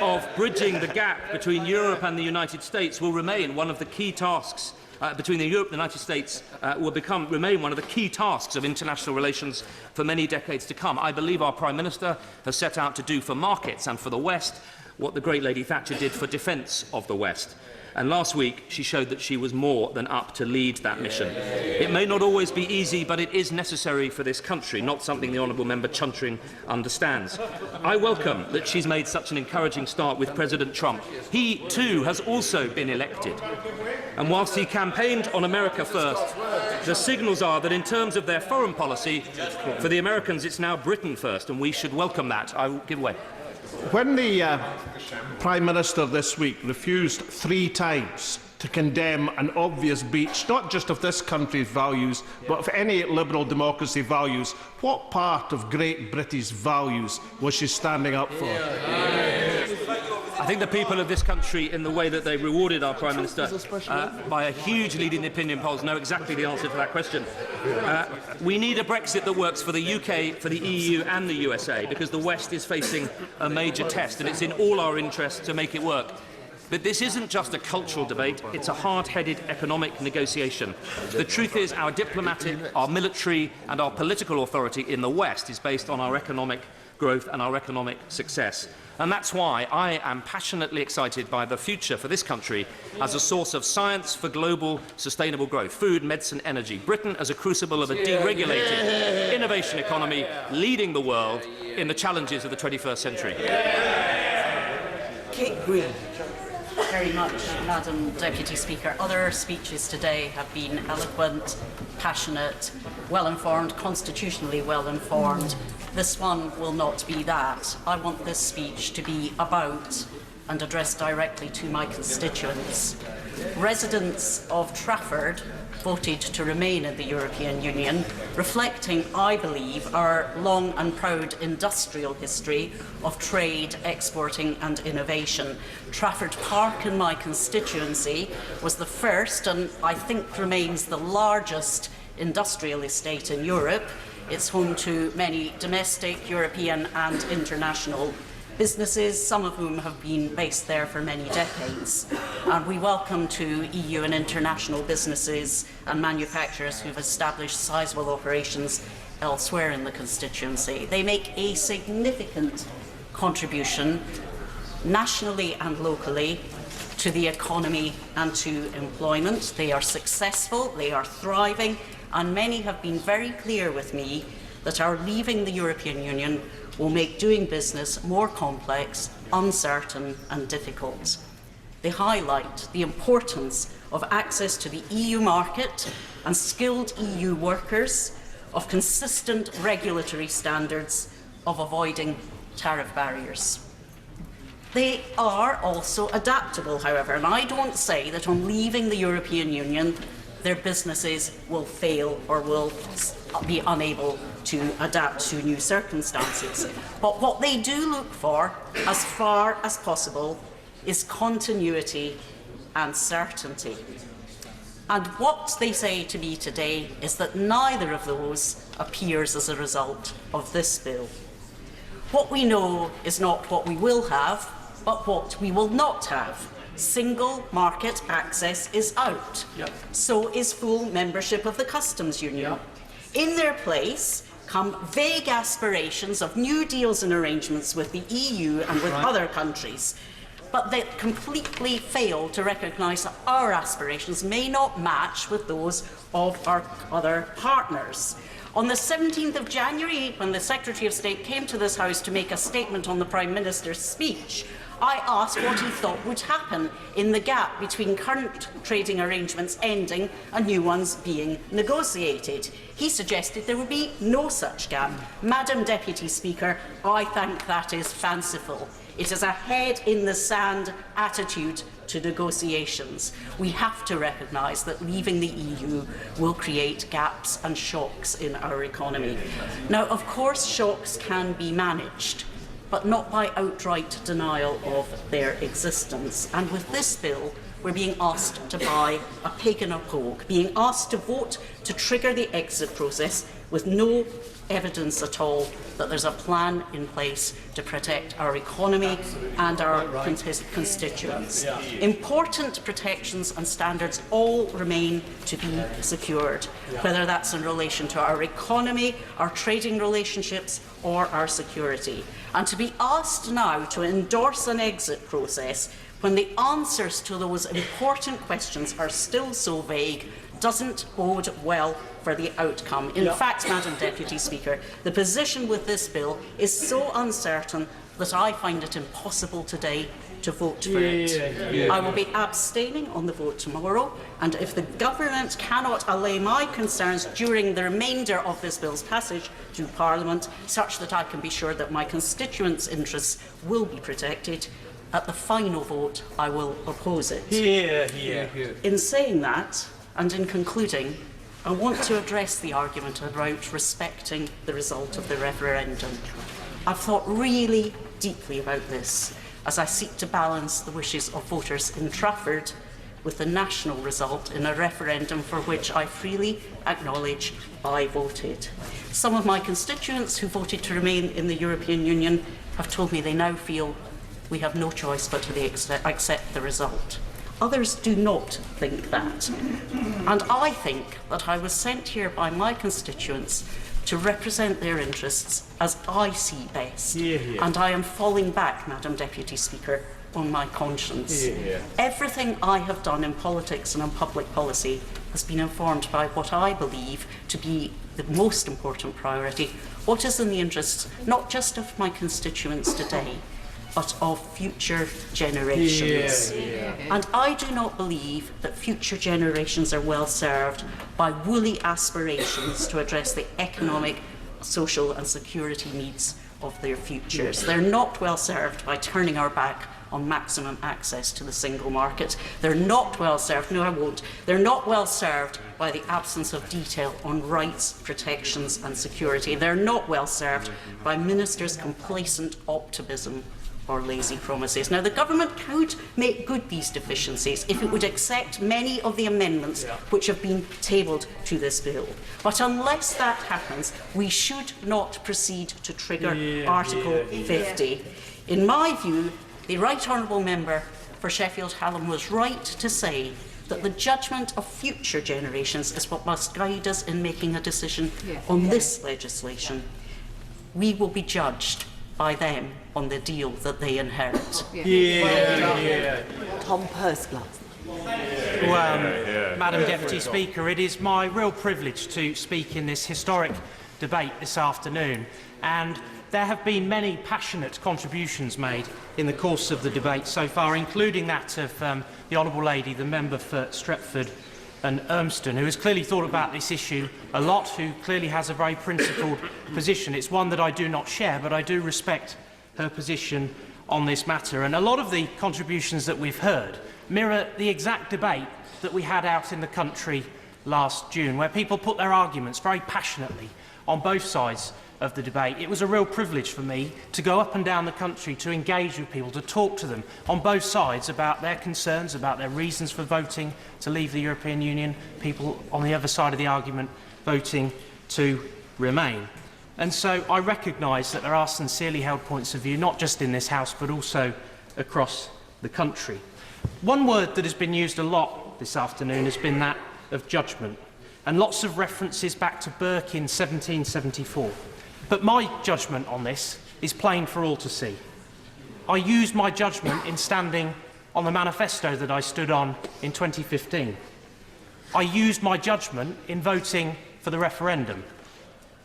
of bridging the gap between Europe and the United States will remain one of the key tasks between Europe and the United States will remain one of the key tasks of international relations for many decades to come. I believe our Prime Minister has set out to do for markets and for the West what the great Lady Thatcher did for defence of the West. And last week she showed that she was more than up to lead that mission. It may not always be easy, but it is necessary for this country, not something the Honourable Member Chuntering understands. I welcome that she's made such an encouraging start with President Trump. He, too, has also been elected. And whilst he campaigned on America first, the signals are that in terms of their foreign policy, for the Americans it's now Britain first, and we should welcome that. I will give way. When the Prime Minister this week refused 3 times to condemn an obvious breach, not just of this country's values, but of any liberal democracy values, what part of great British values was she standing up for? I think the people of this country, in the way that they rewarded our Prime Minister by a huge lead in the opinion polls, know exactly the answer to that question. We need a Brexit that works for the UK, for the EU and the USA, because the West is facing a major test, and it's in all our interests to make it work. But this isn't just a cultural debate, it's a hard-headed economic negotiation. The truth is our diplomatic, our military and our political authority in the West is based on our economic growth and our economic success. And that's why I am passionately excited by the future for this country as a source of science for global sustainable growth, food, medicine, energy. Britain as a crucible of a deregulated innovation economy leading the world in the challenges of the 21st century. Kate Green. Very much, Madam Deputy Speaker. Other speeches today have been eloquent, passionate, well-informed, constitutionally well-informed. This one will not be that. I want this speech to be about and addressed directly to my constituents. Residents of Trafford voted to remain in the European Union, reflecting, I believe, our long and proud industrial history of trade, exporting and innovation. Trafford Park in my constituency was the first and I think remains the largest industrial estate in Europe. It's home to many domestic, European and international businesses, some of whom have been based there for many decades. And we welcome to EU and international businesses and manufacturers who've established sizable operations elsewhere in the constituency. They make a significant contribution nationally and locally to the economy and to employment. They are successful, they are thriving, and many have been very clear with me that our leaving the European Union will make doing business more complex, uncertain and difficult. They highlight the importance of access to the EU market and skilled EU workers, of consistent regulatory standards, of avoiding tariff barriers. They are also adaptable, however, and I don't say that on leaving the European Union their businesses will fail or will be unable to adapt to new circumstances. But what they do look for, as far as possible, is continuity and certainty. And what they say to me today is that neither of those appears as a result of this bill. What we know is not what we will have, but what we will not have. Single market access is out. Yep. So is full membership of the customs union. Yep. In their place come vague aspirations of new deals and arrangements with the EU and with other countries, but they completely fail to recognise that our aspirations may not match with those of our other partners. On the 17th of January, when the Secretary of State came to this House to make a statement on the Prime Minister's speech, I asked what he thought would happen in the gap between current trading arrangements ending and new ones being negotiated. He suggested there would be no such gap. Madam Deputy Speaker, I think that is fanciful. It is a head-in-the-sand attitude to negotiations. We have to recognise that leaving the EU will create gaps and shocks in our economy. Now, of course, shocks can be managed, but not by outright denial of their existence. And with this bill, we're being asked to buy a pig in a poke, being asked to vote to trigger the exit process with no evidence at all that there's a plan in place to protect our economy and our constituents. Important protections and standards all remain to be secured, whether that's in relation to our economy, our trading relationships or our security. And to be asked now to endorse an exit process when the answers to those important questions are still so vague doesn't bode well for the outcome. In fact, Madam Deputy Speaker, the position with this bill is so uncertain that I find it impossible today to vote for it. I will be abstaining on the vote tomorrow, and if the government cannot allay my concerns during the remainder of this bill's passage through Parliament, such that I can be sure that my constituents' interests will be protected, at the final vote I will oppose it. In saying that, and in concluding, I want to address the argument about respecting the result of the referendum. I've thought really deeply about this as I seek to balance the wishes of voters in Trafford with the national result in a referendum for which I freely acknowledge I voted. Some of my constituents who voted to remain in the European Union have told me they now feel we have no choice but to accept the result. Others do not think that. And I think that I was sent here by my constituents to represent their interests as I see best. And I am falling back, Madam Deputy Speaker, on my conscience. Everything I have done in politics and in public policy has been informed by what I believe to be the most important priority, what is in the interests not just of my constituents today, but of future generations. And I do not believe that future generations are well served by woolly aspirations to address the economic, social and security needs of their futures. They're not well served by turning our back on maximum access to the single market. They're not well served, no I won't, they're not well served by the absence of detail on rights, protections and security. They're not well served by ministers' complacent optimism or lazy promises. Now, the government could make good these deficiencies if it would accept many of the amendments which have been tabled to this bill. But unless that happens, we should not proceed to trigger Article 50. In my view, the Right Honourable Member for Sheffield Hallam was right to say that the judgment of future generations is what must guide us in making a decision on this legislation. We will be judged by them on the deal that they inherit. Tom Pursglass. Madam Deputy Speaker, it is my real privilege to speak in this historic debate this afternoon, and there have been many passionate contributions made in the course of the debate so far, including that of the Honourable Lady, the member for Stretford and Urmston, who has clearly thought about this issue a lot, who clearly has a very principled position. It's one that I do not share, but I do respect her position on this matter. And a lot of the contributions that we've heard mirror the exact debate that we had out in the country last June, where people put their arguments very passionately on both sides of the debate. It was a real privilege for me to go up and down the country to engage with people, to talk to them on both sides about their concerns, about their reasons for voting to leave the European Union, people on the other side of the argument voting to remain. And so I recognise that there are sincerely held points of view, not just in this House, but also across the country. One word that has been used a lot this afternoon has been that of judgment, and lots of references back to Burke in 1774. But my judgment on this is plain for all to see. I used my judgment in standing on the manifesto that I stood on in 2015. I used my judgment in voting for the referendum.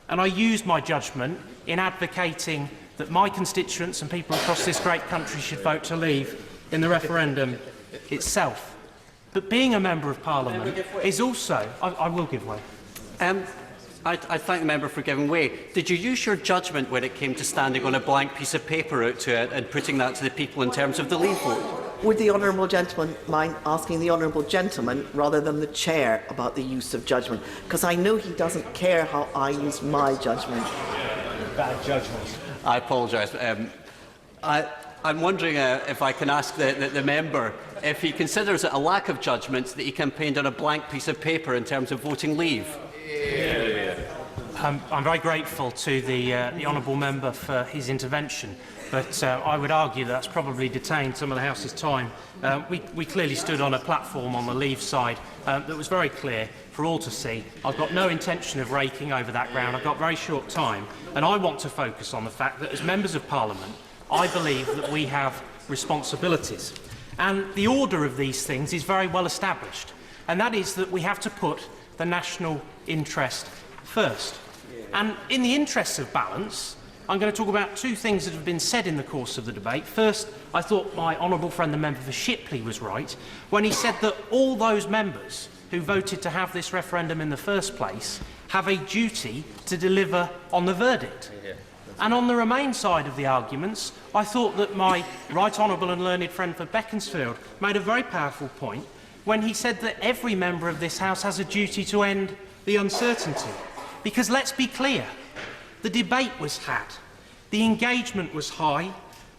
And I used my judgment in advocating that my constituents and people across this great country should vote to leave in the referendum itself. But being a Member of Parliament is also... I will give way. I thank the member for giving way. Did you use your judgment when it came to standing on a blank piece of paper out to it and putting that to the people in terms of the leave vote? Would the honourable gentleman mind asking the honourable gentleman rather than the chair about the use of judgment? Because I know he doesn't care how I use my judgment. Bad judgment. I apologise. I'm wondering if I can ask the member if he considers it a lack of judgment that he campaigned on a blank piece of paper in terms of voting leave. I'm very grateful to the honourable member for his intervention, but I would argue that's probably detained some of the House's time. We clearly stood on a platform on the Leave side that was very clear for all to see. I've got no intention of raking over that ground. I've got very short time, and I want to focus on the fact that as members of Parliament, I believe that we have responsibilities. And the order of these things is very well established, and that is that we have to put the national interest first. And in the interests of balance, I'm going to talk about two things that have been said in the course of the debate. First, I thought my honourable friend, the member for Shipley, was right when he said that all those members who voted to have this referendum in the first place have a duty to deliver on the verdict. And on the Remain side of the arguments, I thought that my right honourable and learned friend for Beaconsfield made a very powerful point when he said that every member of this House has a duty to end the uncertainty. Because let's be clear, the debate was had, the engagement was high,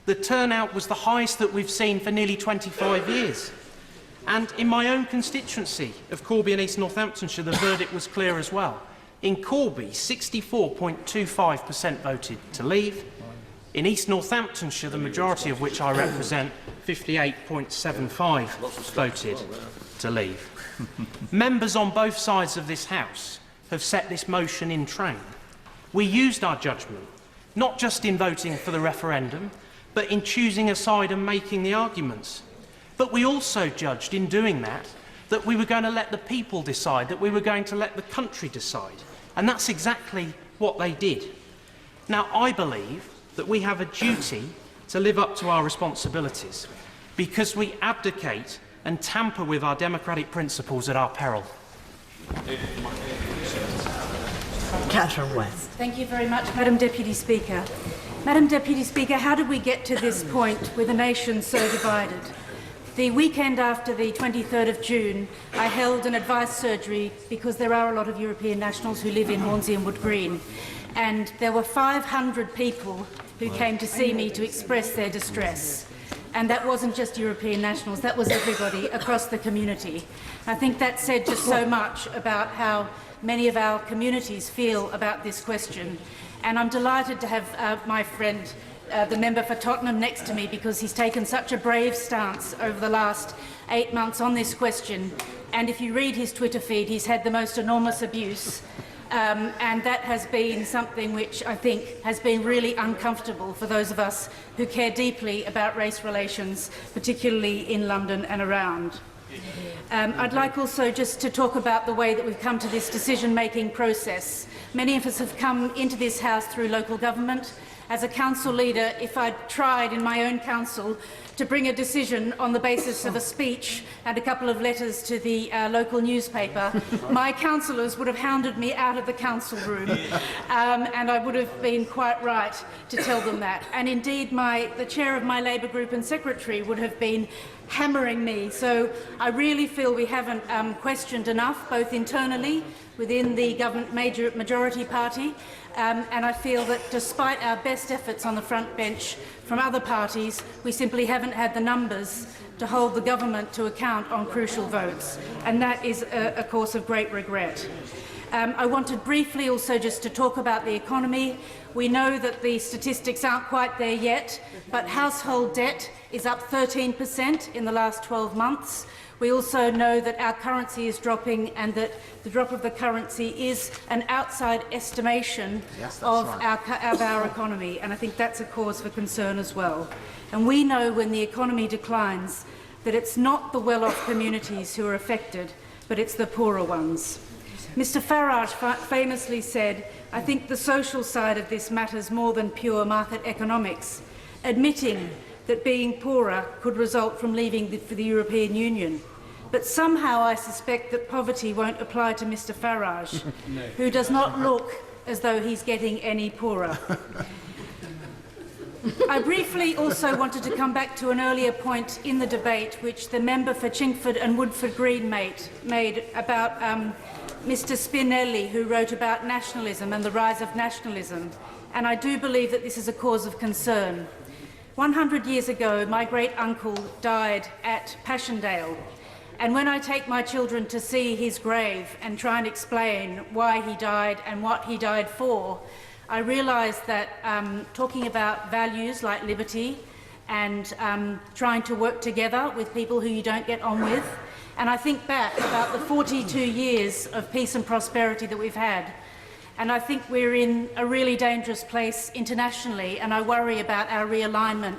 the turnout was the highest that we've seen for nearly 25 years. And in my own constituency of Corby and East Northamptonshire, the verdict was clear as well. In Corby, 64.25% voted to leave. In East Northamptonshire, the majority of which I represent, 58.75% voted to leave. Members on both sides of this House have set this motion in train. We used our judgment, not just in voting for the referendum, but in choosing a side and making the arguments. But we also judged in doing that we were going to let the people decide, that we were going to let the country decide. And that's exactly what they did. Now, I believe that we have a duty to live up to our responsibilities because we abdicate and tamper with our democratic principles at our peril. Catherine West. Thank you very much, Madam Deputy Speaker. Madam Deputy Speaker, how did we get to this point with a nation so divided? The weekend after the 23rd of June, I held an advice surgery because there are a lot of European nationals who live in Hornsey and Wood Green. And there were 500 people who came to see me to express their distress. And that wasn't just European nationals, that was everybody across the community. I think that said just so much about how many of our communities feel about this question. And I'm delighted to have my friend, the member for Tottenham, next to me because he's taken such a brave stance over the last 8 months on this question. And if you read his Twitter feed, he's had the most enormous abuse. And that has been something which I think has been really uncomfortable for those of us who care deeply about race relations, particularly in London and around. I'd like also just to talk about the way that we've come to this decision-making process. Many of us have come into this House through local government. As a council leader, if I'd tried in my own council to bring a decision on the basis of a speech and a couple of letters to the local newspaper, my councillors would have hounded me out of the council room, and I would have been quite right to tell them that. And indeed, the chair of my Labour group and secretary would have been hammering me. So I really feel we haven't questioned enough, both internally within the government majority party, and I feel that despite our best efforts on the front bench from other parties, we simply haven't had the numbers to hold the government to account on crucial votes, and that is a cause of great regret. I wanted briefly also just to talk about the economy. We know that the statistics aren't quite there yet, but household debt is up 13% in the last 12 months. We also know that our currency is dropping and that the drop of the currency is an outside estimation of our economy, and I think that's a cause for concern as well. And we know when the economy declines that it's not the well-off communities who are affected, but it's the poorer ones. Mr Farage famously said, "I think the social side of this matters more than pure market economics," admitting that being poorer could result from leaving for the European Union. But somehow I suspect that poverty won't apply to Mr Farage, who does not look as though he's getting any poorer. I briefly also wanted to come back to an earlier point in the debate which the member for Chingford and Woodford Green made about Mr Spinelli, who wrote about nationalism and the rise of nationalism. And I do believe that this is a cause of concern. 100 years ago, my great-uncle died at Passchendaele, And when I take my children to see his grave and try and explain why he died and what he died for, I realise that talking about values like liberty and trying to work together with people who you don't get on with, and I think back about the 42 years of peace and prosperity that we've had, and I think we're in a really dangerous place internationally, and I worry about our realignment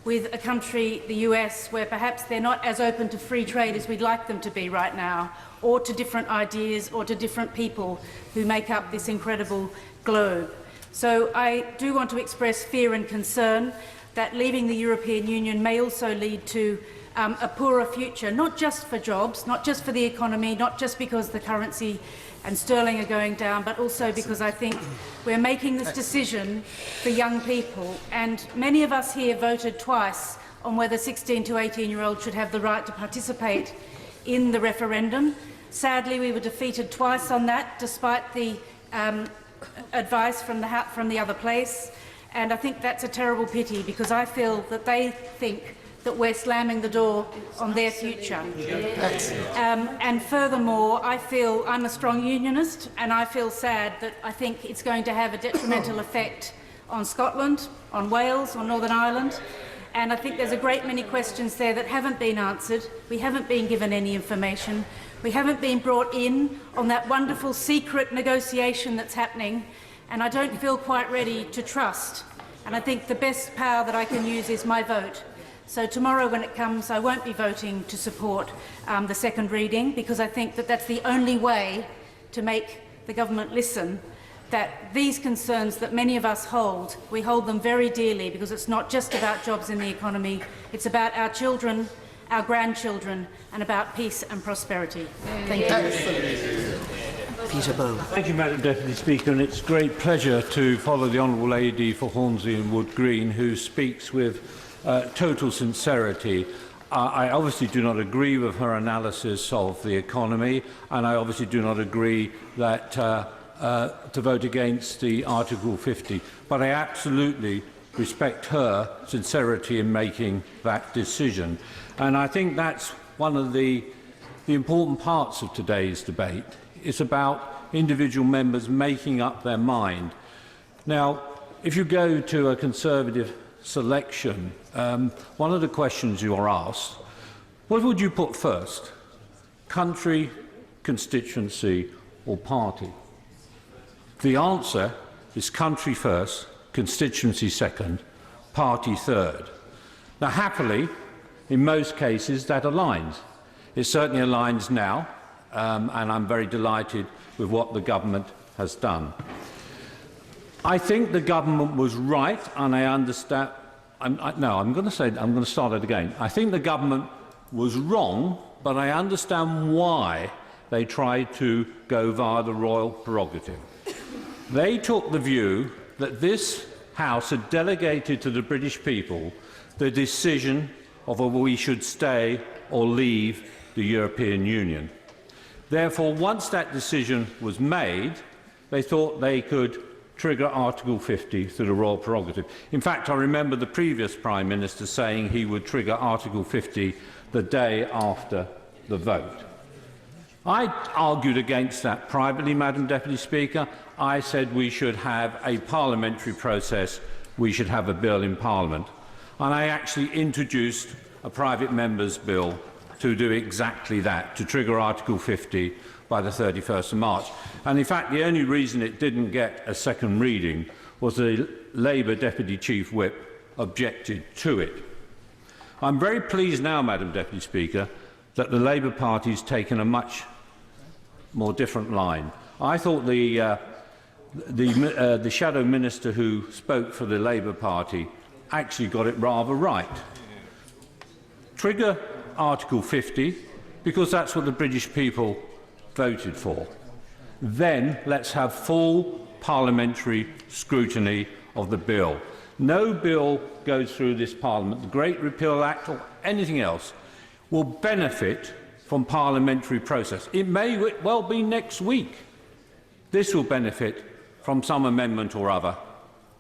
with a country, the US, where perhaps they're not as open to free trade as we'd like them to be right now, or to different ideas or to different people who make up this incredible globe. So I do want to express fear and concern that leaving the European Union may also lead to a poorer future, not just for jobs, not just for the economy, not just because the currency and sterling are going down, but also because I think we're making this decision for young people. And many of us here voted twice on whether 16 to 18-year-olds should have the right to participate in the referendum. Sadly, we were defeated twice on that, despite the advice from the other place. And I think that's a terrible pity, because I feel that they think that we're slamming the door on their future. And furthermore, I feel I'm a strong unionist, and I feel sad that I think it's going to have a detrimental effect on Scotland, on Wales, on Northern Ireland. And I think there's a great many questions there that haven't been answered. We haven't been given any information. We haven't been brought in on that wonderful secret negotiation that's happening. And I don't feel quite ready to trust. And I think the best power that I can use is my vote. So tomorrow when it comes, I won't be voting to support the second reading, because I think that that's the only way to make the government listen, that these concerns that many of us hold, we hold them very dearly, because it's not just about jobs in the economy, it's about our children, our grandchildren, and about peace and prosperity. Thank you. Peter Bowe. Thank you, Madam Deputy Speaker, and it's a great pleasure to follow the Honourable Lady for Hornsey and Wood Green, who speaks with total sincerity. I obviously do not agree with her analysis of the economy, and I obviously do not agree that to vote against the Article 50, but I absolutely respect her sincerity in making that decision. And I think that's one of the important parts of today's debate. It's about individual members making up their mind. Now, if you go to a Conservative selection, one of the questions you are asked, what would you put first? Country, constituency, or party? The answer is country first, constituency second, party third. Now, happily, in most cases, that aligns. It certainly aligns now, and I'm very delighted with what the government has done. I think the government was right, and I understand. I'm going to start it again. I think the government was wrong, but I understand why they tried to go via the royal prerogative. They took the view that this House had delegated to the British people the decision of whether we should stay or leave the European Union. Therefore, once that decision was made, they thought they could trigger Article 50 through the royal prerogative. In fact, I remember the previous Prime Minister saying he would trigger Article 50 the day after the vote. I argued against that privately, Madam Deputy Speaker. I said we should have a parliamentary process, we should have a bill in Parliament. And I actually introduced a private member's bill to do exactly that, to trigger Article 50 by the 31st of March. And in fact, the only reason it didn't get a second reading was the Labour Deputy Chief Whip objected to it. I'm very pleased now, Madam Deputy Speaker, that the Labour Party has taken a much more different line. I thought the Shadow Minister who spoke for the Labour Party actually got it rather right. Trigger Article 50, because that's what the British people voted for. Then let's have full parliamentary scrutiny of the bill. No bill goes through this Parliament, the Great Repeal Act or anything else, will benefit from parliamentary process. It may well be next week. This will benefit from some amendment or other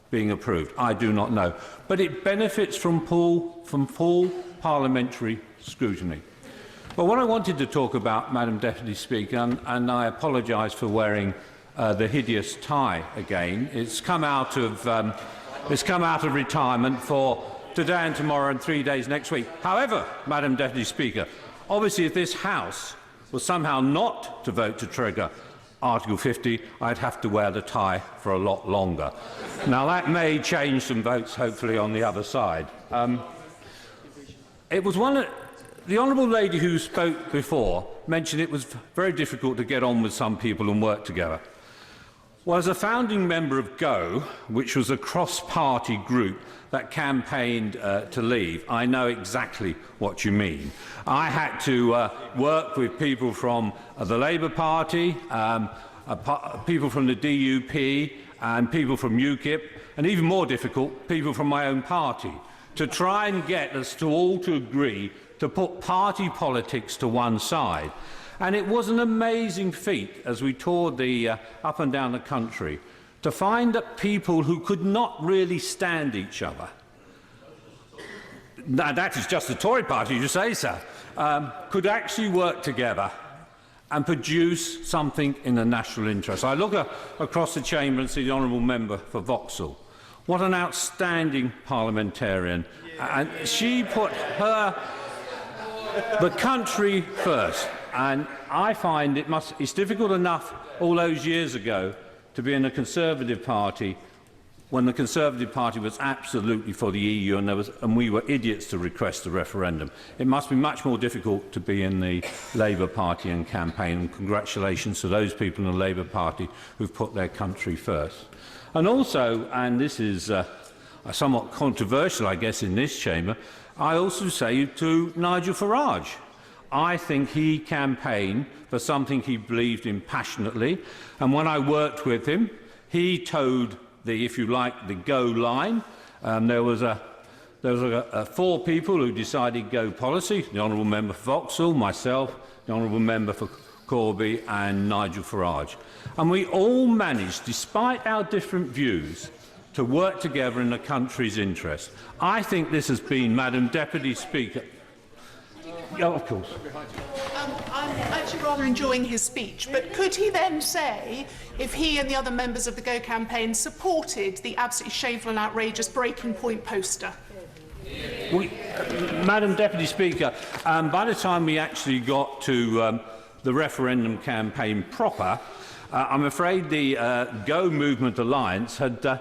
being approved. I do not know. But it benefits from full parliamentary scrutiny. Well, what I wanted to talk about, Madam Deputy Speaker, and I apologise for wearing the hideous tie again. It's come out of retirement for today and tomorrow and 3 days next week. However, Madam Deputy Speaker, obviously if this House was somehow not to vote to trigger Article 50, I'd have to wear the tie for a lot longer. Now, that may change some votes, hopefully, on the other side. It was the honourable lady who spoke before mentioned it was very difficult to get on with some people and work together. Well, as a founding member of GO, which was a cross-party group that campaigned to leave, I know exactly what you mean. I had to work with people from the Labour Party, people from the DUP, and people from UKIP, and even more difficult, people from my own party, to try and get us to all to agree to put party politics to one side. And it was an amazing feat as we toured up and down the country to find that people who could not really stand each other, now that is just the Tory party, you say, sir, could actually work together and produce something in the national interest. I look across the chamber and see the honourable member for Vauxhall. What an outstanding parliamentarian. And she put the country first. And I find it's difficult enough all those years ago to be in a Conservative Party when the Conservative Party was absolutely for the EU and we were idiots to request a referendum. It must be much more difficult to be in the Labour Party and campaign, and congratulations to those people in the Labour Party who've put their country first. And also, and this is somewhat controversial, I guess, in this chamber, I also say to Nigel Farage, I think he campaigned for something he believed in passionately, and when I worked with him, he toed the, if you like, the Go line. There was 4 people who decided Go policy: the honourable member for Vauxhall, myself, the honourable member for Corby, and Nigel Farage. And we all managed, despite our different views, to work together in the country's interest. I think this has been, Madam Deputy Speaker. Oh, of course. I'm actually rather enjoying his speech, but could he then say if he and the other members of the Go campaign supported the absolutely shameful and outrageous Breaking Point poster? Madam Deputy Speaker, by the time we actually got to the referendum campaign proper, I'm afraid the Go Movement Alliance had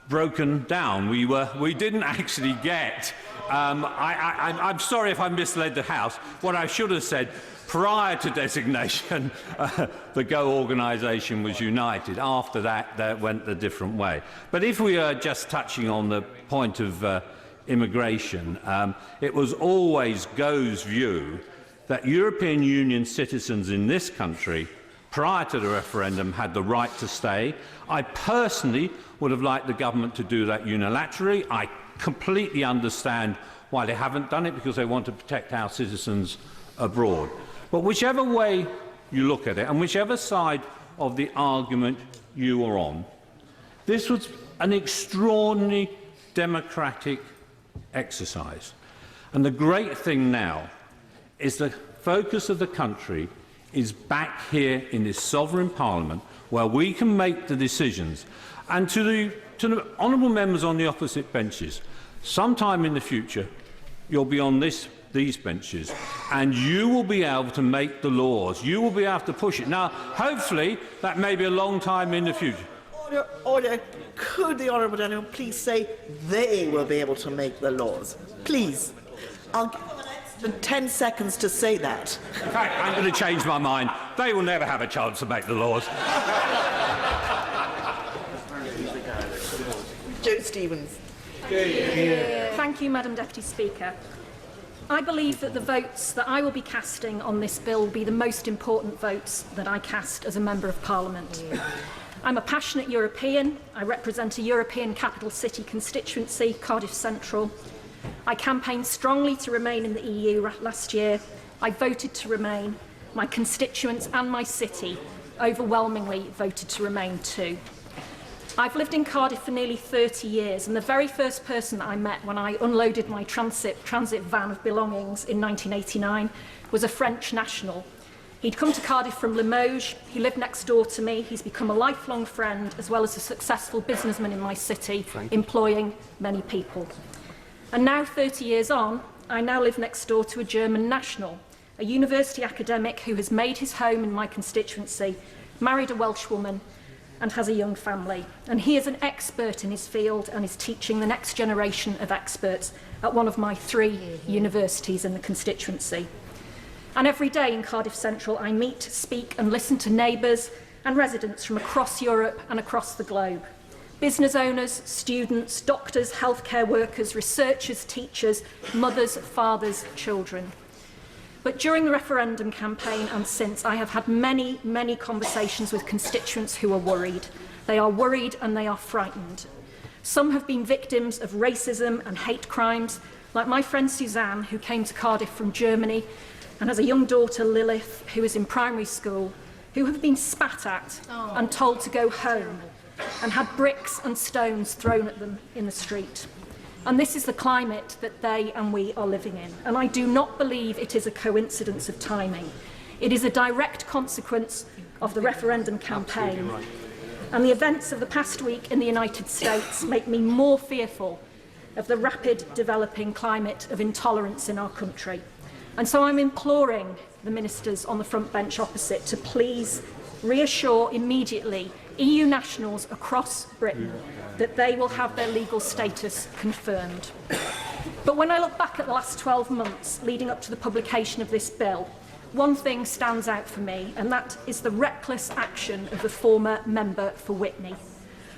broken down. We didn't actually get. I'm sorry if I misled the House. What I should have said, prior to designation, the Go organisation was united. After that, that went a different way. But if we are just touching on the point of immigration, it was always Go's view that European Union citizens in this country, prior to the referendum, had the right to stay. I personally would have liked the government to do that unilaterally. I completely understand why they haven't done it, because they want to protect our citizens abroad. But whichever way you look at it, and whichever side of the argument you are on, this was an extraordinary democratic exercise. And the great thing now is the focus of the country is back here in this sovereign parliament, where we can make the decisions. And to the honourable members on the opposite benches, sometime in the future, you'll be on these benches, and you will be able to make the laws. You will be able to push it. Now, hopefully, that may be a long time in the future. Order. Could the honourable gentleman please say they will be able to make the laws? Please. I'll give them an extra 10 seconds to say that. In fact, I'm going to change my mind. They will never have a chance to make the laws. Joe Stevens. Thank you, Madam Deputy Speaker. I believe that the votes that I will be casting on this bill will be the most important votes that I cast as a Member of Parliament. I'm a passionate European. I represent a European capital city constituency, Cardiff Central. I campaigned strongly to remain in the EU last year. I voted to remain. My constituents and my city overwhelmingly voted to remain too. I've lived in Cardiff for nearly 30 years, and the very first person that I met when I unloaded my transit van of belongings in 1989 was a French national. He'd come to Cardiff from Limoges, he lived next door to me, he's become a lifelong friend as well as a successful businessman in my city, employing many people. And now, 30 years on, I now live next door to a German national, a university academic who has made his home in my constituency, married a Welsh woman, and has a young family. And he is an expert in his field and is teaching the next generation of experts at one of my 3 universities in the constituency. And every day in Cardiff Central, I meet, speak and listen to neighbours and residents from across Europe and across the globe. Business owners, students, doctors, healthcare workers, researchers, teachers, mothers, fathers, children. But during the referendum campaign and since, I have had many, many conversations with constituents who are worried. They are worried and they are frightened. Some have been victims of racism and hate crimes, like my friend Suzanne, who came to Cardiff from Germany and has a young daughter, Lilith, who is in primary school, who have been spat at and told to go home and had bricks and stones thrown at them in the street. And this is the climate that they and we are living in. And I do not believe it is a coincidence of timing. It is a direct consequence of the referendum campaign. Right. And the events of the past week in the United States make me more fearful of the rapid developing climate of intolerance in our country. And so I'm imploring the ministers on the front bench opposite to please reassure immediately EU nationals across Britain that they will have their legal status confirmed. But when I look back at the last 12 months leading up to the publication of this bill, one thing stands out for me, and that is the reckless action of the former member for Witney.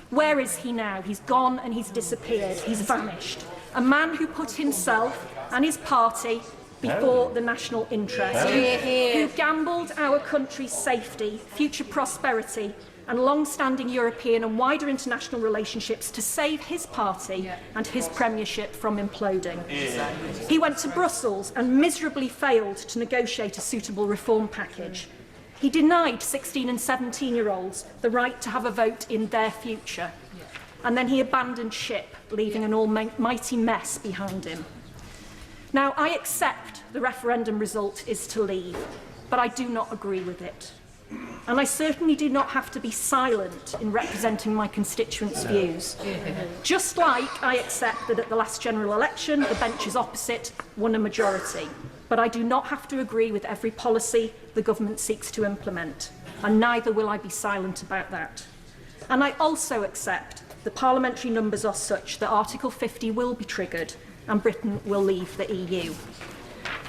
Where is he now? He's gone and he's disappeared. He's vanished. A man who put himself and his party before the national interest, who gambled our country's safety, future prosperity, and long-standing European and wider international relationships to save his party and his premiership from imploding. He went to Brussels and miserably failed to negotiate a suitable reform package. He denied 16 and 17-year-olds the right to have a vote in their future. And then he abandoned ship, leaving an almighty mess behind him. Now, I accept the referendum result is to leave, but I do not agree with it. And I certainly do not have to be silent in representing my constituents' views. Just like I accept that at the last general election, the benches opposite won a majority. But I do not have to agree with every policy the government seeks to implement, and neither will I be silent about that. And I also accept the parliamentary numbers are such that Article 50 will be triggered and Britain will leave the EU.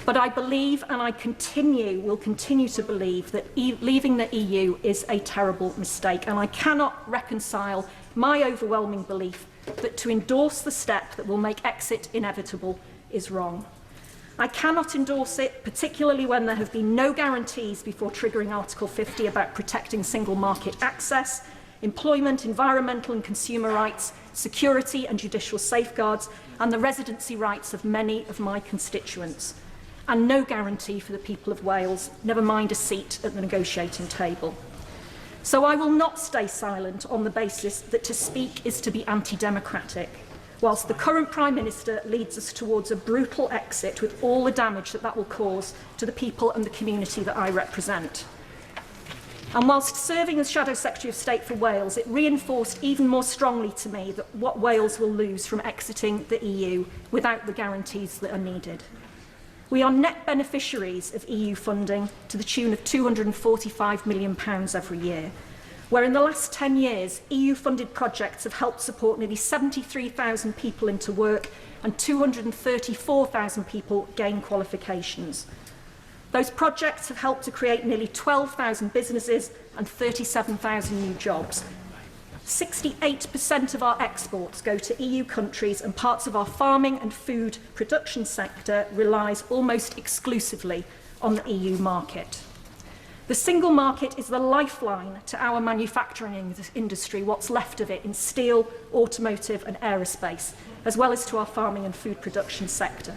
But I believe, and I will continue to believe, that leaving the EU is a terrible mistake, and I cannot reconcile my overwhelming belief that to endorse the step that will make exit inevitable is wrong. I cannot endorse it, particularly when there have been no guarantees before triggering Article 50 about protecting single market access, employment, environmental and consumer rights, security and judicial safeguards, and the residency rights of many of my constituents. And no guarantee for the people of Wales, never mind a seat at the negotiating table. So I will not stay silent on the basis that to speak is to be anti-democratic, whilst the current Prime Minister leads us towards a brutal exit with all the damage that will cause to the people and the community that I represent. And whilst serving as Shadow Secretary of State for Wales, it reinforced even more strongly to me that what Wales will lose from exiting the EU without the guarantees that are needed. We are net beneficiaries of EU funding to the tune of £245 million every year, where in the last 10 years, EU-funded projects have helped support nearly 73,000 people into work and 234,000 people gain qualifications. Those projects have helped to create nearly 12,000 businesses and 37,000 new jobs. 68% of our exports go to EU countries, and parts of our farming and food production sector relies almost exclusively on the EU market. The single market is the lifeline to our manufacturing industry, what's left of it in steel, automotive and aerospace, as well as to our farming and food production sector.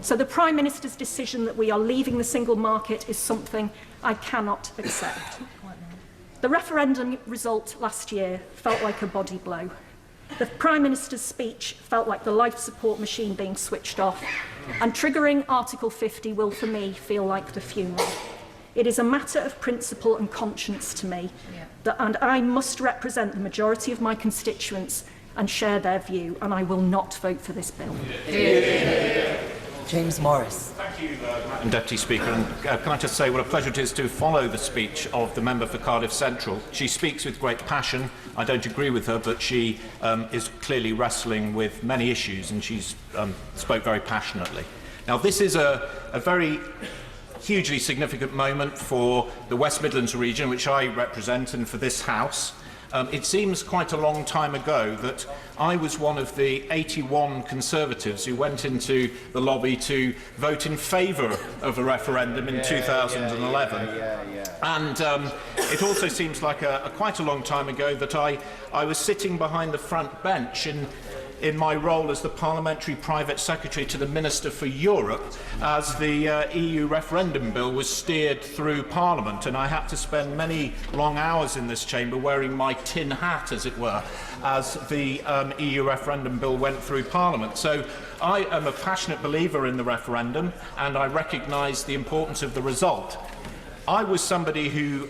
So the Prime Minister's decision that we are leaving the single market is something I cannot accept. The referendum result last year felt like a body blow. The Prime Minister's speech felt like the life support machine being switched off, and triggering Article 50 will, for me, feel like the funeral. It is a matter of principle and conscience to me, and I must represent the majority of my constituents and share their view, and I will not vote for this bill. James Morris. Thank you, Madam Deputy Speaker. And can I just say what a pleasure it is to follow the speech of the member for Cardiff Central. She speaks with great passion. I don't agree with her, but she is clearly wrestling with many issues, and she's spoke very passionately. Now, this is a very hugely significant moment for the West Midlands region, which I represent, and for this House. It seems quite a long time ago that I was one of the 81 Conservatives who went into the lobby to vote in favour of a referendum in 2011. And it also seems like quite a long time ago that I was sitting behind the front bench in my role as the Parliamentary Private Secretary to the Minister for Europe as the EU referendum bill was steered through Parliament, and I had to spend many long hours in this chamber wearing my tin hat, as it were, as the EU referendum bill went through Parliament. So I am a passionate believer in the referendum, and I recognise the importance of the result. I was somebody who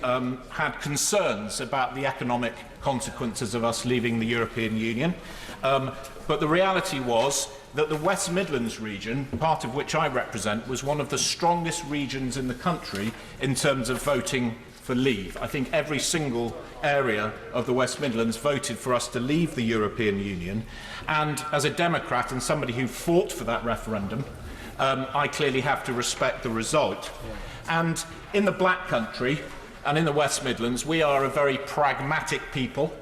had concerns about the economic consequences of us leaving the European Union. But the reality was that the West Midlands region, part of which I represent, was one of the strongest regions in the country in terms of voting for leave. I think every single area of the West Midlands voted for us to leave the European Union. And as a Democrat and somebody who fought for that referendum, I clearly have to respect the result. And in the Black Country and in the West Midlands, we are a very pragmatic people.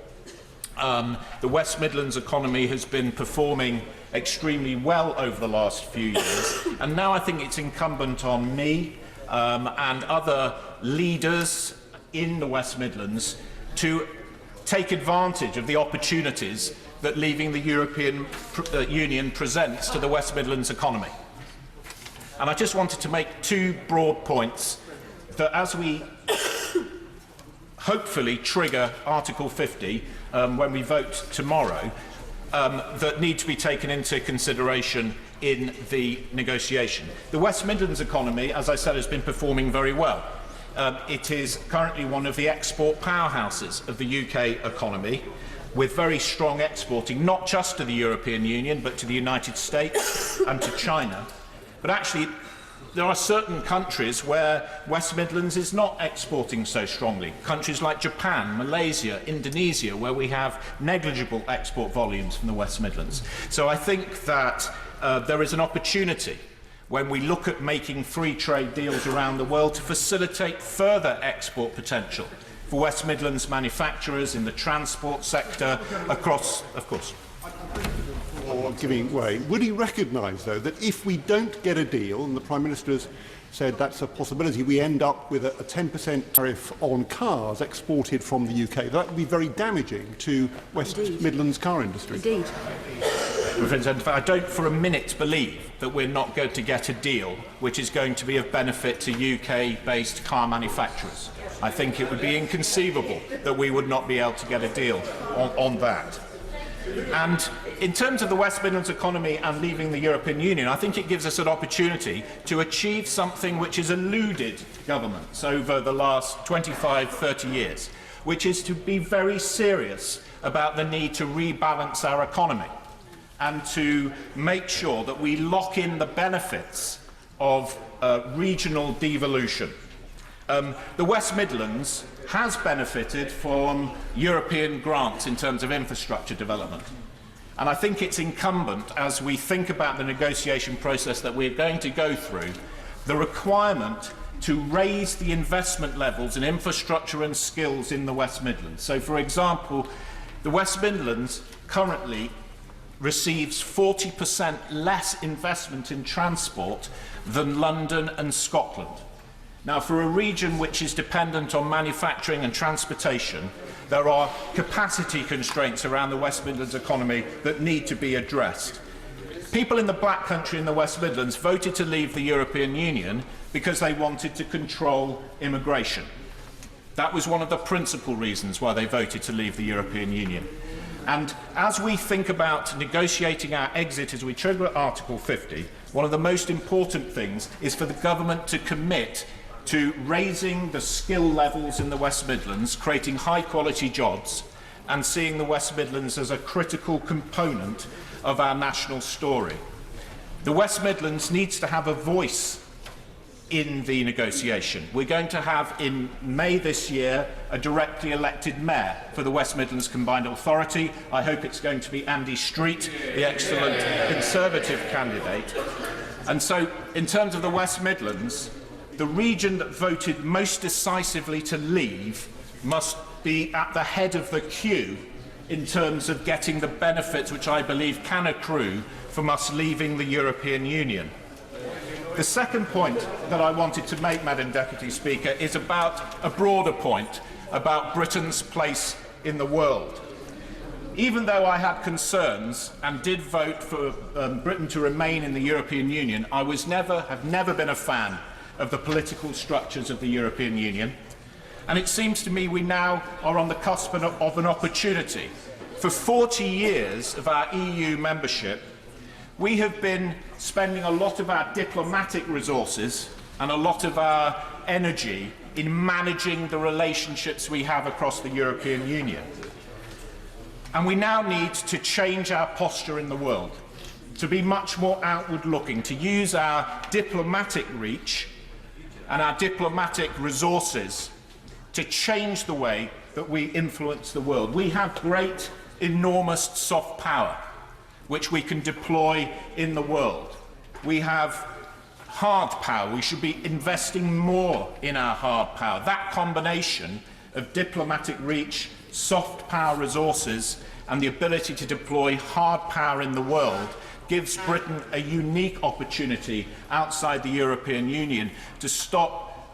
The West Midlands economy has been performing extremely well over the last few years, and now I think it's incumbent on me and other leaders in the West Midlands to take advantage of the opportunities that leaving the European Union presents to the West Midlands economy. And I just wanted to make two broad points that, as we hopefully trigger Article 50 when we vote tomorrow, that need to be taken into consideration in the negotiation. The West Midlands economy, as I said, has been performing very well. It is currently one of the export powerhouses of the UK economy, with very strong exporting, not just to the European Union, but to the United States and to China. But actually, there are certain countries where West Midlands is not exporting so strongly. Countries like Japan, Malaysia, Indonesia, where we have negligible export volumes from the West Midlands. So I think that there is an opportunity when we look at making free trade deals around the world to facilitate further export potential for West Midlands manufacturers in the transport sector across, of course. Or giving way. Would he recognise, though, that if we don't get a deal, and the Prime Minister has said that's a possibility, we end up with a 10% tariff on cars exported from the UK, that would be very damaging to West Midlands car industry? Indeed. I don't for a minute believe that we're not going to get a deal which is going to be of benefit to UK-based car manufacturers. I think it would be inconceivable that we would not be able to get a deal on that. And in terms of the West Midlands economy and leaving the European Union, I think it gives us an opportunity to achieve something which has eluded governments over the last 25, 30 years, which is to be very serious about the need to rebalance our economy and to make sure that we lock in the benefits of regional devolution. The West Midlands has benefited from European grants in terms of infrastructure development. And I think it's incumbent, as we think about the negotiation process that we're going to go through, the requirement to raise the investment levels in infrastructure and skills in the West Midlands. So, for example, the West Midlands currently receives 40% less investment in transport than London and Scotland. Now, for a region which is dependent on manufacturing and transportation, there are capacity constraints around the West Midlands economy that need to be addressed. People in the Black Country in the West Midlands voted to leave the European Union because they wanted to control immigration. That was one of the principal reasons why they voted to leave the European Union. And as we think about negotiating our exit as we trigger Article 50, one of the most important things is for the government to commit to raising the skill levels in the West Midlands, creating high-quality jobs, and seeing the West Midlands as a critical component of our national story. The West Midlands needs to have a voice in the negotiation. We're going to have, in May this year, a directly elected mayor for the West Midlands Combined Authority. I hope it's going to be Andy Street, the excellent Conservative candidate. And so, in terms of the West Midlands, the region that voted most decisively to leave must be at the head of the queue in terms of getting the benefits which I believe can accrue from us leaving the European Union. The second point that I wanted to make, Madam Deputy Speaker, is about a broader point about Britain's place in the world. Even though I had concerns and did vote for Britain to remain in the European Union, I have never been a fan of the political structures of the European Union. And it seems to me we now are on the cusp of an opportunity. For 40 years of our EU membership, we have been spending a lot of our diplomatic resources and a lot of our energy in managing the relationships we have across the European Union. And we now need to change our posture in the world, to be much more outward-looking, to use our diplomatic reach and our diplomatic resources to change the way that we influence the world. We have great, enormous soft power which we can deploy in the world. We have hard power. We should be investing more in our hard power. That combination of diplomatic reach, soft power resources, and the ability to deploy hard power in the world gives Britain a unique opportunity outside the European Union to stop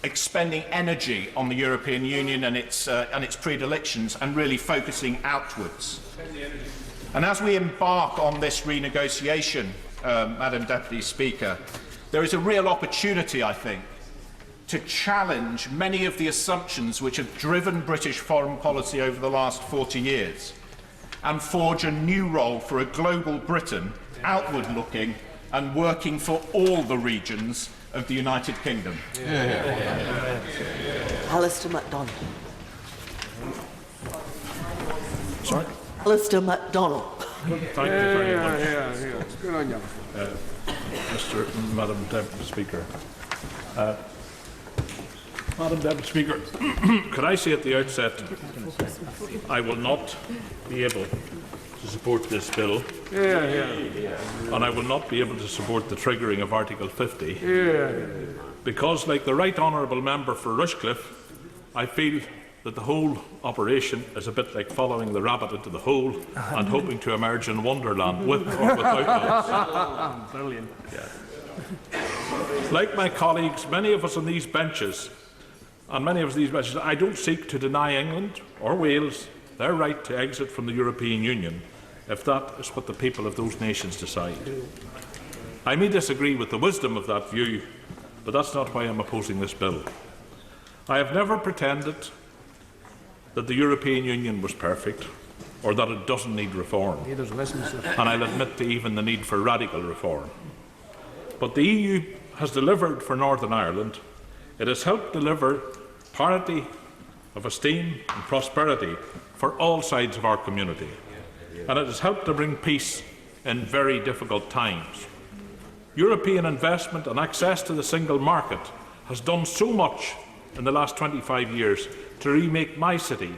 expending energy on the European Union and its predilections and really focusing outwards. And as we embark on this renegotiation, Madam Deputy Speaker, there is a real opportunity, I think, to challenge many of the assumptions which have driven British foreign policy over the last 40 years and forge a new role for a global Britain, outward-looking and working for all the regions of the United Kingdom. Alistair MacDonald. Sorry? Alistair MacDonald. Thank you very much. Good on you. Madam Deputy Speaker. Madam Deputy Speaker, could I say at the outset, I will not be able to support this bill, and I will not be able to support the triggering of Article 50, because, like the Right Honourable Member for Rushcliffe, I feel that the whole operation is a bit like following the rabbit into the hole and hoping to emerge in Wonderland with or without us. Brilliant. Like my colleagues, many of us on these benches, I don't seek to deny England or Wales their right to exit from the European Union if that is what the people of those nations decide. I may disagree with the wisdom of that view, but that's not why I'm opposing this bill. I have never pretended that the European Union was perfect or that it doesn't need reform, and I'll admit to even the need for radical reform. But the EU has delivered for Northern Ireland. It has helped deliver parity of esteem and prosperity for all sides of our community, and it has helped to bring peace in very difficult times. European investment and access to the single market has done so much in the last 25 years to remake my city,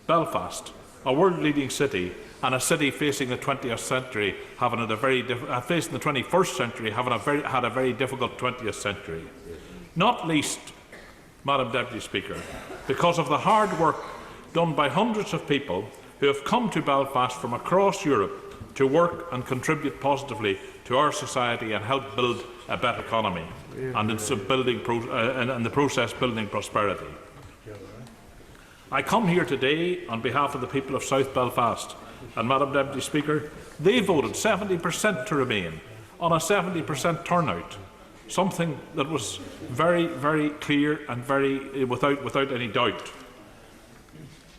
Belfast, a world-leading city and a city facing the 20th century, facing the 21st century, had a very difficult 20th century. Not least, Madam Deputy Speaker, because of the hard work done by hundreds of people who have come to Belfast from across Europe to work and contribute positively to our society and help build a better economy and in the process building prosperity. I come here today on behalf of the people of South Belfast, and Madam Deputy Speaker, they voted 70% to remain on a 70% turnout. something that was very, very clear and without any doubt.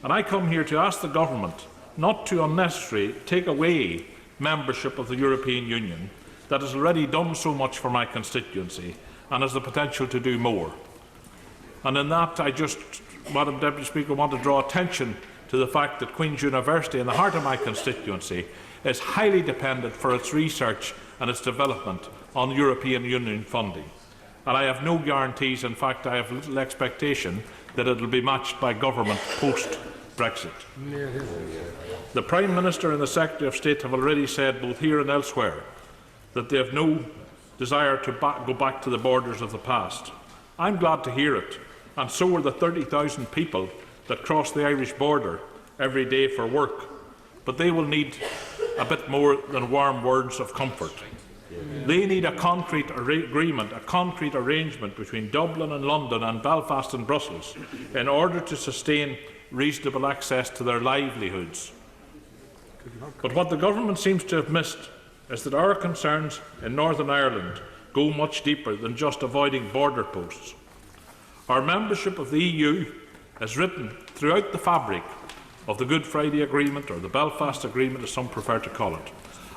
And I come here to ask the government not to unnecessarily take away membership of the European Union that has already done so much for my constituency and has the potential to do more. And in that, I just, Madam Deputy Speaker, want to draw attention to the fact that Queen's University, in the heart of my constituency, is highly dependent for its research and its development on European Union funding. And I have no guarantees, in fact I have little expectation, that it will be matched by government post-Brexit. The Prime Minister and the Secretary of State have already said, both here and elsewhere, that they have no desire to go back to the borders of the past. I'm glad to hear it, and so are the 30,000 people that cross the Irish border every day for work. But they will need a bit more than warm words of comfort. They need a concrete agreement, a concrete arrangement between Dublin and London and Belfast and Brussels in order to sustain reasonable access to their livelihoods. But what the government seems to have missed is that our concerns in Northern Ireland go much deeper than just avoiding border posts. Our membership of the EU is written throughout the fabric of the Good Friday Agreement, or the Belfast Agreement as some prefer to call it.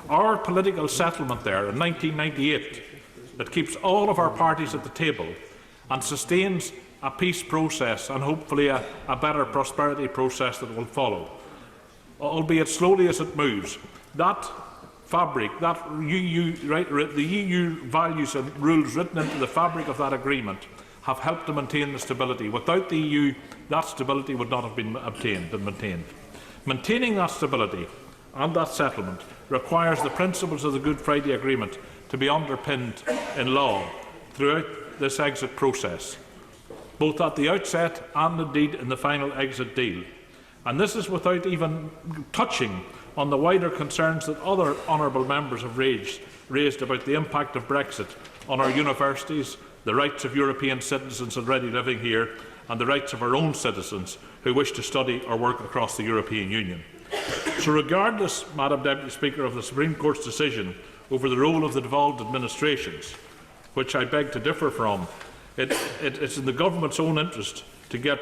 Our political settlement there in 1998 that keeps all of our parties at the table and sustains a peace process and hopefully a better prosperity process that will follow, albeit slowly as it moves. That fabric, the EU values and rules written into the fabric of that agreement have helped to maintain the stability. Without the EU, that stability would not have been obtained and maintained. Maintaining that stability and that settlement requires the principles of the Good Friday Agreement to be underpinned in law throughout this exit process, both at the outset and indeed in the final exit deal. And this is without even touching on the wider concerns that other honourable members have raised about the impact of Brexit on our universities, the rights of European citizens already living here, and the rights of our own citizens who wish to study or work across the European Union. So regardless, Madam Deputy Speaker, of the Supreme Court's decision over the role of the devolved administrations, which I beg to differ from, it's in the government's own interest to get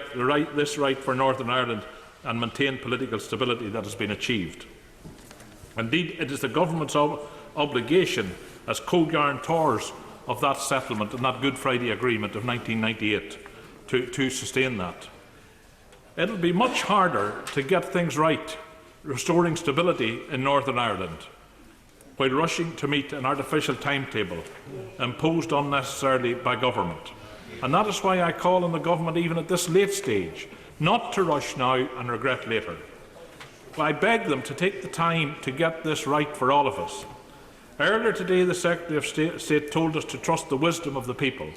this right for Northern Ireland and maintain political stability that has been achieved. Indeed, it is the government's obligation as co-guarantors of that settlement and that Good Friday Agreement of 1998 to sustain that. It will be much harder to get things right, restoring stability in Northern Ireland, while rushing to meet an artificial timetable imposed unnecessarily by government. And that is why I call on the government, even at this late stage, not to rush now and regret later. I beg them to take the time to get this right for all of us. Earlier today, the Secretary of State told us to trust the wisdom of the people.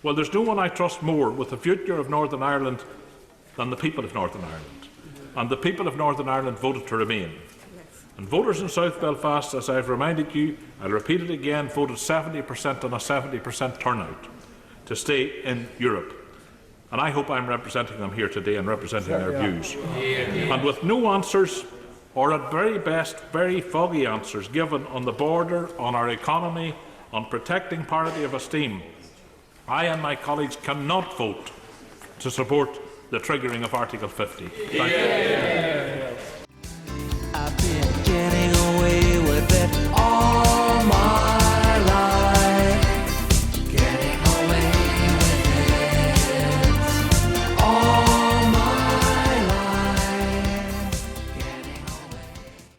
Well, there's no one I trust more with the future of Northern Ireland than the people of Northern Ireland. And the people of Northern Ireland voted to remain. And voters in South Belfast, as I've reminded you, I'll repeat it again, voted 70% on a 70% turnout to stay in Europe. And I hope I'm representing them here today and representing their views. And with no answers, or at very best, very foggy answers given on the border, on our economy, on protecting parity of esteem, I and my colleagues cannot vote to support the triggering of Article 50. Thank you.